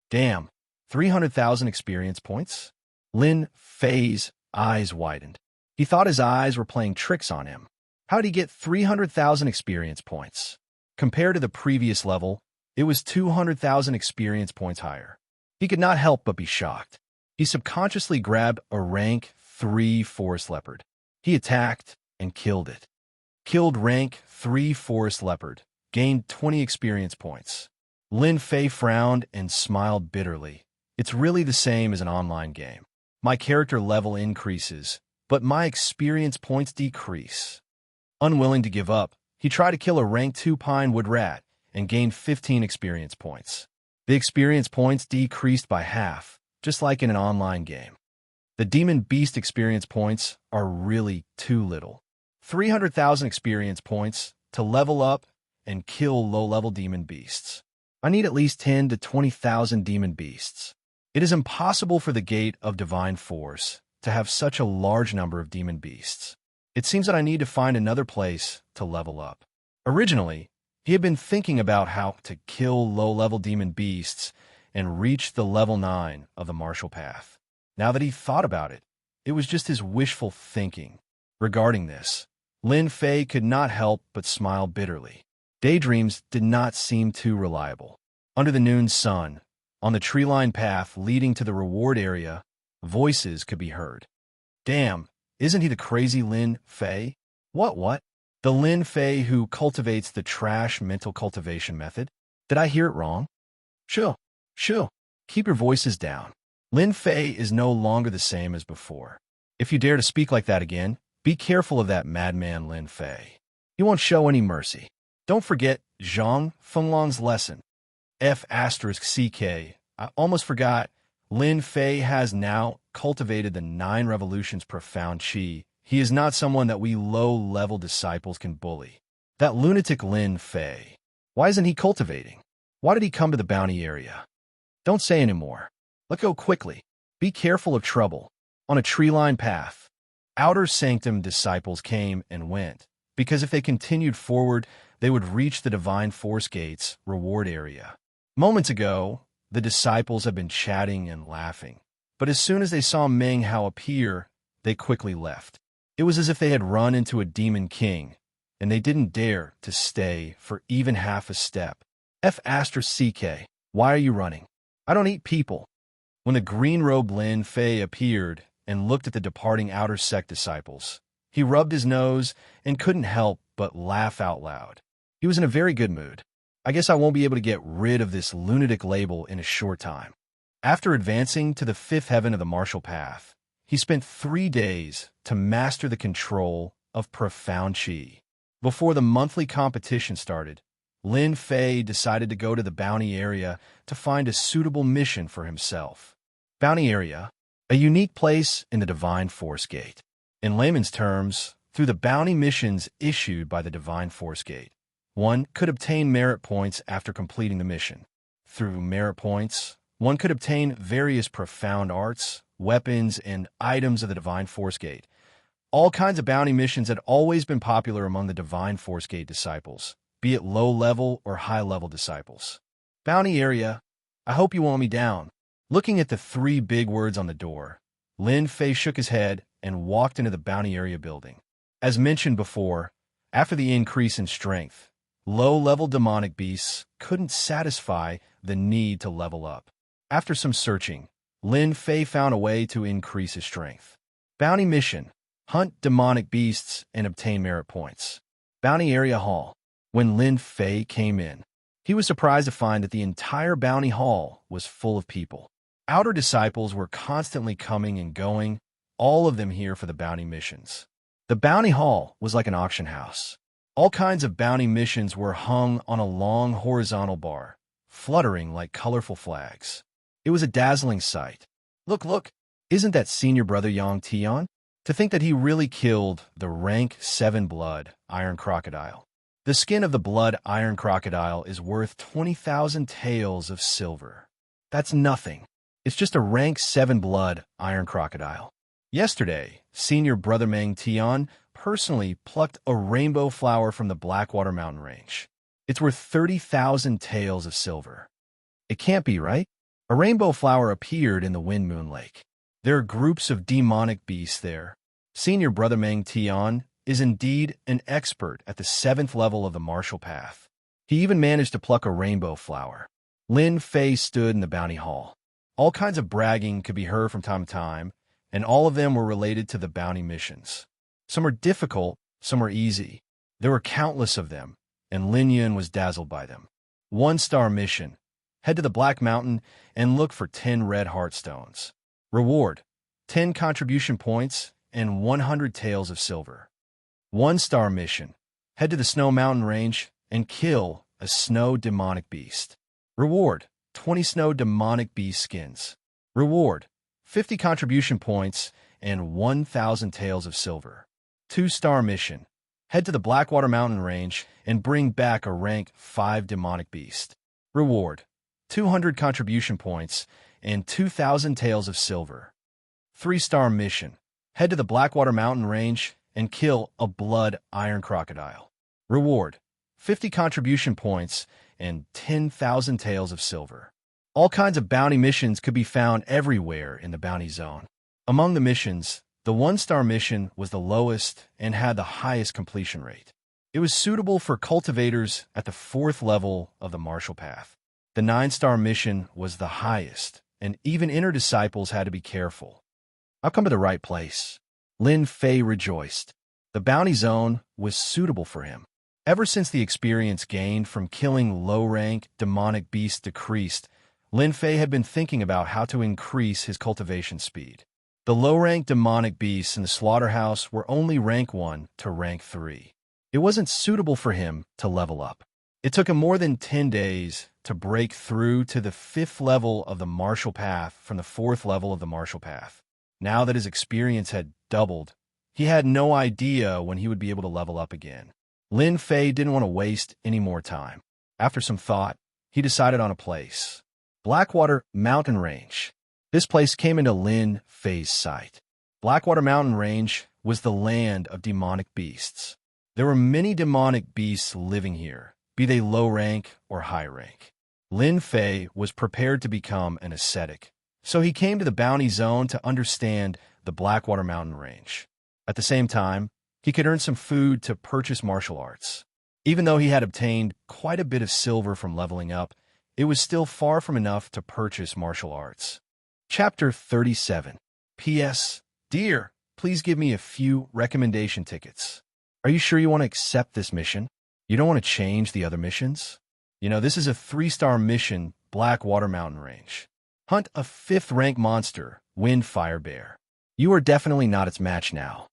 Damn, 300,000 experience points? Lin Fei's eyes widened. He thought his eyes were playing tricks on him. How did he get 300,000 experience points? Compared to the previous level, it was 200,000 experience points higher. He could not help but be shocked. He subconsciously grabbed a rank 3 forest leopard. He attacked and killed it. Killed rank 3 forest leopard. Gained 20 experience points. Lin Fei frowned and smiled bitterly. It's really the same as an online game. My character level increases, but my experience points decrease. Unwilling to give up, he tried to kill a rank 2 pine wood rat and gained 15 experience points. The experience points decreased by half, just like in an online game. The demon beast experience points are really too little. 300,000 experience points to level up and kill low-level demon beasts. I need at least 10 to 20,000 demon beasts. It is impossible for the Gate of Divine Force to have such a large number of demon beasts. It seems that I need to find another place to level up. Originally, he had been thinking about how to kill low-level demon beasts and reach the level 9 of the martial path. Now that he thought about it, it was just his wishful thinking. Regarding this, Lin Fei could not help but smile bitterly. Daydreams did not seem too reliable. Under the noon sun, on the tree-lined path leading to the reward area, voices could be heard. Damn, isn't he the crazy Lin Fei? What? The Lin Fei who cultivates the trash mental cultivation method? Did I hear it wrong? Chill. Keep your voices down. Lin Fei is no longer the same as before. If you dare to speak like that again, be careful of that madman Lin Fei. He won't show any mercy. Don't forget Zhang Fenglan's lesson. F***CK. I almost forgot. Lin Fei has now cultivated the 9 revolutions profound chi. He is not someone that we low-level disciples can bully. That lunatic Lin Fei. Why isn't he cultivating? Why did he come to the bounty area? Don't say anymore. Let go quickly. Be careful of trouble. On a tree-lined path, outer sanctum disciples came and went, because if they continued forward, they would reach the Divine Force Gate's reward area. Moments ago, the disciples had been chatting and laughing, but as soon as they saw Meng Hao appear, they quickly left. It was as if they had run into a demon king, and they didn't dare to stay for even half a step. F***CK. Why are you running? I don't eat people. When the green-robed Lin Fei appeared and looked at the departing outer sect disciples, he rubbed his nose and couldn't help but laugh out loud. He was in a very good mood. I guess I won't be able to get rid of this lunatic label in a short time. After advancing to the 5th heaven of the martial path, he spent 3 days to master the control of profound chi. Before the monthly competition started, Lin Fei decided to go to the bounty area to find a suitable mission for himself. Bounty area, a unique place in the Divine Force Gate. In layman's terms, through the bounty missions issued by the Divine Force Gate, one could obtain merit points after completing the mission. Through merit points, one could obtain various profound arts, weapons, and items of the Divine Force Gate. All kinds of bounty missions had always been popular among the Divine Force Gate disciples, be it low-level or high-level disciples. Bounty area, I hope you want me down. Looking at the 3 big words on the door, Lin Fei shook his head and walked into the bounty area building. As mentioned before, after the increase in strength, low-level demonic beasts couldn't satisfy the need to level up. After some searching, Lin Fei found a way to increase his strength. Bounty mission, hunt demonic beasts and obtain merit points. Bounty area hall. When Lin Fei came in, he was surprised to find that the entire bounty hall was full of people. Outer disciples were constantly coming and going, all of them here for the bounty missions. The bounty hall was like an auction house. All kinds of bounty missions were hung on a long horizontal bar, fluttering like colorful flags. It was a dazzling sight. Look, isn't that senior brother Yang Tian? To think that he really killed the rank 7 blood iron crocodile. The skin of the blood iron crocodile is worth 20,000 taels of silver. That's nothing. It's just a rank 7 blood iron crocodile. Yesterday, senior brother Meng Tian personally plucked a rainbow flower from the Blackwater mountain range. It's worth 30,000 taels of silver. It can't be, right? A rainbow flower appeared in the Wind Moon Lake. There are groups of demonic beasts there. Senior brother Meng Tian is indeed an expert at the 7th level of the martial path. He even managed to pluck a rainbow flower. Lin Fei stood in the bounty hall. All kinds of bragging could be heard from time to time, and all of them were related to the bounty missions. Some were difficult, some were easy. There were countless of them, and Lin Yun was dazzled by them. 1-star mission. Head to the Black Mountain and look for 10 red heartstones. Reward, 10 contribution points and 100 taels of silver. 1-star mission. Head to the Snow Mountain Range and kill a snow demonic beast. Reward, 20 snow demonic beast skins. Reward, 50 contribution points and 1,000 taels of silver. 2-star mission. Head to the Blackwater Mountain Range and bring back a rank 5 demonic beast. Reward: 200 contribution points and 2,000 taels of silver. 3-star mission: head to the Blackwater Mountain Range and kill a blood iron crocodile. Reward: 50 contribution points and 10,000 taels of silver. All kinds of bounty missions could be found everywhere in the bounty zone. Among the missions, the 1-star mission was the lowest and had the highest completion rate. It was suitable for cultivators at the 4th level of the martial path. The 9-star mission was the highest, and even inner disciples had to be careful. I've come to the right place. Lin Fei rejoiced. The bounty zone was suitable for him. Ever since the experience gained from killing low-rank demonic beasts decreased, Lin Fei had been thinking about how to increase his cultivation speed. The low-rank demonic beasts in the slaughterhouse were only rank 1 to rank 3. It wasn't suitable for him to level up. It took him more than 10 days to break through to the 5th level of the martial path from the 4th level of the martial path. Now that his experience had doubled, he had no idea when he would be able to level up again. Lin Fei didn't want to waste any more time. After some thought, he decided on a place: Blackwater Mountain Range. This place came into Lin Fei's sight. Blackwater Mountain Range was the land of demonic beasts. There were many demonic beasts living here, be they low rank or high rank. Lin Fei was prepared to become an ascetic, so he came to the bounty zone to understand the Blackwater Mountain Range. At the same time, he could earn some food to purchase martial arts. Even though he had obtained quite a bit of silver from leveling up, it was still far from enough to purchase martial arts. Chapter 37. P.S. Dear, please give me a few recommendation tickets. Are you sure you want to accept this mission? You don't want to change the other missions? This is a 3-star mission, Blackwater Mountain Range. Hunt a 5th rank monster, Wind Fire Bear. You are definitely not its match now.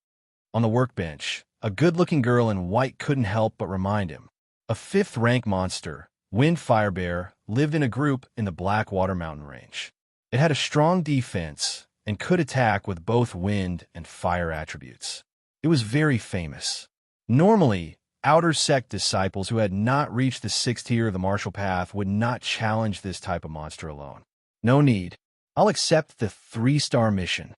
On the workbench, a good-looking girl in white couldn't help but remind him. A 5th rank monster, Wind Fire Bear, lived in a group in the Blackwater Mountain Range. It had a strong defense and could attack with both wind and fire attributes. It was very famous. Normally, outer sect disciples who had not reached the 6th tier of the martial path would not challenge this type of monster alone. No need. I'll accept the 3-star mission.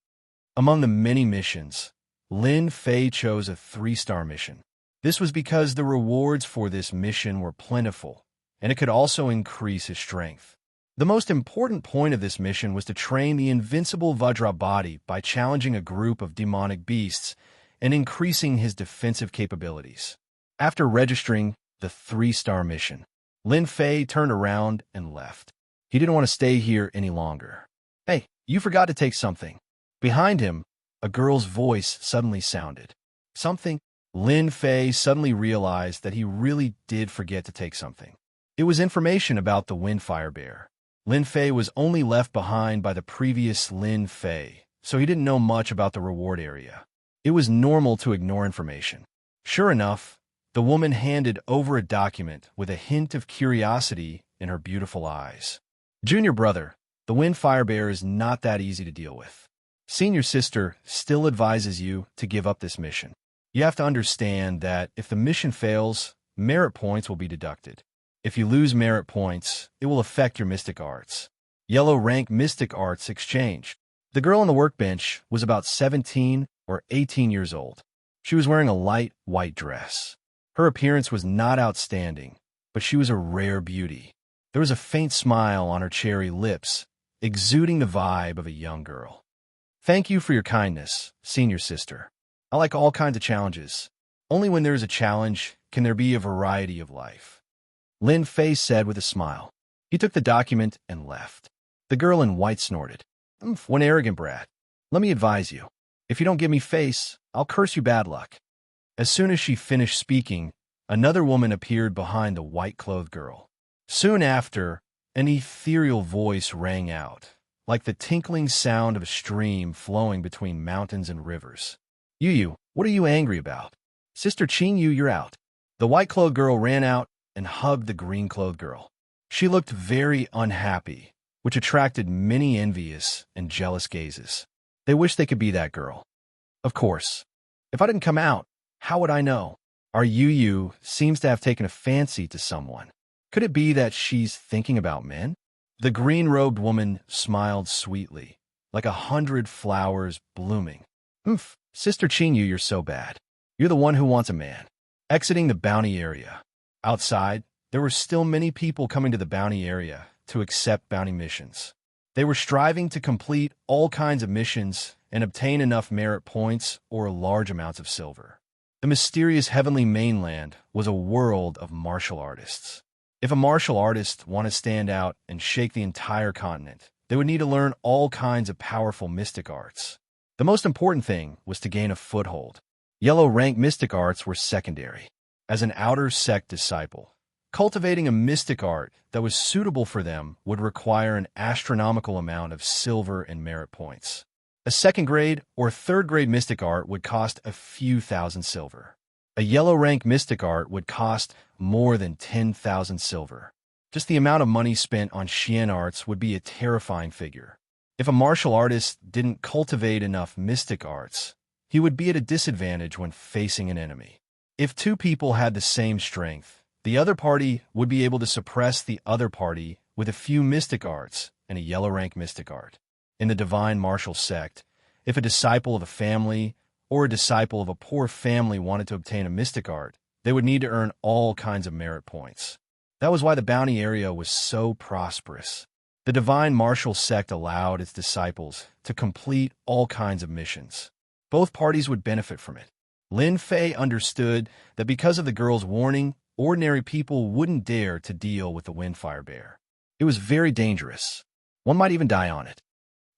Among the many missions, Lin Fei chose a 3-star mission. This was because the rewards for this mission were plentiful, and it could also increase his strength. The most important point of this mission was to train the invincible Vajra body by challenging a group of demonic beasts and increasing his defensive capabilities. After registering the 3-star mission, Lin Fei turned around and left. He didn't want to stay here any longer. Hey, you forgot to take something. Behind him, a girl's voice suddenly sounded. Something? Lin Fei suddenly realized that he really did forget to take something. It was information about the Windfire Bear. Lin Fei was only left behind by the previous Lin Fei, so he didn't know much about the reward area. It was normal to ignore information. Sure enough, the woman handed over a document with a hint of curiosity in her beautiful eyes. Junior brother, the Windfire Bear is not that easy to deal with. Senior sister still advises you to give up this mission. You have to understand that if the mission fails, merit points will be deducted. If you lose merit points, it will affect your mystic arts. Yellow rank mystic arts exchange. The girl on the workbench was about 17 or 18 years old. She was wearing a light white dress. Her appearance was not outstanding, but she was a rare beauty. There was a faint smile on her cherry lips, exuding the vibe of a young girl. Thank you for your kindness, senior sister. I like all kinds of challenges. Only when there is a challenge can there be a variety of life. Lin Fei said with a smile. He took the document and left. The girl in white snorted. One arrogant brat. Let me advise you. If you don't give me face, I'll curse you bad luck. As soon as she finished speaking, another woman appeared behind the white-clothed girl. Soon after, an ethereal voice rang out, like the tinkling sound of a stream flowing between mountains and rivers. Yu, what are you angry about? Sister Qing Yu, you're out. The white-clothed girl ran out and hugged the green-clothed girl. She looked very unhappy, which attracted many envious and jealous gazes. They wished they could be that girl. Of course. If I didn't come out, how would I know? Our Yu seems to have taken a fancy to someone. Could it be that she's thinking about men? The green-robed woman smiled sweetly, like 100 flowers blooming. Oomph, Sister Chinyu, you're so bad. You're the one who wants a man. Exiting the bounty area. Outside, there were still many people coming to the bounty area to accept bounty missions. They were striving to complete all kinds of missions and obtain enough merit points or large amounts of silver. The mysterious heavenly mainland was a world of martial artists. If a martial artist wanted to stand out and shake the entire continent, they would need to learn all kinds of powerful mystic arts. The most important thing was to gain a foothold. Yellow rank mystic arts were secondary. As an outer sect disciple, cultivating a mystic art that was suitable for them would require an astronomical amount of silver and merit points. A second grade or third grade mystic art would cost a few thousand silver. A yellow rank mystic art would cost more than 10,000 silver. Just the amount of money spent on Xian arts would be a terrifying figure. If a martial artist didn't cultivate enough mystic arts, he would be at a disadvantage when facing an enemy. If two people had the same strength, the other party would be able to suppress the other party with a few mystic arts and a yellow rank mystic art. In the divine martial sect, if a disciple of a family or a disciple of a poor family wanted to obtain a mystic art, they would need to earn all kinds of merit points. That was why the bounty area was so prosperous. The divine martial sect allowed its disciples to complete all kinds of missions. Both parties would benefit from it. Lin Fei understood that because of the girl's warning, ordinary people wouldn't dare to deal with the Windfire Bear. It was very dangerous. One might even die on it.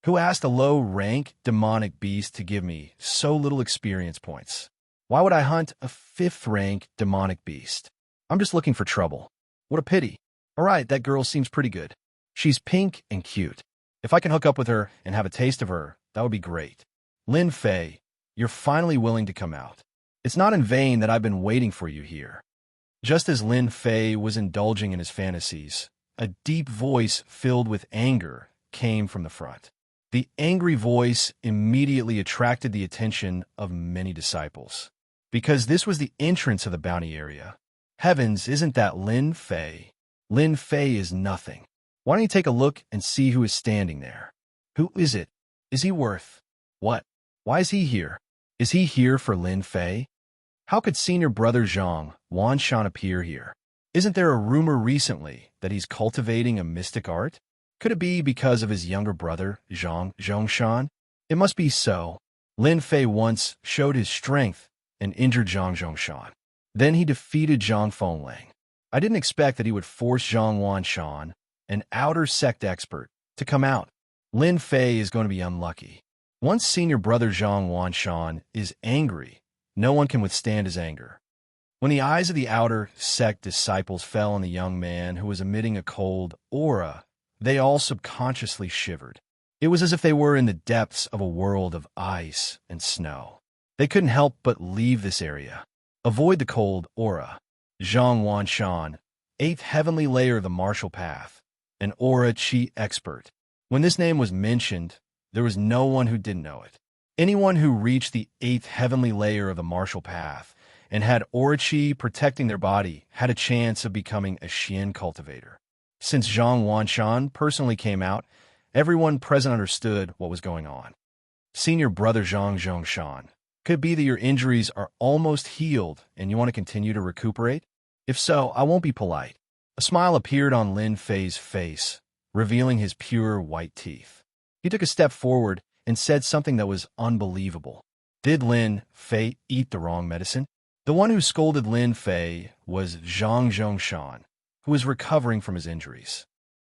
Who asked a low-rank demonic beast to give me so little experience points? Why would I hunt a 5th-rank demonic beast? I'm just looking for trouble. What a pity. All right, that girl seems pretty good. She's pink and cute. If I can hook up with her and have a taste of her, that would be great. Lin Fei, you're finally willing to come out. It's not in vain that I've been waiting for you here. Just as Lin Fei was indulging in his fantasies, a deep voice filled with anger came from the front. The angry voice immediately attracted the attention of many disciples. Because this was the entrance of the bounty area. Heavens, isn't that Lin Fei? Lin Fei is nothing. Why don't you take a look and see who is standing there? Who is it? Is he worth? What? Why is he here? Is he here for Lin Fei? How could senior brother Zhang Wanshan appear here? Isn't there a rumor recently that he's cultivating a mystic art? Could it be because of his younger brother, Zhang Zhongshan? It must be so. Lin Fei once showed his strength and injured Zhang Zhongshan. Then he defeated Zhang Fenglang. I didn't expect that he would force Zhang Wanshan, an outer sect expert, to come out. Lin Fei is going to be unlucky. Once senior brother Zhang Wanshan is angry, no one can withstand his anger. When the eyes of the outer sect disciples fell on the young man who was emitting a cold aura, they all subconsciously shivered. It was as if they were in the depths of a world of ice and snow. They couldn't help but leave this area. Avoid the cold aura. Zhang Wanshan, 8th heavenly layer of the martial path, an aura chi expert. When this name was mentioned, there was no one who didn't know it. Anyone who reached the 8th heavenly layer of the martial path and had aura chi protecting their body had a chance of becoming a Xian cultivator. Since Zhang Wanshan personally came out, everyone present understood what was going on. Senior brother Zhang Zhongshan, could it be that your injuries are almost healed and you want to continue to recuperate? If so, I won't be polite. A smile appeared on Lin Fei's face, revealing his pure white teeth. He took a step forward and said something that was unbelievable. Did Lin Fei eat the wrong medicine? The one who scolded Lin Fei was Zhang Zhongshan, who was recovering from his injuries.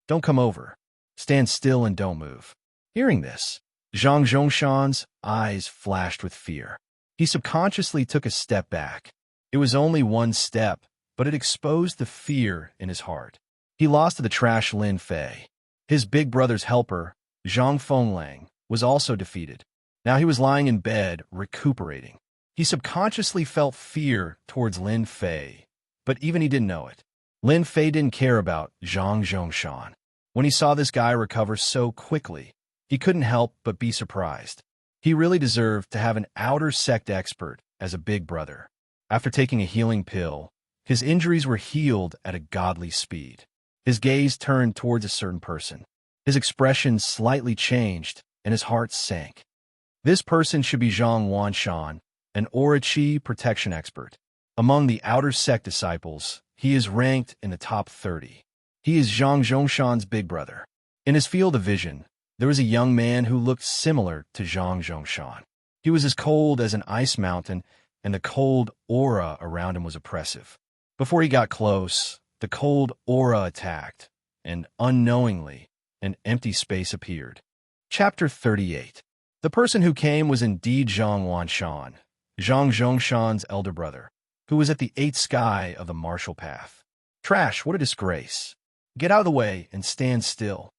Don't come over. Stand still and don't move. Hearing this, Zhang Zhongshan's eyes flashed with fear. He subconsciously took a step back. It was only one step, but it exposed the fear in his heart. He lost to the trash Lin Fei. His big brother's helper, Zhang Fenglang, was also defeated. Now he was lying in bed, recuperating. He subconsciously felt fear towards Lin Fei, but even he didn't know it. Lin Fei didn't care about Zhang Zhongshan. When he saw this guy recover so quickly, he couldn't help but be surprised. He really deserved to have an outer sect expert as a big brother. After taking a healing pill, His injuries were healed at a godly speed. His gaze turned towards a certain person. His expression slightly changed, and his heart sank. This person should be Zhang Wanshan, an Aura Qi protection expert. Among the outer sect disciples, he is ranked in the top 30. He is Zhang Zhongshan's big brother. In his field of vision, there was a young man who looked similar to Zhang Zhongshan. He was as cold as an ice mountain, and the cold aura around him was oppressive. Before he got close, the cold aura attacked, and unknowingly, an empty space appeared. Chapter 38. The person who came was indeed Zhang Wanshan, Zhang Zhongshan's elder brother, who was at the 8th sky of the martial path. Trash, what a disgrace. Get out of the way and stand still.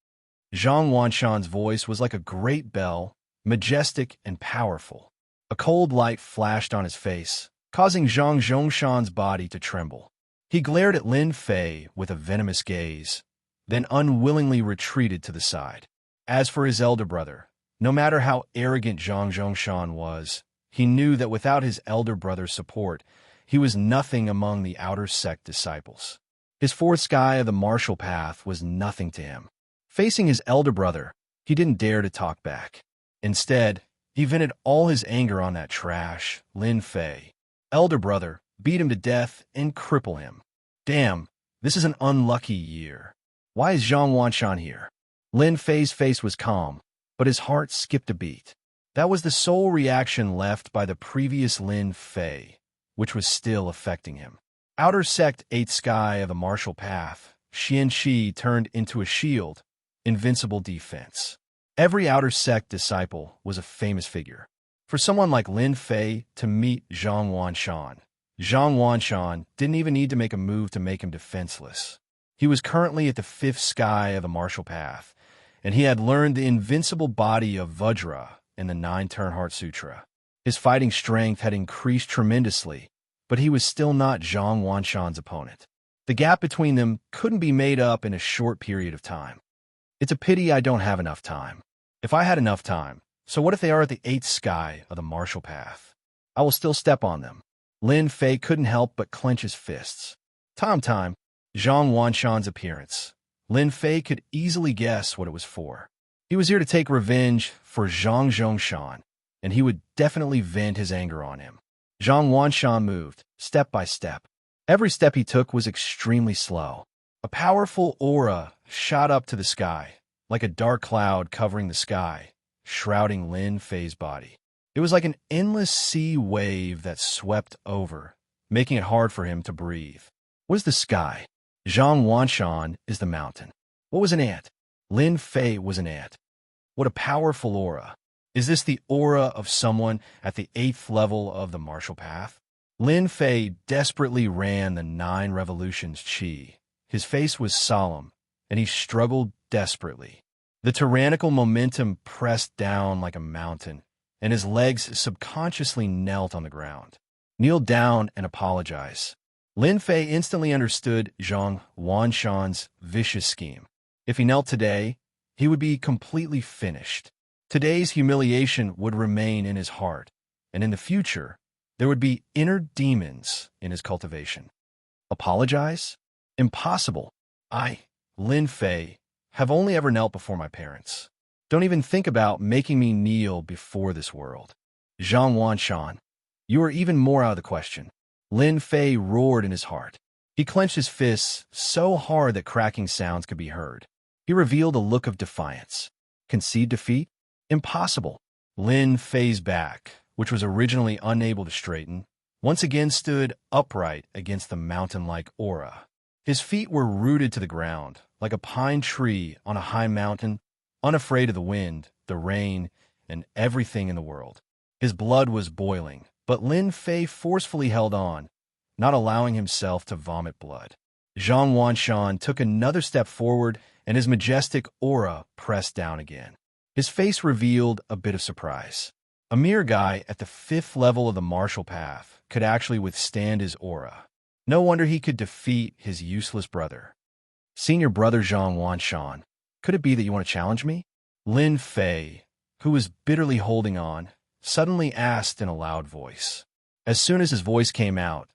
Zhang Wanshan's voice was like a great bell, majestic and powerful. A cold light flashed on his face, causing Zhang Zhongshan's body to tremble. He glared at Lin Fei with a venomous gaze, then unwillingly retreated to the side. As for his elder brother, no matter how arrogant Zhang Zhongshan was, he knew that without his elder brother's support, he was nothing among the outer sect disciples. His 4th sky of the martial path was nothing to him. Facing his elder brother, he didn't dare to talk back. Instead, he vented all his anger on that trash, Lin Fei. Elder brother, beat him to death and cripple him. Damn, this is an unlucky year. Why is Zhang Wanshan here? Lin Fei's face was calm, but his heart skipped a beat. That was the sole reaction left by the previous Lin Fei, which was still affecting him. Outer sect 8th sky of the martial path, Xian Qi turned into a shield, invincible defense. Every outer sect disciple was a famous figure. For someone like Lin Fei to meet Zhang Wanshan didn't even need to make a move to make him defenseless. He was currently at the 5th sky of the martial path, and he had learned the invincible body of Vajra in the 9-turn Heart Sutra. His fighting strength had increased tremendously, but he was still not Zhang Wanshan's opponent. The gap between them couldn't be made up in a short period of time. It's a pity I don't have enough time. If I had enough time, so what if they are at the 8th sky of the martial path? I will still step on them. Lin Fei couldn't help but clench his fists. Time, Zhang Wanshan's appearance. Lin Fei could easily guess what it was for. He was here to take revenge for Zhang Zhongshan, and he would definitely vent his anger on him. Zhang Wanshan moved, step by step. Every step he took was extremely slow. A powerful aura shot up to the sky, like a dark cloud covering the sky, shrouding Lin Fei's body. It was like an endless sea wave that swept over, making it hard for him to breathe. What is the sky? Zhang Wanshan is the mountain. What was an ant? Lin Fei was an ant. What a powerful aura. Is this the aura of someone at the 8th level of the martial path? Lin Fei desperately ran the 9 revolutions Qi. His face was solemn, and he struggled desperately. The tyrannical momentum pressed down like a mountain, and his legs subconsciously knelt on the ground. Kneel down and apologize. Lin Fei instantly understood Zhang Wanshan's vicious scheme. If he knelt today, he would be completely finished. Today's humiliation would remain in his heart, and in the future, there would be inner demons in his cultivation. Apologize? Impossible. I, Lin Fei, have only ever knelt before my parents. Don't even think about making me kneel before this world. Zhang Wanshan, you are even more out of the question. Lin Fei roared in his heart. He clenched his fists so hard that cracking sounds could be heard. He revealed a look of defiance. Concede defeat? Impossible. Lin Fei's back, which was originally unable to straighten, once again stood upright against the mountain-like aura. His feet were rooted to the ground, like a pine tree on a high mountain, unafraid of the wind, the rain, and everything in the world. His blood was boiling, but Lin Fei forcefully held on, not allowing himself to vomit blood. Zhang Wanshan took another step forward, and his majestic aura pressed down again. His face revealed a bit of surprise. A mere guy at the 5th level of the martial path could actually withstand his aura. No wonder he could defeat his useless brother. Senior brother Zhang Wanshan, could it be that you want to challenge me? Lin Fei, who was bitterly holding on, suddenly asked in a loud voice. As soon as his voice came out,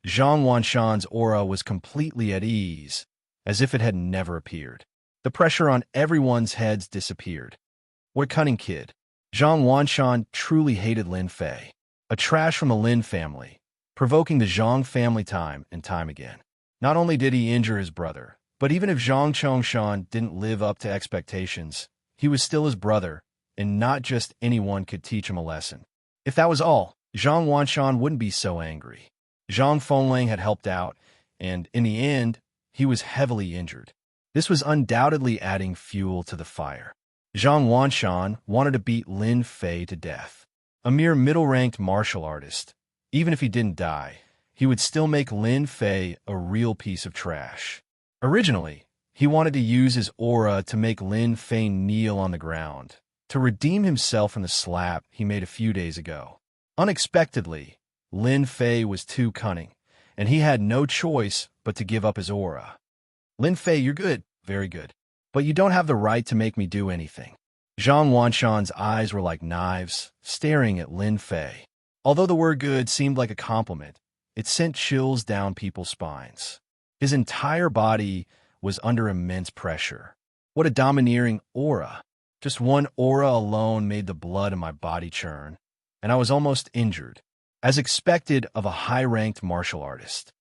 Zhang Wanshan's aura was completely at ease, as if it had never appeared. The pressure on everyone's heads disappeared. What a cunning kid. Zhang Wanshan truly hated Lin Fei, a trash from the Lin family, provoking the Zhang family time and time again. Not only did he injure his brother, but even if Zhang Chongshan didn't live up to expectations, he was still his brother, and not just anyone could teach him a lesson. If that was all, Zhang Wanshan wouldn't be so angry. Zhang Fengling had helped out, and in the end, he was heavily injured. This was undoubtedly adding fuel to the fire. Zhang Wanshan wanted to beat Lin Fei to death. A mere middle-ranked martial artist, even if he didn't die, he would still make Lin Fei a real piece of trash. Originally, he wanted to use his aura to make Lin Fei kneel on the ground, to redeem himself from the slap he made a few days ago. Unexpectedly, Lin Fei was too cunning, and he had no choice but to give up his aura. Lin Fei, you're good, very good, but you don't have the right to make me do anything. Zhang Wanshan's eyes were like knives, staring at Lin Fei. Although the word good seemed like a compliment, it sent chills down people's spines. His entire body was under immense pressure. What a domineering aura. Just one aura alone made the blood in my body churn, and I was almost injured, as expected of a high-ranked martial artist.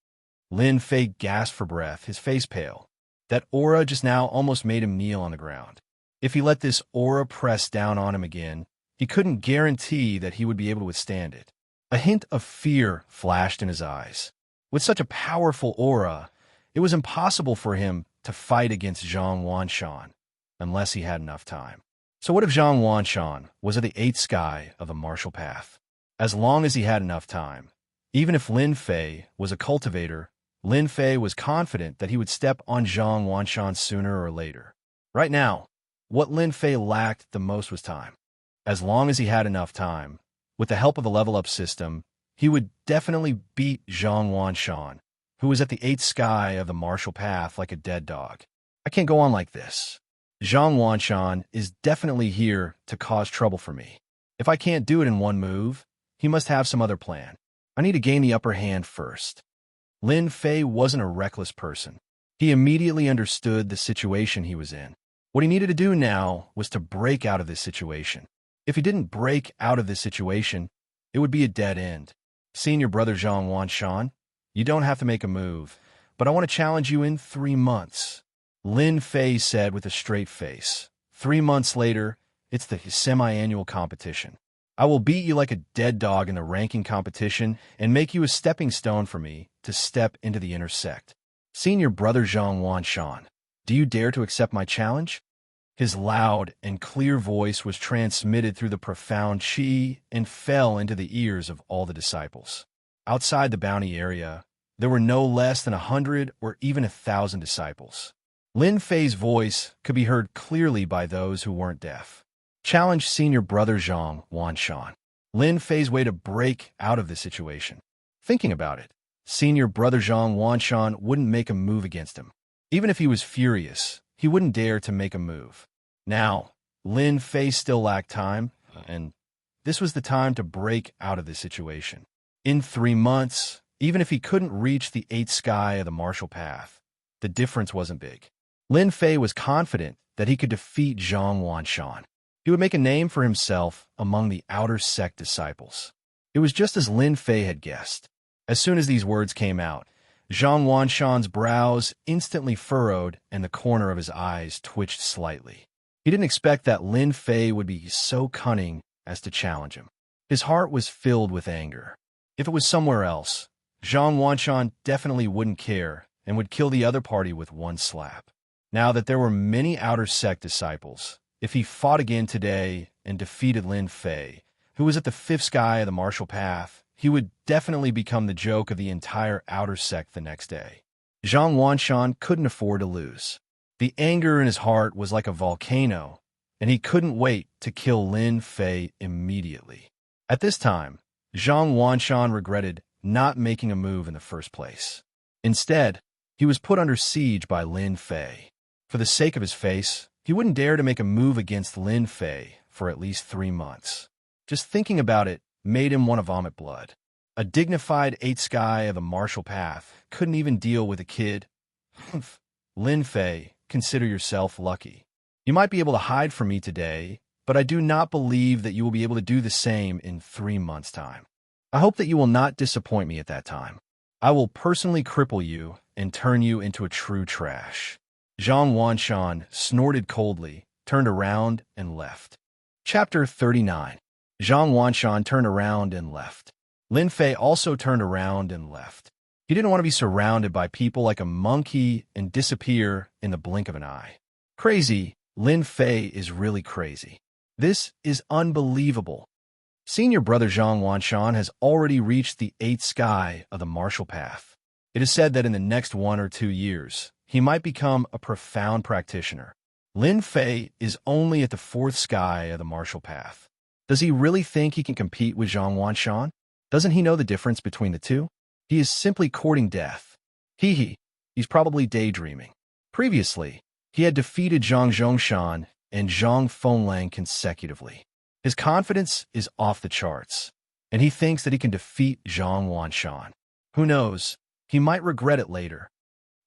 Lin Fei gasped for breath, his face pale. That aura just now almost made him kneel on the ground. If he let this aura press down on him again, he couldn't guarantee that he would be able to withstand it. A hint of fear flashed in his eyes. With such a powerful aura, it was impossible for him to fight against Zhang Wanshan, unless he had enough time. So what if Zhang Wanshan was at the eighth sky of the martial path? As long as he had enough time. Even if Lin Fei was a cultivator, Lin Fei was confident that he would step on Zhang Wanshan sooner or later. Right now, what Lin Fei lacked the most was time. As long as he had enough time, with the help of the level-up system, he would definitely beat Zhang Wanshan, who was at the eighth sky of the martial path like a dead dog. I can't go on like this. Zhang Wanshan is definitely here to cause trouble for me. If I can't do it in one move, he must have some other plan. I need to gain the upper hand first. Lin Fei wasn't a reckless person. He immediately understood the situation he was in. What he needed to do now was to break out of this situation. If he didn't break out of this situation, it would be a dead end. Senior brother Zhang Wanshan, you don't have to make a move, but I want to challenge you in 3 months. Lin Fei said with a straight face. 3 months later, it's the semi-annual competition. I will beat you like a dead dog in the ranking competition and make you a stepping stone for me to step into the inner sect. Senior brother Zhang Wanshan, do you dare to accept my challenge? His loud and clear voice was transmitted through the profound qi and fell into the ears of all the disciples. Outside the bounty area, there were no less than 100 or even 1,000 disciples. Lin Fei's voice could be heard clearly by those who weren't deaf. Challenge senior brother Zhang Wanshan. Lin Fei's way to break out of this situation. Thinking about it, senior brother Zhang Wanshan wouldn't make a move against him. Even if he was furious, he wouldn't dare to make a move. Now, Lin Fei still lacked time, and this was the time to break out of this situation. In 3 months, even if he couldn't reach the eighth sky of the martial path, the difference wasn't big. Lin Fei was confident that he could defeat Zhang Wanshan. He would make a name for himself among the outer sect disciples. It was just as Lin Fei had guessed. As soon as these words came out, Zhang Wanshan's brows instantly furrowed and the corner of his eyes twitched slightly. He didn't expect that Lin Fei would be so cunning as to challenge him. His heart was filled with anger. If it was somewhere else, Zhang Wanshan definitely wouldn't care and would kill the other party with one slap. Now that there were many outer sect disciples, if he fought again today and defeated Lin Fei, who was at the fifth sky of the martial path, he would definitely become the joke of the entire outer sect the next day. Zhang Wanshan couldn't afford to lose. The anger in his heart was like a volcano, and he couldn't wait to kill Lin Fei immediately. At this time, Zhang Wanshan regretted not making a move in the first place. Instead, he was put under siege by Lin Fei. For the sake of his face, he wouldn't dare to make a move against Lin Fei for at least 3 months. Just thinking about it made him want to vomit blood. A dignified 8th sky of the martial path couldn't even deal with a kid. Humph. Lin Fei, consider yourself lucky. You might be able to hide from me today, but I do not believe that you will be able to do the same in 3 months' time. I hope that you will not disappoint me at that time. I will personally cripple you and turn you into a true trash. Zhang Wanshan snorted coldly, turned around, and left. Chapter 39. Zhang Wanshan turned around and left. Lin Fei also turned around and left. He didn't want to be surrounded by people like a monkey and disappear in the blink of an eye. Crazy. Lin Fei is really crazy. This is unbelievable. Senior brother Zhang Wanshan has already reached the 8th sky of the martial path. It is said that in the next 1 or 2 years, he might become a profound practitioner. Lin Fei is only at the 4th sky of the martial path. Does he really think he can compete with Zhang Wanshan? Doesn't he know the difference between the two? He is simply courting death. He's probably daydreaming. Previously, he had defeated Zhang Zhongshan and Zhang Fenglang consecutively. His confidence is off the charts, and he thinks that he can defeat Zhang Wanshan. Who knows? He might regret it later.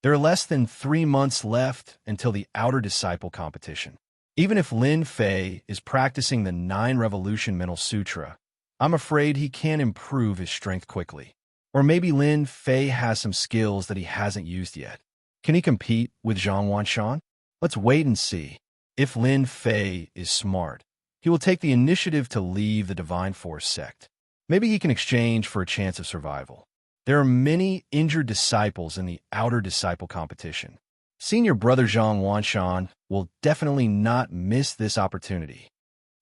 There are less than 3 months left until the Outer Disciple competition. Even if Lin Fei is practicing the 9 Revolution Mental Sutra, I'm afraid he can't improve his strength quickly. Or maybe Lin Fei has some skills that he hasn't used yet. Can he compete with Zhang Wanshan? Let's wait and see. If Lin Fei is smart, he will take the initiative to leave the Divine Force sect. Maybe he can exchange for a chance of survival. There are many injured disciples in the Outer Disciple competition. Senior brother Zhang Wanshan will definitely not miss this opportunity.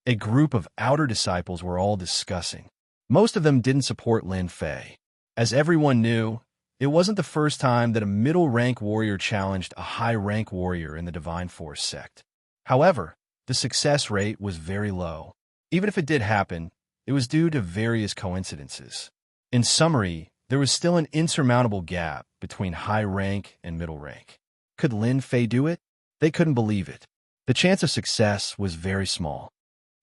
A group of Outer Disciples were all discussing. Most of them didn't support Lin Fei. As everyone knew, it wasn't the first time that a middle-rank warrior challenged a high-rank warrior in the Divine Force sect. However, the success rate was very low. Even if it did happen, it was due to various coincidences. In summary, there was still an insurmountable gap between high rank and middle rank. Could Lin Fei do it? They couldn't believe it. The chance of success was very small.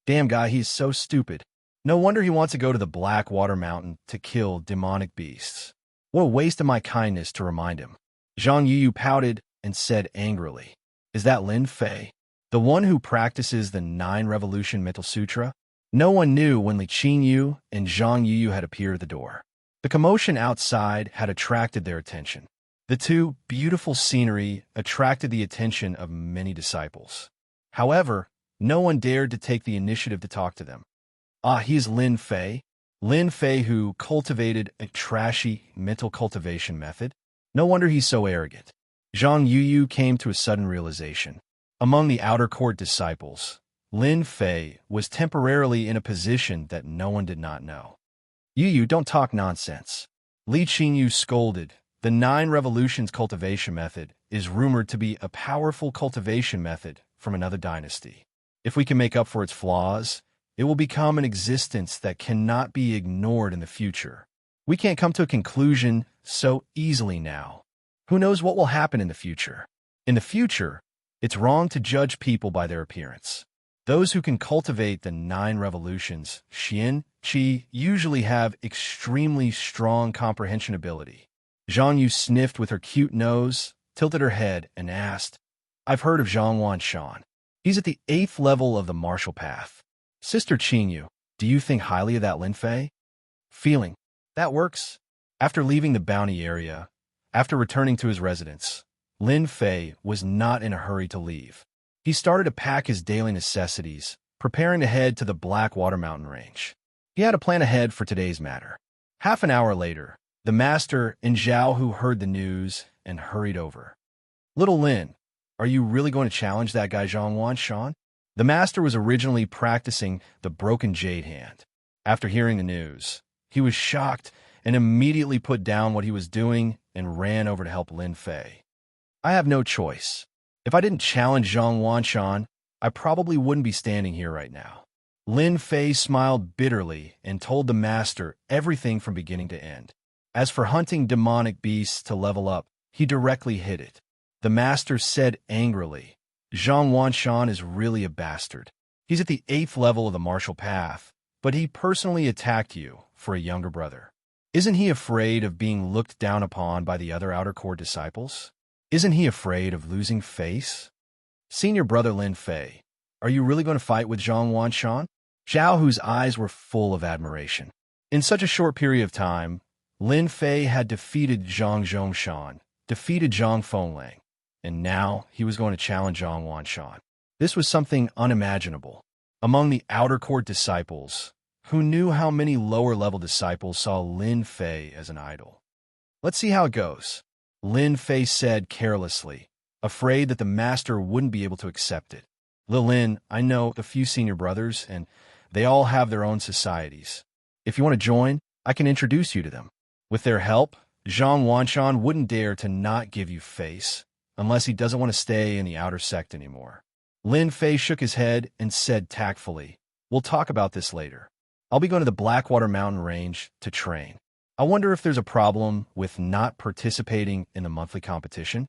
Damn guy, he's so stupid. No wonder he wants to go to the Blackwater Mountain to kill demonic beasts. What a waste of my kindness to remind him. Zhang Yuyu pouted and said angrily, "Is that Lin Fei? The one who practices the 9 Revolution Mental Sutra?" No one knew when Li Qingyu and Zhang Yuyu had appeared at the door. The commotion outside had attracted their attention. The two beautiful scenery attracted the attention of many disciples. However, no one dared to take the initiative to talk to them. He's Lin Fei. Lin Fei who cultivated a trashy mental cultivation method. No wonder he's so arrogant. Zhang Yuyu came to a sudden realization. Among the outer court disciples, Lin Fei was temporarily in a position that no one did not know. Yuyu, don't talk nonsense. Li Qingyu scolded. The 9 Revolutions cultivation method is rumored to be a powerful cultivation method from another dynasty. If we can make up for its flaws, it will become an existence that cannot be ignored in the future. We can't come to a conclusion so easily now. Who knows what will happen in the future? In the future, it's wrong to judge people by their appearance. Those who can cultivate the 9 revolutions, Xian, Qi, usually have extremely strong comprehension ability. Zhang Yu sniffed with her cute nose, tilted her head, and asked, "I've heard of Zhang Wanshan. He's at the 8th level of the martial path. Sister Qingyu, do you think highly of that Lin Fei?" Feeling. That works. After leaving the bounty area, after returning to his residence, Lin Fei was not in a hurry to leave. He started to pack his daily necessities, preparing to head to the Blackwater Mountain Range. He had a plan ahead for today's matter. Half an hour later, the master and Zhao Hu heard the news and hurried over. "Little Lin, are you really going to challenge that guy Zhang Wanshan?" The master was originally practicing the broken jade hand. After hearing the news, he was shocked and immediately put down what he was doing and ran over to help Lin Fei. "I have no choice. If I didn't challenge Zhang Wanshan, I probably wouldn't be standing here right now." Lin Fei smiled bitterly and told the master everything from beginning to end. As for hunting demonic beasts to level up, he directly hit it. The master said angrily, "Zhang Wanshan is really a bastard. He's at the 8th level of the martial path, but he personally attacked you for a younger brother. Isn't he afraid of being looked down upon by the other outer court disciples? Isn't he afraid of losing face? Senior brother Lin Fei, are you really going to fight with Zhang Wanshan? Zhao, whose eyes were full of admiration. In such a short period of time, Lin Fei had defeated Zhang Zhongshan, defeated Zhang Fenglang, and now he was going to challenge Zhang Wanshan. This was something unimaginable. Among the outer court disciples, who knew how many lower-level disciples saw Lin Fei as an idol. Let's see how it goes, Lin Fei said carelessly, afraid that the master wouldn't be able to accept it. Lin, I know a few senior brothers, and they all have their own societies. If you want to join, I can introduce you to them. With their help, Zhang Wanshan wouldn't dare to not give you face, unless he doesn't want to stay in the outer sect anymore. Lin Fei shook his head and said tactfully, we'll talk about this later. I'll be going to the Blackwater Mountain Range to train. I wonder if there's a problem with not participating in the monthly competition?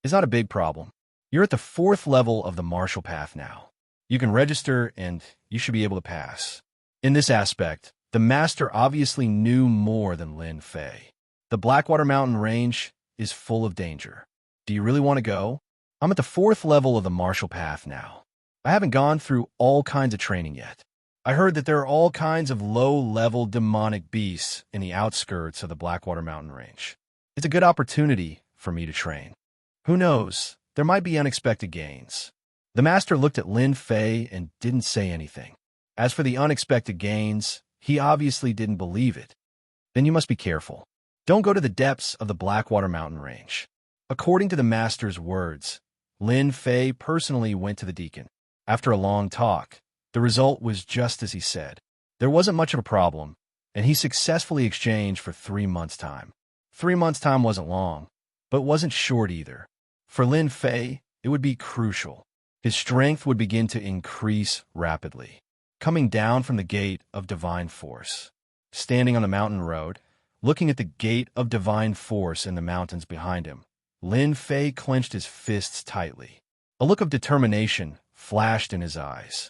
It's not a big problem. You're at the 4th level of the martial path now. You can register and you should be able to pass. In this aspect, the master obviously knew more than Lin Fei. The Blackwater Mountain Range is full of danger. Do you really want to go? I'm at the 4th level of the martial path now. I haven't gone through all kinds of training yet. I heard that there are all kinds of low-level demonic beasts in the outskirts of the Blackwater Mountain Range. It's a good opportunity for me to train. Who knows? There might be unexpected gains. The master looked at Lin Fei and didn't say anything. As for the unexpected gains, he obviously didn't believe it. Then you must be careful. Don't go to the depths of the Blackwater Mountain Range. According to the master's words, Lin Fei personally went to the deacon. After a long talk, the result was just as he said. There wasn't much of a problem, and he successfully exchanged for 3 months' time. 3 months' time wasn't long, but wasn't short either. For Lin Fei, it would be crucial. His strength would begin to increase rapidly. Coming down from the gate of divine force, standing on the mountain road, looking at the gate of divine force in the mountains behind him, Lin Fei clenched his fists tightly. A look of determination flashed in his eyes.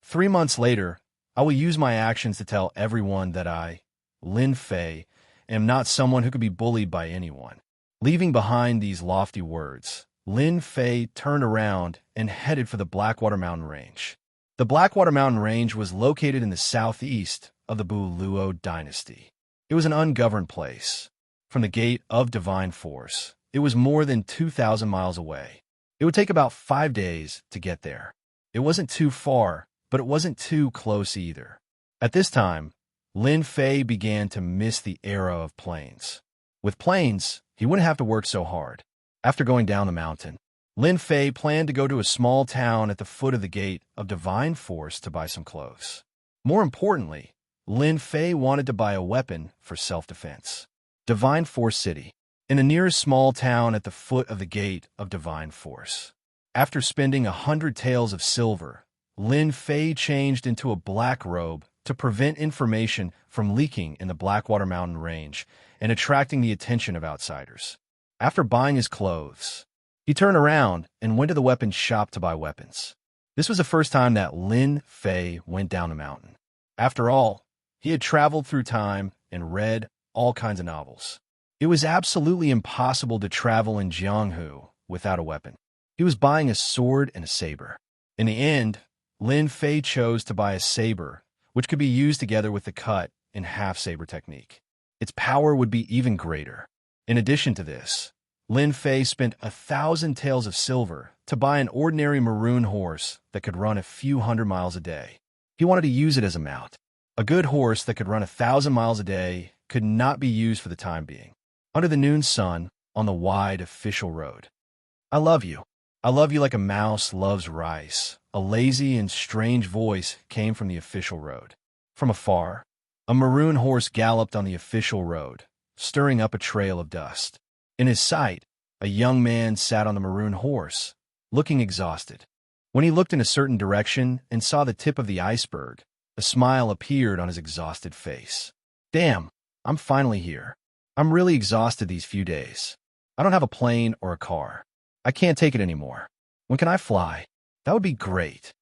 3 months later, I will use my actions to tell everyone that I, Lin Fei, am not someone who could be bullied by anyone. Leaving behind these lofty words, Lin Fei turned around and headed for the Blackwater Mountain Range. The Blackwater Mountain Range was located in the southeast of the Buluo dynasty. It was an ungoverned place. From the gate of divine force, it was more than 2,000 miles away. It would take about 5 days to get there. It wasn't too far, but it wasn't too close either. At this time, Lin Fei began to miss the era of planes. With planes, he wouldn't have to work so hard. After going down the mountain, Lin Fei planned to go to a small town at the foot of the gate of divine force to buy some clothes. More importantly, Lin Fei wanted to buy a weapon for self-defense. Divine Force City, in the nearest small town at the foot of the gate of divine force. After spending 100 taels of silver, Lin Fei changed into a black robe to prevent information from leaking in the Blackwater Mountain Range and attracting the attention of outsiders. After buying his clothes, he turned around and went to the weapons shop to buy weapons. This was the first time that Lin Fei went down the mountain. After all, he had traveled through time and read all kinds of novels. It was absolutely impossible to travel in Jianghu without a weapon. He was buying a sword and a saber. In the end, Lin Fei chose to buy a saber, which could be used together with the cut and half saber technique. Its power would be even greater. In addition to this, Lin Fei spent 1,000 taels of silver to buy an ordinary maroon horse that could run a few hundred miles a day. He wanted to use it as a mount. A good horse that could run 1,000 miles a day could not be used for the time being. Under the noon sun, on the wide official road. I love you. I love you like a mouse loves rice. A lazy and strange voice came from the official road. From afar, a maroon horse galloped on the official road, stirring up a trail of dust. In his sight, a young man sat on the maroon horse, looking exhausted. When he looked in a certain direction and saw the tip of the iceberg, a smile appeared on his exhausted face. Damn, I'm finally here. I'm really exhausted these few days. I don't have a plane or a car. I can't take it anymore. When can I fly? That would be great.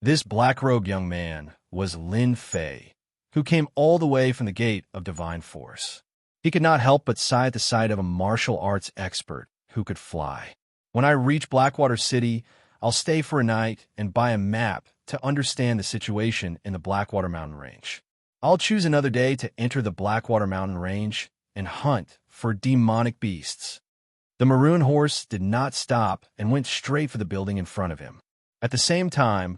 This black-robed young man was Lin Fei, who came all the way from the gate of divine force. He could not help but sigh at the sight of a martial arts expert who could fly. When I reach Blackwater City, I'll stay for a night and buy a map to understand the situation in the Blackwater Mountain Range. I'll choose another day to enter the Blackwater Mountain Range and hunt for demonic beasts. The maroon horse did not stop and went straight for the building in front of him. At the same time,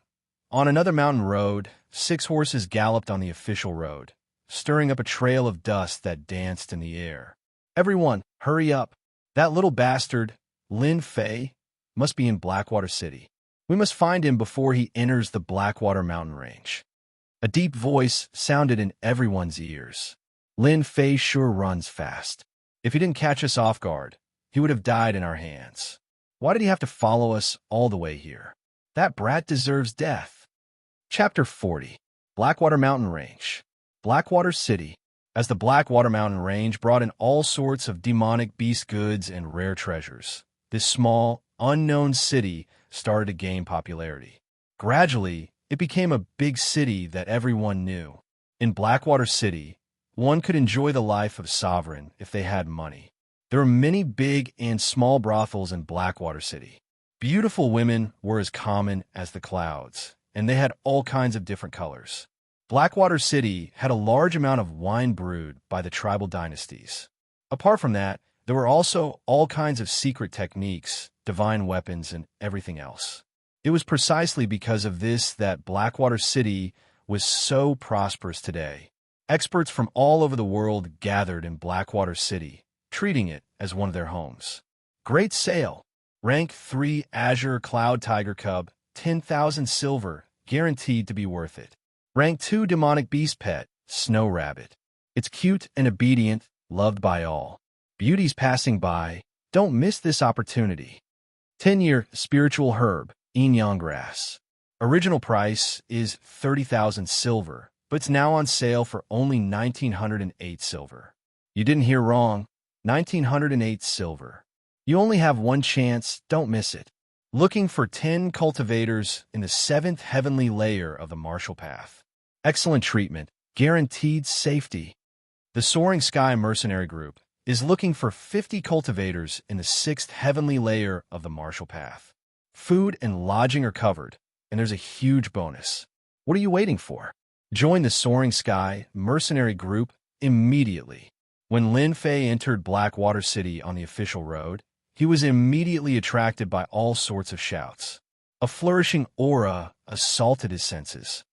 on another mountain road, 6 horses galloped on the official road, stirring up a trail of dust that danced in the air. Everyone, hurry up. That little bastard, Lin Fei, must be in Blackwater City. We must find him before he enters the Blackwater Mountain Range. A deep voice sounded in everyone's ears. Lin Fei sure runs fast. If he didn't catch us off guard, he would have died in our hands. Why did he have to follow us all the way here? That brat deserves death. Chapter 40. Blackwater Mountain Range. Blackwater City. As the Blackwater Mountain Range brought in all sorts of demonic beast goods and rare treasures, this small, unknown city started to gain popularity. Gradually, it became a big city that everyone knew. In Blackwater City, one could enjoy the life of sovereign if they had money. There were many big and small brothels in Blackwater City. Beautiful women were as common as the clouds, and they had all kinds of different colors. Blackwater City had a large amount of wine brewed by the tribal dynasties. Apart from that, there were also all kinds of secret techniques, divine weapons, and everything else. It was precisely because of this that Blackwater City was so prosperous today. Experts from all over the world gathered in Blackwater City, treating it as one of their homes. Great sale. Rank 3 Azure Cloud Tiger Cub, 10,000 silver, guaranteed to be worth it. Rank 2 Demonic Beast Pet, Snow Rabbit. It's cute and obedient, loved by all. Beauties passing by, don't miss this opportunity. 10-year Spiritual Herb, Inyan Grass. Original price is 30,000 silver, but it's now on sale for only 1,908 silver. You didn't hear wrong, 1,908 silver. You only have one chance, don't miss it. Looking for 10 cultivators in the 7th heavenly layer of the Martial Path. Excellent treatment, guaranteed safety. The Soaring Sky Mercenary Group is looking for 50 cultivators in the 6th heavenly layer of the Martial Path. Food and lodging are covered, and there's a huge bonus. What are you waiting for? Join the Soaring Sky Mercenary Group immediately. When Lin Fei entered Blackwater City on the official road, he was immediately attracted by all sorts of shouts. A flourishing aura assaulted his senses.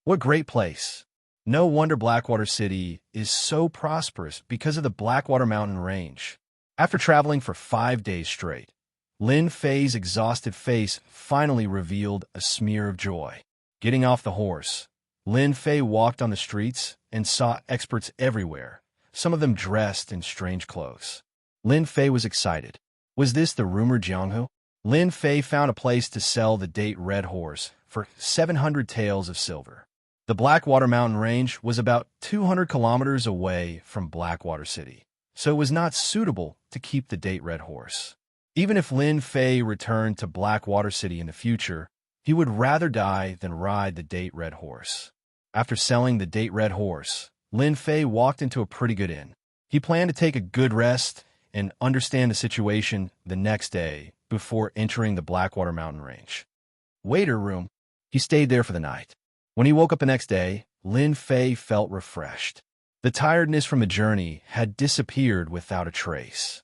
What great place! No wonder Blackwater City is so prosperous because of the Blackwater Mountain Range. After traveling for 5 days straight, Lin Fei's exhausted face finally revealed a smear of joy. Getting off the horse, Lin Fei walked on the streets and saw experts everywhere, some of them dressed in strange clothes. Lin Fei was excited. Was this the rumored Jianghu? Lin Fei found a place to sell the date red horse for 700 taels of silver. The Blackwater Mountain Range was about 200 kilometers away from Blackwater City, so it was not suitable to keep the date red horse. Even if Lin Fei returned to Blackwater City in the future, he would rather die than ride the date red horse. After selling the date red horse, Lin Fei walked into a pretty good inn. He planned to take a good rest and understand the situation the next day before entering the Blackwater Mountain Range. Waiter room. He stayed there for the night. When he woke up the next day, Lin Fei felt refreshed. The tiredness from the journey had disappeared without a trace.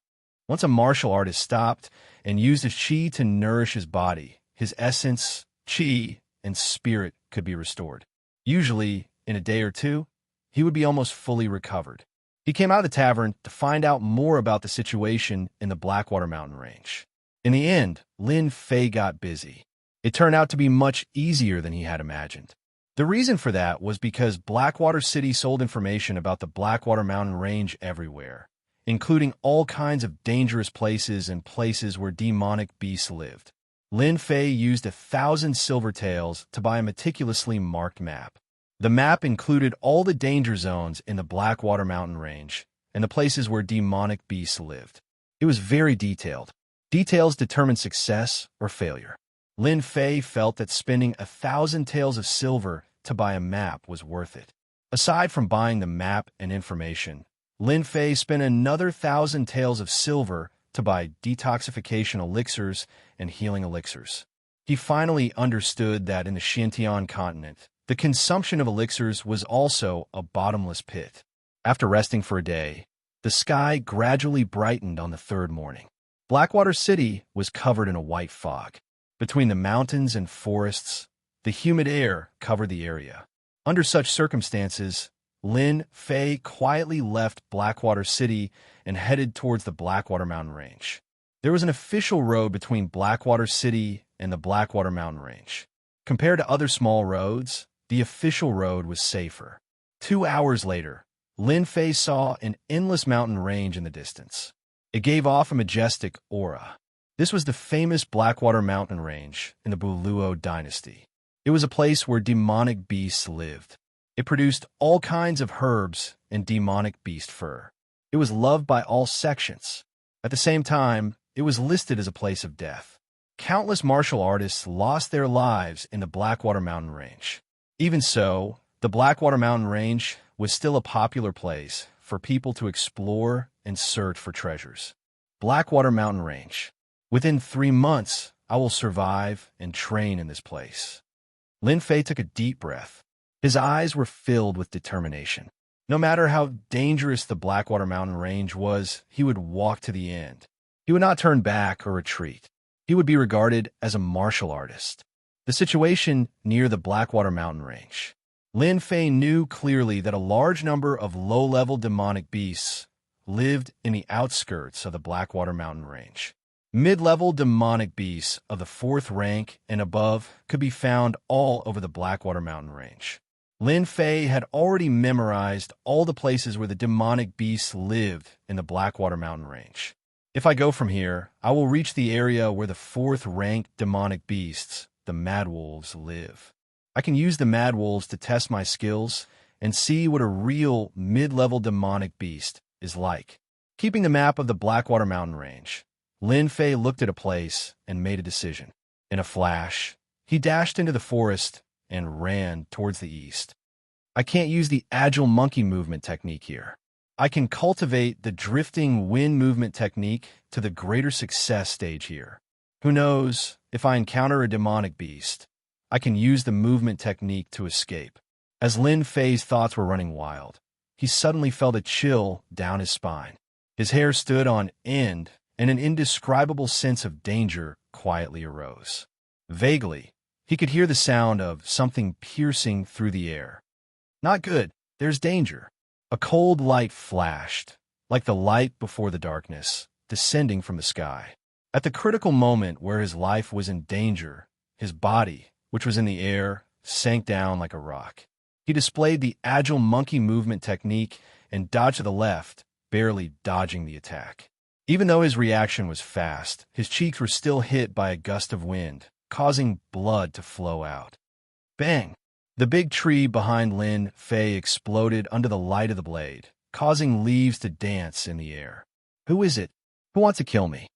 Once a martial artist stopped and used his qi to nourish his body, his essence, qi, and spirit could be restored. Usually, in a day or two, he would be almost fully recovered. He came out of the tavern to find out more about the situation in the Blackwater Mountain Range. In the end, Lin Fei got busy. It turned out to be much easier than he had imagined. The reason for that was because Blackwater City sold information about the Blackwater Mountain Range everywhere, including all kinds of dangerous places and places where demonic beasts lived. Lin Fei used 1,000 silver taels to buy a meticulously marked map. The map included all the danger zones in the Blackwater Mountain Range and the places where demonic beasts lived. It was very detailed. Details determined success or failure. Lin Fei felt that spending 1,000 taels of silver to buy a map was worth it. Aside from buying the map and information, Lin Fei spent another 1,000 taels of silver to buy detoxification elixirs and healing elixirs. He finally understood that in the Xintian continent, the consumption of elixirs was also a bottomless pit. After resting for a day, the sky gradually brightened on the third morning. Blackwater City was covered in a white fog. Between the mountains and forests, the humid air covered the area. Under such circumstances, Lin Fei quietly left Blackwater City and headed towards the Blackwater Mountain Range. There was an official road between Blackwater City and the Blackwater Mountain Range. Compared to other small roads, the official road was safer. 2 hours later, Lin Fei saw an endless mountain range in the distance. It gave off a majestic aura. This was the famous Blackwater Mountain Range in the Buluo dynasty. It was a place where demonic beasts lived. It produced all kinds of herbs and demonic beast fur. It was loved by all sections. At the same time, it was listed as a place of death. Countless martial artists lost their lives in the Blackwater Mountain Range. Even so, the Blackwater Mountain Range was still a popular place for people to explore and search for treasures. Blackwater Mountain Range. Within 3 months, I will survive and train in this place. Lin Fei took a deep breath. His eyes were filled with determination. No matter how dangerous the Blackwater Mountain Range was, he would walk to the end. He would not turn back or retreat. He would be regarded as a martial artist. The situation near the Blackwater Mountain Range. Lin Fei knew clearly that a large number of low-level demonic beasts lived in the outskirts of the Blackwater Mountain Range. Mid-level demonic beasts of the 4th rank and above could be found all over the Blackwater Mountain Range. Lin Fei had already memorized all the places where the demonic beasts lived in the Blackwater Mountain Range. If I go from here, I will reach the area where the 4th rank demonic beasts, the Mad Wolves, live. I can use the Mad Wolves to test my skills and see what a real mid-level demonic beast is like. Keeping the map of the Blackwater Mountain Range, Lin Fei looked at a place and made a decision. In a flash, he dashed into the forest and ran towards the east. I can't use the agile monkey movement technique here. I can cultivate the drifting wind movement technique to the greater success stage here. Who knows, if I encounter a demonic beast, I can use the movement technique to escape. As Lin Fei's thoughts were running wild, he suddenly felt a chill down his spine. His hair stood on end, and an indescribable sense of danger quietly arose. Vaguely, he could hear the sound of something piercing through the air. Not good, there's danger. A cold light flashed, like the light before the darkness, descending from the sky. At the critical moment where his life was in danger, his body, which was in the air, sank down like a rock. He displayed the agile monkey movement technique and dodged to the left, barely dodging the attack. Even though his reaction was fast, his cheeks were still hit by a gust of wind, causing blood to flow out. Bang! The big tree behind Lin Fei exploded under the light of the blade, causing leaves to dance in the air. Who is it? Who wants to kill me?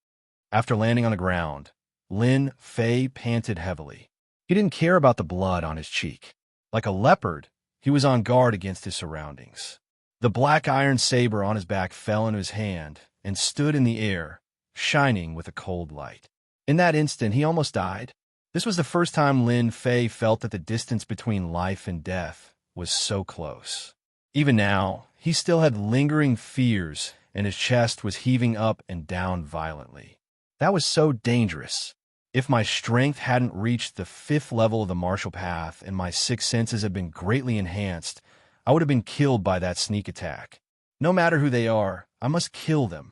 After landing on the ground, Lin Fei panted heavily. He didn't care about the blood on his cheek. Like a leopard, he was on guard against his surroundings. The black iron saber on his back fell into his hand and stood in the air, shining with a cold light. In that instant, he almost died. This was the first time Lin Fei felt that the distance between life and death was so close. Even now, he still had lingering fears, and his chest was heaving up and down violently. That was so dangerous. If my strength hadn't reached the 5th level of the martial path and my 6 senses had been greatly enhanced, I would have been killed by that sneak attack. No matter who they are, I must kill them.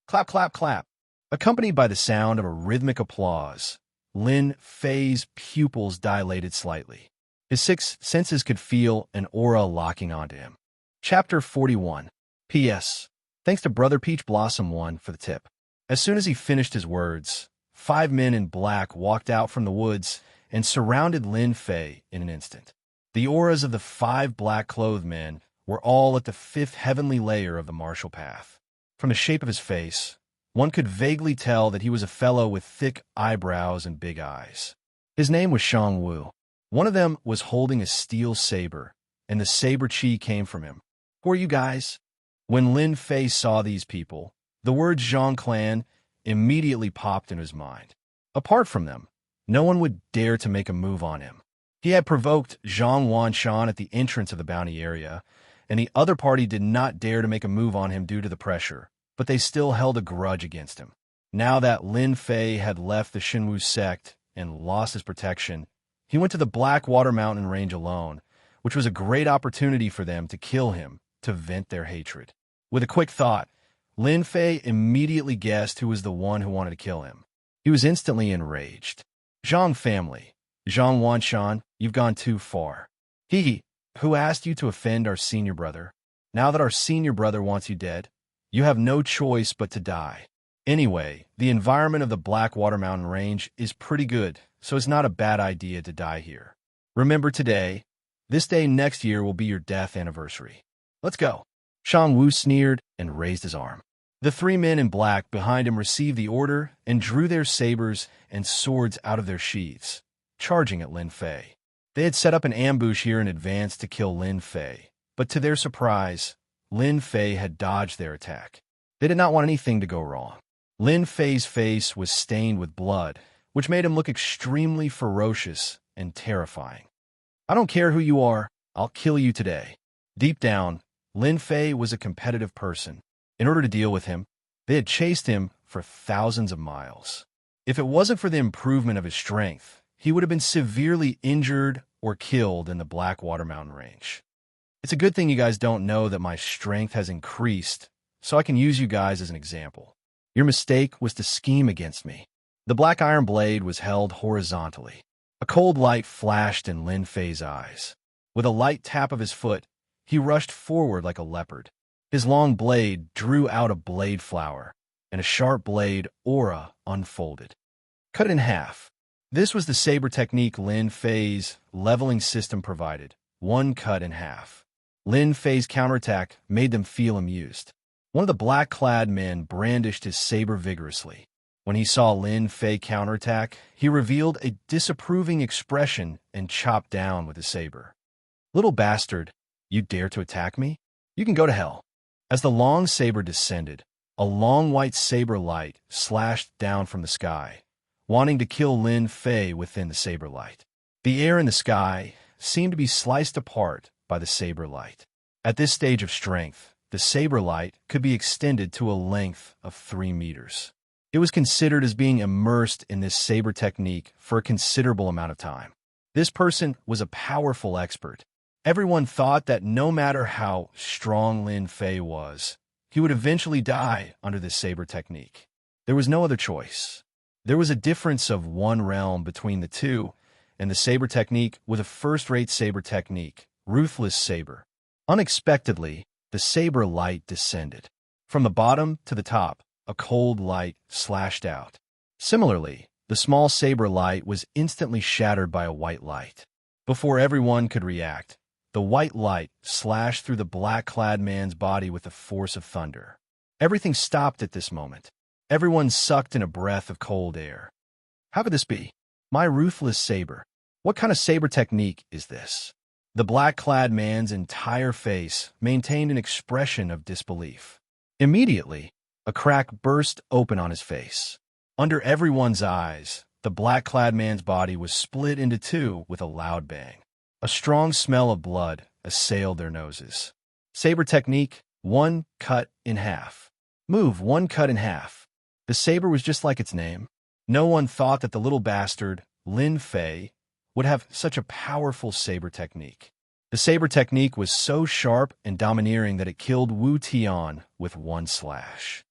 Clap, clap, clap. Accompanied by the sound of a rhythmic applause, Lin Fei's pupils dilated slightly. His 6 senses could feel an aura locking onto him. Chapter 41. P.S. Thanks to Brother Peach Blossom 1 for the tip. As soon as he finished his words, 5 men in black walked out from the woods and surrounded Lin Fei in an instant. The auras of the 5 black-clothed men were all at the 5th heavenly layer of the martial path. From the shape of his face, one could vaguely tell that he was a fellow with thick eyebrows and big eyes. His name was Shang Wu. One of them was holding a steel saber, and the saber chi came from him. Who are you guys? When Lin Fei saw these people, the words Zhang Clan immediately popped in his mind. Apart from them, no one would dare to make a move on him. He had provoked Zhang Wanshan at the entrance of the bounty area, and the other party did not dare to make a move on him due to the pressure, but they still held a grudge against him. Now that Lin Fei had left the Xinwu sect and lost his protection, he went to the Blackwater Mountain Range alone, which was a great opportunity for them to kill him to vent their hatred. With a quick thought, Lin Fei immediately guessed who was the one who wanted to kill him. He was instantly enraged. Zhang family, Zhang Wanshan, you've gone too far. Who asked you to offend our senior brother? Now that our senior brother wants you dead, you have no choice but to die. Anyway, the environment of the Blackwater Mountain Range is pretty good, so it's not a bad idea to die here. Remember today, this day next year will be your death anniversary. Let's go. Shang Wu sneered and raised his arm. The three men in black behind him received the order and drew their sabers and swords out of their sheaths, charging at Lin Fei. They had set up an ambush here in advance to kill Lin Fei, but to their surprise, Lin Fei had dodged their attack. They did not want anything to go wrong. Lin Fei's face was stained with blood, which made him look extremely ferocious and terrifying. I don't care who you are, I'll kill you today. Deep down, Lin Fei was a competitive person. In order to deal with him, they had chased him for thousands of miles. If it wasn't for the improvement of his strength, he would have been severely injured or killed in the Blackwater Mountain Range. It's a good thing you guys don't know that my strength has increased, so I can use you guys as an example. Your mistake was to scheme against me. The black iron blade was held horizontally. A cold light flashed in Lin Fei's eyes. With a light tap of his foot, he rushed forward like a leopard. His long blade drew out a blade flower, and a sharp blade aura unfolded. Cut it in half. This was the saber technique Lin Fei's leveling system provided. One cut in half. Lin Fei's counterattack made them feel amused. One of the black-clad men brandished his saber vigorously. When he saw Lin Fei counterattack, he revealed a disapproving expression and chopped down with his saber. Little bastard, you dare to attack me? You can go to hell. As the long saber descended, a long white saber light slashed down from the sky, wanting to kill Lin Fei within the saber light. The air in the sky seemed to be sliced apart by the saber light. At this stage of strength, the saber light could be extended to a length of 3 meters. It was considered as being immersed in this saber technique for a considerable amount of time. This person was a powerful expert. Everyone thought that no matter how strong Lin Fei was, he would eventually die under this saber technique. There was no other choice. There was a difference of 1 realm between the two, and the saber technique was a first-rate saber technique, ruthless saber. Unexpectedly, the saber light descended. From the bottom to the top, a cold light slashed out. Similarly, the small saber light was instantly shattered by a white light. Before everyone could react, the white light slashed through the black-clad man's body with the force of thunder. Everything stopped at this moment. Everyone sucked in a breath of cold air. How could this be? My ruthless saber. What kind of saber technique is this? The black-clad man's entire face maintained an expression of disbelief. Immediately, a crack burst open on his face. Under everyone's eyes, the black-clad man's body was split into 2 with a loud bang. A strong smell of blood assailed their noses. Saber technique, 1 cut in half. Move 1 cut in half. The saber was just like its name. No one thought that the little bastard, Lin Fei, would have such a powerful saber technique. The saber technique was so sharp and domineering that it killed Wu Tian with 1 slash.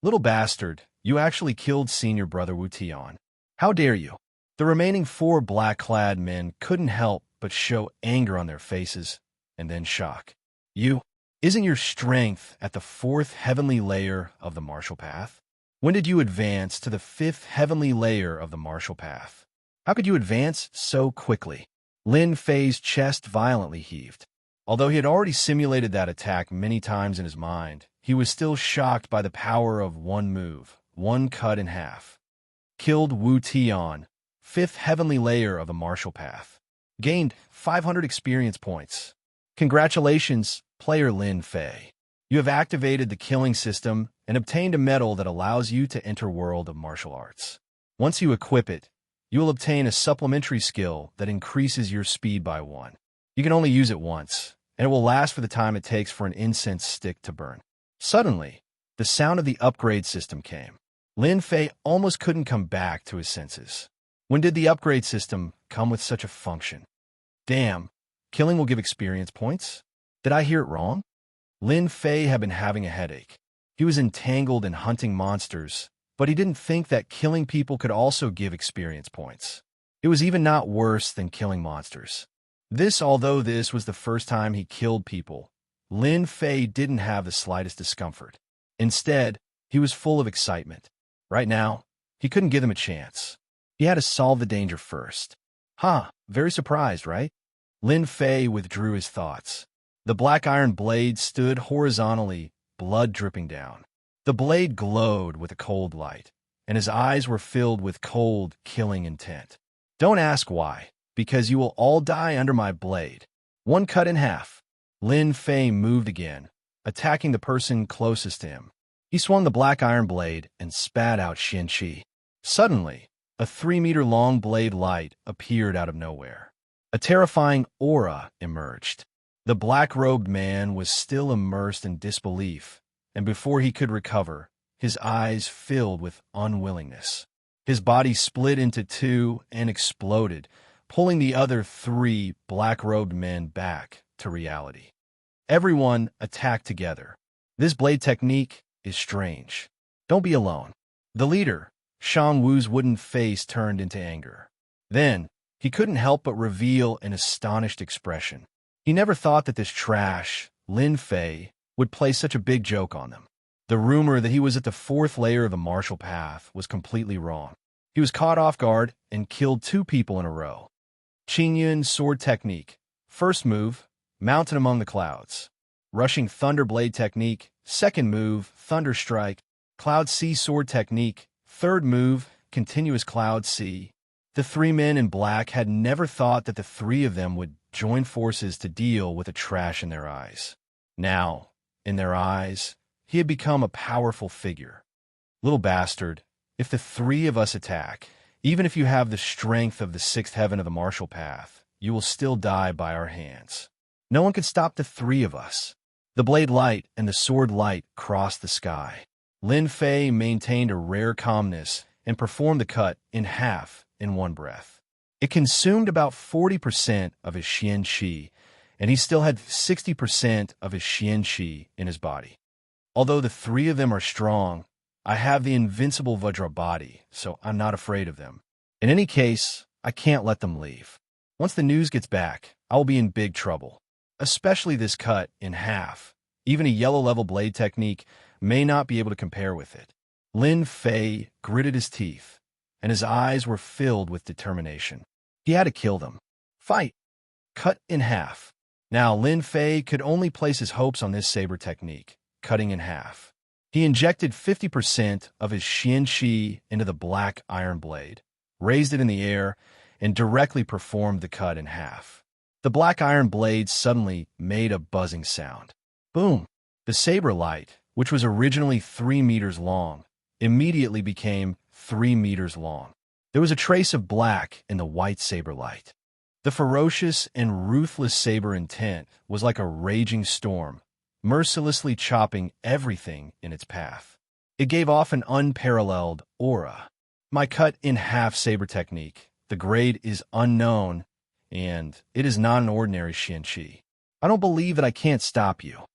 Little bastard, you actually killed senior brother Wu Tian. How dare you? The remaining 4 black-clad men couldn't help but show anger on their faces, and then shock. Isn't your strength at the 4th heavenly layer of the martial path? When did you advance to the 5th heavenly layer of the martial path? How could you advance so quickly? Lin Fei's chest violently heaved. Although he had already simulated that attack many times in his mind, he was still shocked by the power of 1 move, 1 cut in half. Killed Wu Tian, 5th heavenly layer of the martial path. Gained 500 experience points. Congratulations, player Lin Fei. You have activated the killing system and obtained a medal that allows you to enter world of martial arts. Once you equip it, you will obtain a supplementary skill that increases your speed by 1. You can only use it once, and it will last for the time it takes for an incense stick to burn. Suddenly, the sound of the upgrade system came. Lin Fei almost couldn't come back to his senses. When did the upgrade system come with such a function? Damn, killing will give experience points? Did I hear it wrong? Lin Fei had been having a headache. He was entangled in hunting monsters, but he didn't think that killing people could also give experience points. It was even not worse than killing monsters. Although this was the first time he killed people, Lin Fei didn't have the slightest discomfort. Instead, he was full of excitement. Right now, he couldn't give them a chance. He had to solve the danger first. Very surprised, right? Lin Fei withdrew his thoughts. The black iron blade stood horizontally, blood dripping down. The blade glowed with a cold light, and his eyes were filled with cold, killing intent. Don't ask why, because you will all die under my blade. 1 cut in half. Lin Fei moved again, attacking the person closest to him. He swung the black iron blade and spat out Xian Qi. Suddenly, a 3-meter-long blade light appeared out of nowhere. A terrifying aura emerged. The black-robed man was still immersed in disbelief, and before he could recover, his eyes filled with unwillingness. His body split into 2 and exploded, pulling the other 3 black-robed men back to reality. Everyone attacked together. This blade technique is strange. Don't be alone. The leader, Shang Wu's wooden face turned into anger. Then, he couldn't help but reveal an astonished expression. He never thought that this trash, Lin Fei, would play such a big joke on them. The rumor that he was at the 4th layer of the martial path was completely wrong. He was caught off guard and killed 2 people in a row. Qingyun sword technique. First move, mountain among the clouds. Rushing thunder blade technique. Second move, thunder strike. Cloud sea sword technique. Third move, continuous cloud sea. The 3 men in black had never thought that the 3 of them would join forces to deal with the trash in their eyes. Now, in their eyes, he had become a powerful figure. Little bastard, if the 3 of us attack, even if you have the strength of the 6th heaven of the martial path, you will still die by our hands. No one could stop the 3 of us. The blade light and the sword light crossed the sky. Lin Fei maintained a rare calmness and performed the cut in half in one breath. It consumed about 40% of his Xian Qi, and he still had 60% of his Xian Qi in his body. Although the 3 of them are strong, I have the invincible Vajra body, so I'm not afraid of them. In any case, I can't let them leave. Once the news gets back, I will be in big trouble. Especially this cut in half. Even a yellow-level blade technique may not be able to compare with it. Lin Fei gritted his teeth, and his eyes were filled with determination. He had to kill them. Fight! Cut in half. Now Lin Fei could only place his hopes on this saber technique, cutting in half. He injected 50% of his Xian Qi into the black iron blade, raised it in the air, and directly performed the cut in half. The black iron blade suddenly made a buzzing sound. Boom! The saber light, which was originally 3 meters long, immediately became 3 meters long. There was a trace of black in the white saber light. The ferocious and ruthless saber intent was like a raging storm, mercilessly chopping everything in its path. It gave off an unparalleled aura. My cut in half saber technique, the grade is unknown, and it is not an ordinary Xian Qi. I don't believe that I can't stop you.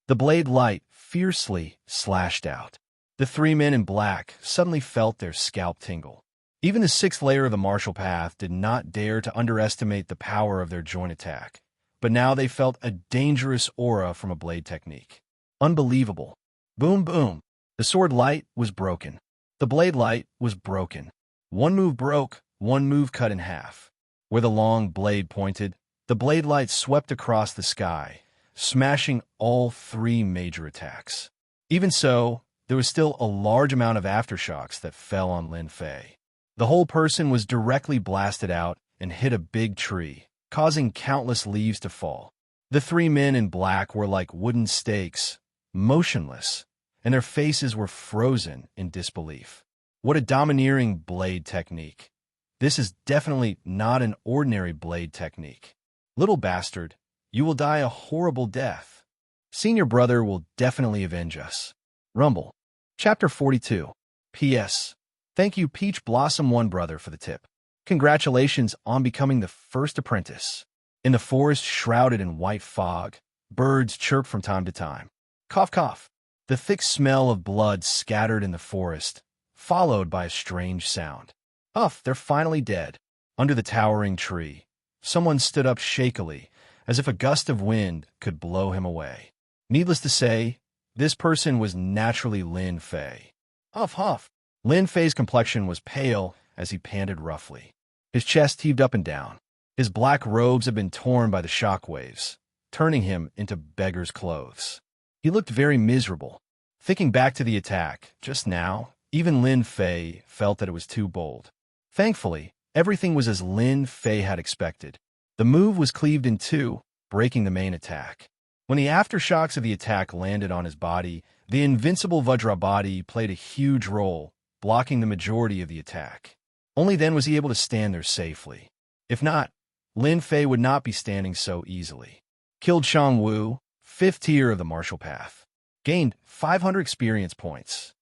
The blade light fiercely slashed out. The 3 men in black suddenly felt their scalp tingle. Even the 6th layer of the martial path did not dare to underestimate the power of their joint attack, but now they felt a dangerous aura from a blade technique. Unbelievable. Boom, boom. The sword light was broken. The blade light was broken. One move broke, one move cut in half. Where the long blade pointed, the blade light swept across the sky, smashing all 3 major attacks. Even so, there was still a large amount of aftershocks that fell on Lin Fei. The whole person was directly blasted out and hit a big tree, causing countless leaves to fall. The three men in black were like wooden stakes, motionless, and their faces were frozen in disbelief. What a domineering blade technique. This is definitely not an ordinary blade technique. Little bastard, you will die a horrible death. Senior brother will definitely avenge us. Rumble. Chapter 42. P.S. Thank you Peach Blossom 1 brother for the tip. Congratulations on becoming the first apprentice. In the forest shrouded in white fog, birds chirp from time to time. Cough, cough. The thick smell of blood scattered in the forest, followed by a strange sound. Huff, they're finally dead. Under the towering tree, someone stood up shakily, as if a gust of wind could blow him away. Needless to say, this person was naturally Lin Fei. Huff, huff. Lin Fei's complexion was pale as he panted roughly. His chest heaved up and down. His black robes had been torn by the shock waves, turning him into beggar's clothes. He looked very miserable. Thinking back to the attack, just now, even Lin Fei felt that it was too bold. Thankfully, everything was as Lin Fei had expected. The move was cleaved in two, breaking the main attack. When the aftershocks of the attack landed on his body, the invincible Vajra body played a huge role, blocking the majority of the attack. Only then was he able to stand there safely. If not, Lin Fei would not be standing so easily. Killed Shang Wu, 5th tier of the martial path. Gained 500 experience points.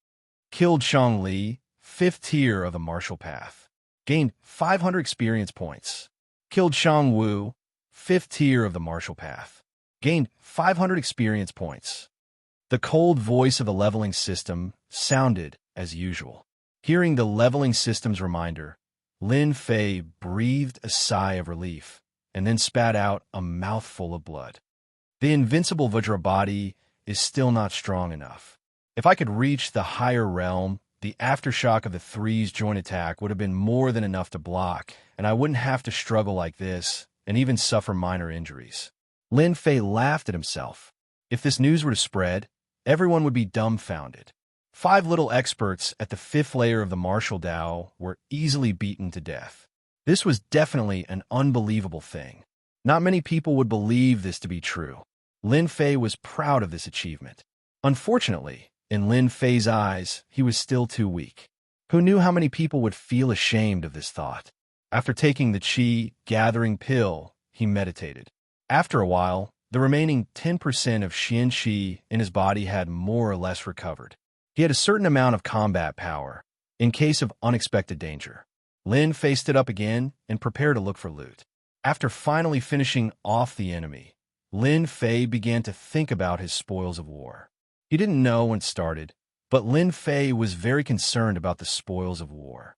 Killed Shang Li, 5th tier of the martial path. Gained 500 experience points. Killed Shang Wu, 5th tier of the martial path. Gained 500 experience points. The cold voice of the leveling system sounded as usual. Hearing the leveling system's reminder, Lin Fei breathed a sigh of relief and then spat out a mouthful of blood. The invincible Vajra body is still not strong enough. If I could reach the higher realm, the aftershock of the three's joint attack would have been more than enough to block, and I wouldn't have to struggle like this and even suffer minor injuries. Lin Fei laughed at himself. If this news were to spread, everyone would be dumbfounded. 5 little experts at the 5th layer of the martial Dao were easily beaten to death. This was definitely an unbelievable thing. Not many people would believe this to be true. Lin Fei was proud of this achievement. Unfortunately, in Lin Fei's eyes, he was still too weak. Who knew how many people would feel ashamed of this thought? After taking the Qi-gathering pill, he meditated. After a while, the remaining 10% of Xian Qi in his body had more or less recovered. He had a certain amount of combat power, in case of unexpected danger. Lin Fei stood up again and prepared to look for loot. After finally finishing off the enemy, Lin Fei began to think about his spoils of war. He didn't know when it started, but Lin Fei was very concerned about the spoils of war.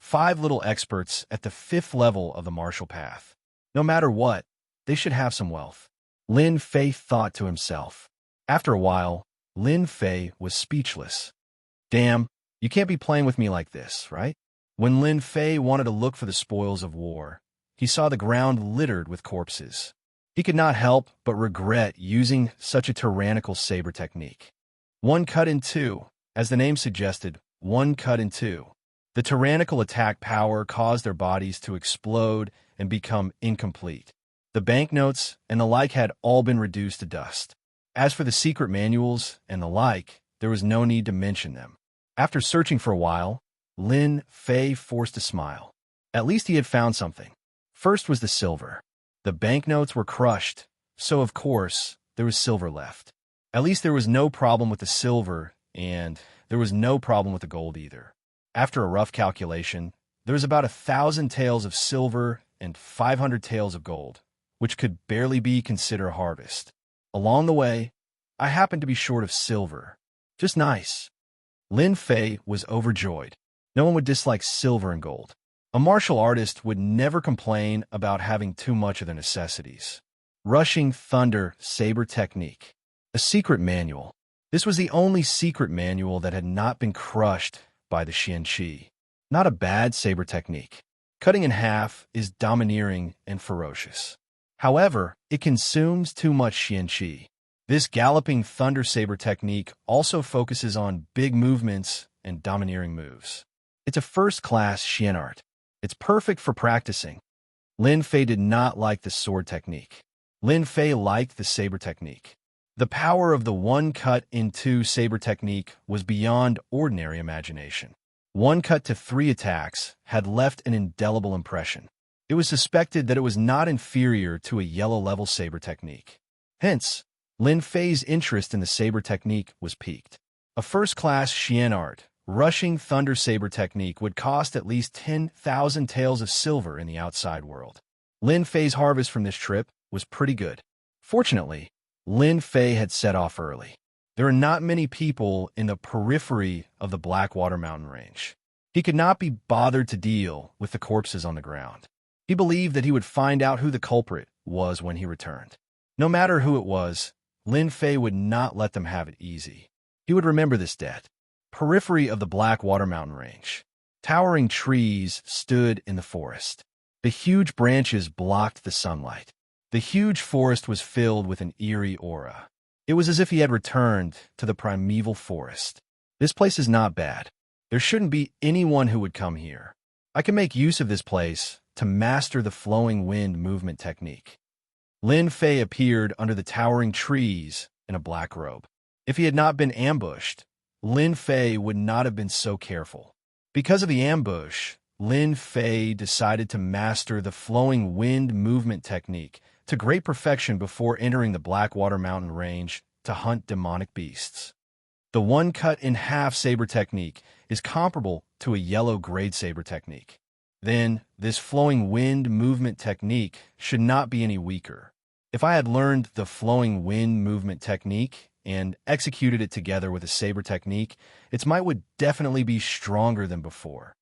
5 little experts at the 5th level of the martial path. No matter what, they should have some wealth. Lin Fei thought to himself. After a while, Lin Fei was speechless. Damn, you can't be playing with me like this, right? When Lin Fei wanted to look for the spoils of war, he saw the ground littered with corpses. He could not help but regret using such a tyrannical saber technique. One cut in two, as the name suggested, one cut in two. The tyrannical attack power caused their bodies to explode and become incomplete. The banknotes and the like had all been reduced to dust. As for the secret manuals and the like, there was no need to mention them. After searching for a while, Lin Fei forced a smile. At least he had found something. First was the silver. The banknotes were crushed, so of course, there was silver left. At least there was no problem with the silver, and there was no problem with the gold either. After a rough calculation, there was about 1,000 taels of silver and 500 taels of gold, which could barely be considered a harvest. Along the way, I happened to be short of silver. Just nice. Lin Fei was overjoyed. No one would dislike silver and gold. A martial artist would never complain about having too much of their necessities. Rushing Thunder Saber Technique. A secret manual. This was the only secret manual that had not been crushed by the Xian Qi. Not a bad saber technique. Cutting in half is domineering and ferocious. However, it consumes too much Xian Qi. This galloping thunder saber technique also focuses on big movements and domineering moves. It's a first-class Xian art. It's perfect for practicing. Lin Fei did not like the sword technique. Lin Fei liked the saber technique. The power of the one cut in two saber technique was beyond ordinary imagination. One cut to three attacks had left an indelible impression. It was suspected that it was not inferior to a yellow-level saber technique. Hence, Lin Fei's interest in the saber technique was piqued. A first-class Xian art, rushing thunder saber technique would cost at least 10,000 taels of silver in the outside world. Lin Fei's harvest from this trip was pretty good. Fortunately, Lin Fei had set off early. There are not many people in the periphery of the Blackwater mountain range. He could not be bothered to deal with the corpses on the ground. He believed that he would find out who the culprit was when he returned. No matter who it was, Lin Fei would not let them have it easy. He would remember this debt. Periphery of the Blackwater mountain range. Towering trees stood in the forest. The huge branches blocked the sunlight. The huge forest was filled with an eerie aura. It was as if he had returned to the primeval forest. This place is not bad. There shouldn't be anyone who would come here. I can make use of this place to master the flowing wind movement technique. Lin Fei appeared under the towering trees in a black robe. If he had not been ambushed, Lin Fei would not have been so careful. Because of the ambush, Lin Fei decided to master the flowing wind movement technique to great perfection before entering the Blackwater mountain range to hunt demonic beasts. The one cut in half saber technique is comparable to a yellow grade saber technique. Then, this flowing wind movement technique should not be any weaker. If I had learned the flowing wind movement technique and executed it together with a saber technique, its might would definitely be stronger than before.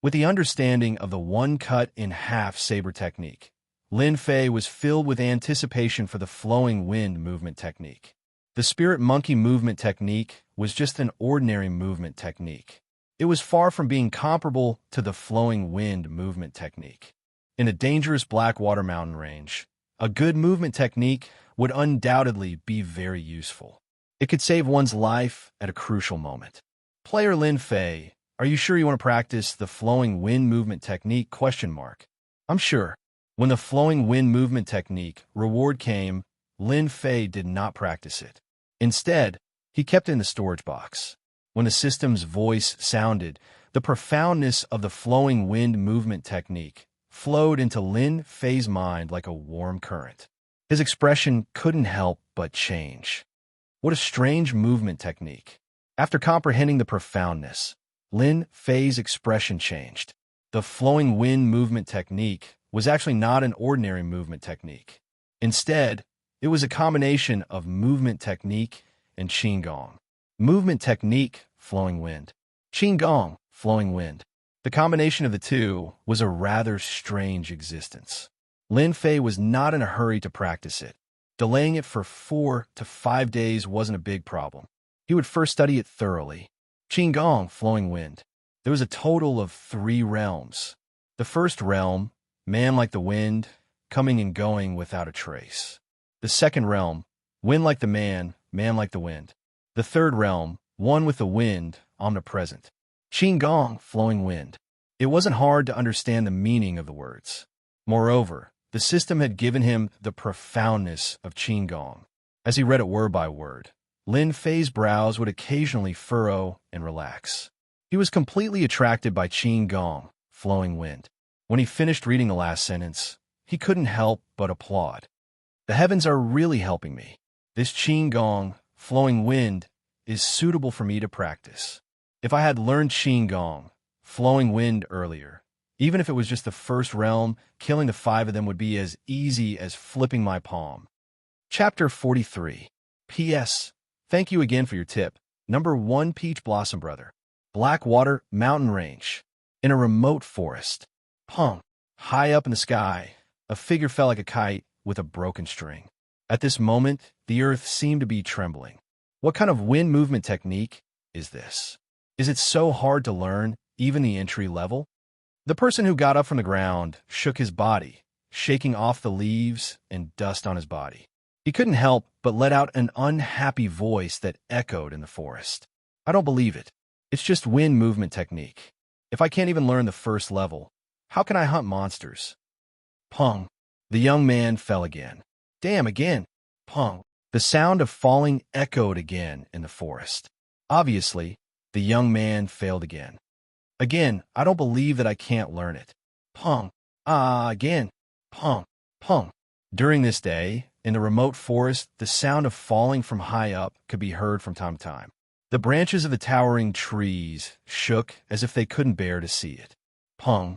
With the understanding of the one cut in half saber technique, Lin Fei was filled with anticipation for the flowing wind movement technique. The spirit monkey movement technique was just an ordinary movement technique. It was far from being comparable to the flowing wind movement technique. In a dangerous Blackwater mountain range, a good movement technique would undoubtedly be very useful. It could save one's life at a crucial moment. Player Lin Fei, are you sure you want to practice the flowing wind movement technique? I'm sure. When the flowing wind movement technique reward came, Lin Fei did not practice it. Instead, he kept it in the storage box. When the system's voice sounded, the profoundness of the flowing wind movement technique flowed into Lin Fei's mind like a warm current. His expression couldn't help but change. What a strange movement technique. After comprehending the profoundness, Lin Fei's expression changed. The flowing wind movement technique was actually not an ordinary movement technique. Instead, it was a combination of movement technique and qigong. Movement technique, flowing wind. Qigong, flowing wind. The combination of the two was a rather strange existence. Lin Fei was not in a hurry to practice it. Delaying it for 4 to 5 days wasn't a big problem. He would first study it thoroughly. Qigong, flowing wind. There was a total of 3 realms. The first realm, man like the wind, coming and going without a trace. The second realm, wind like the man like the wind. The third realm, one with the wind, omnipresent. Qigong, flowing wind. It wasn't hard to understand the meaning of the words. Moreover, the system had given him the profoundness of Qigong. As he read it word by word, Lin Fei's brows would occasionally furrow and relax. He was completely attracted by Qigong, flowing wind. When he finished reading the last sentence, he couldn't help but applaud. The heavens are really helping me. This Qigong, flowing wind, is suitable for me to practice. If I had learned Qigong, flowing wind earlier, even if it was just the first realm, killing the 5 of them would be as easy as flipping my palm. Chapter 43. P.S. Thank you again for your tip. Number 1 Peach Blossom Brother. Blackwater Mountain Range. In a remote forest. Pong. High up in the sky, a figure fell like a kite with a broken string. At this moment, the earth seemed to be trembling. What kind of wind movement technique is this? Is it so hard to learn, even the entry level? The person who got up from the ground shook his body, shaking off the leaves and dust on his body. He couldn't help but let out an unhappy voice that echoed in the forest. I don't believe it. It's just wind movement technique. If I can't even learn the first level, how can I hunt monsters? Pong. The young man fell again. Damn, again. Pong. The sound of falling echoed again in the forest. Obviously, the young man failed again. Again, I don't believe that I can't learn it. Pong. Again. Pong. Pong. During this day, in the remote forest, the sound of falling from high up could be heard from time to time. The branches of the towering trees shook as if they couldn't bear to see it. Pong.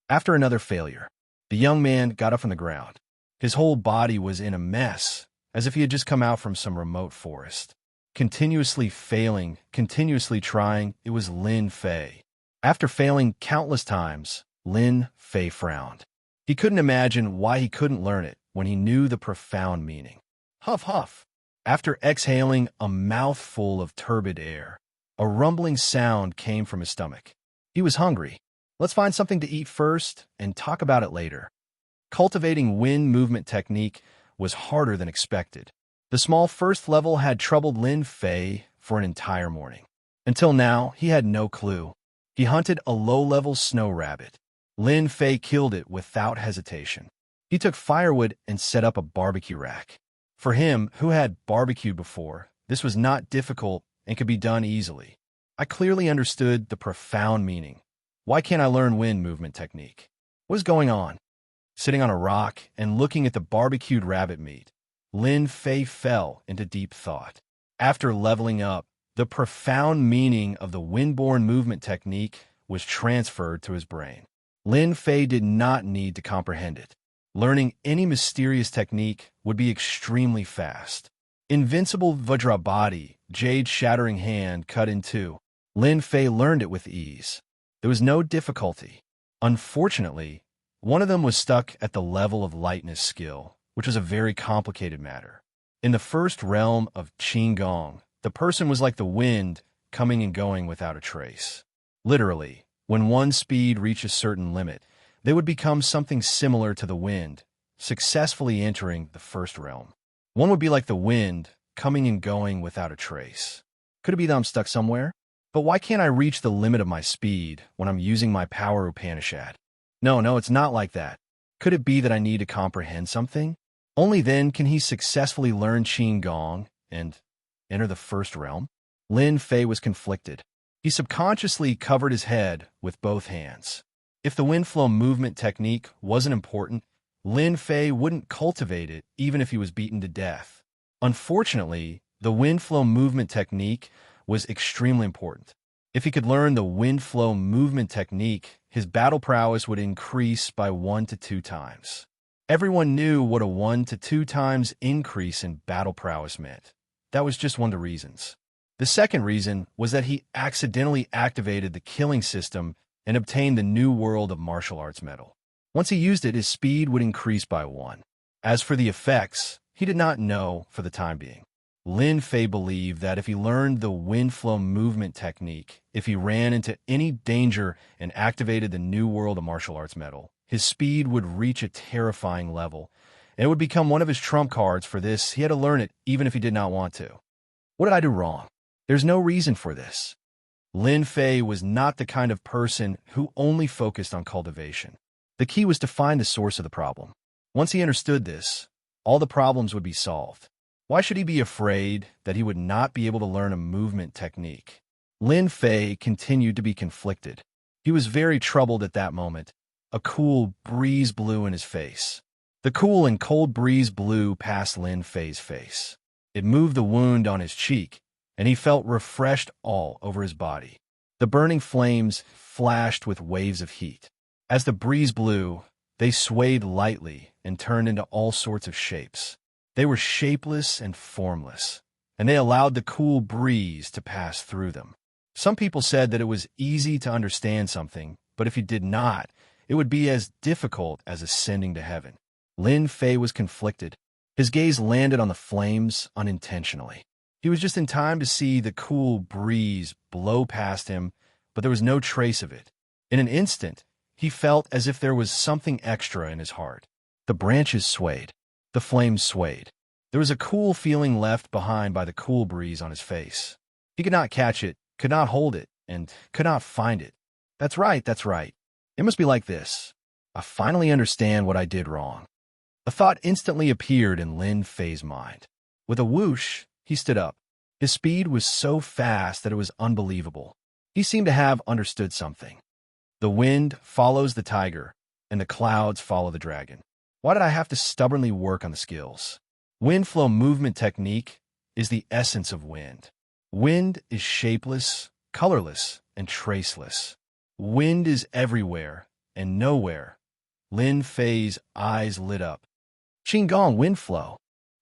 After another failure, the young man got up from the ground. His whole body was in a mess, as if he had just come out from some remote forest. Continuously failing, continuously trying, it was Lin Fei. After failing countless times, Lin Fei frowned. He couldn't imagine why he couldn't learn it when he knew the profound meaning. Huff, huff. After exhaling a mouthful of turbid air, a rumbling sound came from his stomach. He was hungry. Let's find something to eat first and talk about it later. Cultivating wind movement technique was harder than expected. The small first level had troubled Lin Fei for an entire morning. Until now, he had no clue. He hunted a low-level snow rabbit. Lin Fei killed it without hesitation. He took firewood and set up a barbecue rack. For him, who had barbecued before, this was not difficult and could be done easily. I clearly understood the profound meaning. Why can't I learn wind movement technique? What is going on? Sitting on a rock and looking at the barbecued rabbit meat, Lin Fei fell into deep thought. After leveling up, the profound meaning of the windborne movement technique was transferred to his brain. Lin Fei did not need to comprehend it. Learning any mysterious technique would be extremely fast. Invincible Vajrabadi, jade-shattering hand cut in two. Lin Fei learned it with ease. There was no difficulty. Unfortunately, one of them was stuck at the level of lightness skill, which was a very complicated matter. In the first realm of Qigong, the person was like the wind, coming and going without a trace. Literally, when one speed reached a certain limit, they would become something similar to the wind, successfully entering the first realm. One would be like the wind, coming and going without a trace. Could it be that I'm stuck somewhere? But why can't I reach the limit of my speed when I'm using my power Upanishad? No, it's not like that. Could it be that I need to comprehend something? Only then can he successfully learn Qigong and enter the first realm. Lin Fei was conflicted. He subconsciously covered his head with both hands. If the wind flow movement technique wasn't important, Lin Fei wouldn't cultivate it even if he was beaten to death. Unfortunately, the wind flow movement technique was extremely important. If he could learn the wind flow movement technique, his battle prowess would increase by 1 to 2 times. Everyone knew what a 1 to 2 times increase in battle prowess meant. That was just one of the reasons. The second reason was that he accidentally activated the killing system and obtained the New World of Martial Arts medal. Once he used it, his speed would increase by 1. As for the effects, he did not know for the time being. Lin Fei believed that if he learned the wind flow movement technique, if he ran into any danger and activated the New World of Martial Arts medal, his speed would reach a terrifying level, and it would become one of his trump cards. For this, he had to learn it even if he did not want to. What did I do wrong? There's no reason for this. Lin Fei was not the kind of person who only focused on cultivation. The key was to find the source of the problem. Once he understood this, all the problems would be solved. Why should he be afraid that he would not be able to learn a movement technique? Lin Fei continued to be conflicted. He was very troubled at that moment. A cool breeze blew in his face. The cool and cold breeze blew past Lin Fei's face. It moved the wound on his cheek, and he felt refreshed all over his body. The burning flames flashed with waves of heat. As the breeze blew, they swayed lightly and turned into all sorts of shapes. They were shapeless and formless, and they allowed the cool breeze to pass through them. Some people said that it was easy to understand something, but if you did not, it would be as difficult as ascending to heaven. Lin Fei was conflicted. His gaze landed on the flames unintentionally. He was just in time to see the cool breeze blow past him, but there was no trace of it. In an instant, he felt as if there was something extra in his heart. The branches swayed. The flames swayed. There was a cool feeling left behind by the cool breeze on his face. He could not catch it, could not hold it, and could not find it. That's right. It must be like this. I finally understand what I did wrong. A thought instantly appeared in Lin Fei's mind. With a whoosh, he stood up. His speed was so fast that it was unbelievable. He seemed to have understood something. The wind follows the tiger, and the clouds follow the dragon. Why did I have to stubbornly work on the skills? Wind flow movement technique is the essence of wind. Wind is shapeless, colorless, and traceless. Wind is everywhere and nowhere. Lin Fei's eyes lit up. Qigong wind flow.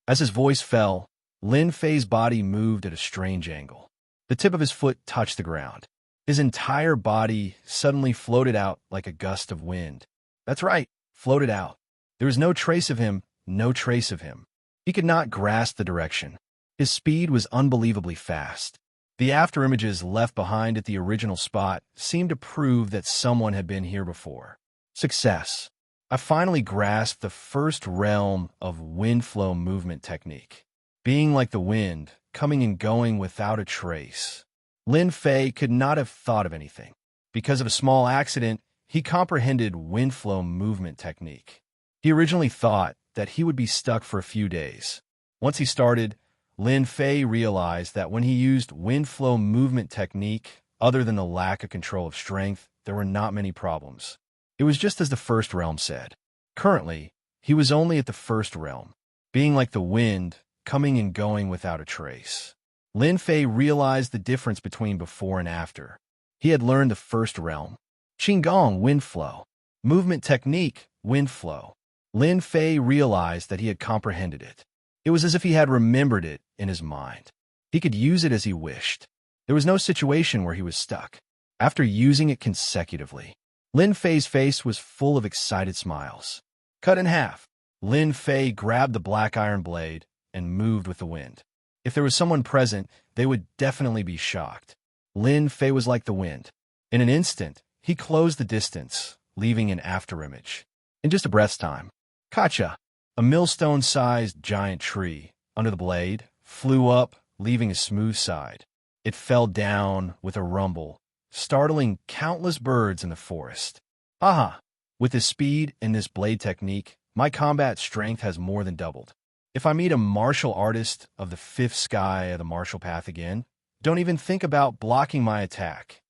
As his voice fell, Lin Fei's body moved at a strange angle. The tip of his foot touched the ground. His entire body suddenly floated out like a gust of wind. That's right, floated out. There was no trace of him, no trace of him. He could not grasp the direction. His speed was unbelievably fast. The afterimages left behind at the original spot seemed to prove that someone had been here before. Success. I finally grasped the first realm of wind flow movement technique. Being like the wind, coming and going without a trace. Lin Fei could not have thought of anything. Because of a small accident, he comprehended wind flow movement technique. He originally thought that he would be stuck for a few days. Once he started, Lin Fei realized that when he used wind flow movement technique, other than the lack of control of strength, there were not many problems. It was just as the first realm said. Currently, he was only at the first realm, being like the wind, coming and going without a trace. Lin Fei realized the difference between before and after. He had learned the first realm. Qigong wind flow. Movement technique, wind flow. Lin Fei realized that he had comprehended it. It was as if he had remembered it in his mind. He could use it as he wished. There was no situation where he was stuck. After using it consecutively, Lin Fei's face was full of excited smiles. Cut in half, Lin Fei grabbed the black iron blade and moved with the wind. If there was someone present, they would definitely be shocked. Lin Fei was like the wind. In an instant, he closed the distance, leaving an afterimage. In just a breath's time, Kacha, a millstone-sized giant tree, under the blade, flew up, leaving a smooth side. It fell down with a rumble, startling countless birds in the forest. Aha! With this speed and this blade technique, my combat strength has more than doubled. If I meet a martial artist of the fifth sky of the martial path again, don't even think about blocking my attack.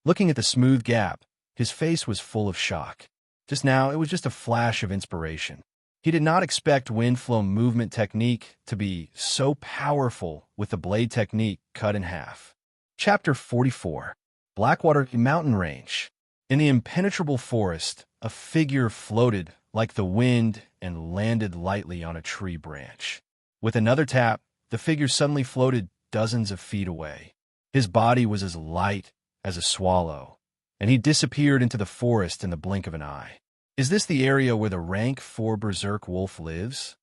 Looking at the smooth gap, his face was full of shock. Just now, it was just a flash of inspiration. He did not expect wind flow movement technique to be so powerful with the blade technique cut in half. Chapter 44. Blackwater Mountain Range. In the impenetrable forest, a figure floated like the wind and landed lightly on a tree branch. With another tap, the figure suddenly floated dozens of feet away. His body was as light as a swallow, and he disappeared into the forest in the blink of an eye. Is this the area where the rank 4 berserk wolf lives?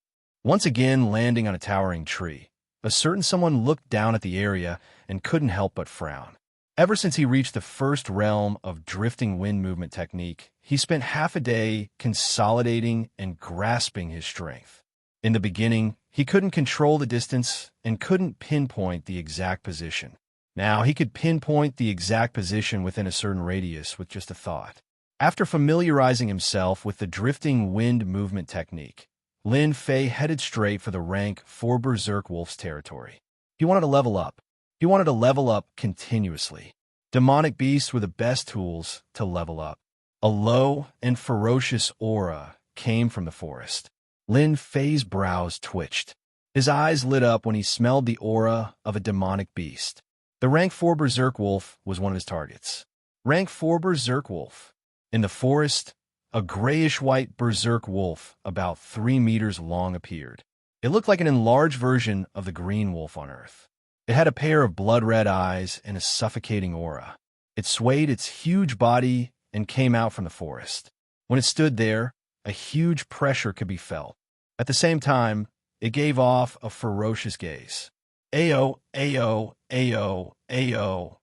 Once again landing on a towering tree, a certain someone looked down at the area and couldn't help but frown. Ever since he reached the first realm of drifting wind movement technique, he spent half a day consolidating and grasping his strength. In the beginning, he couldn't control the distance and couldn't pinpoint the exact position. Now he could pinpoint the exact position within a certain radius with just a thought. After familiarizing himself with the drifting wind movement technique, Lin Fei headed straight for the rank 4 berserk wolf's territory. He wanted to level up. He wanted to level up continuously. Demonic beasts were the best tools to level up. A low and ferocious aura came from the forest. Lin Fei's brows twitched. His eyes lit up when he smelled the aura of a demonic beast. The rank 4 berserk wolf was one of his targets. Rank 4 berserk wolf. In the forest, a grayish-white berserk wolf about 3 meters long appeared. It looked like an enlarged version of the green wolf on Earth. It had a pair of blood-red eyes and a suffocating aura. It swayed its huge body and came out from the forest. When it stood there, a huge pressure could be felt. At the same time, it gave off a ferocious gaze. Ayo, ayo, ayo, ayo.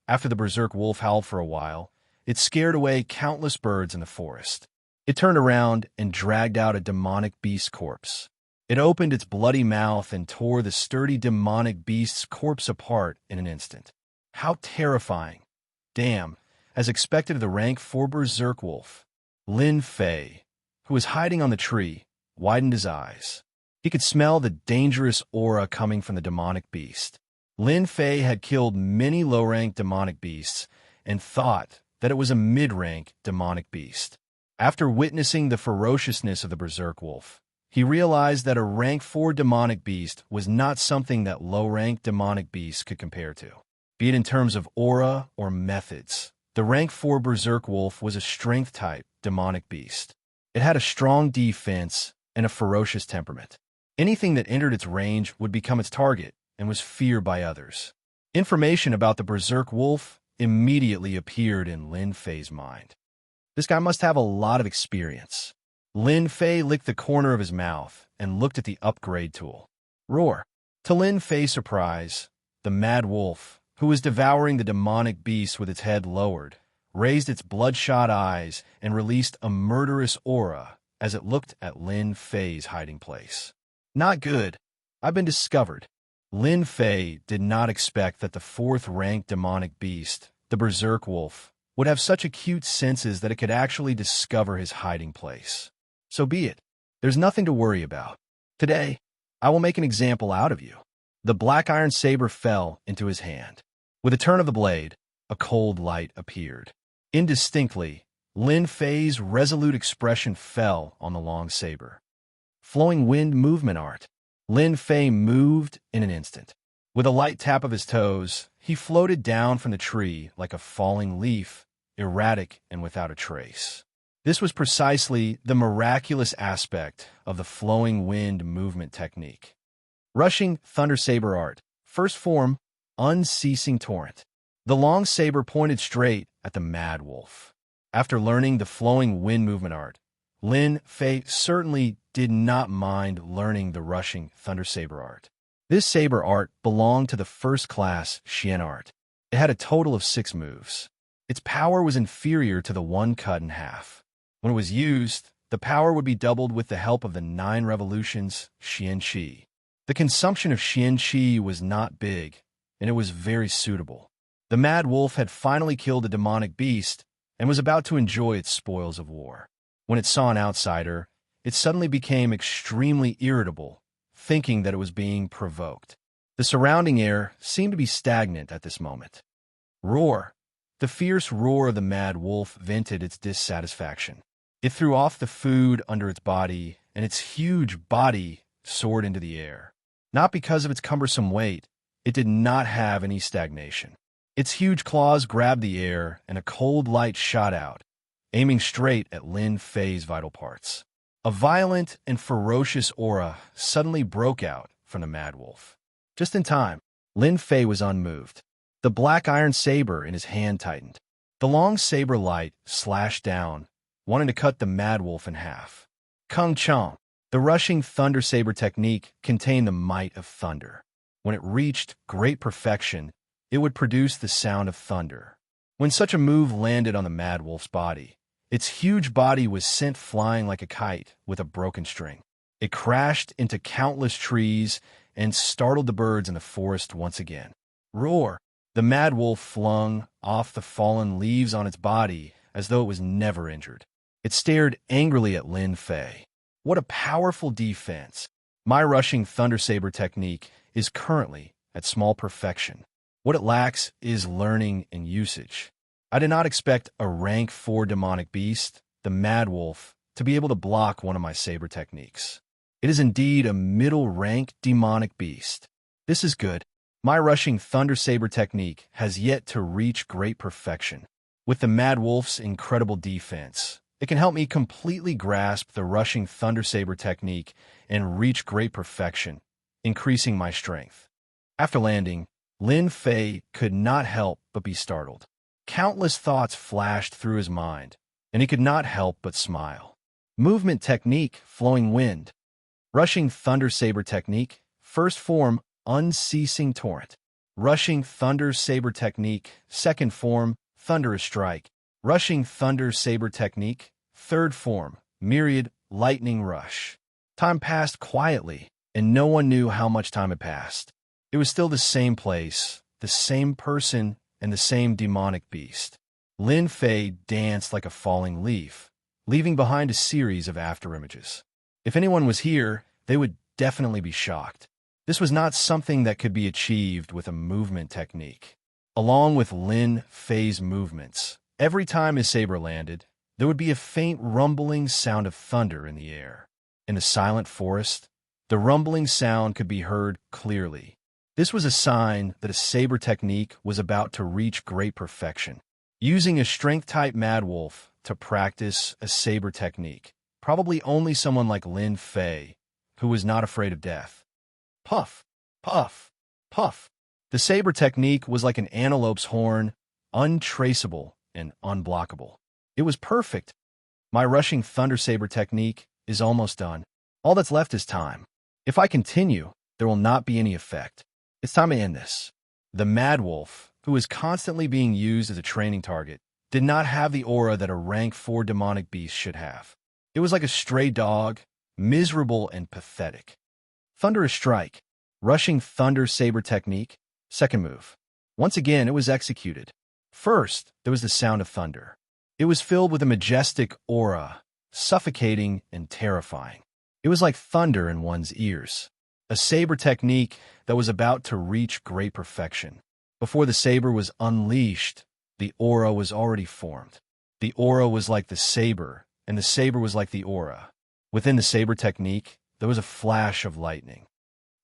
After the berserk wolf howled for a while, it scared away countless birds in the forest. It turned around and dragged out a demonic beast corpse. It opened its bloody mouth and tore the sturdy demonic beast's corpse apart in an instant. How terrifying. Damn, as expected of the rank 4 berserk wolf, Lin Fei, who was hiding on the tree, widened his eyes. He could smell the dangerous aura coming from the demonic beast. Lin Fei had killed many low-rank demonic beasts and thought that it was a mid-rank demonic beast. After witnessing the ferociousness of the berserk wolf, he realized that a rank 4 demonic beast was not something that low-rank demonic beasts could compare to, be it in terms of aura or methods. The rank 4 berserk wolf was a strength-type demonic beast. It had a strong defense and a ferocious temperament. Anything that entered its range would become its target and was feared by others. Information about the berserk wolf immediately appeared in Lin Fei's mind. This guy must have a lot of experience. Lin Fei licked the corner of his mouth and looked at the upgrade tool. Roar. To Lin Fei's surprise, the mad wolf, who was devouring the demonic beast with its head lowered, raised its bloodshot eyes and released a murderous aura as it looked at Lin Fei's hiding place. Not good. I've been discovered. Lin Fei did not expect that the 4th-ranked demonic beast, the berserk wolf, would have such acute senses that it could actually discover his hiding place. So be it. There's nothing to worry about. Today, I will make an example out of you. The black iron saber fell into his hand. With a turn of the blade, a cold light appeared. Indistinctly, Lin Fei's resolute expression fell on the long saber. Flowing wind movement art. Lin Fei moved in an instant. With a light tap of his toes, he floated down from the tree like a falling leaf, erratic and without a trace. This was precisely the miraculous aspect of the flowing wind movement technique. Rushing thunder saber art. First form, unceasing torrent. The long saber pointed straight at the mad wolf. After learning the flowing wind movement art, Lin Fei certainly did not mind learning the rushing thunder saber art. This saber art belonged to the first-class Xian art. It had a total of 6 moves. Its power was inferior to the one cut in half. When it was used, the power would be doubled with the help of the 9 revolutions Xian Qi. The consumption of Xian Qi was not big, and it was very suitable. The mad wolf had finally killed a demonic beast and was about to enjoy its spoils of war. When it saw an outsider, it suddenly became extremely irritable, thinking that it was being provoked. The surrounding air seemed to be stagnant at this moment. Roar! The fierce roar of the mad wolf vented its dissatisfaction. It threw off the food under its body, and its huge body soared into the air. Not because of its cumbersome weight, it did not have any stagnation. Its huge claws grabbed the air, and a cold light shot out, aiming straight at Lin Fei's vital parts. A violent and ferocious aura suddenly broke out from the mad wolf. Just in time, Lin Fei was unmoved. The black iron saber in his hand tightened. The long saber light slashed down, wanting to cut the mad wolf in half. Kung Chong, the rushing thunder saber technique, contained the might of thunder. When it reached great perfection, it would produce the sound of thunder. When such a move landed on the mad wolf's body, its huge body was sent flying like a kite with a broken string. It crashed into countless trees and startled the birds in the forest once again. Roar! The mad wolf flung off the fallen leaves on its body as though it was never injured. It stared angrily at Lin Fei. What a powerful defense! My rushing thunder saber technique is currently at small perfection. What it lacks is learning and usage. I did not expect a rank 4 demonic beast, the mad wolf, to be able to block one of my saber techniques. It is indeed a middle-rank demonic beast. This is good. My rushing thunder saber technique has yet to reach great perfection. With the mad wolf's incredible defense, it can help me completely grasp the rushing thunder saber technique and reach great perfection, increasing my strength. After landing, Lin Fei could not help but be startled. Countless thoughts flashed through his mind, and he could not help but smile. Movement technique, flowing wind. Rushing thunder saber technique, first form, unceasing torrent. Rushing thunder saber technique, second form, thunderous strike. Rushing thunder saber technique, third form, myriad lightning rush. Time passed quietly, and no one knew how much time had passed. It was still the same place, the same person, and the same demonic beast. Lin Fei danced like a falling leaf, leaving behind a series of afterimages. If anyone was here, they would definitely be shocked. This was not something that could be achieved with a movement technique. Along with Lin Fei's movements, every time his saber landed, there would be a faint rumbling sound of thunder in the air. In the silent forest, the rumbling sound could be heard clearly. This was a sign that a saber technique was about to reach great perfection. Using a strength-type mad wolf to practice a saber technique, probably only someone like Lin Fei, who was not afraid of death. Puff, puff, puff. The saber technique was like an antelope's horn, untraceable and unblockable. It was perfect. My rushing thunder saber technique is almost done. All that's left is time. If I continue, there will not be any effect. It's time to end this. The mad wolf, who is constantly being used as a training target, did not have the aura that a rank 4 demonic beast should have. It was like a stray dog, miserable and pathetic. Thunderous strike. Rushing thunder saber technique. Second move. Once again, it was executed. First, there was the sound of thunder. It was filled with a majestic aura, suffocating and terrifying. It was like thunder in one's ears. A saber technique that was about to reach great perfection. Before the saber was unleashed, the aura was already formed. The aura was like the saber, and the saber was like the aura. Within the saber technique, there was a flash of lightning.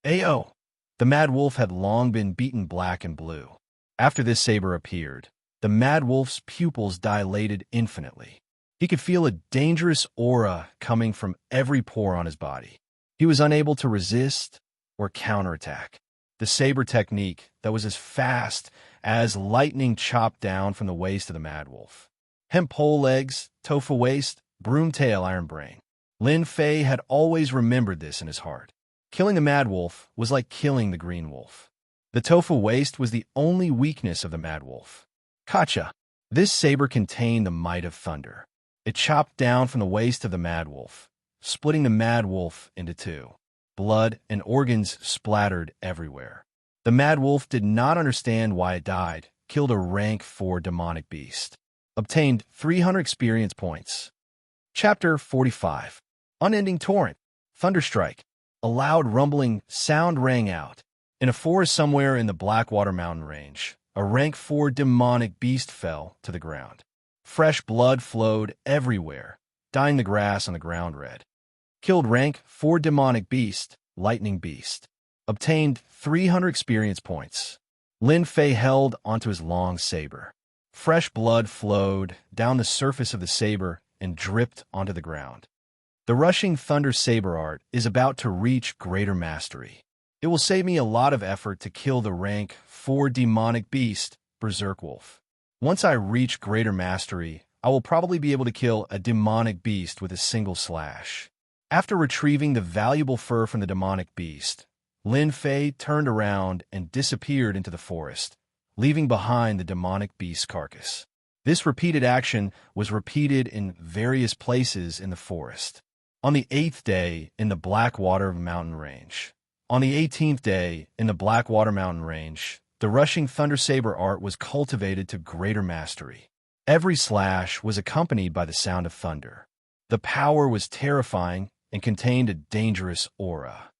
Ayo! The mad wolf had long been beaten black and blue. After this saber appeared, the mad wolf's pupils dilated infinitely. He could feel a dangerous aura coming from every pore on his body. He was unable to resist or counterattack. The saber technique that was as fast as lightning chopped down from the waist of the mad wolf. Hemp pole legs, tofu waist, broom tail, iron brain. Lin Fei had always remembered this in his heart. Killing the mad wolf was like killing the green wolf. The tofu waist was the only weakness of the mad wolf. Kacha. This saber contained the might of thunder. It chopped down from the waist of the mad wolf, splitting the mad wolf into two. Blood and organs splattered everywhere. The mad wolf did not understand why it died, killed a rank 4 demonic beast. Obtained 300 experience points. Chapter 45. Unending torrent. Thunderstrike. A loud rumbling sound rang out. In a forest somewhere in the Blackwater mountain range, a rank 4 demonic beast fell to the ground. Fresh blood flowed everywhere, dyeing the grass on the ground red. Killed rank 4 demonic beast, lightning beast. Obtained 300 experience points. Lin Fei held onto his long saber. Fresh blood flowed down the surface of the saber and dripped onto the ground. The rushing thunder saber art is about to reach greater mastery. It will save me a lot of effort to kill the rank 4 demonic beast, Berserk Wolf. Once I reach greater mastery, I will probably be able to kill a demonic beast with a single slash. After retrieving the valuable fur from the demonic beast, Lin Fei turned around and disappeared into the forest, leaving behind the demonic beast's carcass. This repeated action was repeated in various places in the forest. On the 8th day in the Blackwater mountain range. On the 18th day in the Blackwater mountain range, the rushing thunder saber art was cultivated to greater mastery. Every slash was accompanied by the sound of thunder. The power was terrifying and contained a dangerous aura.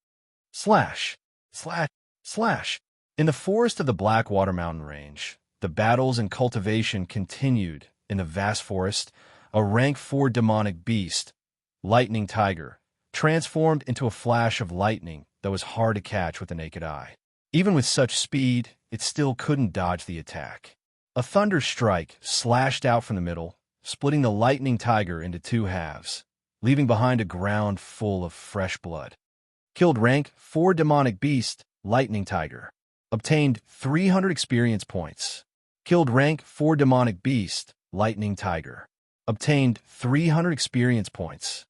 Slash, slash, slash. In the forest of the Blackwater mountain range, the battles and cultivation continued. In the vast forest, a rank 4 demonic beast, Lightning Tiger, transformed into a flash of lightning that was hard to catch with the naked eye. Even with such speed, it still couldn't dodge the attack. A thunder strike slashed out from the middle, splitting the Lightning Tiger into 2 halves, leaving behind a ground full of fresh blood. Killed rank 4 demonic beast, Lightning Tiger. Obtained 300 experience points. Killed rank 4 demonic beast, Lightning Tiger. Obtained 300 experience points.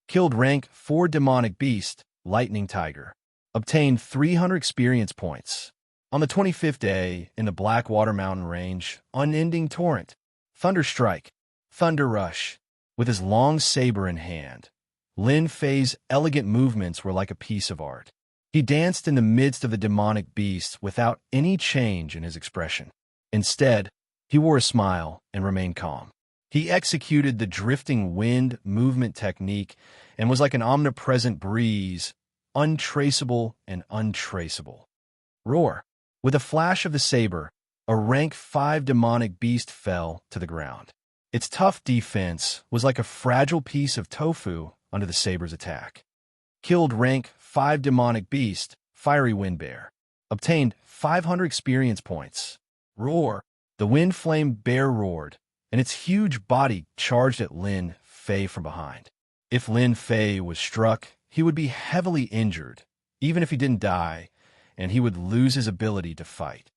Killed rank 4 demonic beast, Lightning Tiger. Obtained 300 experience points. On the 25th day, in the Blackwater mountain range, unending torrent, thunderstrike, thunder rush. With his long saber in hand, Lin Fei's elegant movements were like a piece of art. He danced in the midst of the demonic beasts without any change in his expression. Instead, he wore a smile and remained calm. He executed the drifting wind movement technique and was like an omnipresent breeze, untraceable and untraceable. Roar. With a flash of the saber, a rank 5 demonic beast fell to the ground. Its tough defense was like a fragile piece of tofu under the saber's attack. Killed rank 5 demonic beast, fiery wind bear. Obtained 500 experience points. Roar. The wind flame bear roared, and its huge body charged at Lin Fei from behind. If Lin Fei was struck, he would be heavily injured, even if he didn't die, and he would lose his ability to fight.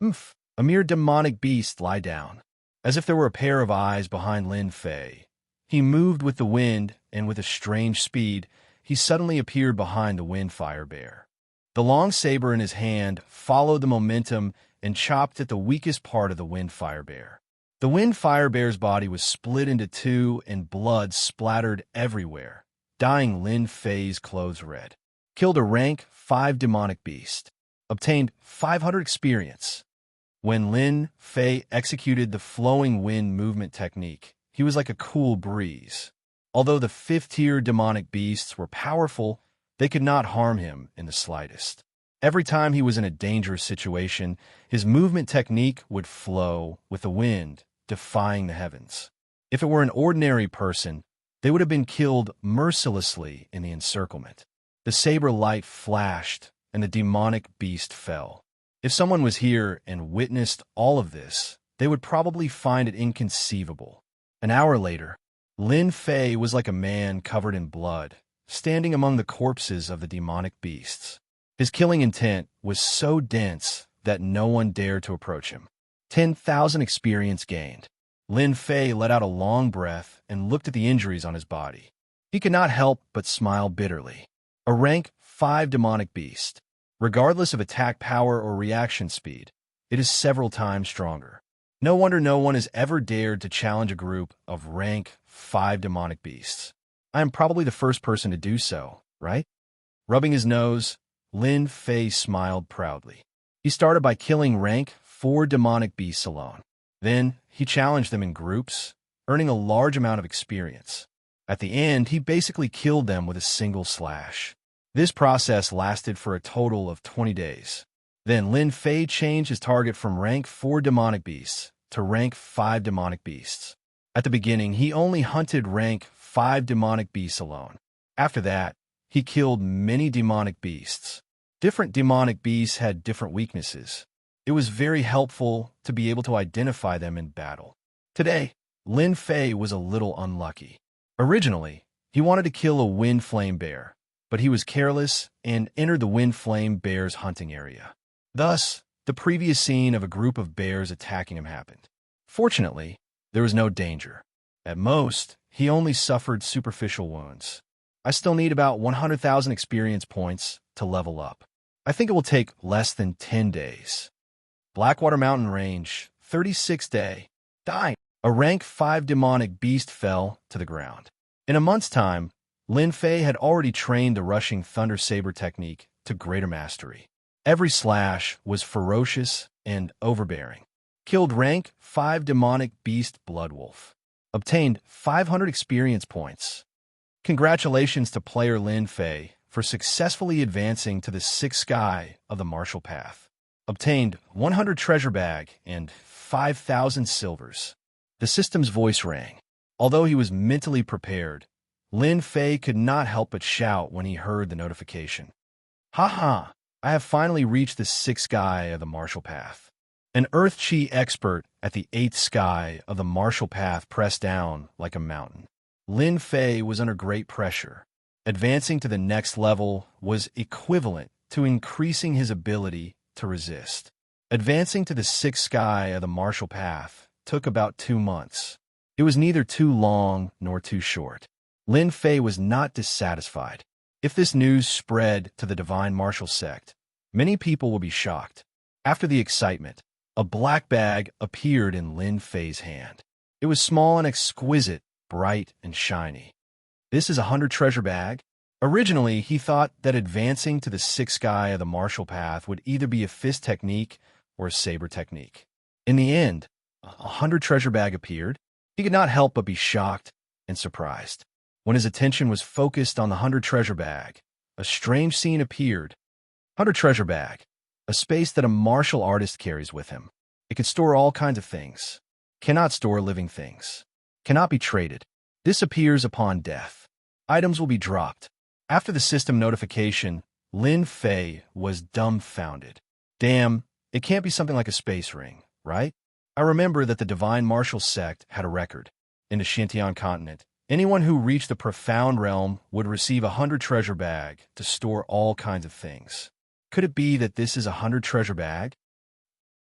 Oomph! A mere demonic beast lie down. As if there were a pair of eyes behind Lin Fei. He moved with the wind, and with a strange speed, he suddenly appeared behind the wind fire bear. The long saber in his hand followed the momentum and chopped at the weakest part of the wind fire bear. The wind fire bear's body was split into two and blood splattered everywhere, dyeing Lin Fei's clothes red. Killed a rank 5 demonic beast. Obtained 500 experience. When Lin Fei executed the flowing wind movement technique, he was like a cool breeze. Although the 5th-tier demonic beasts were powerful, they could not harm him in the slightest. Every time he was in a dangerous situation, his movement technique would flow with the wind, defying the heavens. If it were an ordinary person, they would have been killed mercilessly in the encirclement. The saber light flashed, and the demonic beast fell. If someone was here and witnessed all of this, they would probably find it inconceivable. An hour later, Lin Fei was like a man covered in blood, standing among the corpses of the demonic beasts. His killing intent was so dense that no one dared to approach him. 10,000 experience gained. Lin Fei let out a long breath and looked at the injuries on his body. He could not help but smile bitterly. A rank 5 demonic beast. Regardless of attack power or reaction speed, it is several times stronger. No wonder no one has ever dared to challenge a group of rank 5 demonic beasts. I am probably the first person to do so, right? Rubbing his nose, Lin Fei smiled proudly. He started by killing rank 4 demonic beasts alone. Then, he challenged them in groups, earning a large amount of experience. At the end, he basically killed them with a single slash. This process lasted for a total of 20 days. Then Lin Fei changed his target from rank 4 demonic beasts to rank 5 demonic beasts. At the beginning, he only hunted rank 5 demonic beasts alone. After that, he killed many demonic beasts. Different demonic beasts had different weaknesses. It was very helpful to be able to identify them in battle. Today, Lin Fei was a little unlucky. Originally, he wanted to kill a wind flame bear, but he was careless and entered the wind flame bear's hunting area. Thus, the previous scene of a group of bears attacking him happened. Fortunately, there was no danger. At most, he only suffered superficial wounds. I still need about 100,000 experience points to level up. I think it will take less than 10 days. Blackwater Mountain Range, 36th day. Dying. A rank 5 demonic beast fell to the ground. In a month's time, Lin Fei had already trained the rushing thunder saber technique to greater mastery. Every slash was ferocious and overbearing. Killed rank 5 demonic beast Bloodwolf. Obtained 500 experience points. Congratulations to player Lin Fei for successfully advancing to the 6th sky of the martial path. Obtained 100 treasure bag and 5,000 silvers. The system's voice rang. Although he was mentally prepared, Lin Fei could not help but shout when he heard the notification. Ha! I have finally reached the 6th sky of the martial path. An Earth Chi expert at the 8th sky of the martial path pressed down like a mountain. Lin Fei was under great pressure. Advancing to the next level was equivalent to increasing his ability to resist. Advancing to the 6th sky of the martial path took about 2 months. It was neither too long nor too short. Lin Fei was not dissatisfied. If this news spread to the Divine Martial Sect, many people will be shocked. After the excitement, a black bag appeared in Lin Fei's hand. It was small and exquisite, bright and shiny. This is 100 treasure bag? Originally, he thought that advancing to the 6th sky of the martial path would either be a fist technique or a saber technique. In the end, 100 treasure bag appeared. He could not help but be shocked and surprised. When his attention was focused on the 100 treasure bag, a strange scene appeared. 100 treasure bag, a space that a martial artist carries with him. It could store all kinds of things. Cannot store living things. Cannot be traded. Disappears upon death. Items will be dropped. After the system notification, Lin Fei was dumbfounded. Damn, it can't be something like a space ring, right? I remember that the Divine Martial Sect had a record. In the Xintian continent, anyone who reached the Profound Realm would receive a 100 treasure bag to store all kinds of things. Could it be that this is a 100 treasure bag?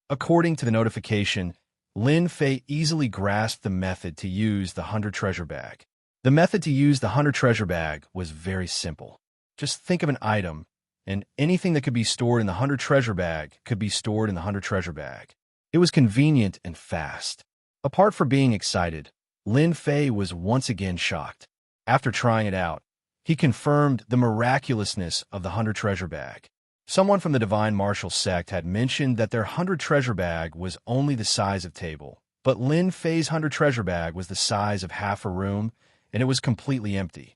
According to the notification, Lin Fei easily grasped the method to use the 100 treasure bag. The method to use the 100 treasure bag was very simple. Just think of an item, and anything that could be stored in the 100 treasure bag could be stored in the 100 treasure bag. It was convenient and fast. Apart from being excited, Lin Fei was once again shocked. After trying it out, he confirmed the miraculousness of the 100 treasure bag. Someone from the Divine Martial Sect had mentioned that their 100 treasure bag was only the size of table, but Lin Fei's 100 treasure bag was the size of half a room, and it was completely empty.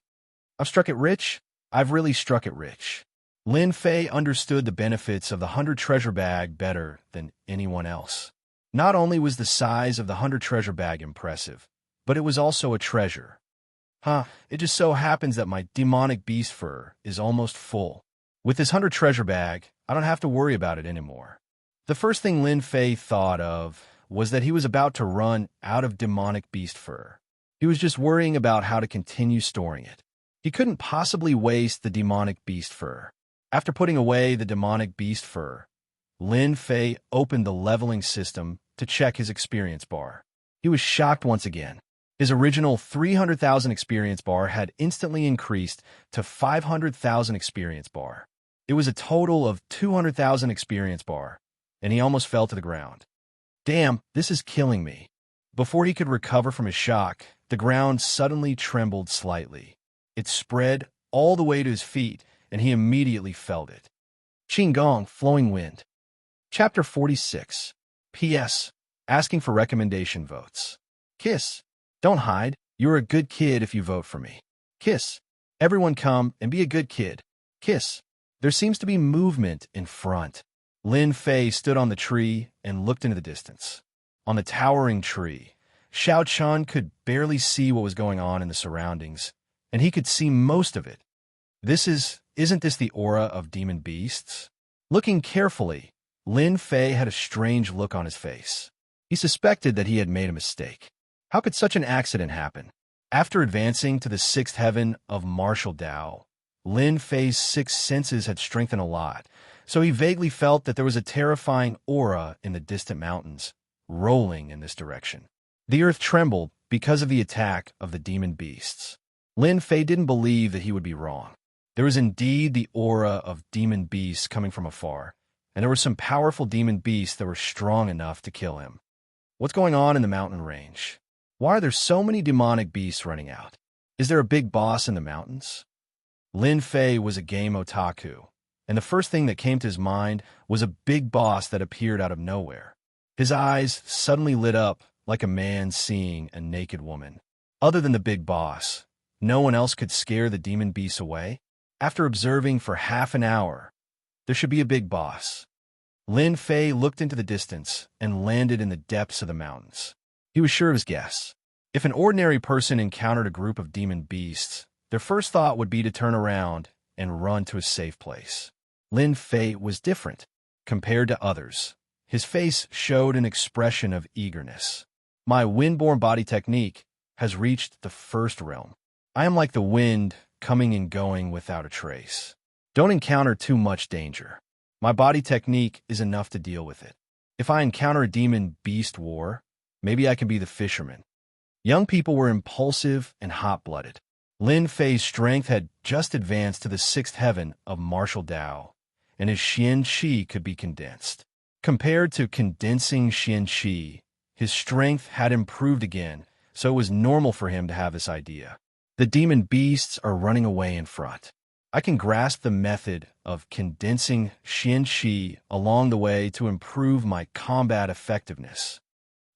I've struck it rich? I've really struck it rich. Lin Fei understood the benefits of the 100 treasure bag better than anyone else. Not only was the size of the 100 treasure bag impressive, but it was also a treasure. It just so happens that my demonic beast fur is almost full. With this 100 treasure bag, I don't have to worry about it anymore. The first thing Lin Fei thought of was that he was about to run out of demonic beast fur. He was just worrying about how to continue storing it. He couldn't possibly waste the demonic beast fur. After putting away the demonic beast fur, Lin Fei opened the leveling system to check his experience bar. He was shocked once again. His original 300,000 experience bar had instantly increased to 500,000 experience bar. It was a total of 200,000 experience bar, and he almost fell to the ground. Damn, this is killing me. Before he could recover from his shock, the ground suddenly trembled slightly. It spread all the way to his feet, and he immediately felt it. Qinggong, Flowing Wind. Chapter 46. P.S. Asking for recommendation votes. Kiss. Don't hide. You're a good kid if you vote for me. Kiss. Everyone come and be a good kid. Kiss. There seems to be movement in front. Lin Fei stood on the tree and looked into the distance. On the towering tree, Xiao Chun could barely see what was going on in the surroundings, and he could see most of it. Isn't this the aura of demon beasts? Looking carefully, Lin Fei had a strange look on his face. He suspected that he had made a mistake. How could such an accident happen? After advancing to the sixth heaven of martial Tao, Lin Fei's sixth senses had strengthened a lot, so he vaguely felt that there was a terrifying aura in the distant mountains, rolling in this direction. The earth trembled because of the attack of the demon beasts. Lin Fei didn't believe that he would be wrong. There was indeed the aura of demon beasts coming from afar, and there were some powerful demon beasts that were strong enough to kill him. What's going on in the mountain range? Why are there so many demonic beasts running out? Is there a big boss in the mountains? Lin Fei was a game otaku, and the first thing that came to his mind was a big boss that appeared out of nowhere. His eyes suddenly lit up like a man seeing a naked woman. Other than the big boss, no one else could scare the demon beasts away. After observing for half an hour, there should be a big boss. Lin Fei looked into the distance and landed in the depths of the mountains. He was sure of his guess. If an ordinary person encountered a group of demon beasts, their first thought would be to turn around and run to a safe place. Lin Fei was different. Compared to others, his face showed an expression of eagerness. My wind-born body technique has reached the first realm. I am like the wind, coming and going without a trace. Don't encounter too much danger. My body technique is enough to deal with it. If I encounter a demon beast war, maybe I can be the fisherman. Young people were impulsive and hot-blooded. Lin Fei's strength had just advanced to the sixth heaven of martial Tao, and his Xian Qi could be condensed. Compared to condensing Xian Qi, his strength had improved again, so it was normal for him to have this idea. The demon beasts are running away in front. I can grasp the method of condensing Xian Qi along the way to improve my combat effectiveness.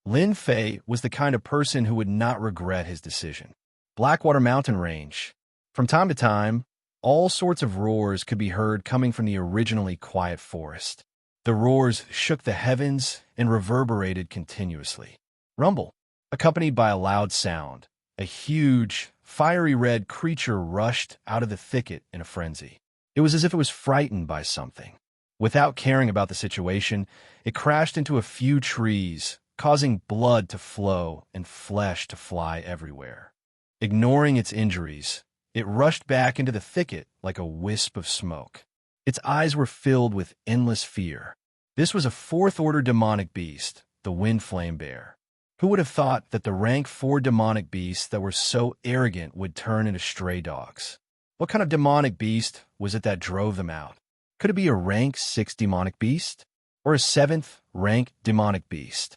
Lin Fei was the kind of person who would not regret his decision. Blackwater Mountain Range. From time to time, all sorts of roars could be heard coming from the originally quiet forest. The roars shook the heavens and reverberated continuously. Rumble, accompanied by a loud sound. A huge, fiery red creature rushed out of the thicket in a frenzy. It was as if it was frightened by something. Without caring about the situation, it crashed into a few trees, causing blood to flow and flesh to fly everywhere. Ignoring its injuries, it rushed back into the thicket like a wisp of smoke. Its eyes were filled with endless fear. This was a fourth-order demonic beast, the Wind Flame Bear. Who would have thought that the rank 4 demonic beasts that were so arrogant would turn into stray dogs? What kind of demonic beast was it that drove them out? Could it be a rank 6 demonic beast? Or a 7th rank demonic beast?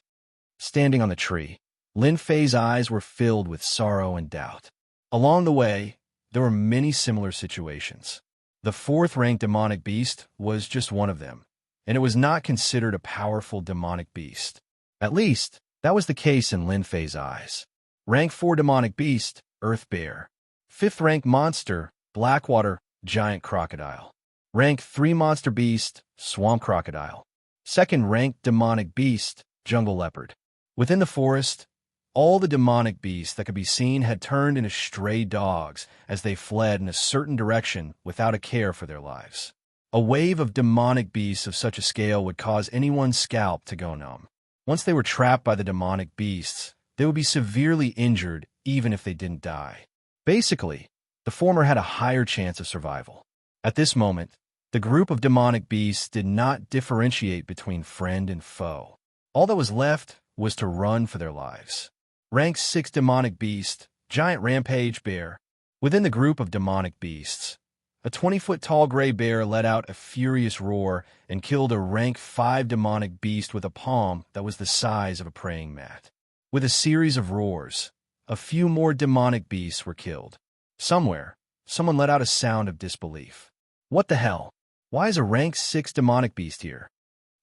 Standing on the tree, Lin Fei's eyes were filled with sorrow and doubt. Along the way, there were many similar situations. The 4th rank demonic beast was just one of them, and it was not considered a powerful demonic beast. At least, that was the case in Lin Fei's eyes. Rank 4 demonic beast, Earth Bear. 5th rank monster, Blackwater Giant Crocodile. Rank 3 monster beast, Swamp Crocodile. 2nd rank demonic beast, Jungle Leopard. Within the forest, all the demonic beasts that could be seen had turned into stray dogs as they fled in a certain direction without a care for their lives. A wave of demonic beasts of such a scale would cause anyone's scalp to go numb. Once they were trapped by the demonic beasts, they would be severely injured even if they didn't die. Basically, the former had a higher chance of survival. At this moment, the group of demonic beasts did not differentiate between friend and foe. All that was left was to run for their lives. Rank 6 demonic beast, Giant Rampage Bear. Within the group of demonic beasts, a 20-foot-tall gray bear let out a furious roar and killed a rank 5 demonic beast with a palm that was the size of a praying mat. With a series of roars, a few more demonic beasts were killed. Somewhere, someone let out a sound of disbelief. What the hell? Why is a rank 6 demonic beast here?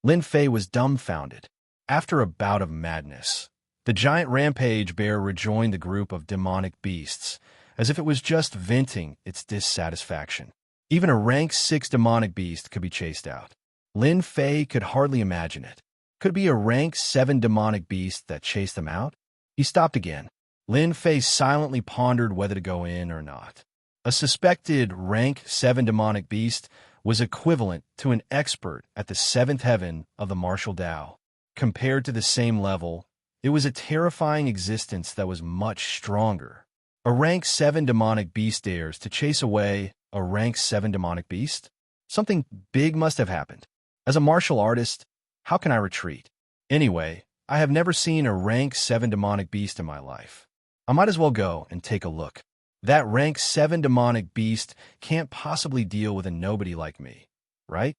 Lin Fei was dumbfounded. After a bout of madness, the giant rampage bear rejoined the group of demonic beasts, as if it was just venting its dissatisfaction. Even a rank 6 demonic beast could be chased out. Lin Fei could hardly imagine it. Could it be a rank 7 demonic beast that chased them out? He stopped again. Lin Fei silently pondered whether to go in or not. A suspected rank 7 demonic beast was equivalent to an expert at the 7th heaven of the martial Tao. Compared to the same level, it was a terrifying existence that was much stronger. A rank 7 demonic beast dares to chase away a rank 7 demonic beast? Something big must have happened. As a martial artist, how can I retreat? Anyway, I have never seen a rank 7 demonic beast in my life. I might as well go and take a look. That rank 7 demonic beast can't possibly deal with a nobody like me, right?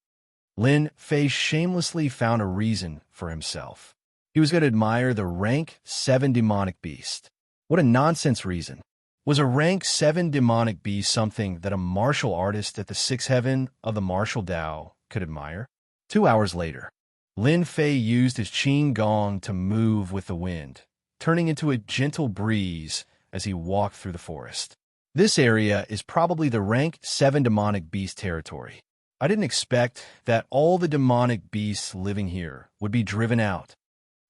Lin Fei shamelessly found a reason for himself. He was going to admire the rank 7 demonic beast. What a nonsense reason. Was a rank 7 demonic beast something that a martial artist at the 6th heaven of the martial Tao could admire? 2 hours later, Lin Fei used his qing gong to move with the wind, turning into a gentle breeze as he walked through the forest. This area is probably the rank 7 demonic beast territory. I didn't expect that all the demonic beasts living here would be driven out.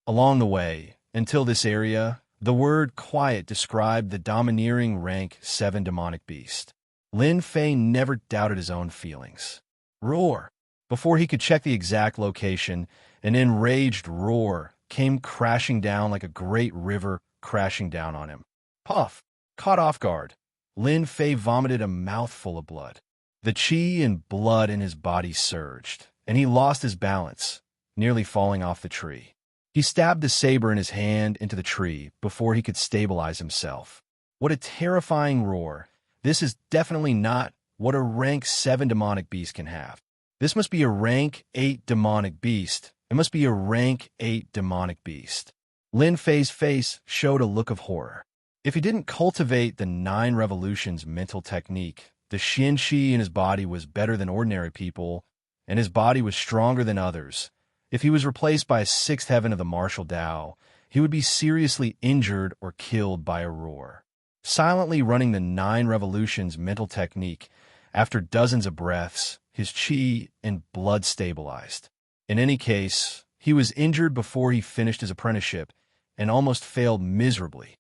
Along the way, until this area, the word quiet described the domineering rank 7 demonic beast. Lin Fei never doubted his own feelings. Roar! Before he could check the exact location, an enraged roar came crashing down like a great river crashing down on him. Puff! Caught off guard, Lin Fei vomited a mouthful of blood. The qi and blood in his body surged, and he lost his balance, nearly falling off the tree. He stabbed the saber in his hand into the tree before he could stabilize himself. What a terrifying roar. This is definitely not what a rank 7 demonic beast can have. This must be a rank 8 demonic beast. It must be a rank 8 demonic beast. Lin Fei's face showed a look of horror. If he didn't cultivate the 9 revolutions mental technique, the Xian Qi in his body was better than ordinary people, and his body was stronger than others. If he was replaced by a 6th heaven of the martial Tao, he would be seriously injured or killed by a roar. Silently running the 9 revolutions mental technique, after dozens of breaths, his chi and blood stabilized. In any case, he was injured before he finished his apprenticeship and almost failed miserably.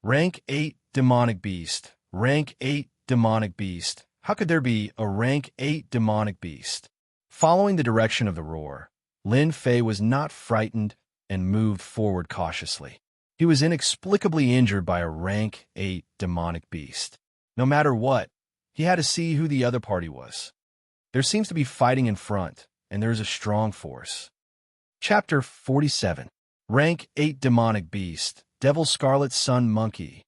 Rank 8 Demonic Beast. Rank 8 Demonic Beast. How could there be a rank 8 demonic beast? Following the direction of the roar, Lin Fei was not frightened and moved forward cautiously. He was inexplicably injured by a rank 8 demonic beast. No matter what, he had to see who the other party was. There seems to be fighting in front, and there is a strong force. Chapter 47. Rank 8 Demonic Beast, Devil Scarlet Sun Monkey.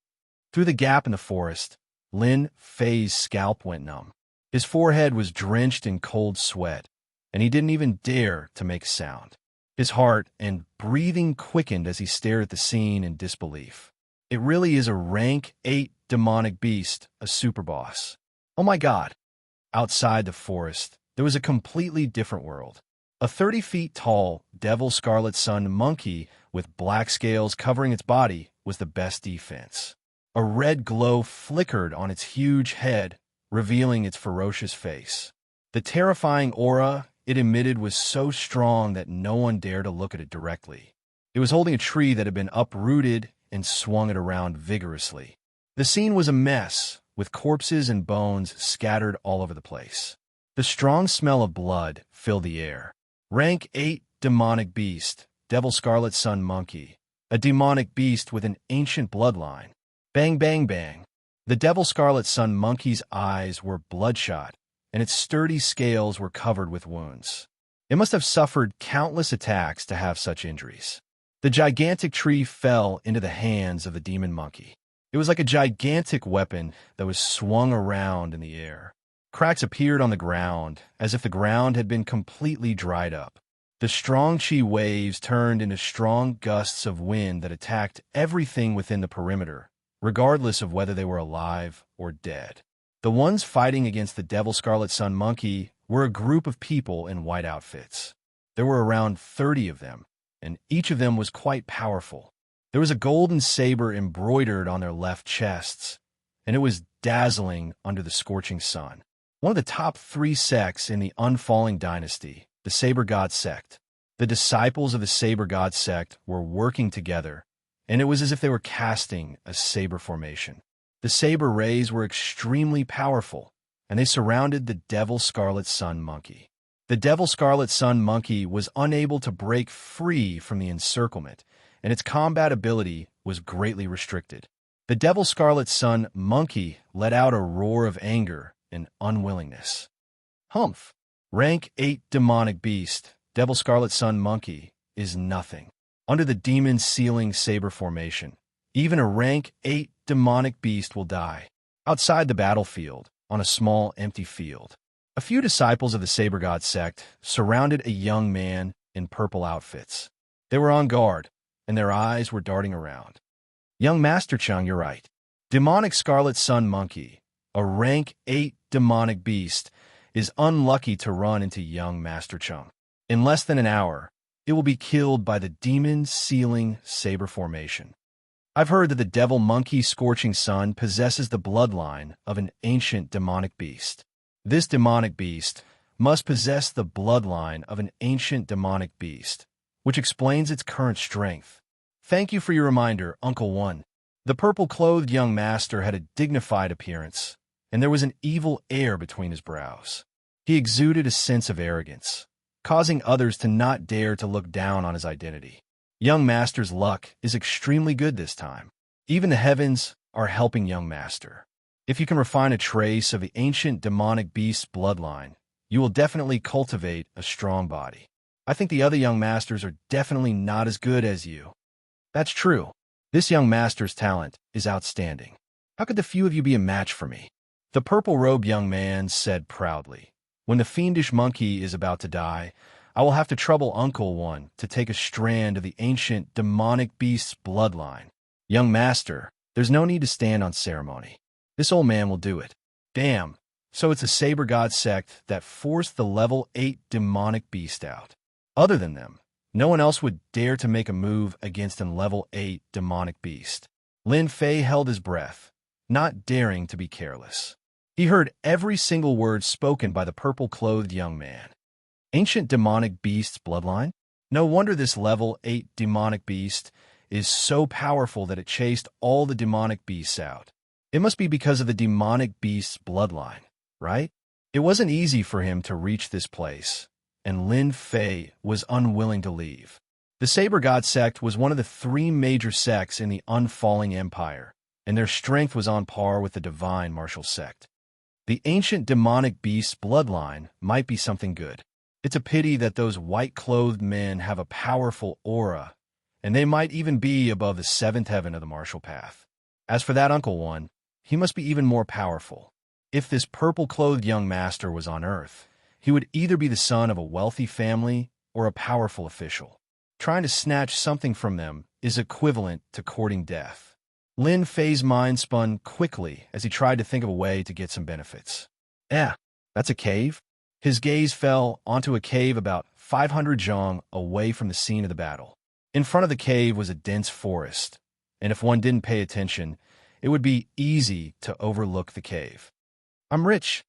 Through the gap in the forest, Lin Fei's scalp went numb. His forehead was drenched in cold sweat, and he didn't even dare to make a sound. His heart and breathing quickened as he stared at the scene in disbelief. It really is a rank 8 demonic beast, a superboss. Oh my God! Outside the forest, there was a completely different world. A 30 feet tall Devil Scarlet Sun monkey with black scales covering its body was the best defense. A red glow flickered on its huge head, revealing its ferocious face. The terrifying aura it emitted was so strong that no one dared to look at it directly. It was holding a tree that had been uprooted and swung it around vigorously. The scene was a mess, with corpses and bones scattered all over the place. The strong smell of blood filled the air. Rank 8 Demonic Beast, Devil Scarlet Sun Monkey. A demonic beast with an ancient bloodline. Bang, bang, bang. The Devil Scarlet Sun Monkey's eyes were bloodshot, and its sturdy scales were covered with wounds. It must have suffered countless attacks to have such injuries. The gigantic tree fell into the hands of the demon monkey. It was like a gigantic weapon that was swung around in the air. Cracks appeared on the ground, as if the ground had been completely dried up. The strong chi waves turned into strong gusts of wind that attacked everything within the perimeter, regardless of whether they were alive or dead. The ones fighting against the Devil Scarlet Sun Monkey were a group of people in white outfits. There were around 30 of them, and each of them was quite powerful. There was a golden saber embroidered on their left chests, and it was dazzling under the scorching sun. One of the top 3 sects in the Unfalling Dynasty, the Saber God sect. The disciples of the Saber God sect were working together, and it was as if they were casting a saber formation. The saber rays were extremely powerful, and they surrounded the Devil Scarlet Sun Monkey. The Devil Scarlet Sun Monkey was unable to break free from the encirclement, and its combat ability was greatly restricted. The Devil Scarlet Sun Monkey let out a roar of anger and unwillingness. Humph! Rank 8 Demonic Beast, Devil Scarlet Sun Monkey, is nothing. Under the Demon Sealing Saber formation, even a rank 8 demonic beast will die. Outside the battlefield, on a small empty field, a few disciples of the Saber God sect surrounded a young man in purple outfits. They were on guard, and their eyes were darting around. Young Master Chung, you're right. Demonic Scarlet Sun Monkey, a rank 8 demonic beast, is unlucky to run into young Master Chung. In less than an hour, it will be killed by the Demon Sealing Saber formation. I've heard that the Devil Monkey Scorching Sun possesses the bloodline of an ancient demonic beast. This demonic beast must possess the bloodline of an ancient demonic beast, which explains its current strength. Thank you for your reminder, Uncle One. The purple-clothed young master had a dignified appearance, and there was an evil air between his brows. He exuded a sense of arrogance, causing others to not dare to look down on his identity. Young Master's luck is extremely good this time. Even the heavens are helping Young Master. If you can refine a trace of the ancient demonic beast's bloodline, you will definitely cultivate a strong body. I think the other Young Masters are definitely not as good as you. That's true. This Young Master's talent is outstanding. How could the few of you be a match for me? The purple-robed young man said proudly. When the fiendish monkey is about to die, I will have to trouble Uncle One to take a strand of the ancient demonic beast's bloodline. Young Master, there's no need to stand on ceremony. This old man will do it. Damn, so it's a Saber God sect that forced the level 8 demonic beast out. Other than them, No one else would dare to make a move against a level 8 demonic beast. Lin Fei held his breath, not daring to be careless. He heard every single word spoken by the purple-clothed young man. Ancient demonic beast's bloodline? No wonder this level 8 demonic beast is so powerful that it chased all the demonic beasts out. It must be because of the demonic beast's bloodline, right? It wasn't easy for him to reach this place, and Lin Fei was unwilling to leave. The Saber God sect was one of the 3 major sects in the Unfalling Empire, and their strength was on par with the Divine Martial sect. The ancient demonic beast's bloodline might be something good. It's a pity that those white-clothed men have a powerful aura, and they might even be above the 7th heaven of the martial path. As for that Uncle One, he must be even more powerful. If this purple-clothed young master was on Earth, he would either be the son of a wealthy family or a powerful official. Trying to snatch something from them is equivalent to courting death. Lin Fei's mind spun quickly as he tried to think of a way to get some benefits. That's a cave? His gaze fell onto a cave about 500 zhong away from the scene of the battle. In front of the cave was a dense forest, and if one didn't pay attention, it would be easy to overlook the cave. I'm rich.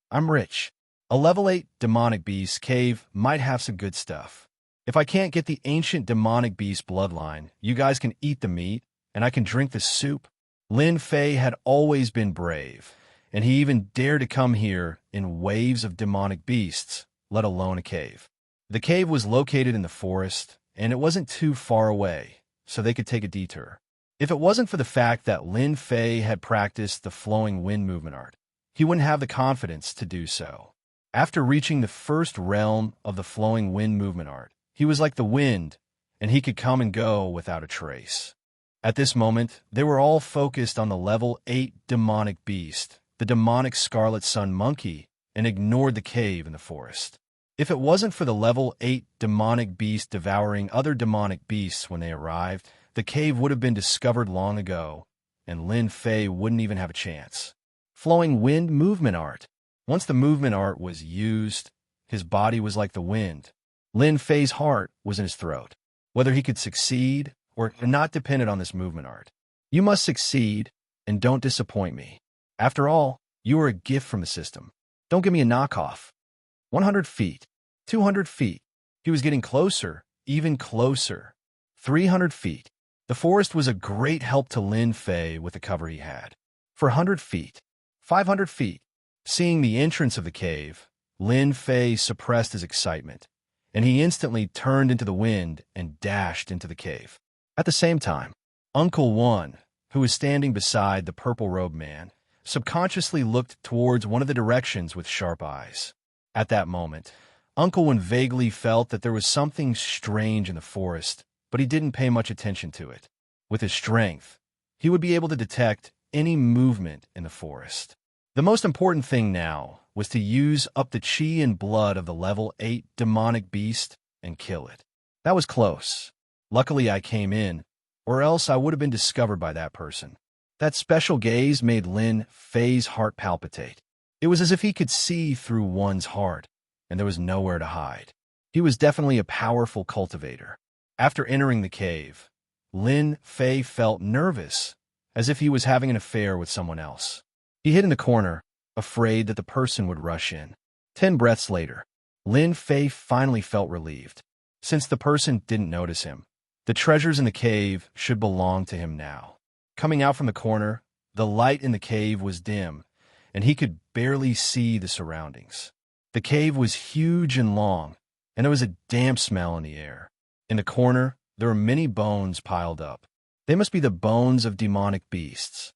A level 8 demonic beast cave might have some good stuff. If I can't get the ancient demonic beast bloodline, you guys can eat the meat, and I can drink the soup. Lin Fei had always been brave, and he even dared to come here in waves of demonic beasts, let alone a cave. The cave was located in the forest, and it wasn't too far away, so they could take a detour. If it wasn't for the fact that Lin Fei had practiced the flowing wind movement art, he wouldn't have the confidence to do so. After reaching the first realm of the flowing wind movement art, he was like the wind, and he could come and go without a trace. At this moment, they were all focused on the level 8 demonic beast, the demonic scarlet sun monkey, and ignored the cave in the forest. If it wasn't for the level 8 demonic beast devouring other demonic beasts when they arrived, the cave would have been discovered long ago, and Lin Fei wouldn't even have a chance. Flowing wind movement art. Once the movement art was used, his body was like the wind. Lin Fei's heart was in his throat. Whether he could succeed or not depended on this movement art. You must succeed, and don't disappoint me. After all, you are a gift from the system. Don't give me a knockoff. 100 feet, 200 feet. He was getting closer, even closer. 300 feet. The forest was a great help to Lin Fei with the cover he had. For 100 feet, 500 feet. Seeing the entrance of the cave, Lin Fei suppressed his excitement, and he instantly turned into the wind and dashed into the cave. At the same time, Uncle One, who was standing beside the purple-robed man, subconsciously looked towards one of the directions with sharp eyes. At that moment, Uncle One vaguely felt that there was something strange in the forest, but he didn't pay much attention to it. With his strength, he would be able to detect any movement in the forest. The most important thing now was to use up the chi and blood of the level 8 demonic beast and kill it. That was close. Luckily I came in, or else I would have been discovered by that person. That special gaze made Lin Fei's heart palpitate. It was as if he could see through one's heart, and there was nowhere to hide. He was definitely a powerful cultivator. After entering the cave, Lin Fei felt nervous, as if he was having an affair with someone else. He hid in the corner, afraid that the person would rush in. 10 breaths later, Lin Fei finally felt relieved. Since the person didn't notice him, the treasures in the cave should belong to him now. Coming out from the corner, the light in the cave was dim, and he could barely see the surroundings. The cave was huge and long, and there was a damp smell in the air. In the corner, there were many bones piled up. They must be the bones of demonic beasts.